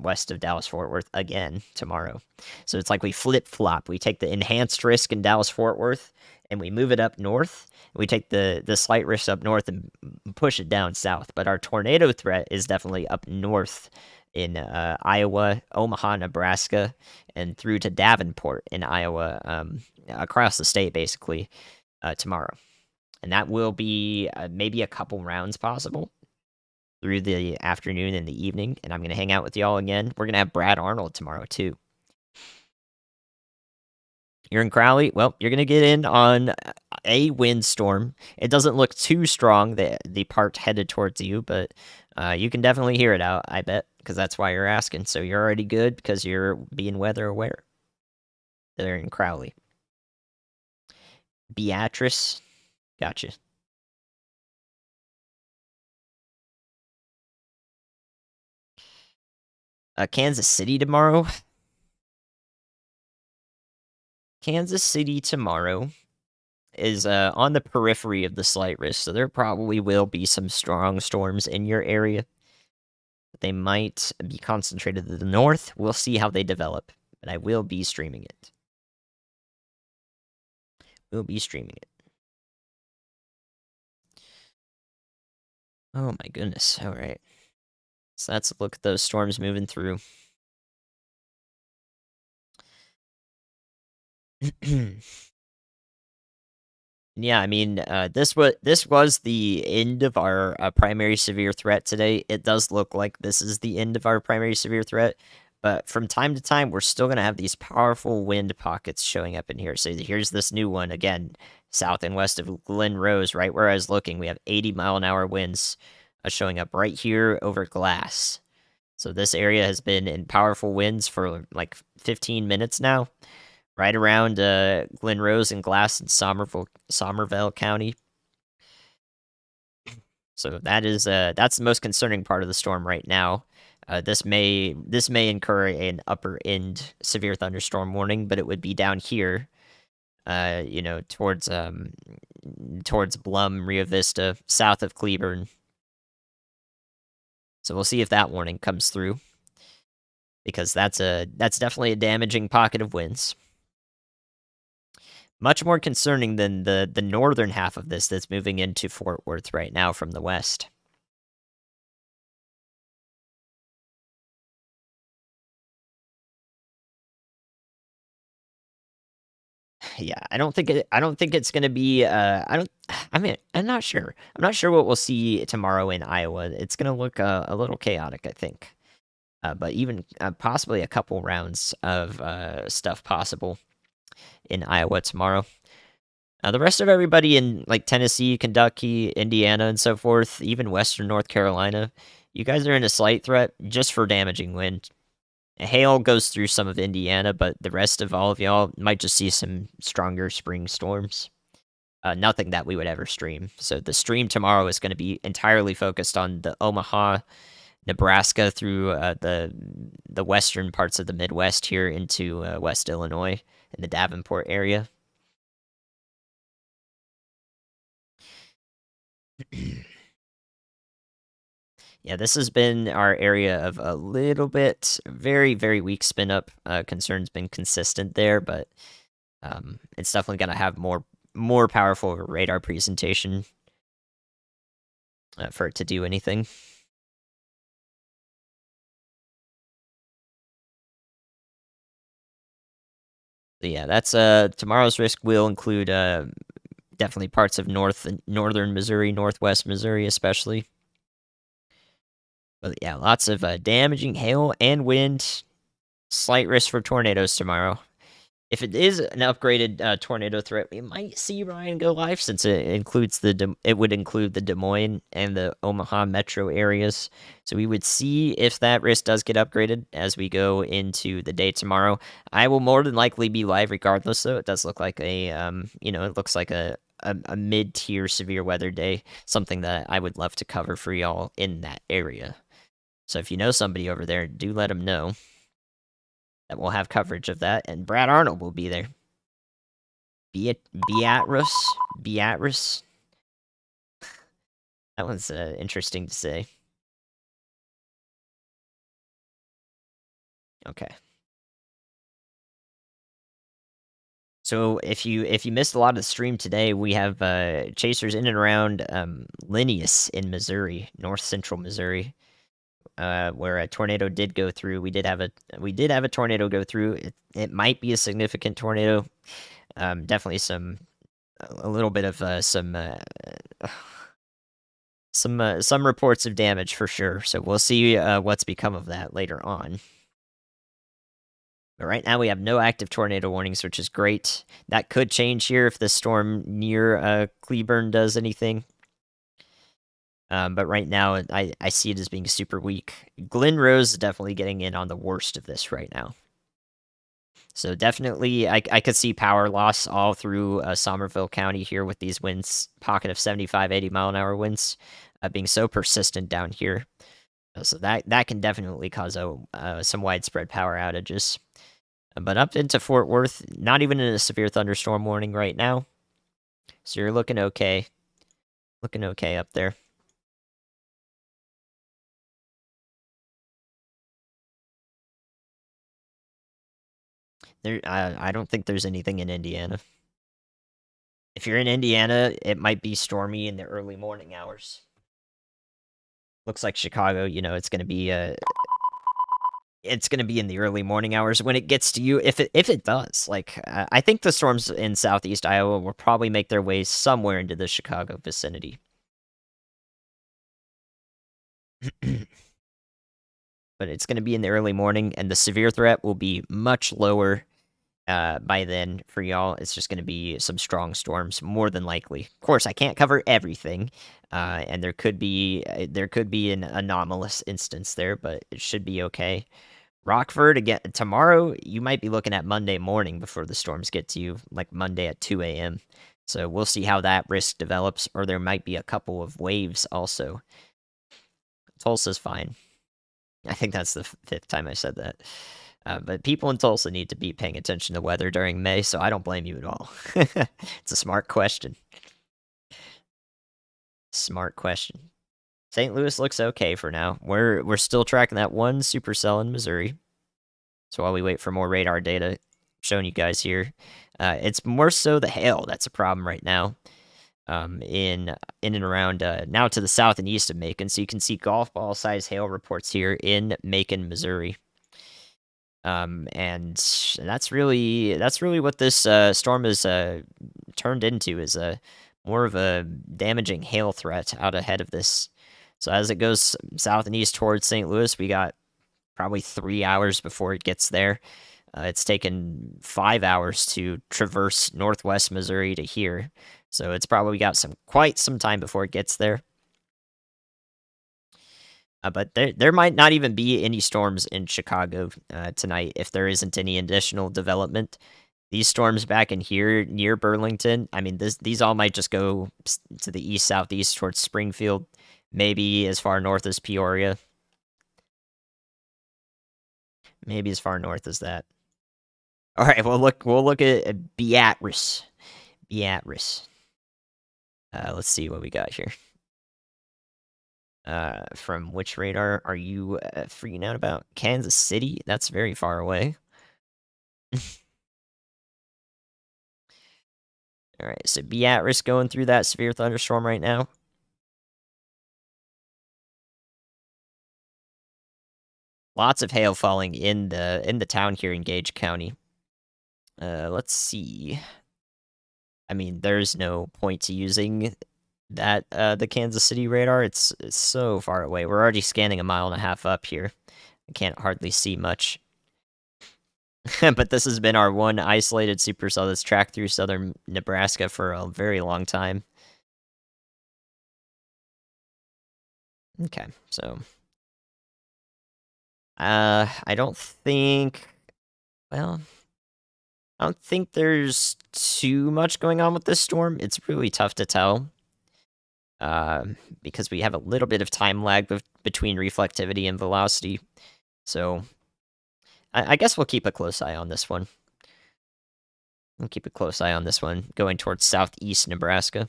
west of Dallas-Fort Worth again tomorrow. So it's like we flip-flop. We take the enhanced risk in Dallas-Fort Worth, and we move it up north. We take the slight risk up north and push it down south. But our tornado threat is definitely up north in Iowa, Omaha, Nebraska, and through to Davenport in Iowa, across the state, basically, tomorrow. And that will be maybe a couple rounds possible through the afternoon and the evening, and I'm going to hang out with y'all again. We're going to have Brad Arnold tomorrow, too. You're in Crowley? Well, you're going to get in on a windstorm. It doesn't look too strong, the part headed towards you, but you can definitely hear it out, I bet, because that's why you're asking. So you're already good because you're being weather aware. They're in Crowley. Beatrice, gotcha. Kansas City tomorrow. Kansas City tomorrow is on the periphery of the slight risk, so there probably will be some strong storms in your area. They might be concentrated to the north. We'll see how they develop, but I will be streaming it. We'll be streaming it. Oh my goodness, alright. So let's look at those storms moving through. Yeah, I mean, this was the end of our primary severe threat today. It does look like this is the end of our primary severe threat, but from time to time, we're still going to have these powerful wind pockets showing up in here. So here's this new one, again, south and west of Glen Rose, right where I was looking. We have 80-mile-an-hour winds showing up right here over Glass. So this area has been in powerful winds for like 15 minutes now. Right around Glen Rose and Glass in Somerville County. So that's the most concerning part of the storm right now. This may incur an upper end severe thunderstorm warning, but it would be down here towards Blum, Rio Vista, south of Cleburne. So we'll see if that warning comes through, because that's definitely a damaging pocket of winds. Much more concerning than the northern half of this that's moving into Fort Worth right now from the west. Yeah, I don't think it's gonna be. I'm not sure. I'm not sure what we'll see tomorrow in Iowa. It's gonna look a little chaotic, I think. But even possibly a couple rounds of stuff possible in Iowa tomorrow. The rest of everybody in like Tennessee, Kentucky, Indiana, and so forth, even Western North Carolina, you guys are in a slight threat just for damaging wind. Hail goes through some of Indiana, but the rest of all of y'all might just see some stronger spring storms. Nothing that we would ever stream. So the stream tomorrow is going to be entirely focused on the Omaha, Nebraska through the western parts of the Midwest here into West Illinois in the Davenport area. Yeah, this has been our area of a little bit very, very weak spin up. Concern's been consistent there, but it's definitely gonna have more powerful radar presentation for it to do anything. So yeah, that's tomorrow's risk will include definitely parts of northern Missouri, northwest Missouri especially. But yeah, lots of damaging hail and wind. Slight risk for tornadoes tomorrow. If it is an upgraded tornado threat, we might see Ryan go live, since it includes it would include the Des Moines and the Omaha metro areas. So we would see if that risk does get upgraded as we go into the day tomorrow. I will more than likely be live regardless, though. It does look like it looks like a mid-tier severe weather day, something that I would love to cover for y'all in that area. So if you know somebody over there, do let them know that we'll have coverage of that, and Brad Arnold will be there. Beatrice. That one's interesting to say. Okay. So if you missed a lot of the stream today, we have chasers in and around Linneus in Missouri, north central Missouri, where a tornado did go through. We did have a tornado go through. It might be a significant tornado. Definitely a little bit of some reports of damage for sure. So we'll see what's become of that later on. But right now we have no active tornado warnings, which is great. That could change here if the storm near Cleburne does anything. But right now, I see it as being super weak. Glen Rose is definitely getting in on the worst of this right now. So definitely, I could see power loss all through Somerville County here with these winds, pocket of 75, 80 mile an hour winds being so persistent down here. So that can definitely cause some widespread power outages. But up into Fort Worth, not even in a severe thunderstorm warning right now. So you're looking okay. Looking okay up there. I don't think there's anything in Indiana. If you're in Indiana, it might be stormy in the early morning hours. Looks like Chicago, it's going to be in the early morning hours when it gets to you. If it does, I think the storms in southeast Iowa will probably make their way somewhere into the Chicago vicinity. But it's going to be in the early morning, and the severe threat will be much lower by then for y'all. It's just going to be some strong storms, more than likely. Of course, I can't cover everything, and there could be an anomalous instance there, but it should be okay. Rockford, again, tomorrow, you might be looking at Monday morning before the storms get to you, like Monday at 2 a.m. So we'll see how that risk develops, or there might be a couple of waves also. Tulsa's fine. I think that's the fifth time I said that. But people in Tulsa need to be paying attention to weather during May, so I don't blame you at all. It's a smart question. Smart question. St. Louis looks okay for now. We're still tracking that one supercell in Missouri. So while we wait for more radar data, showing you guys here, it's more so the hail that's a problem right now. In and around now to the south and east of Macon, so you can see golf ball size hail reports here in Macon, Missouri. And that's really what this storm is turned into, is a more of a damaging hail threat out ahead of this. So as it goes south and east towards St. Louis, we got probably 3 hours before it gets there. It's taken 5 hours to traverse northwest Missouri to here, so it's probably got quite some time before it gets there. But there might not even be any storms in Chicago tonight if there isn't any additional development. These storms back in here near Burlington, I mean, these all might just go to the east southeast towards Springfield, maybe as far north as Peoria, maybe as far north as that. All right, we'll look at Beatrice. Beatrice. Let's see what we got here. From which radar are you freaking out about? Kansas City? That's very far away. All right, so Beatrice going through that severe thunderstorm right now. Lots of hail falling in the town here in Gage County. Let's see. I mean, there's no point to using that the Kansas City radar. It's so far away. We're already scanning a mile and a half up here. I can't hardly see much. But this has been our one isolated supercell that's tracked through southern Nebraska for a very long time. Okay, so I don't think, well, I don't think there's too much going on with this storm. It's really tough to tell. Because we have a little bit of time lag between reflectivity and velocity. So I guess we'll keep a close eye on this one. We'll keep a close eye on this one, going towards southeast Nebraska.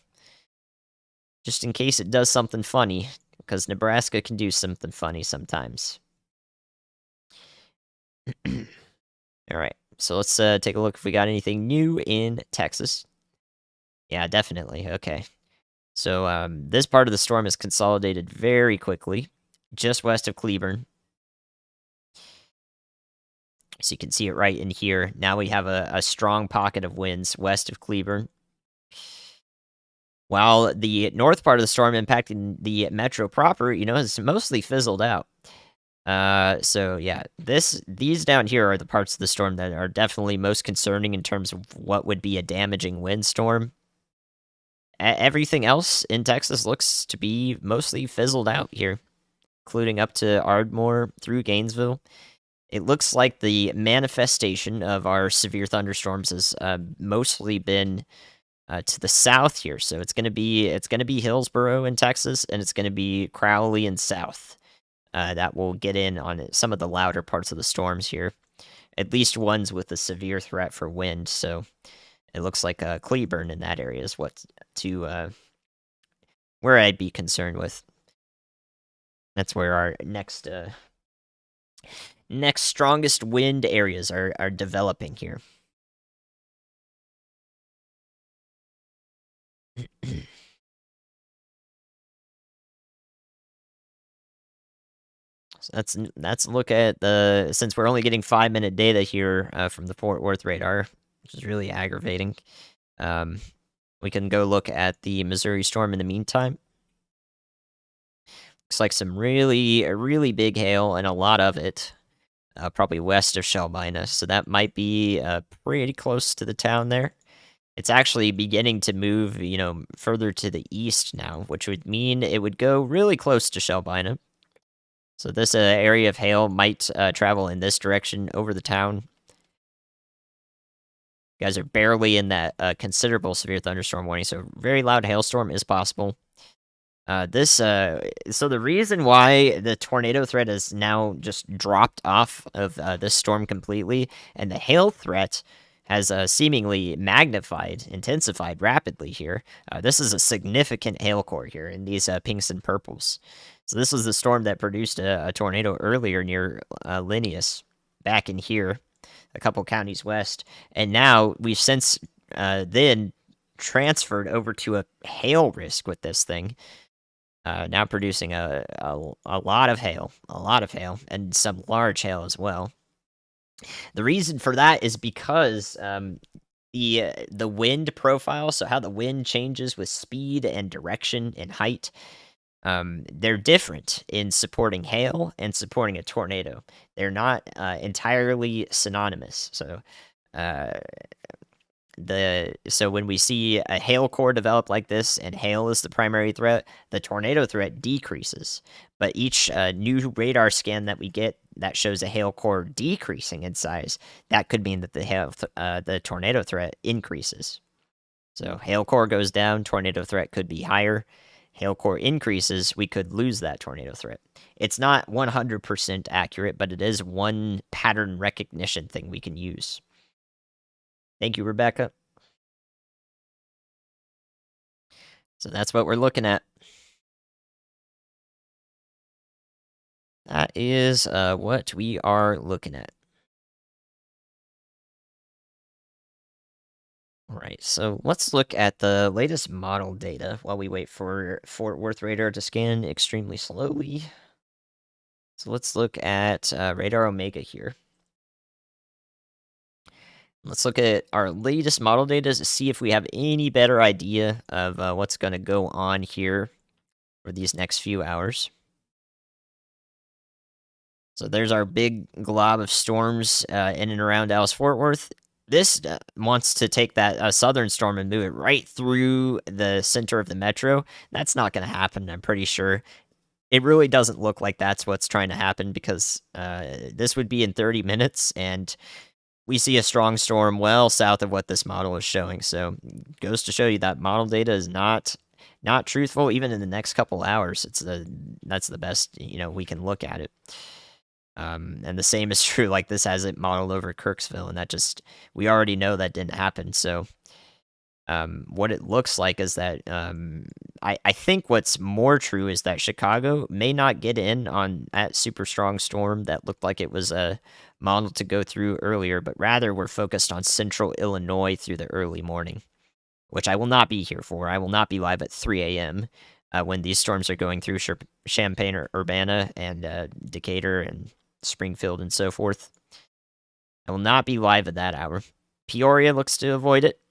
Just in case it does something funny, because Nebraska can do something funny sometimes. Alright, so let's take a look if we got anything new in Texas. Yeah, definitely. Okay. So this part of the storm is consolidated very quickly, just west of Cleburne. So you can see it right in here. Now we have a strong pocket of winds west of Cleburne. While the north part of the storm impacting the metro proper, is mostly fizzled out. So yeah, these down here are the parts of the storm that are definitely most concerning in terms of what would be a damaging windstorm. Everything else in Texas looks to be mostly fizzled out here, including up to Ardmore through Gainesville. It looks like the manifestation of our severe thunderstorms has mostly been to the south here. So it's gonna be Hillsboro in Texas, and it's gonna be Crowley and south. That will get in on some of the louder parts of the storms here. At least ones with a severe threat for wind. So it looks like Cleburne in that area is where I'd be concerned with. That's where our next strongest wind areas are developing here. So that's a look at since we're only getting 5-minute data here from the Fort Worth radar, which is really aggravating. We can go look at the Missouri storm in the meantime. Looks like some really big hail, and a lot of it, probably west of Shelbina. So that might be pretty close to the town there. It's actually beginning to move, further to the east now, which would mean it would go really close to Shelbina. So this area of hail might travel in this direction over the town. You guys are barely in that considerable severe thunderstorm warning, so very loud hailstorm is possible. So the reason why the tornado threat has now just dropped off of this storm completely, and the hail threat has seemingly intensified rapidly here. This is a significant hail core here in these pinks and purples. So this was the storm that produced a tornado earlier near Linnaeus, back in here, a couple counties west, and now we've since then transferred over to a hail risk with this thing. Now producing a lot of hail, and some large hail as well. The reason for that is because the wind profile, so how the wind changes with speed and direction and height, they're different in supporting hail and supporting a tornado. They're not entirely synonymous. So so when we see a hail core develop like this and hail is the primary threat, the tornado threat decreases. But each new radar scan that we get that shows a hail core decreasing in size, that could mean that the tornado threat increases. So hail core goes down, tornado threat could be higher. Hail core increases, we could lose that tornado threat. It's not 100% accurate, but it is one pattern recognition thing we can use. Thank you, Rebecca. So that's what we're looking at. That is what we are looking at. All right, so let's look at the latest model data while we wait for Fort Worth radar to scan extremely slowly. So let's look at Radar Omega here. Let's look at our latest model data to see if we have any better idea of what's going to go on here for these next few hours. So there's our big glob of storms in and around Dallas-Fort Worth. This wants to take that southern storm and move it right through the center of the metro. That's not going to happen, I'm pretty sure. It really doesn't look like that's what's trying to happen because this would be in 30 minutes, and we see a strong storm well south of what this model is showing. So it goes to show you that model data is not truthful even in the next couple hours. That's the best we can look at it. And the same is true, like this has it modeled over Kirksville, and we already know that didn't happen. So what it looks like is that I think what's more true is that Chicago may not get in on that super strong storm that looked like it was a model to go through earlier, but rather we're focused on central Illinois through the early morning, which I will not be here for. I will not be live at 3 a.m. When these storms are going through Champaign or Urbana and Decatur and Springfield and so forth. I will not be live at that hour. Peoria looks to avoid it.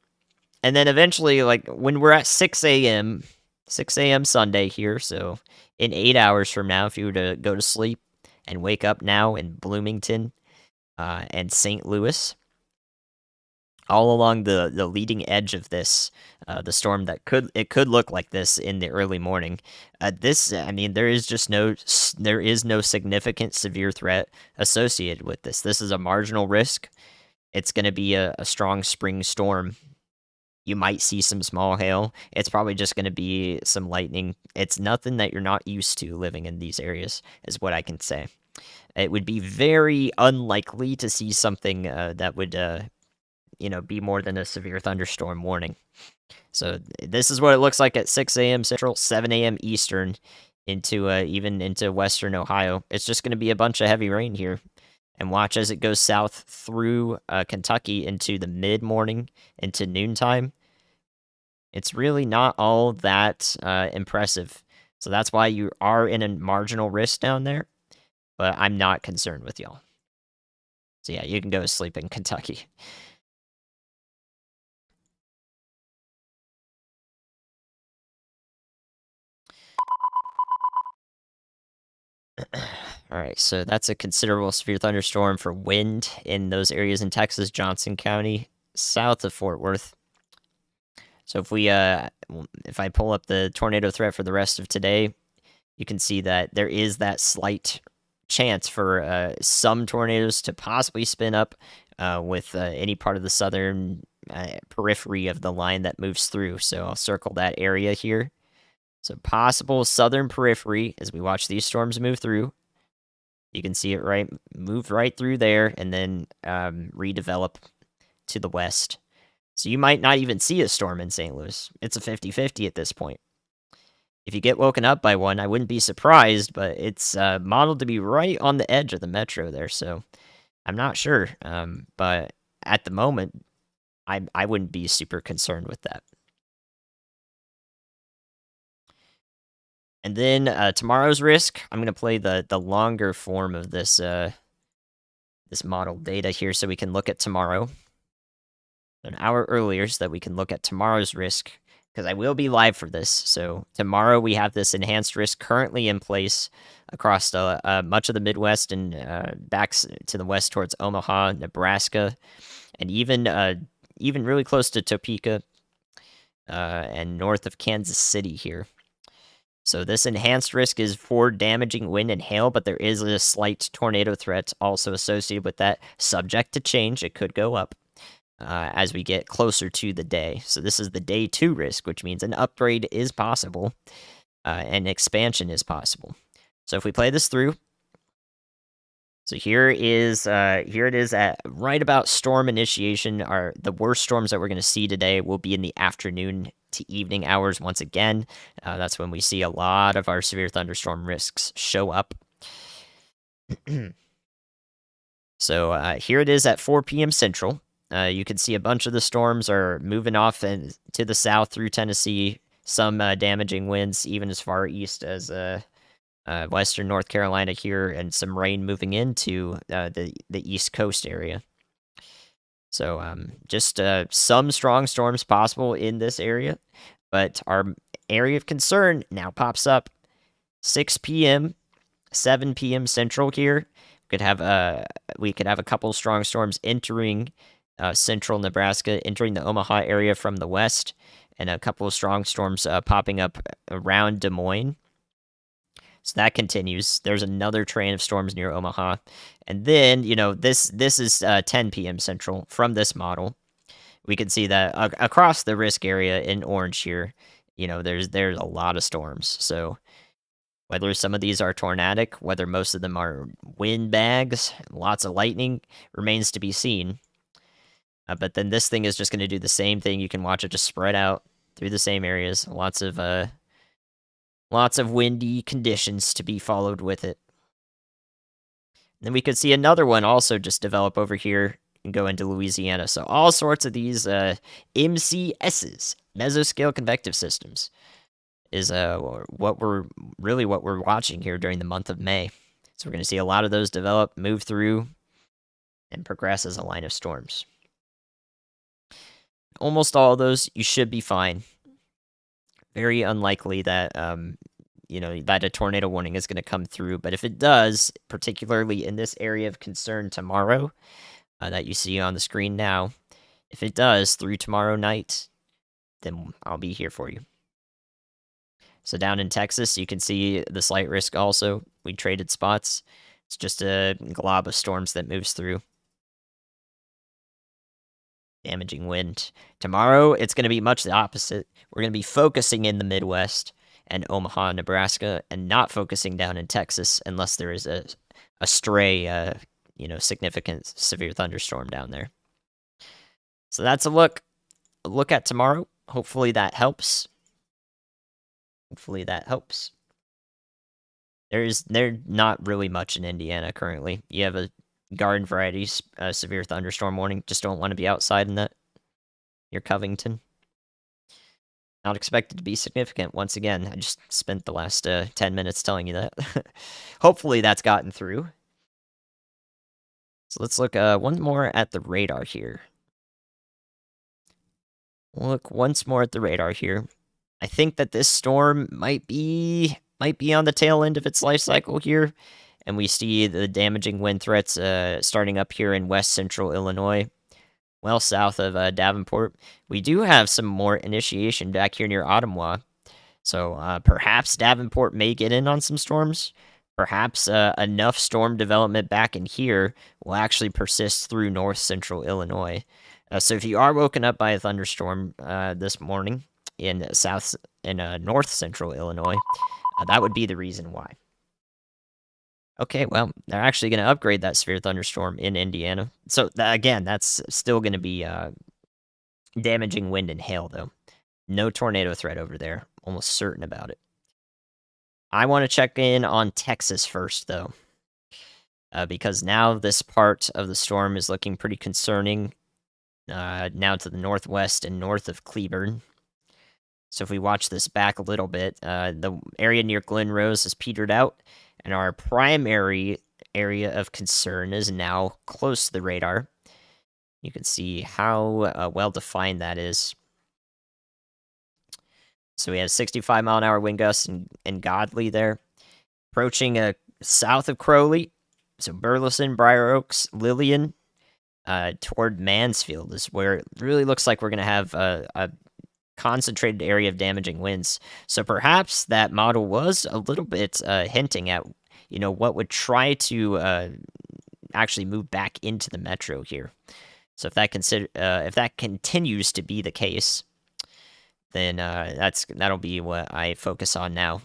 And then eventually, like, when we're at 6 a.m. Sunday here, so in 8 hours from now, if you were to go to sleep and wake up now in Bloomington and St. Louis, all along the leading edge of this, the storm that could look like this in the early morning. There is no significant severe threat associated with this. This is a marginal risk. It's going to be a strong spring storm. You might see some small hail. It's probably just going to be some lightning. It's nothing that you're not used to living in these areas, is what I can say. It would be very unlikely to see something that would, be more than a severe thunderstorm warning. So this is what it looks like at 6 a.m. Central, 7 a.m. Eastern, even into western Ohio. It's just going to be a bunch of heavy rain here. And watch as it goes south through Kentucky into the mid-morning, into noontime. It's really not all that impressive. So that's why you are in a marginal risk down there. But I'm not concerned with y'all. So yeah, you can go to sleep in Kentucky. All right, so that's a considerable severe thunderstorm for wind in those areas in Texas, Johnson County, south of Fort Worth. So if I pull up the tornado threat for the rest of today, you can see that there is that slight chance for some tornadoes to possibly spin up with any part of the southern periphery of the line that moves through. So I'll circle that area here. So possible southern periphery as we watch these storms move through. You can see it move right through there and then redevelop to the west. So you might not even see a storm in St. Louis. It's a 50-50 at this point. If you get woken up by one, I wouldn't be surprised, but it's modeled to be right on the edge of the metro there, so I'm not sure. But at the moment, I wouldn't be super concerned with that. And then tomorrow's risk, I'm going to play the longer form of this this model data here so we can look at tomorrow. An hour earlier so that we can look at tomorrow's risk, because I will be live for this. So tomorrow we have this enhanced risk currently in place across much of the Midwest and back to the west towards Omaha, Nebraska, and even really close to Topeka and north of Kansas City here. So this enhanced risk is for damaging wind and hail, but there is a slight tornado threat also associated with that, subject to change. It could go up as we get closer to the day. So this is the day 2 risk, which means an upgrade is possible and expansion is possible. So if we play this through, so here it is at right about storm initiation. The worst storms that we're going to see today will be in the afternoon to evening hours once again. That's when we see a lot of our severe thunderstorm risks show up. So here it is at 4 p.m. Central. You can see a bunch of the storms are moving off to the south through Tennessee. Some damaging winds even as far east as western North Carolina here, and some rain moving into the East Coast area. So just some strong storms possible in this area, but our area of concern now pops up 6 p.m., 7 p.m. Central here. We could have a couple strong storms entering central Nebraska, entering the Omaha area from the west, and a couple of strong storms popping up around Des Moines. So that continues. There's another train of storms near Omaha. And then, this is 10 p.m. Central from this model. We can see that across the risk area in orange here, there's a lot of storms. So whether some of these are tornadic, whether most of them are wind bags, lots of lightning, remains to be seen. But then this thing is just going to do the same thing. You can watch it just spread out through the same areas. Lots of windy conditions to be followed with it. And then we could see another one also just develop over here and go into Louisiana. So all sorts of these MCSs, mesoscale convective systems, is what we're watching here during the month of May. So we're going to see a lot of those develop, move through, and progress as a line of storms. Almost all of those, you should be fine. Very unlikely that that a tornado warning is going to come through, but if it does, particularly in this area of concern tomorrow that you see on the screen now, if it does through tomorrow night, then I'll be here for you. So down in Texas, you can see the slight risk also. We traded spots. It's just a glob of storms that moves through. Damaging wind. Tomorrow, it's going to be much the opposite. We're going to be focusing in the Midwest and Omaha, Nebraska, and not focusing down in Texas unless there is a stray, significant severe thunderstorm down there. So that's a look at tomorrow. Hopefully that helps. There's not really much in Indiana currently. You have a garden variety severe thunderstorm warning. Just don't want to be outside in that. Near Covington. Not expected to be significant. Once again, I just spent the last 10 minutes telling you that. Hopefully that's gotten through. So let's look one more at the radar here. Look once more at the radar here. I think that this storm might be on the tail end of its life cycle here. And we see the damaging wind threats starting up here in west central Illinois, well south of Davenport. We do have some more initiation back here near Ottawa. So perhaps Davenport may get in on some storms. Perhaps enough storm development back in here will actually persist through north central Illinois. So if you are woken up by a thunderstorm this morning in south in north central Illinois, that would be the reason why. Okay, well, they're actually going to upgrade that severe thunderstorm in Indiana. So, again, that's still going to be damaging wind and hail, though. No tornado threat over there. Almost certain about it. I want to check in on Texas first, though. Because now this part of the storm is looking pretty concerning. Now to the northwest and north of Cleburne. So if we watch this back a little bit, the area near Glen Rose has petered out, and our primary area of concern is now close to the radar. You can see how well defined that is. So we have 65-mile-an-hour wind gusts in Godley there. Approaching south of Crowley, so Burleson, Briar Oaks, Lillian, toward Mansfield is where it really looks like we're going to have a concentrated area of damaging winds. So perhaps that model was a little bit hinting at, what would try to actually move back into the metro here. So if that continues to be the case, then that'll be what I focus on now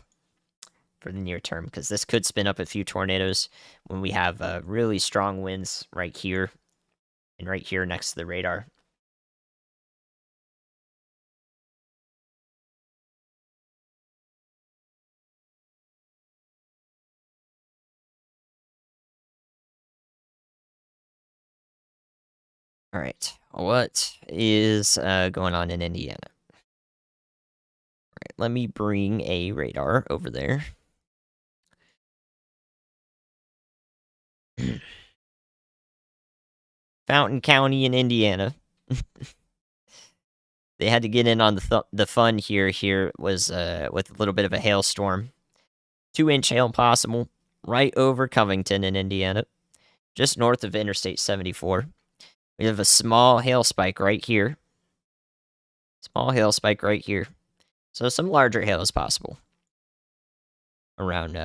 for the near term, because this could spin up a few tornadoes when we have really strong winds right here and right here next to the radar. All right, what is going on in Indiana? All right, let me bring a radar over there. Fountain County in Indiana. They had to get in on the fun here. Here was with a little bit of a hailstorm. 2-inch hail possible right over Covington in Indiana, just north of Interstate 74. We have a small hail spike right here. Small hail spike right here. So some larger hail is possible around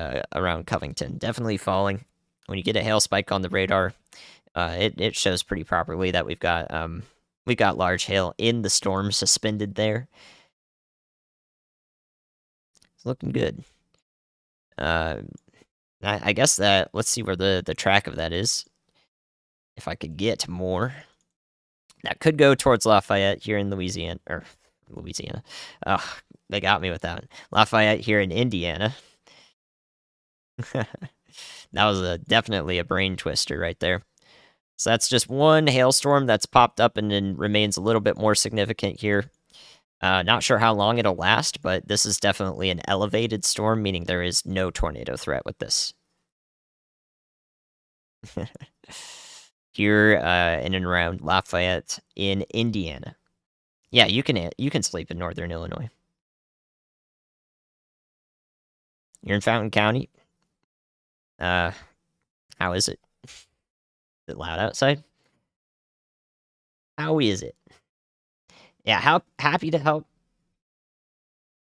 Covington. Definitely falling. When you get a hail spike on the radar, it shows pretty properly that we've got large hail in the storm suspended there. It's looking good. I guess that, let's see where the track of that is. If I could get more. That could go towards Lafayette here in Louisiana. They got me with that one. Lafayette here in Indiana. That was definitely a brain twister right there. So that's just one hailstorm that's popped up and then remains a little bit more significant here. Not sure how long it'll last, but this is definitely an elevated storm, meaning there is no tornado threat with this. Here in and around Lafayette in Indiana. Yeah, you can sleep in northern Illinois. You're in Fountain County. How is it? Is it loud outside? How is it? Yeah, happy to help.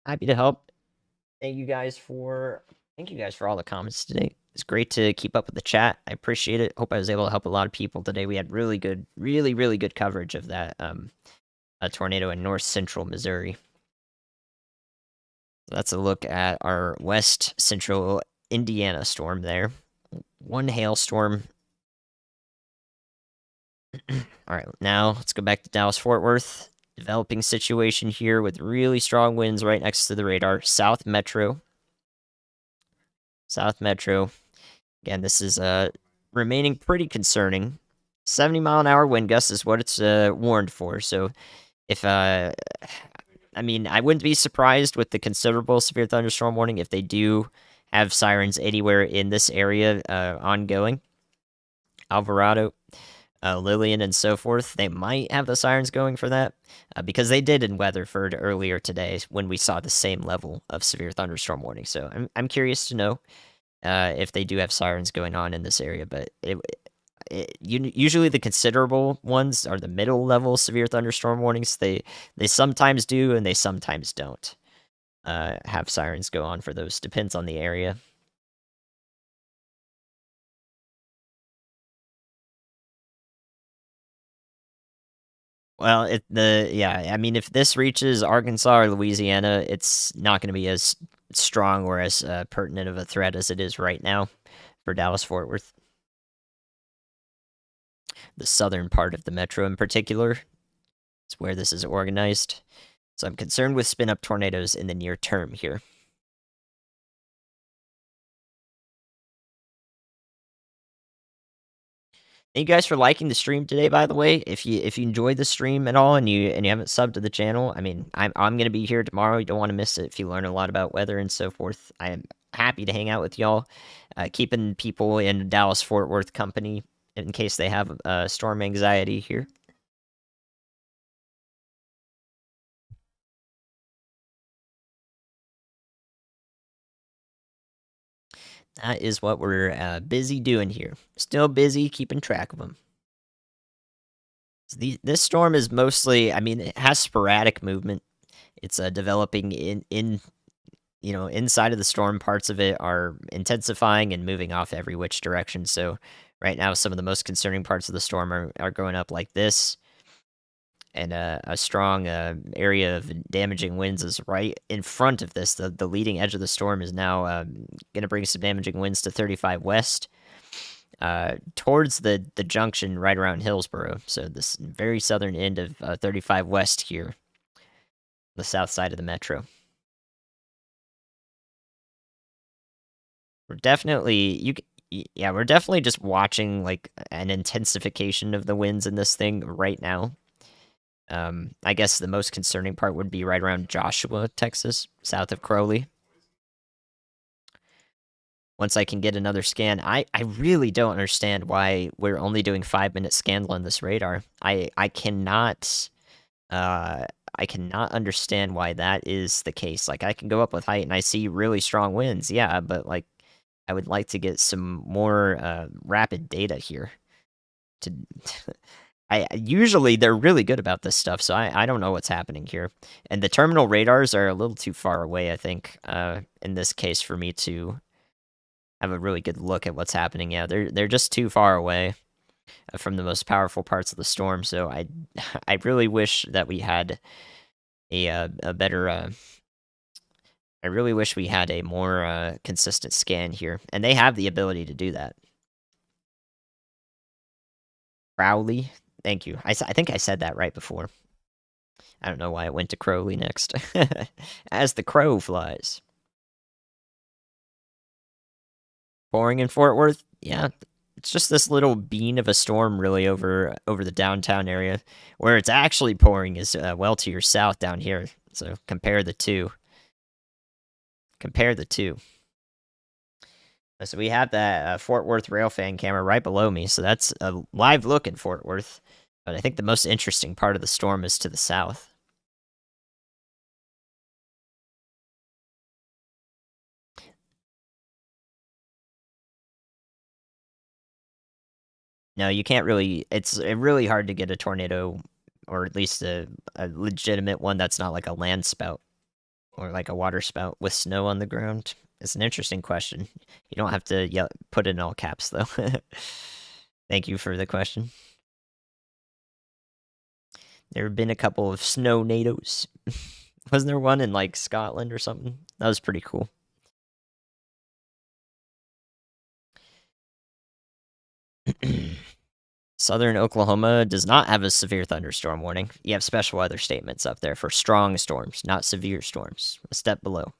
Happy to help. Thank you guys for all the comments today. It's great to keep up with the chat. I appreciate it. Hope I was able to help a lot of people today. We had really good coverage of that a tornado in north central Missouri. So that's a look at our west central Indiana storm there. One hailstorm. All right, now let's go back to Dallas-Fort Worth. Developing situation here with really strong winds right next to the radar. South Metro. Again, this is remaining pretty concerning. 70-mile-an-hour wind gusts is what it's warned for. So if I wouldn't be surprised with the considerable severe thunderstorm warning if they do have sirens anywhere in this area ongoing. Alvarado, Lillian, and so forth. They might have the sirens going for that because they did in Weatherford earlier today when we saw the same level of severe thunderstorm warning. So I'm curious to know if they do have sirens going on in this area. But usually the considerable ones are the middle level severe thunderstorm warnings. They sometimes do and they sometimes don't have sirens go on for those. Depends on the area. Well, I mean, if this reaches Arkansas or Louisiana, it's not going to be as strong or as pertinent of a threat as it is right now for Dallas-Fort Worth. The southern part of the metro in particular is where this is organized. So I'm concerned with spin-up tornadoes in the near term here. Thank you guys for liking the stream today, by the way. If you enjoyed the stream at all and you haven't subbed to the channel, I mean, I'm gonna be here tomorrow. You don't want to miss it if you learn a lot about weather and so forth. I am happy to hang out with y'all, keeping people in Dallas Fort Worth company in case they have storm anxiety here. That is what we're busy doing here. Still busy keeping track of them. This storm is mostly, I mean, it has sporadic movement. It's developing in inside of the storm. Parts of it are intensifying and moving off every which direction. So right now, some of the most concerning parts of the storm are going up like this. And a strong area of damaging winds is right in front of this. The leading edge of the storm is now going to bring some damaging winds to 35 west. Towards the junction right around Hillsboro. So this very southern end of 35 west here, the south side of the metro. We're definitely we're definitely just watching like an intensification of the winds in this thing right now. I guess the most concerning part would be right around Joshua, Texas, south of Crowley. Once I can get another scan, I really don't understand why we're only doing 5-minute scans on this radar. I cannot understand why that is the case. Like, I can go up with height and I see really strong winds, yeah, but like I would like to get some more rapid data here. Usually they're really good about this stuff, so I don't know what's happening here. And the terminal radars are a little too far away, I think, in this case for me to have a really good look at what's happening. Yeah, they're just too far away from the most powerful parts of the storm. So I really wish that we had a better. I really wish we had a more consistent scan here, and they have the ability to do that. Crowley, thank you. I think I said that right before. I don't know why it went to Crowley next. As the crow flies. Pouring in Fort Worth, yeah, it's just this little bean of a storm really over the downtown area. Where it's actually pouring is well to your south down here. So compare the two. Compare the two. So we have that Fort Worth Railfan camera right below me. So that's a live look in Fort Worth. But I think the most interesting part of the storm is to the south. No, you can't really. It's really hard to get a tornado, or at least a legitimate one that's not like a land spout or like a water spout with snow on the ground. It's an interesting question. You don't have to put it in all caps though. Thank you for the question. There have been a couple of snow nados. Wasn't there one in like Scotland or something? That was pretty cool. Southern Oklahoma does not have a severe thunderstorm warning. You have special weather statements up there for strong storms, not severe storms. A step below.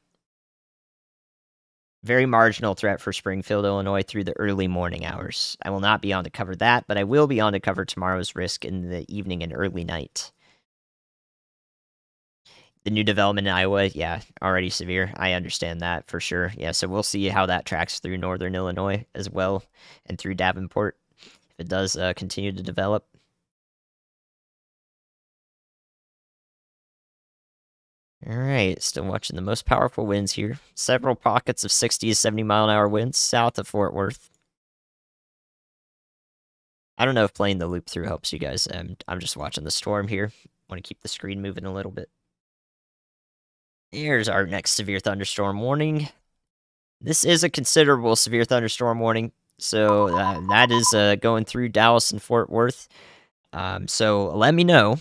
Very marginal threat for Springfield, Illinois through the early morning hours. I will not be on to cover that, but I will be on to cover tomorrow's risk in the evening and early night. The new development in Iowa, yeah, already severe. I understand that for sure. Yeah, so we'll see how that tracks through northern Illinois as well and through Davenport if it does continue to develop. All right, still watching the most powerful winds here. Several pockets of 60 to 70 mile an hour winds south of Fort Worth. I don't know if playing the loop through helps you guys. I'm just watching the storm here. Want to keep the screen moving a little bit. Here's our next severe thunderstorm warning. This is a considerable severe thunderstorm warning. So that is going through Dallas and Fort Worth. So let me know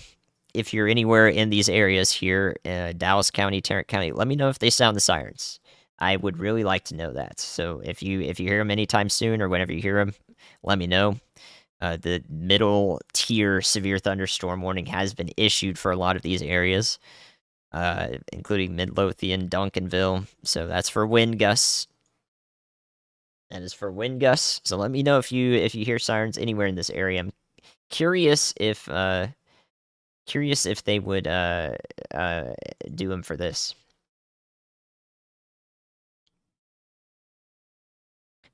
if you're anywhere in these areas here, Dallas County, Tarrant County, let me know if they sound the sirens. I would really like to know that. So if you hear them anytime soon or whenever you hear them, let me know. The middle tier severe thunderstorm warning has been issued for a lot of these areas, including Midlothian, Duncanville. So that's for wind gusts. That is for wind gusts. So let me know if you hear sirens anywhere in this area. I'm curious if they would do them for this.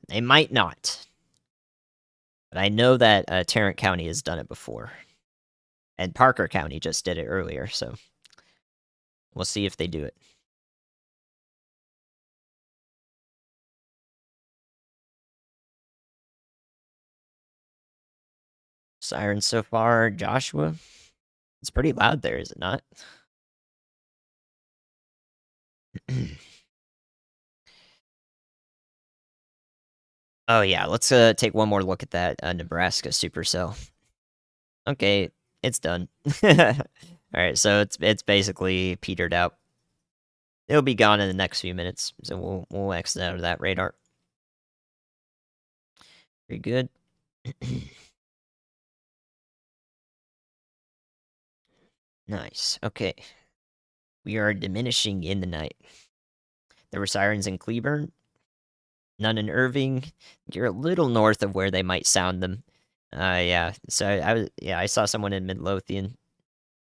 They might not, but I know that Tarrant County has done it before, and Parker County just did it earlier. So we'll see if they do it. Sirens so far, Joshua. It's pretty loud there, is it not? Oh yeah, let's take one more look at that Nebraska supercell. Okay, it's done. All right, so it's basically petered out. It'll be gone in the next few minutes, so we'll exit out of that radar. Very good. Nice. Okay. We are diminishing in the night. There were sirens in Cleburne, none in Irving. You're a little north of where they might sound them. Yeah. So I saw someone in Midlothian.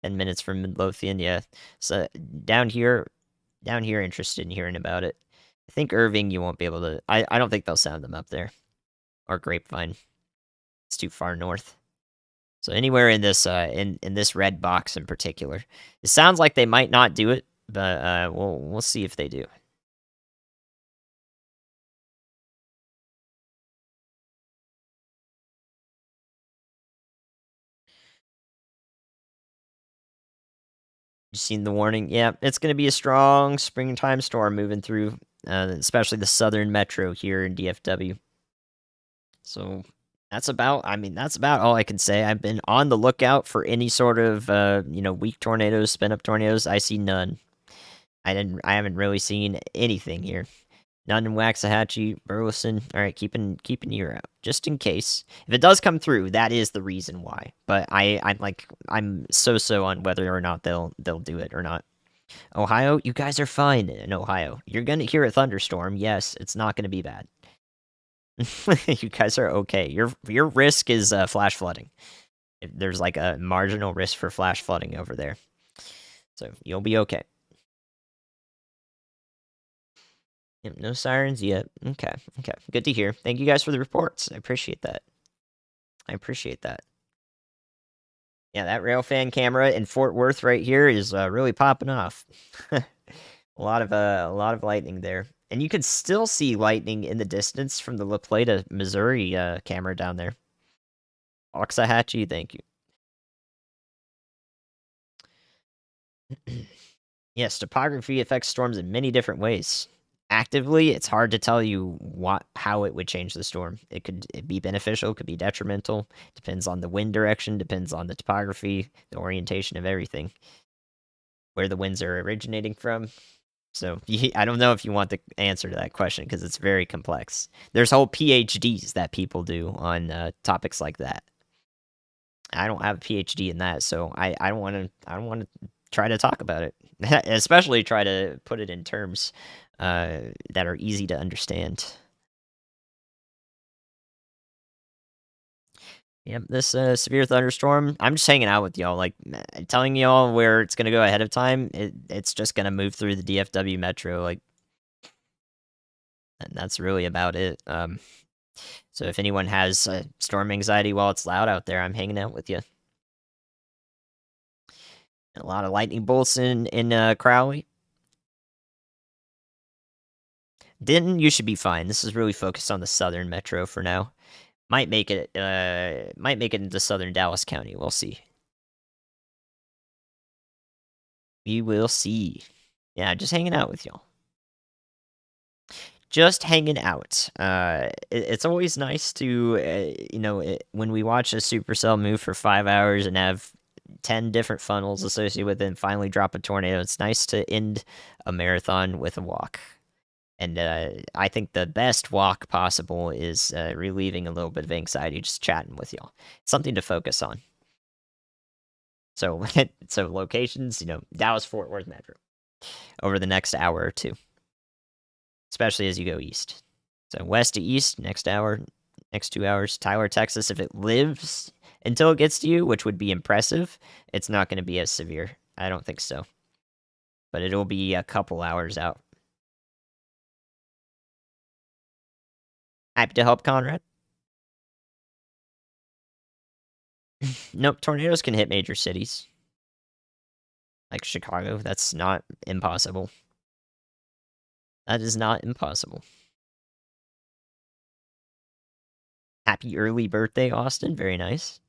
10 minutes from Midlothian, yeah. So down here, interested in hearing about it. I think Irving, you won't be able to. I don't think they'll sound them up there, or Grapevine. It's too far north. So anywhere in this in this red box in particular, it sounds like they might not do it, but we'll see if they do. You seen the warning? Yeah, it's going to be a strong springtime storm moving through, especially the southern metro here in DFW. So that's about all I can say. I've been on the lookout for any sort of weak tornadoes, spin up tornadoes. I see none. I haven't really seen anything here. None in Waxahachie, Burleson. All right, keeping ear out just in case. If it does come through, that is the reason why. But I'm so on whether or not they'll do it or not. Ohio, you guys are fine in Ohio. You're gonna hear a thunderstorm. Yes, it's not gonna be bad. You guys are okay. Your risk is flash flooding. There's like a marginal risk for flash flooding over there, so you'll be okay. Yep, no sirens yet. Okay, good to hear. Thank you guys for the reports. I appreciate that. Yeah, that Railfan camera in Fort Worth right here is really popping off. a lot of lightning there. And you can still see lightning in the distance from the La Plata, Missouri camera down there. Waxahachie, thank you. Yes, topography affects storms in many different ways. Actively, it's hard to tell you how it would change the storm. It could be beneficial, it could be detrimental. Depends on the wind direction, depends on the topography, the orientation of everything, where the winds are originating from. So I don't know if you want the answer to that question because it's very complex. There's whole PhDs that people do on topics like that. I don't have a PhD in that, so I don't want to try to talk about it, especially try to put it in terms that are easy to understand. Yep, this severe thunderstorm. I'm just hanging out with y'all, like telling y'all where it's gonna go ahead of time. It's just gonna move through the DFW metro, like, and that's really about it. So if anyone has storm anxiety while it's loud out there, I'm hanging out with you. And a lot of lightning bolts in Crowley. Denton, you should be fine. This is really focused on the southern metro for now. Might make it into southern Dallas County. We'll see. We will see. Yeah, just hanging out with y'all. Just hanging out. It's always nice to, when we watch a supercell move for 5 hours and have 10 different funnels associated with it and finally drop a tornado. It's nice to end a marathon with a walk. And I think the best walk possible is relieving a little bit of anxiety, just chatting with y'all. Something to focus on. So, so locations, Dallas Fort Worth Metro over the next hour or two, especially as you go east. So west to east, next hour, next 2 hours. Tyler, Texas, if it lives until it gets to you, which would be impressive, it's not going to be as severe. I don't think so. But it'll be a couple hours out. Happy to help, Conrad. Nope, tornadoes can hit major cities. Like Chicago, that's not impossible. That is not impossible. Happy early birthday, Austin. Very nice.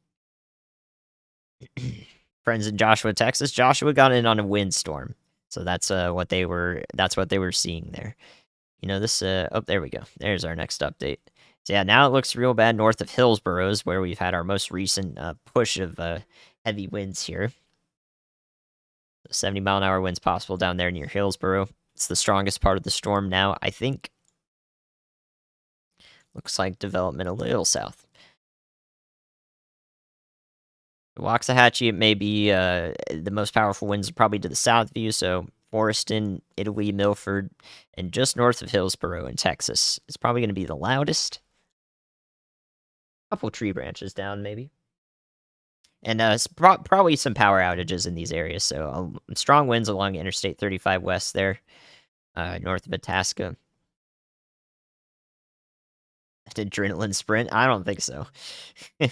Friends in Joshua, Texas. Joshua got in on a windstorm. So that's what they were seeing there. This oh, there we go. There's our next update. So yeah, now it looks real bad north of Hillsborough, where we've had our most recent push of heavy winds here. 70-mile-an-hour winds possible down there near Hillsborough. It's the strongest part of the storm now, I think. Looks like development a little south. Waxahachie, it may be the most powerful winds are probably to the south of you, so Foreston, Italy, Milford, and just north of Hillsborough in Texas. It's probably going to be the loudest. A couple tree branches down, maybe. And probably some power outages in these areas, so strong winds along Interstate 35 west there, north of Itasca. Adrenaline sprint? I don't think so. Do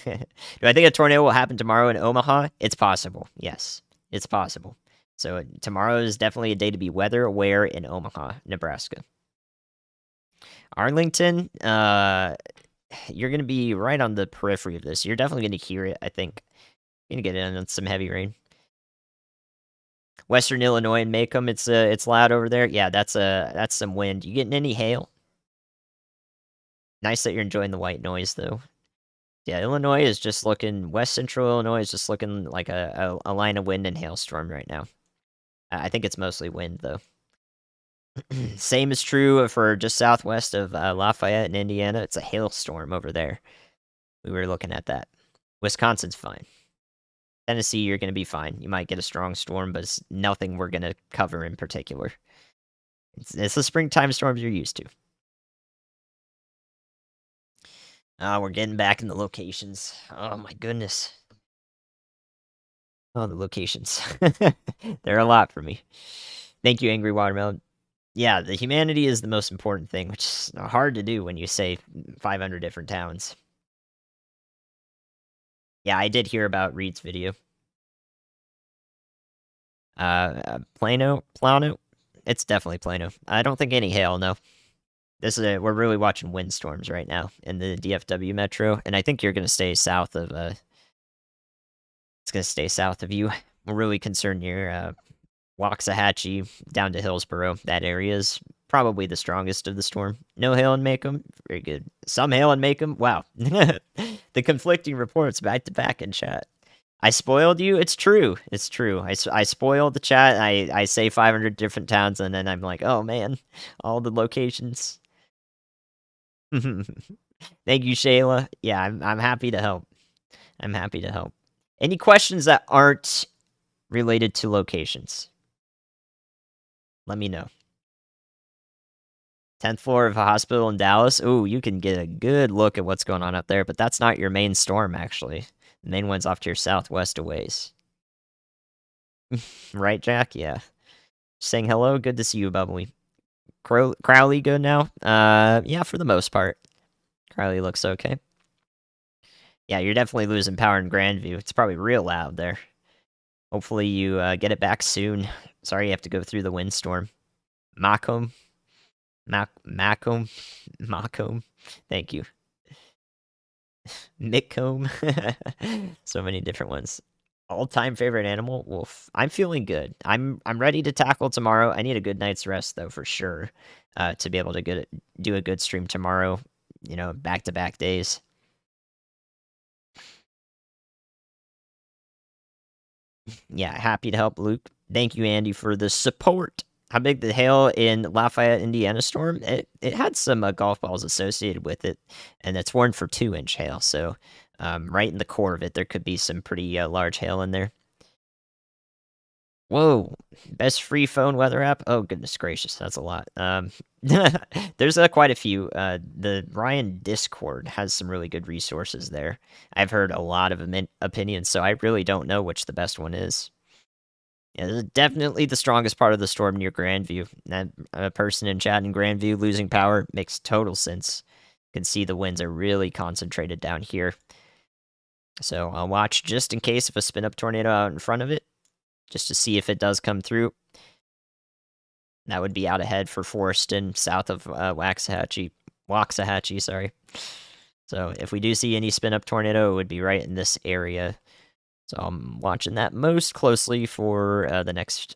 I think a tornado will happen tomorrow in Omaha? It's possible. Yes, it's possible. So tomorrow is definitely a day to be weather aware in Omaha, Nebraska. Arlington, you're going to be right on the periphery of this. You're definitely going to hear it, I think. You're going to get in on some heavy rain. Western Illinois and Macomb, it's loud over there. Yeah, that's some wind. You getting any hail? Nice that you're enjoying the white noise, though. Yeah, Illinois is just looking... West Central Illinois is just looking like a line of wind and hailstorm right now. I think it's mostly wind, though. Same is true for just southwest of Lafayette in Indiana. It's a hailstorm over there. We were looking at that. Wisconsin's fine. Tennessee, you're going to be fine. You might get a strong storm, but it's nothing we're going to cover in particular. It's the springtime storms you're used to. We're getting back in the locations. Oh my goodness. Oh, the locations. They're a lot for me. Thank you, Angry Watermelon. Yeah, the humanity is the most important thing, which is hard to do when you say 500 different towns. Yeah, I did hear about Reed's video. Plano? It's definitely Plano. I don't think any hail, no. We're really watching windstorms right now in the DFW metro, and I think you're gonna stay south of it's gonna stay south of you. We're really concerned near Waxahachie down to Hillsborough. That area is probably the strongest of the storm. No hail in Macomb. Very good. Some hail in Macomb. Wow. The conflicting reports back to back in chat. I spoiled you? It's true. It's true. I spoiled the chat. I say 500 different towns, and then I'm like, oh man, all the locations. Thank you, Shayla. Yeah, I'm happy to help. I'm happy to help. Any questions that aren't related to locations? Let me know. 10th floor of a hospital in Dallas. Ooh, you can get a good look at what's going on up there, but that's not your main storm, actually. The main one's off to your southwest a ways. Right, Jack? Yeah. Saying hello. Good to see you, Bubbly. Crowley good now? Yeah, for the most part. Crowley looks okay. Yeah, you're definitely losing power in Grandview. It's probably real loud there. Hopefully you get it back soon. Sorry you have to go through the windstorm. Macomb. Macomb. Thank you. Mitcomb. So many different ones. All-time favorite animal? Wolf. I'm feeling good. I'm ready to tackle tomorrow. I need a good night's rest, though, for sure, to be able to do a good stream tomorrow. Back-to-back days. Yeah, happy to help, Luke. Thank you, Andy, for the support. How big the hail in Lafayette, Indiana storm? It had some golf balls associated with it, and it's warned for 2-inch hail. So, right in the core of it, there could be some pretty large hail in there. Whoa, best free phone weather app? Oh, goodness gracious, that's a lot. There's quite a few. The Ryan Discord has some really good resources there. I've heard a lot of opinions, so I really don't know which the best one is. Yeah, this is definitely the strongest part of the storm near Grandview. That a person in chat in Grandview losing power makes total sense. You can see the winds are really concentrated down here. So I'll watch just in case of a spin-up tornado out in front of it, just to see if it does come through. That would be out ahead for Forreston, south of Waxahachie, sorry. So if we do see any spin-up tornado, it would be right in this area. So I'm watching that most closely for the next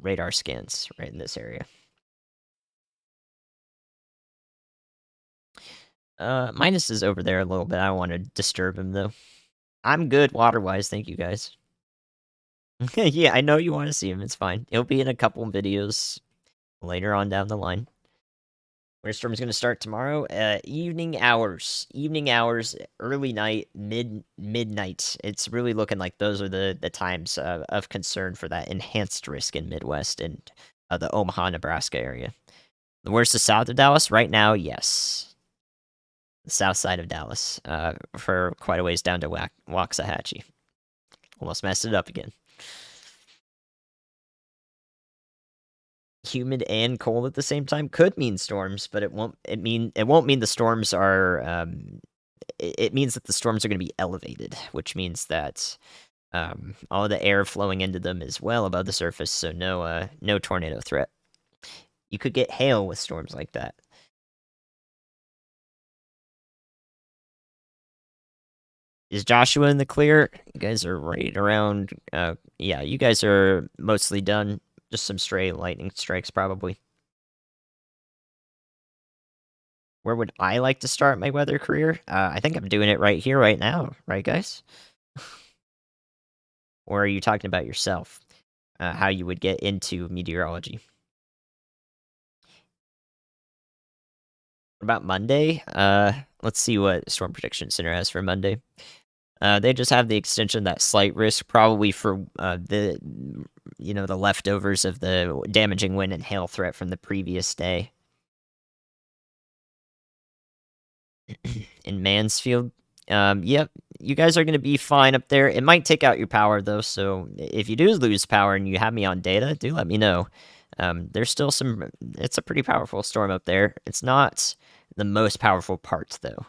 radar scans right in this area. Minus is over there a little bit. I don't want to disturb him, though. I'm good water-wise, thank you, guys. Yeah, I know you want to see him. It's fine. He'll be in a couple videos later on down the line. Winter storm's going to start tomorrow. Evening hours, early night, midnight. It's really looking like those are the times of concern for that enhanced risk in Midwest and the Omaha, Nebraska area. The worst is south of Dallas right now. Yes, the south side of Dallas for quite a ways down to Waxahachie. Almost messed it up again. Humid and cold at the same time could mean storms, but it won't mean the storms are it means that the storms are going to be elevated, which means that all of the air flowing into them is well above the surface, so no tornado threat. You could get hail with storms like that. Is Joshua in the clear? You guys are right around yeah, you guys are mostly done. Just some stray lightning strikes, probably. Where would I like to start my weather career? I think I'm doing it right here, right now. Right, guys? Or are you talking about yourself? How you would get into meteorology? What about Monday? Let's see what Storm Prediction Center has for Monday. They just have the extension, that slight risk, probably for the leftovers of the damaging wind and hail threat from the previous day. In Mansfield, yep, you guys are going to be fine up there. It might take out your power, though, so if you do lose power and you have me on data, do let me know. There's still it's a pretty powerful storm up there. It's not the most powerful parts, though.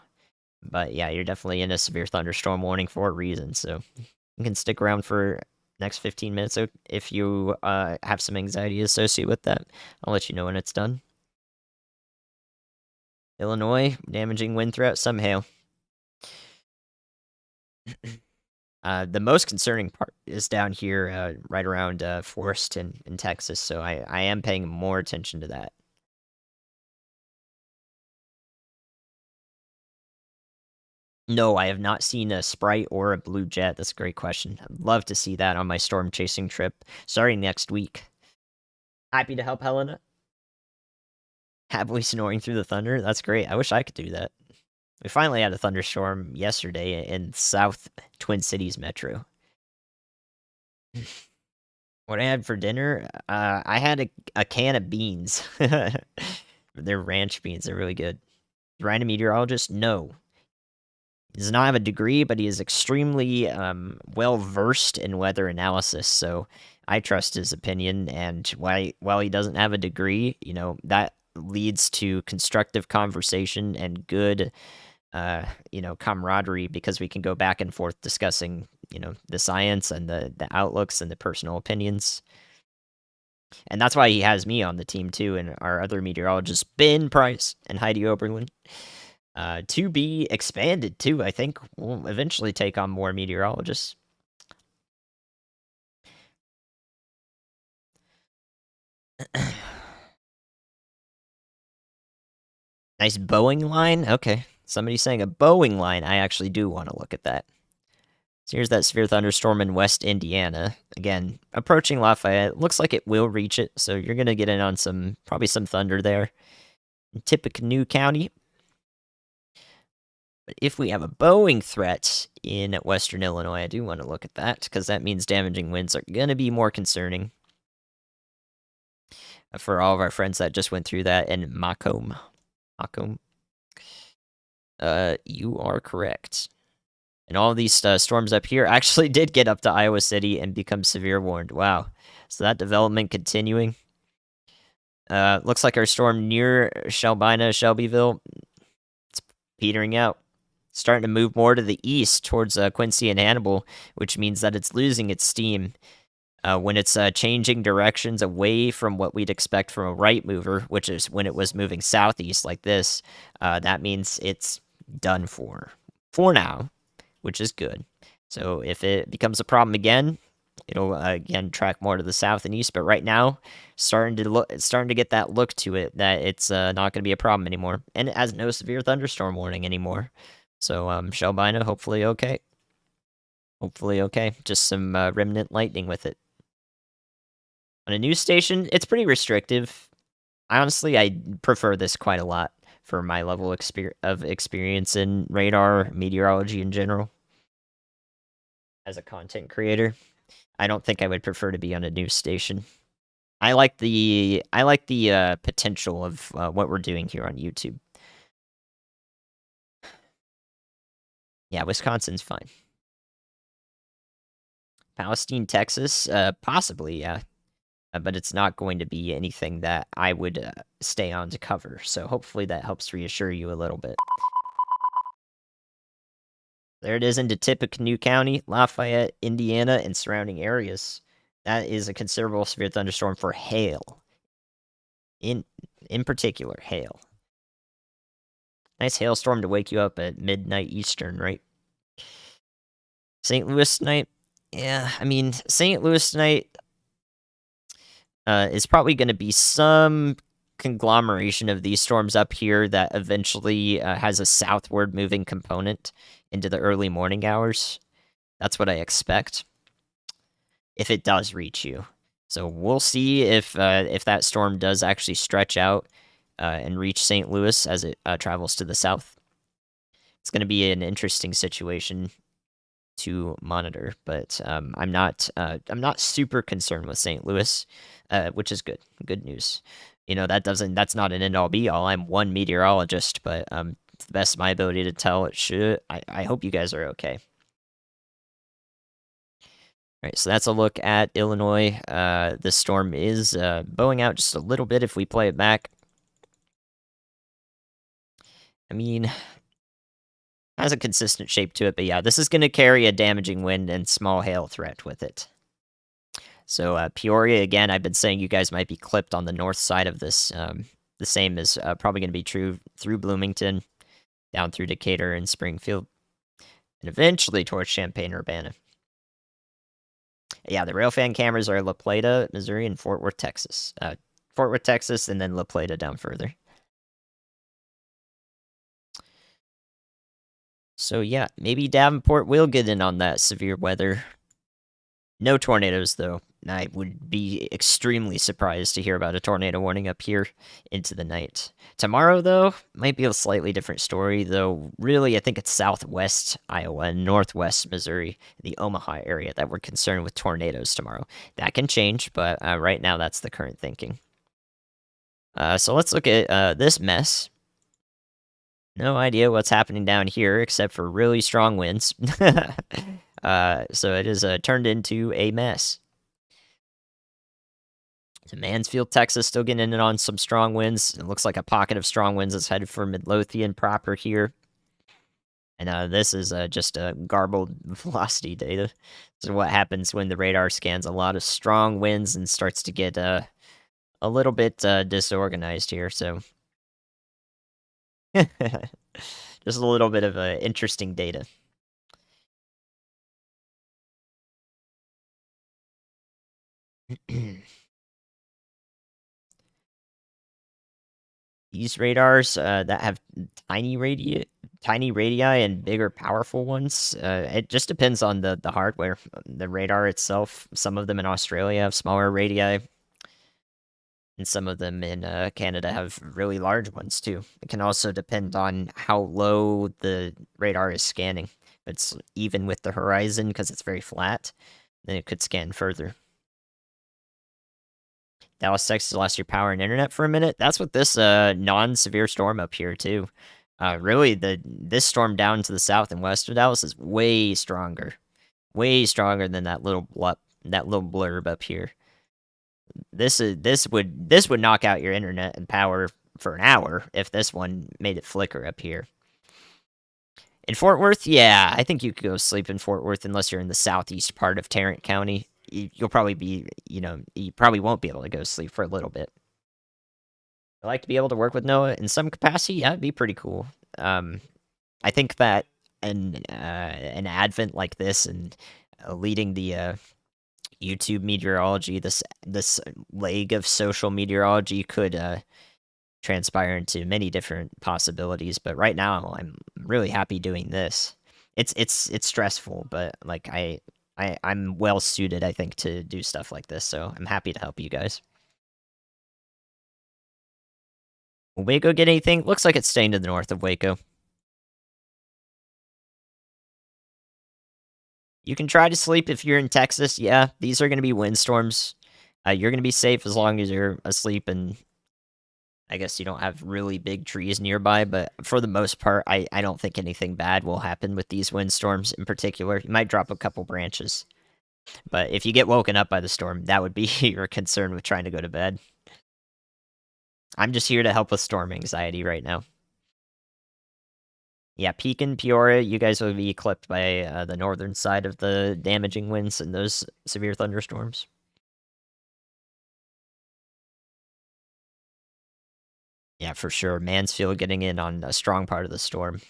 But yeah, you're definitely in a severe thunderstorm warning for a reason, so you can stick around for next 15 minutes if you have some anxiety associated with that. I'll let you know when it's done. Illinois, damaging wind threat, some hail. The most concerning part is down here, right around Forest in Texas, so I am paying more attention to that. No, I have not seen a Sprite or a Blue Jet. That's a great question. I'd love to see that on my storm chasing trip, starting next week. Happy to help, Helena. Happily snoring through the thunder. That's great. I wish I could do that. We finally had a thunderstorm yesterday in South Twin Cities Metro. What I had for dinner, I had a can of beans. They're ranch beans. They're really good. Ryan a meteorologist? No. He does not have a degree, but he is extremely well versed in weather analysis. So I trust his opinion. And while he doesn't have a degree, that leads to constructive conversation and good, camaraderie, because we can go back and forth discussing, the science and the outlooks and the personal opinions. And that's why he has me on the team too, and our other meteorologists, Ben Price and Heidi Oberlin. To be expanded too. I think we'll eventually take on more meteorologists. Nice Boeing line. Okay, somebody's saying a Boeing line. I actually do want to look at that. So here's that severe thunderstorm in West Indiana. Again, approaching Lafayette. Looks like it will reach it, so you're going to get in on probably some thunder there. In Tippecanoe County. But if we have a Boeing threat in western Illinois, I do want to look at that, because that means damaging winds are going to be more concerning. For all of our friends that just went through that in Macomb. You are correct. And all of these storms up here actually did get up to Iowa City and become severe warned. Wow. So that development continuing. Looks like our storm near Shelbyville, it's petering out. Starting to move more to the east towards Quincy and Hannibal, which means that it's losing its steam. When it's changing directions away from what we'd expect from a right mover, which is when it was moving southeast like this, that means it's done for now, which is good. So if it becomes a problem again, it'll again track more to the south and east. But right now, it's starting to get that look to it that it's not going to be a problem anymore, and it has no severe thunderstorm warning anymore. So Shelbyna, hopefully okay. Hopefully okay. Just some remnant lightning with it. On a news station, it's pretty restrictive. I prefer this quite a lot for my level of experience in radar meteorology in general. As a content creator, I don't think I would prefer to be on a news station. I like the potential of what we're doing here on YouTube. Yeah, Wisconsin's fine. Palestine, Texas, possibly, yeah. But it's not going to be anything that I would stay on to cover. So hopefully that helps reassure you a little bit. There it is into Tippecanoe County, Lafayette, Indiana, and surrounding areas. That is a considerable severe thunderstorm for hail. In particular, hail. Nice hailstorm to wake you up at midnight Eastern, right? St. Louis tonight? Yeah, I mean, St. Louis tonight is probably going to be some conglomeration of these storms up here that eventually has a southward moving component into the early morning hours. That's what I expect. If it does reach you. So we'll see if that storm does actually stretch out and reach St. Louis as it travels to the south. It's going to be an interesting situation to monitor, but I'm not super concerned with St. Louis, which is good. Good news. You know, that's not an end all be all. I'm one meteorologist, but to the best of my ability to tell, I hope you guys are okay. All right, so that's a look at Illinois. This storm is bowing out just a little bit if we play it back. I mean, has a consistent shape to it, but yeah, this is going to carry a damaging wind and small hail threat with it. So Peoria, again, I've been saying you guys might be clipped on the north side of this. The same is probably going to be true through Bloomington, down through Decatur and Springfield, and eventually towards Champaign-Urbana. Yeah, the Railfan cameras are La Plata, Missouri, and Fort Worth, Texas. Fort Worth, Texas, and then La Plata down further. So yeah, maybe Davenport will get in on that severe weather. No tornadoes, though. I would be extremely surprised to hear about a tornado warning up here into the night. Tomorrow, though, might be a slightly different story, though really I think it's southwest Iowa and northwest Missouri, the Omaha area, that we're concerned with tornadoes tomorrow. That can change, but right now that's the current thinking. So let's look at this mess. No idea what's happening down here except for really strong winds. So it is turned into a mess. So Mansfield, Texas, still getting in on some strong winds. It looks like a pocket of strong winds is headed for Midlothian proper here. And this is just garbled velocity data. So what happens when the radar scans a lot of strong winds and starts to get a little bit disorganized here. So just a little bit of interesting data. These radars that have tiny tiny radii and bigger, powerful ones. It just depends on the hardware. The radar itself, some of them in Australia have smaller radii, and some of them in Canada have really large ones too. It can also depend on how low the radar is scanning. If it's even with the horizon because it's very flat, then it could scan further. Dallas, Texas lost your power and internet for a minute. That's what this non-severe storm up here too. Really, this storm down to the south and west of Dallas is way stronger than that little blurb up here. This would knock out your internet and power for an hour if this one made it flicker up here. In Fort Worth, yeah, I think you could go sleep in Fort Worth unless you're in the southeast part of Tarrant County. You'll probably be, you probably won't be able to go sleep for a little bit. I like to be able to work with NOAA in some capacity. Yeah, it'd be pretty cool. I think that an advent like this and leading the YouTube meteorology, this leg of social meteorology could transpire into many different possibilities. But right now, I'm really happy doing this. It's stressful, but like I'm well suited, I think, to do stuff like this. So I'm happy to help you guys. Will Waco get anything? Looks like it's staying to the north of Waco. You can try to sleep if you're in Texas. Yeah, these are going to be windstorms. You're going to be safe as long as you're asleep, and I guess you don't have really big trees nearby. But for the most part, I don't think anything bad will happen with these windstorms in particular. You might drop a couple branches. But if you get woken up by the storm, that would be your concern with trying to go to bed. I'm just here to help with storm anxiety right now. Yeah, Pekin, Peoria, you guys will be clipped by the northern side of the damaging winds and those severe thunderstorms. Yeah, for sure. Mansfield getting in on a strong part of the storm.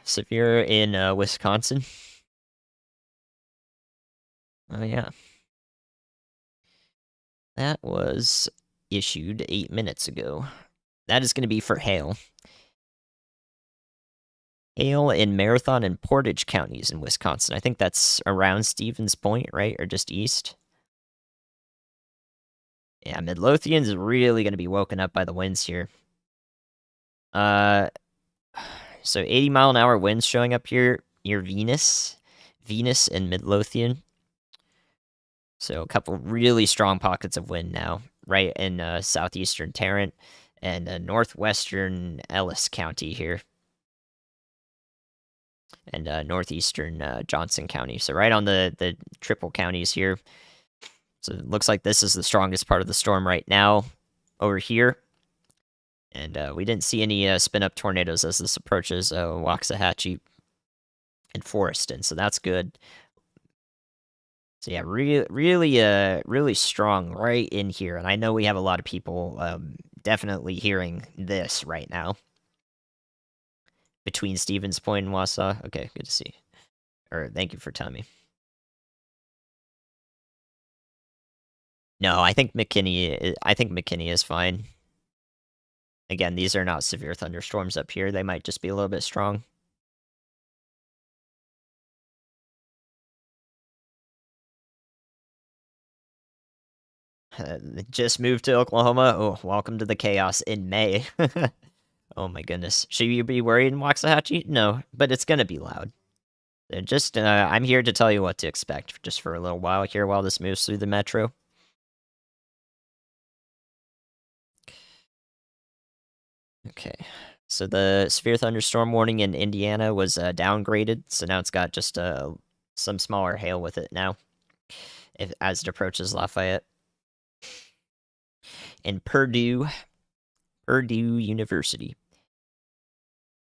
Severe in Wisconsin. Oh, yeah. That was issued 8 minutes ago. That is going to be for hail. Hail in Marathon and Portage counties in Wisconsin. I think that's around Stevens Point, right? Or just east. Yeah, Midlothian's really going to be woken up by the winds here. So 80-mile-an-hour winds showing up here near Venus. Venus and Midlothian. So a couple really strong pockets of wind now, right in southeastern Tarrant and northwestern Ellis County here. And northeastern Johnson County. So right on the triple counties here. So it looks like this is the strongest part of the storm right now over here. And we didn't see any spin-up tornadoes as this approaches Waxahachie and Forreston, so that's good. So yeah, really strong right in here. And I know we have a lot of people definitely hearing this right now. Between Stevens Point and Wausau. Okay, good to see. Or thank you for telling me. No, I think McKinney is fine. Again, these are not severe thunderstorms up here. They might just be a little bit strong. Just moved to Oklahoma. Oh, welcome to the chaos in May. Oh my goodness. Should you be worried in Waxahachie? No, but it's gonna be loud. Just, I'm here to tell you what to expect just for a little while here while this moves through the metro. Okay, so the severe thunderstorm warning in Indiana was downgraded, so now it's got just some smaller hail with it now, as it approaches Lafayette. In Purdue University.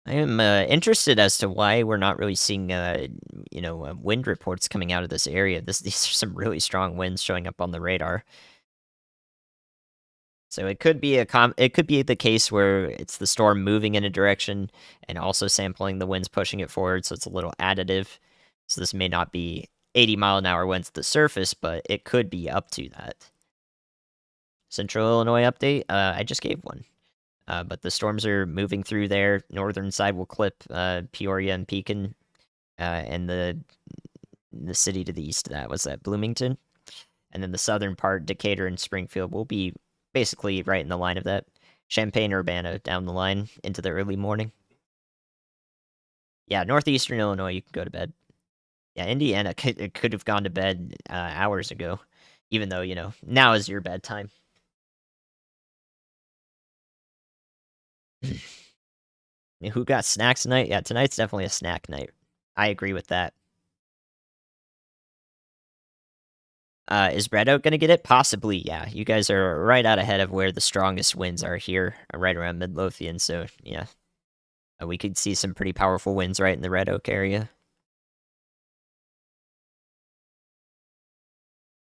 I am interested as to why we're not really seeing, wind reports coming out of this area. These are some really strong winds showing up on the radar. So it could be the case where it's the storm moving in a direction and also sampling the winds pushing it forward, so it's a little additive. So this may not be 80-mile-an-hour winds at the surface, but it could be up to that. Central Illinois update, I just gave one. But the storms are moving through there. Northern side will clip Peoria and Pekin, and the city to the east of that was that Bloomington, and then the southern part, Decatur and Springfield, will be basically right in the line of that. Champaign, Urbana down the line into the early morning. Yeah, northeastern Illinois, you can go to bed. Yeah, Indiana could have gone to bed hours ago, even though now is your bedtime. Who got snacks tonight? Yeah, tonight's definitely a snack night. I agree with that. Is Red Oak gonna get it? Possibly, yeah. You guys are right out ahead of where the strongest winds are here, right around Midlothian, so yeah. We could see some pretty powerful winds right in the Red Oak area.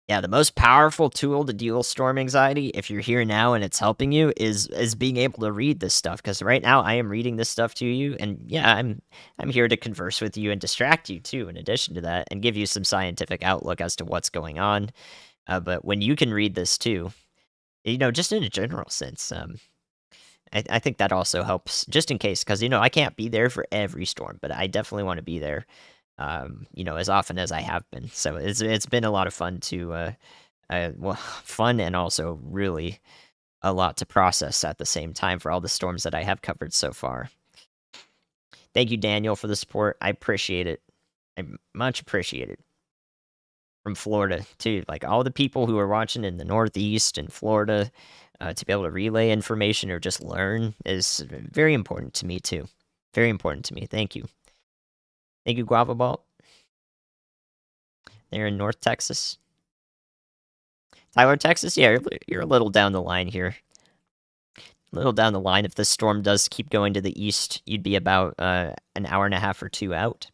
Yeah, the most powerful tool to deal with storm anxiety, if you're here now and it's helping you, is being able to read this stuff. Because right now I am reading this stuff to you, and yeah, I'm here to converse with you and distract you too. In addition to that, and give you some scientific outlook as to what's going on. But when you can read this too, just in a general sense, I think that also helps, just in case, because I can't be there for every storm, but I definitely want to be there. As often as I have been. So it's been a lot of fun to fun and also really a lot to process at the same time for all the storms that I have covered so far. Thank you, Daniel, for the support. I appreciate it. I much appreciate it. From Florida too, like all the people who are watching in the Northeast and Florida, to be able to relay information or just learn is very important to me too. Very important to me. Thank you. Thank you, Guava Ball. They're in North Texas. Tyler, Texas? Yeah, you're a little down the line here. A little down the line. If the storm does keep going to the east, you'd be about an hour and a half or 2 out.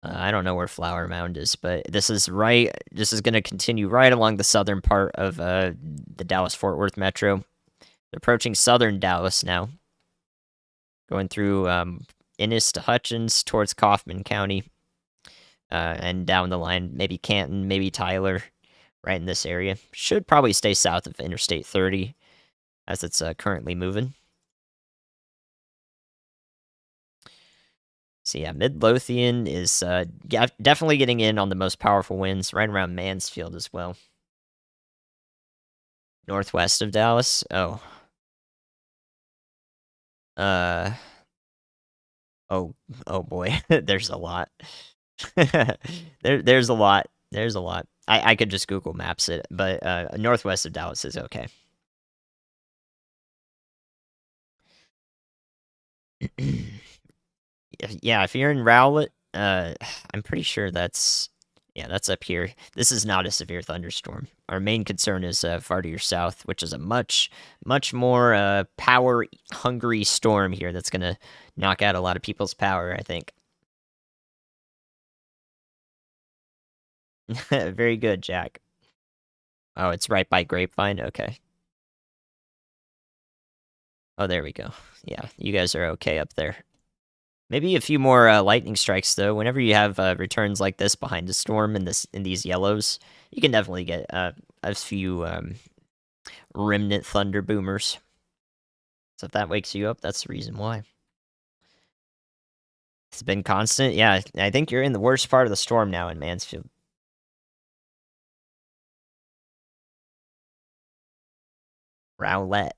I don't know where Flower Mound is, but this is going to continue right along the southern part of the Dallas-Fort Worth Metro. They're approaching southern Dallas now. Going through Innis to Hutchins towards Kaufman County. And down the line, maybe Canton, maybe Tyler, right in this area. Should probably stay south of Interstate 30, as it's currently moving. So yeah, Midlothian is definitely getting in on the most powerful winds, right around Mansfield as well. Northwest of Dallas. Oh. Oh boy, there's a lot. There's a lot. There's a lot. I could just Google Maps it, but northwest of Dallas is okay. Yeah, if you're in Rowlett, I'm pretty sure that's up here. This is not a severe thunderstorm. Our main concern is far to your south, which is a much more power-hungry storm here that's gonna knock out a lot of people's power, I think. Very good, Jack. Oh, it's right by Grapevine? Okay. Oh, there we go. Yeah, you guys are okay up there. Maybe a few more lightning strikes, though. Whenever you have returns like this behind a storm in these yellows, you can definitely get a few remnant thunder boomers. So if that wakes you up, that's the reason why. It's been constant. Yeah, I think you're in the worst part of the storm now in Mansfield. Rowlett.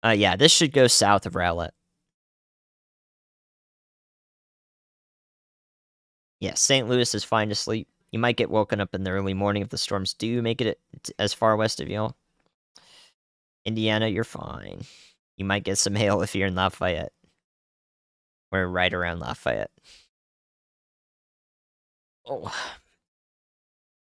Yeah, this should go south of Rowlett. Yeah, St. Louis is fine to sleep. You might get woken up in the early morning if the storms do make it as far west of y'all. Indiana, you're fine. You might get some hail if you're in Lafayette. We're right around Lafayette. Oh.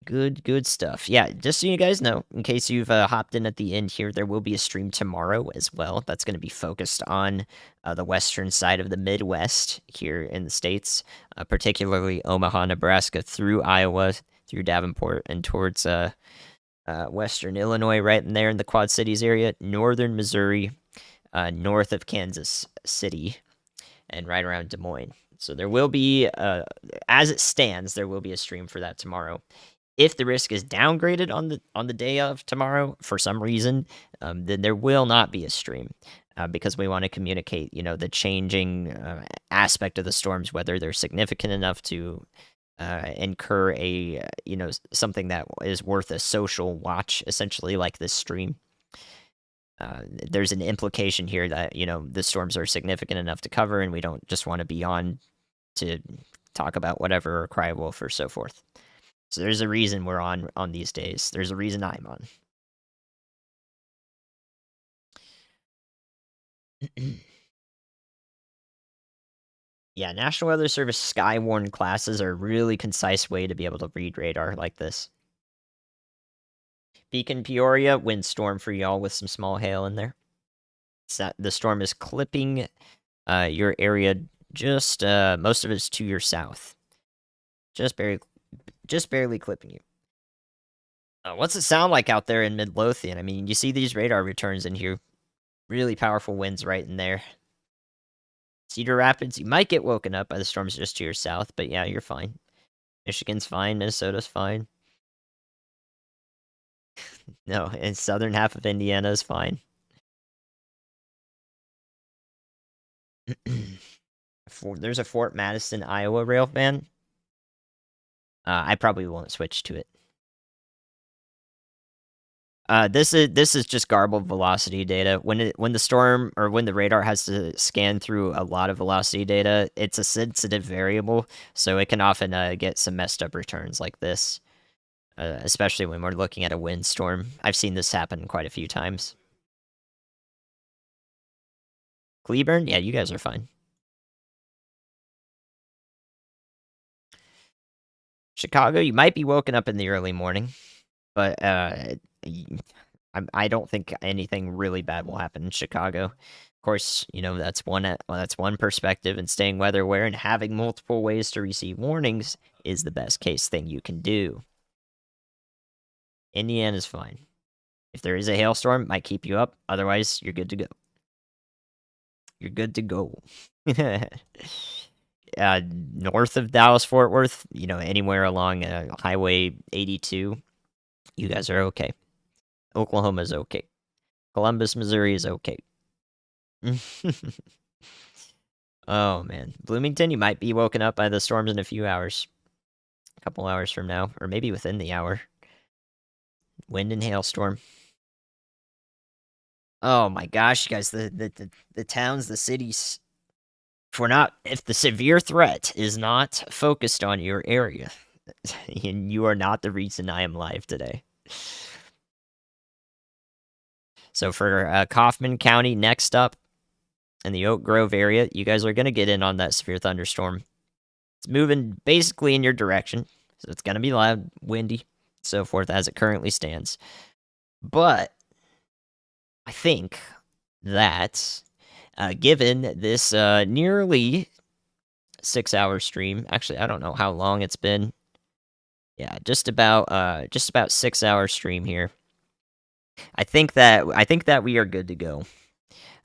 Good stuff. Yeah, just so you guys know, in case you've hopped in at the end here, there will be a stream tomorrow as well. That's going to be focused on the western side of the Midwest here in the States, particularly Omaha, Nebraska, through Iowa, through Davenport, and towards western Illinois, right in there in the Quad Cities area, northern Missouri, north of Kansas City, and right around Des Moines. So there will be, as it stands, there will be a stream for that tomorrow. If the risk is downgraded on the day of tomorrow for some reason, then there will not be a stream because we want to communicate, the changing aspect of the storms, whether they're significant enough to incur a something that is worth a social watch, essentially like this stream. There's an implication here that the storms are significant enough to cover, and we don't just want to be on to talk about whatever or cry wolf or so forth. So there's a reason we're on these days. There's a reason I'm on. Yeah, National Weather Service Skywarn classes are a really concise way to be able to read radar like this. Beacon, Peoria, windstorm for y'all with some small hail in there. The storm is clipping your area just most of it's to your south. Just barely clipping you. What's it sound like out there in Midlothian? I mean, you see these radar returns in here. Really powerful winds right in there. Cedar Rapids, you might get woken up by the storms just to your south, but yeah, you're fine. Michigan's fine. Minnesota's fine. No, and southern half of Indiana is fine. There's a Fort Madison, Iowa railfan. I probably won't switch to it. This is just garbled velocity data. When the storm or when the radar has to scan through a lot of velocity data, it's a sensitive variable, so it can often get some messed up returns like this, especially when we're looking at a windstorm. I've seen this happen quite a few times. Cleburne, yeah, you guys are fine. Chicago, you might be woken up in the early morning, but I don't think anything really bad will happen in Chicago. Of course, that's one perspective, and staying weather aware and having multiple ways to receive warnings is the best case thing you can do. Indiana's fine. If there is a hailstorm, it might keep you up. Otherwise, you're good to go. You're good to go. North of Dallas-Fort Worth, anywhere along Highway 82, you guys are okay. Oklahoma's okay. Columbus, Missouri is okay. Oh, man. Bloomington, you might be woken up by the storms in a few hours. A couple hours from now, or maybe within the hour. Wind and hailstorm. Oh my gosh, you guys, the towns, the cities. If the severe threat is not focused on your area, and you are not the reason I am live today. So for Kaufman County, next up, in the Oak Grove area, you guys are going to get in on that severe thunderstorm. It's moving basically in your direction, so it's going to be loud, windy, so forth as it currently stands. But I think that given this nearly 6-hour stream, actually I don't know how long it's been. Yeah, just about 6-hour stream here. I think that we are good to go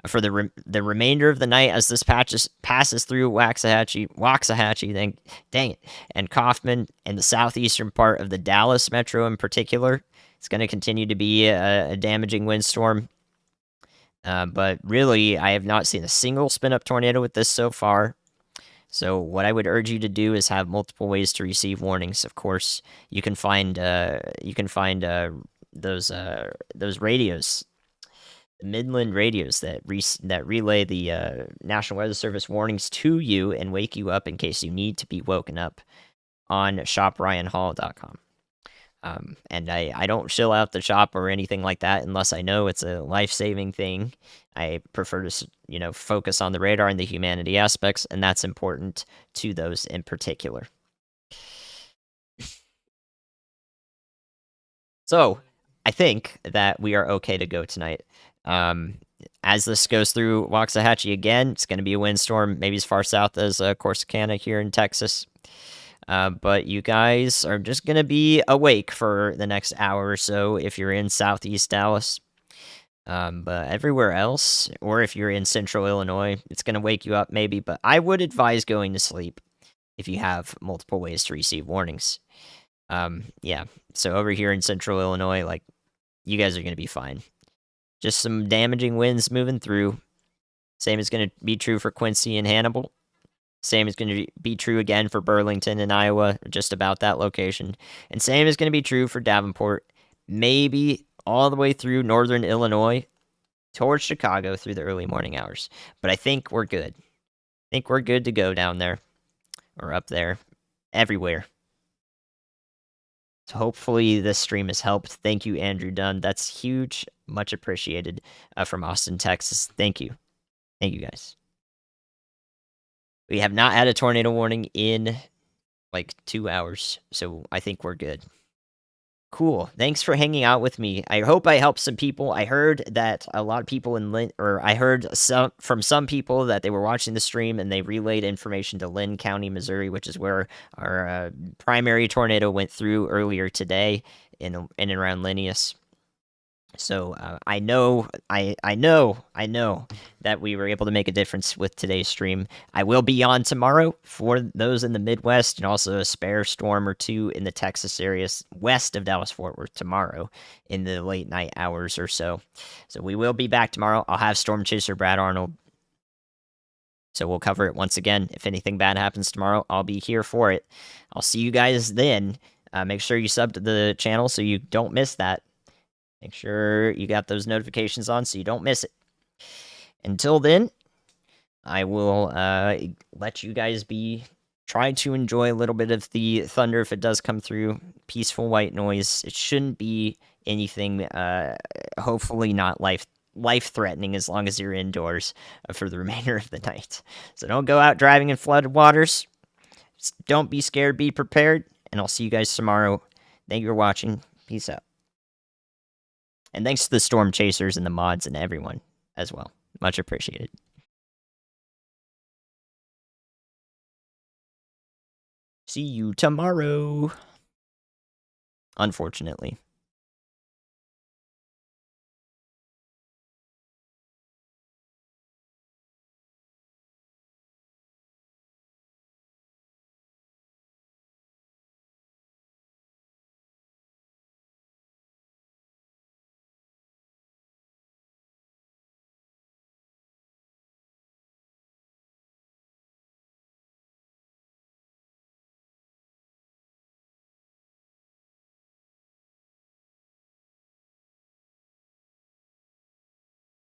for the remainder of the night as this passes through Waxahachie, dang it, and Kaufman and the southeastern part of the Dallas metro in particular. It's going to continue to be a damaging windstorm. But really, I have not seen a single spin-up tornado with this so far. So what I would urge you to do is have multiple ways to receive warnings. Of course, you can find those radios, the Midland radios that relay the National Weather Service warnings to you and wake you up in case you need to be woken up on shopryanhall.com. And I don't chill out the shop or anything like that unless I know it's a life-saving thing. I prefer to, focus on the radar and the humanity aspects, and that's important to those in particular. So, I think that we are okay to go tonight. As this goes through Waxahachie again, it's going to be a windstorm, maybe as far south as Corsicana here in Texas. But you guys are just going to be awake for the next hour or so if you're in southeast Dallas. But everywhere else, or if you're in central Illinois, it's going to wake you up maybe. But I would advise going to sleep if you have multiple ways to receive warnings. Yeah. So over here in central Illinois, like, you guys are going to be fine. Just some damaging winds moving through. Same is going to be true for Quincy and Hannibal. Same is going to be true again for Burlington and Iowa, just about that location. And same is going to be true for Davenport, maybe all the way through northern Illinois towards Chicago through the early morning hours. But I think we're good. I think we're good to go down there or up there, everywhere. So hopefully this stream has helped. Thank you, Andrew Dunn. That's huge. Much appreciated from Austin, Texas. Thank you. Thank you, guys. We have not had a tornado warning in like 2 hours, so I think we're good. Cool. Thanks for hanging out with me. I hope I helped some people. I heard that a lot of people I heard from some people that they were watching the stream and they relayed information to Lynn County, Missouri, which is where our primary tornado went through earlier today in and around Linneus. So I know that we were able to make a difference with today's stream. I will be on tomorrow for those in the Midwest and also a spare storm or two in the Texas areas west of Dallas-Fort Worth tomorrow in the late night hours or so. So we will be back tomorrow. I'll have Storm Chaser Brad Arnold. So we'll cover it once again. If anything bad happens tomorrow, I'll be here for it. I'll see you guys then. Make sure you sub to the channel so you don't miss that. Make sure you got those notifications on so you don't miss it. Until then, I will let you guys be. Try to enjoy a little bit of the thunder if it does come through. Peaceful white noise. It shouldn't be anything, hopefully not life-threatening as long as you're indoors for the remainder of the night. So don't go out driving in flooded waters. Just don't be scared. Be prepared. And I'll see you guys tomorrow. Thank you for watching. Peace out. And thanks to the Storm Chasers and the mods and everyone as well. Much appreciated. See you tomorrow. Unfortunately.